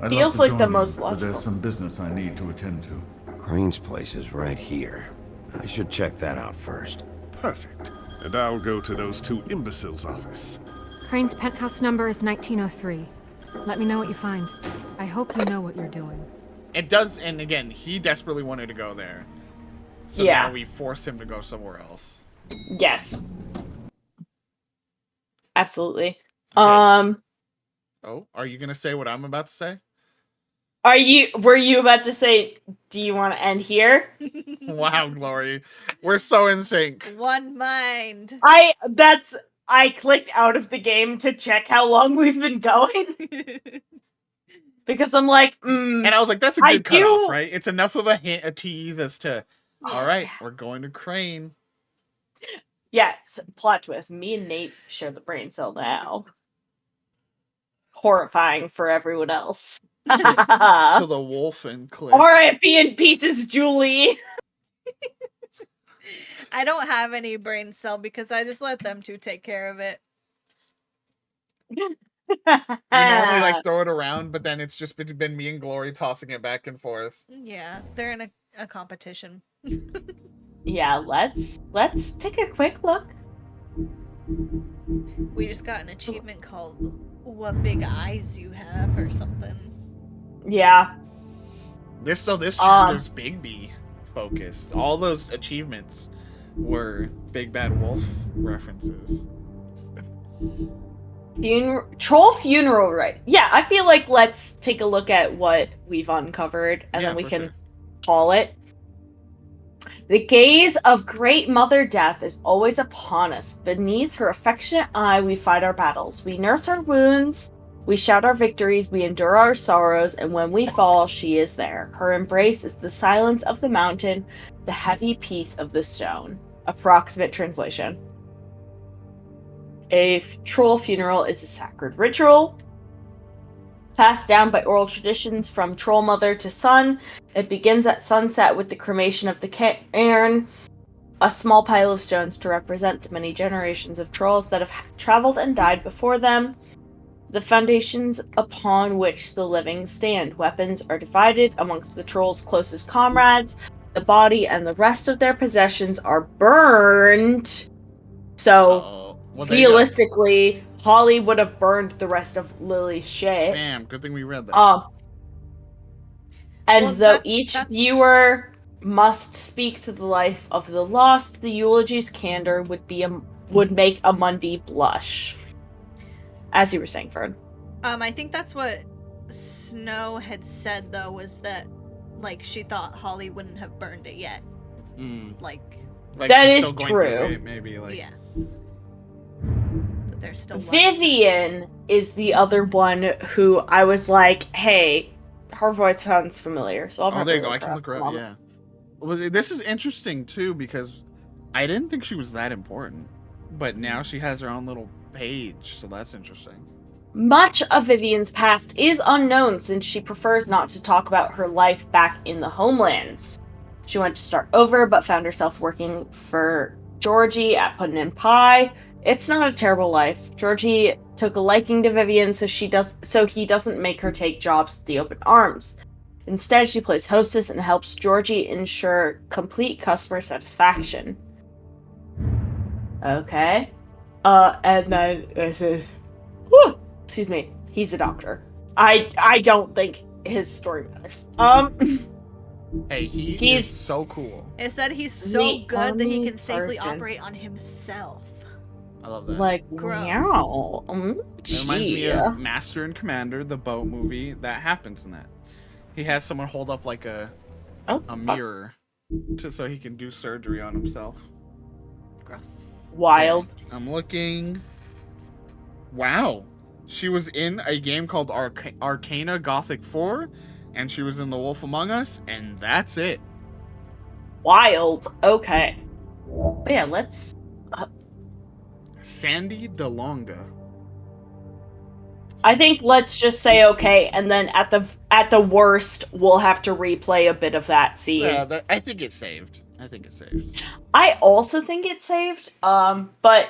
I'd Feels love to like the join most you, but logical. there's some business I need to attend to. Crane's place is right here. I should check that out first. Perfect. And I'll go to those two imbeciles' office. Crane's penthouse number is 1903. Let me know what you find. I hope you know what you're doing. It does, and again, he desperately wanted to go there. So Yeah. now we force him to go somewhere else. Yes. Absolutely. Okay. Oh, are you gonna say what I'm about to say? Were you about to say, do you want to end here? Wow, Glory. We're so in sync. One mind. I clicked out of the game to check how long we've been going. Because I'm like, And I was like, that's a good cutoff, right? It's enough of a hint, a tease as to, all right, we're going to Crane. Yes, plot twist. Me and Nate share the brain cell now. Horrifying for everyone else. To the wolf and clip. R.I.P. in pieces, Julie. I don't have any brain cell because I just let them two take care of it. We normally like throw it around, but then it's just been me and Glory tossing it back and forth. Yeah, they're in a competition. Yeah, let's take a quick look. We just got an achievement called "What Big Eyes You Have" or something. Yeah. This chapter's Bigby focused. All those achievements were Big Bad Wolf references. Troll funeral, right? Yeah, I feel like let's take a look at what we've uncovered, and then we can call it. The gaze of Great Mother Death is always upon us. Beneath her affectionate eye, we fight our battles. We nurse our wounds, we shout our victories, we endure our sorrows, and when we fall, she is there. Her embrace is the silence of the mountain, the heavy peace of the stone. Approximate translation. A troll funeral is a sacred ritual passed down by oral traditions from troll mother to son. It begins at sunset with the cremation of the cairn, a small pile of stones to represent the many generations of trolls that have traveled and died before them. The foundations upon which the living stand. Weapons are divided amongst the trolls' closest comrades. The body and the rest of their possessions are burned. So, realistically, Holly would have burned the rest of Lily's shit. Damn, good thing we read that. And though each viewer must speak to the life of the lost, the eulogy's candor would make a Mundy blush. As you were saying, Fern. I think that's what Snow had said, though, was that, like, she thought Holly wouldn't have burned it yet. Like that she's is still going true. through it, maybe, like... Yeah. But there's still Vivian is the other one who I was like, hey, her voice sounds familiar. So I'll there you go. I can look her up, yeah. Well, this is interesting, too, because I didn't think she was that important. But now she has her own little page, so that's interesting. Much of Vivian's past is unknown since she prefers not to talk about her life back in the homelands. She went to start over, but found herself working for Georgie at Puddin' and Pie. It's not a terrible life. Georgie took a liking to Vivian, so he doesn't make her take jobs at the Open Arms. Instead, she plays hostess and helps Georgie ensure complete customer satisfaction. Okay. And then this is... Whew, excuse me. He's a doctor. I don't think his story matters. Hey, he's so cool. It said he's so good that he can safely operate on himself. I love that. Like, gross. Wow. It reminds me of Master and Commander, the boat movie. That happens in that. He has someone hold up like a mirror so he can do surgery on himself. Gross. Wild. Okay, I'm looking. Wow. She was in a game called Arcana Gothic 4, and she was in The Wolf Among Us, and that's it. Wild. Okay. But yeah, let's... Sandy DeLonga. I think let's just say okay, and then at the worst, we'll have to replay a bit of that scene. Yeah, I think it's saved. I also think it's saved, but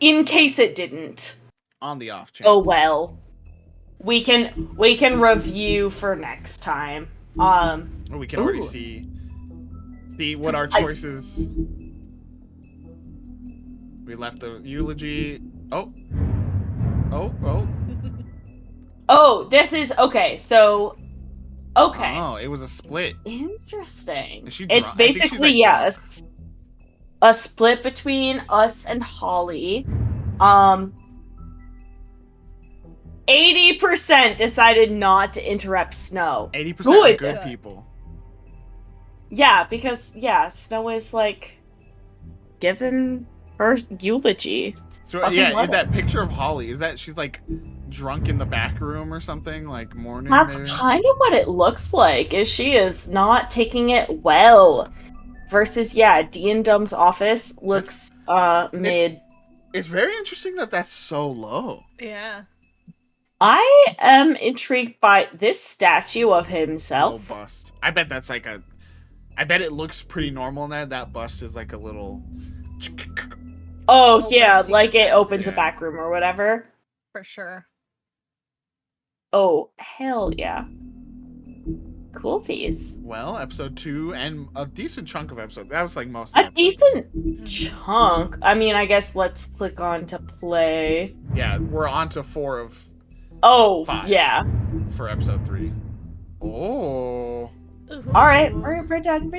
in case it didn't. On the off chance. Oh well. We can review for next time. We can already see what our choices. We left the eulogy. Oh, this is okay. So, okay. Oh, it was a split. Interesting. Is she It's basically yes, a split between us and Holly. 80% decided not to interrupt Snow. 80% are good people. Yeah, because Snow is like given her eulogy. So Fucking yeah, that picture of Holly, is that she's like drunk in the back room or something, like mourning? That's kind of what it looks like. Is she is not taking it well. Versus Dean Dumb's office looks mid. It's very interesting that that's so low. Yeah. I am intrigued by this statue of himself. Little bust. I bet that's like I bet it looks pretty normal in there. That bust is like a little. Oh yeah, like it opens a back room or whatever. For sure. Oh hell yeah. Coolsies. Well, episode 2 and a decent chunk of episode. That was like most. A decent chunk. I mean, I guess let's click on to play. Yeah, we're on to 4 of. Oh 5 yeah. For episode 3. Oh. All right, we're done.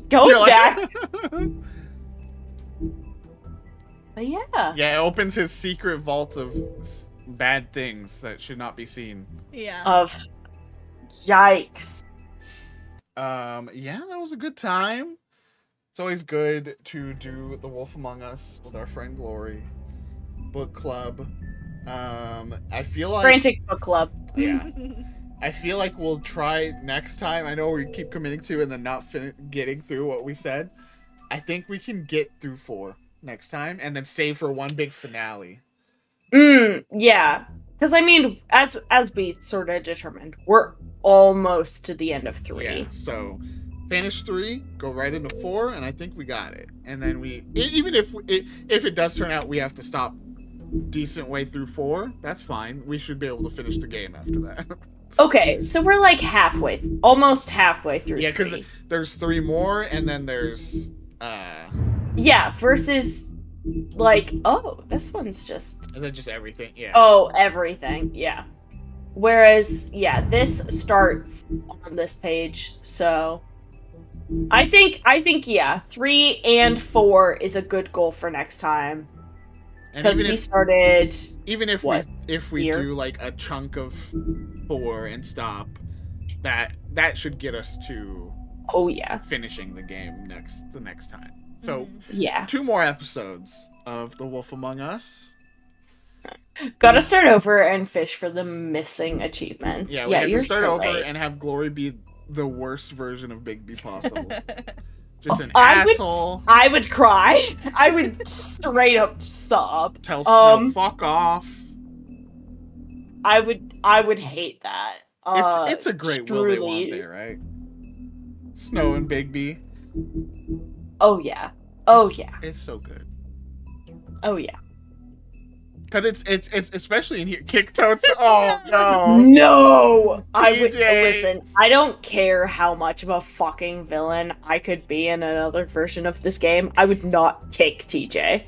Go back. But yeah. Yeah, it opens his secret vault of bad things that should not be seen. Yeah. Yikes. Yeah, that was a good time. It's always good to do The Wolf Among Us with our friend Glory. Book club. I feel like Frantic book club. Yeah. I feel like we'll try next time. I know we keep committing to and then not getting through what we said. I think we can get through 4 next time and then save for one big finale. Yeah. Because I mean, as we sort of determined, we're almost to the end of 3. Yeah, so finish 3, go right into 4, and I think we got it. And then even if it does turn out we have to stop decent way through 4, that's fine. We should be able to finish the game after that. Okay, so we're like almost halfway through. Yeah, because there's 3 more, and then there's yeah, versus like, oh, this one's just. Is that just everything? Yeah. Oh, everything. Yeah. Whereas, yeah, this starts on this page, so I think yeah, 3 and 4 is a good goal for next time. Because we started. Even if we do like a chunk of 4 and stop, that should get us to finishing the game the next time. So yeah, 2 more episodes of The Wolf Among Us. Gotta start over and fish for the missing achievements. Yeah, we have to start over and have Glory be the worst version of Bigby possible. Just an asshole. I would cry. I would straight up sob. Tell Snow fuck off. I would hate that. It's a great will they want they, right? Snow and Bigby. Oh yeah. It's so good. Oh yeah. Because it's especially in here. Kick Totes. Oh no. No. TJ. I would listen. I don't care how much of a fucking villain I could be in another version of this game. I would not kick TJ.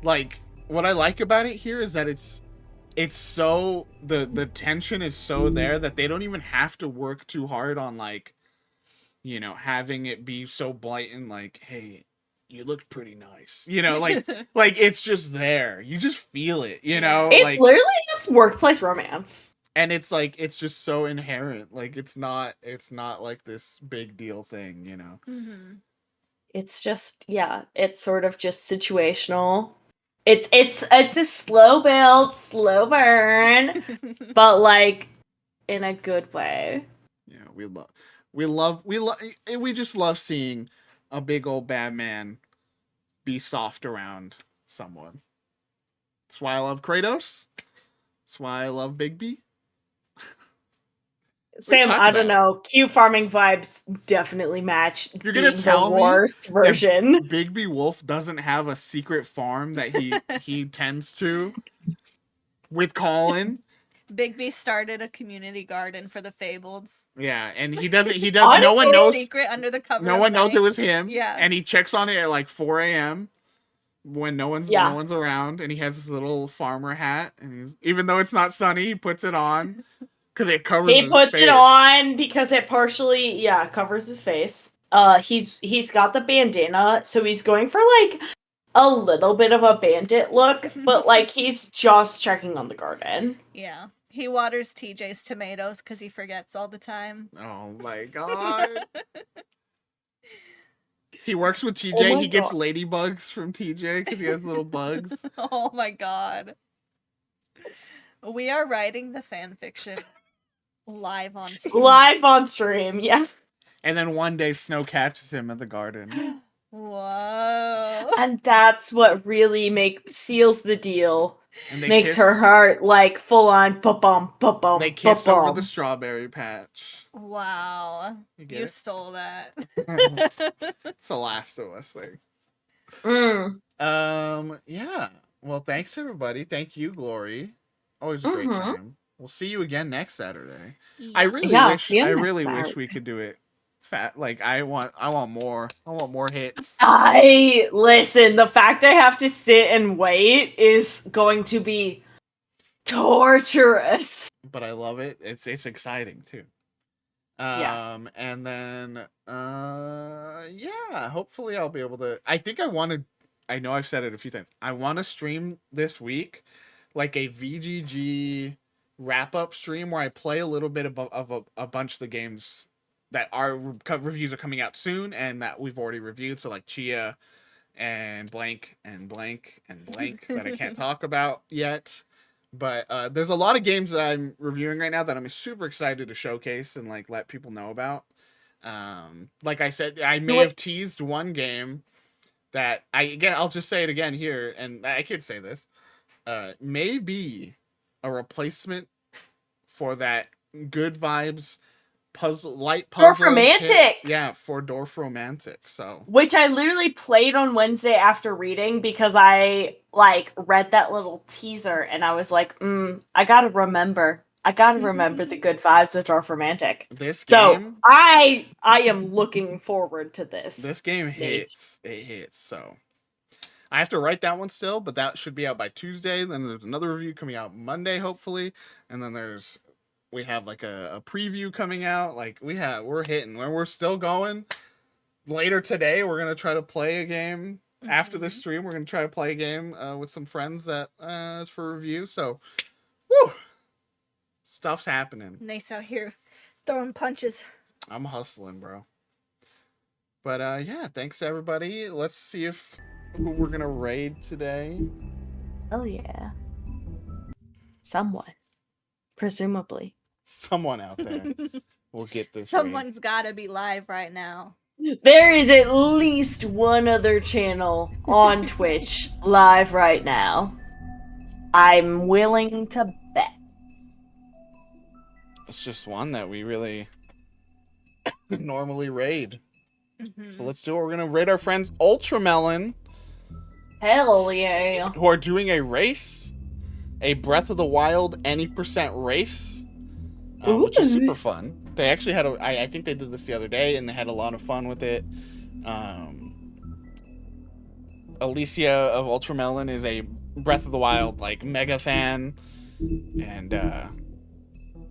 Like, what I like about it here is that it's so the tension is so there that they don't even have to work too hard on, like, you know, having it be so blatant, like, hey, you looked pretty nice, you know, like it's just there. You just feel it, you know. It's like, literally just workplace romance, and it's like it's just so inherent. Like it's not like this big deal thing, you know. Mm-hmm. It's just it's sort of just situational. It's a slow build, slow burn, but like in a good way. Yeah, we just love seeing a big old bad man be soft around someone. That's why I love Kratos. That's why I love Bigby. Sam, I don't know. Q farming vibes definitely match. You're gonna tell the worst version. Bigby Wolf doesn't have a secret farm that he tends to with Colin. Bigby started a community garden for the Fables. Yeah, and he does. Honestly, no one knows. Secret under the cover. No one knows it was him. Yeah, and he checks on it at like 4 a.m. when no one's around, and he has this little farmer hat, and even though it's not sunny, he puts it on because it covers. He puts it on because it partially covers his face. He's got the bandana, so he's going for like a little bit of a bandit look, but like he's just checking on the garden. Yeah. He waters TJ's tomatoes because he forgets all the time. Oh my god. He works with TJ. He gets ladybugs from TJ because he has little bugs. Oh my god. We are writing the fanfiction live on stream. Live on stream, yeah. And then one day Snow catches him at the garden. Whoa. And that's what really seals the deal. And makes her heart like full on ba-bum, ba-bum, They kiss ba-bum. over the strawberry patch. Wow. You stole that. It's a Last of Us thing. Yeah. Well, thanks everybody. Thank you, Glory. Always a great time. We'll see you again next Saturday. Yeah. I really wish we could do it fat. Like I want more. I want more hits. Listen, the fact I have to sit and wait is going to be torturous. But I love it. It's exciting too. And then hopefully I'll be able to. I know I've said it a few times. I want to stream this week like a VGG wrap-up stream where I play a little bit of a bunch of the games that our reviews are coming out soon and that we've already reviewed. So like Chia and blank and blank and blank that I can't talk about yet. But there's a lot of games that I'm reviewing right now that I'm super excited to showcase and like let people know about. Like I said, I may have teased one game that I'll just say it again here, and I could say this. May be a replacement for that good vibes light puzzle. Dwarf Romantic! Yeah, for Dwarf Romantic, so. Which I literally played on Wednesday after reading because I, like, read that little teaser and I was like, I gotta remember. I gotta remember the good vibes of Dwarf Romantic. This so game... I am looking forward to this. This game hits. It hits, so... I have to write that one still, but that should be out by Tuesday. Then there's another review coming out Monday, hopefully. And then we have like a preview coming out. Like we're hitting. We're still going. Later today, we're gonna try to play a game. After this stream, we're gonna try to play a game with some friends that is for review. So, woo, stuff's happening. Nate's out here throwing punches. I'm hustling, bro. But yeah, thanks everybody. Let's see who we're gonna raid today. Oh yeah. Someone. Presumably. Someone out there will get this. Someone's gotta be live right now. There is at least one other channel on Twitch live right now. I'm willing to bet. It's just one that we really normally raid. So let's do it. We're gonna raid our friends Ultramelon. Hell yeah. Who are doing a race. A Breath of the Wild any % race. Which is super fun. They actually had I think they did this the other day and they had a lot of fun with it. Alicia of Ultramelon is a Breath of the Wild like mega fan. And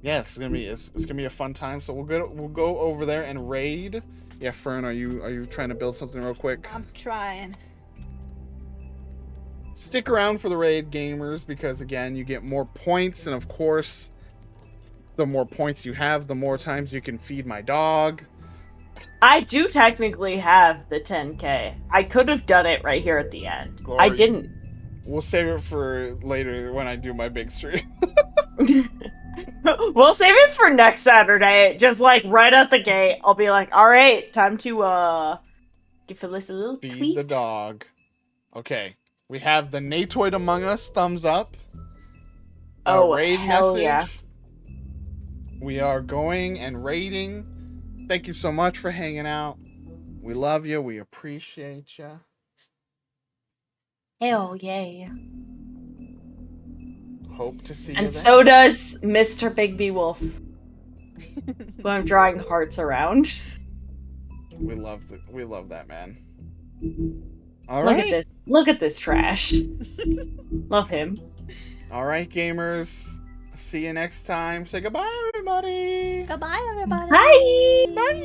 yeah, it's gonna be a fun time. So we'll go over there and raid. Yeah, Fern, are you trying to build something real quick? I'm trying. Stick around for the raid, gamers, because again, you get more points, and of course, the more points you have, the more times you can feed my dog. I do technically have the 10K. I could have done it right here at the end. Glory. I didn't. We'll save it for later when I do my big stream. We'll save it for next Saturday. Just like right at the gate, I'll be like, all right, time to give Phyllis a little Feed tweet. the dog. Okay. We have the Natoid Among Us thumbs up. Raid hell message. Yeah. We are going and raiding. Thank you so much for hanging out. We love you. We appreciate you. Hell yeah. Hope to see you. And so does Mr. Bigby Wolf, who I'm drawing hearts around. We love that man. All Look right. at this. Look at this trash. Love him. All right, gamers. See you next time. Say goodbye, everybody. Goodbye, everybody. Bye. Bye.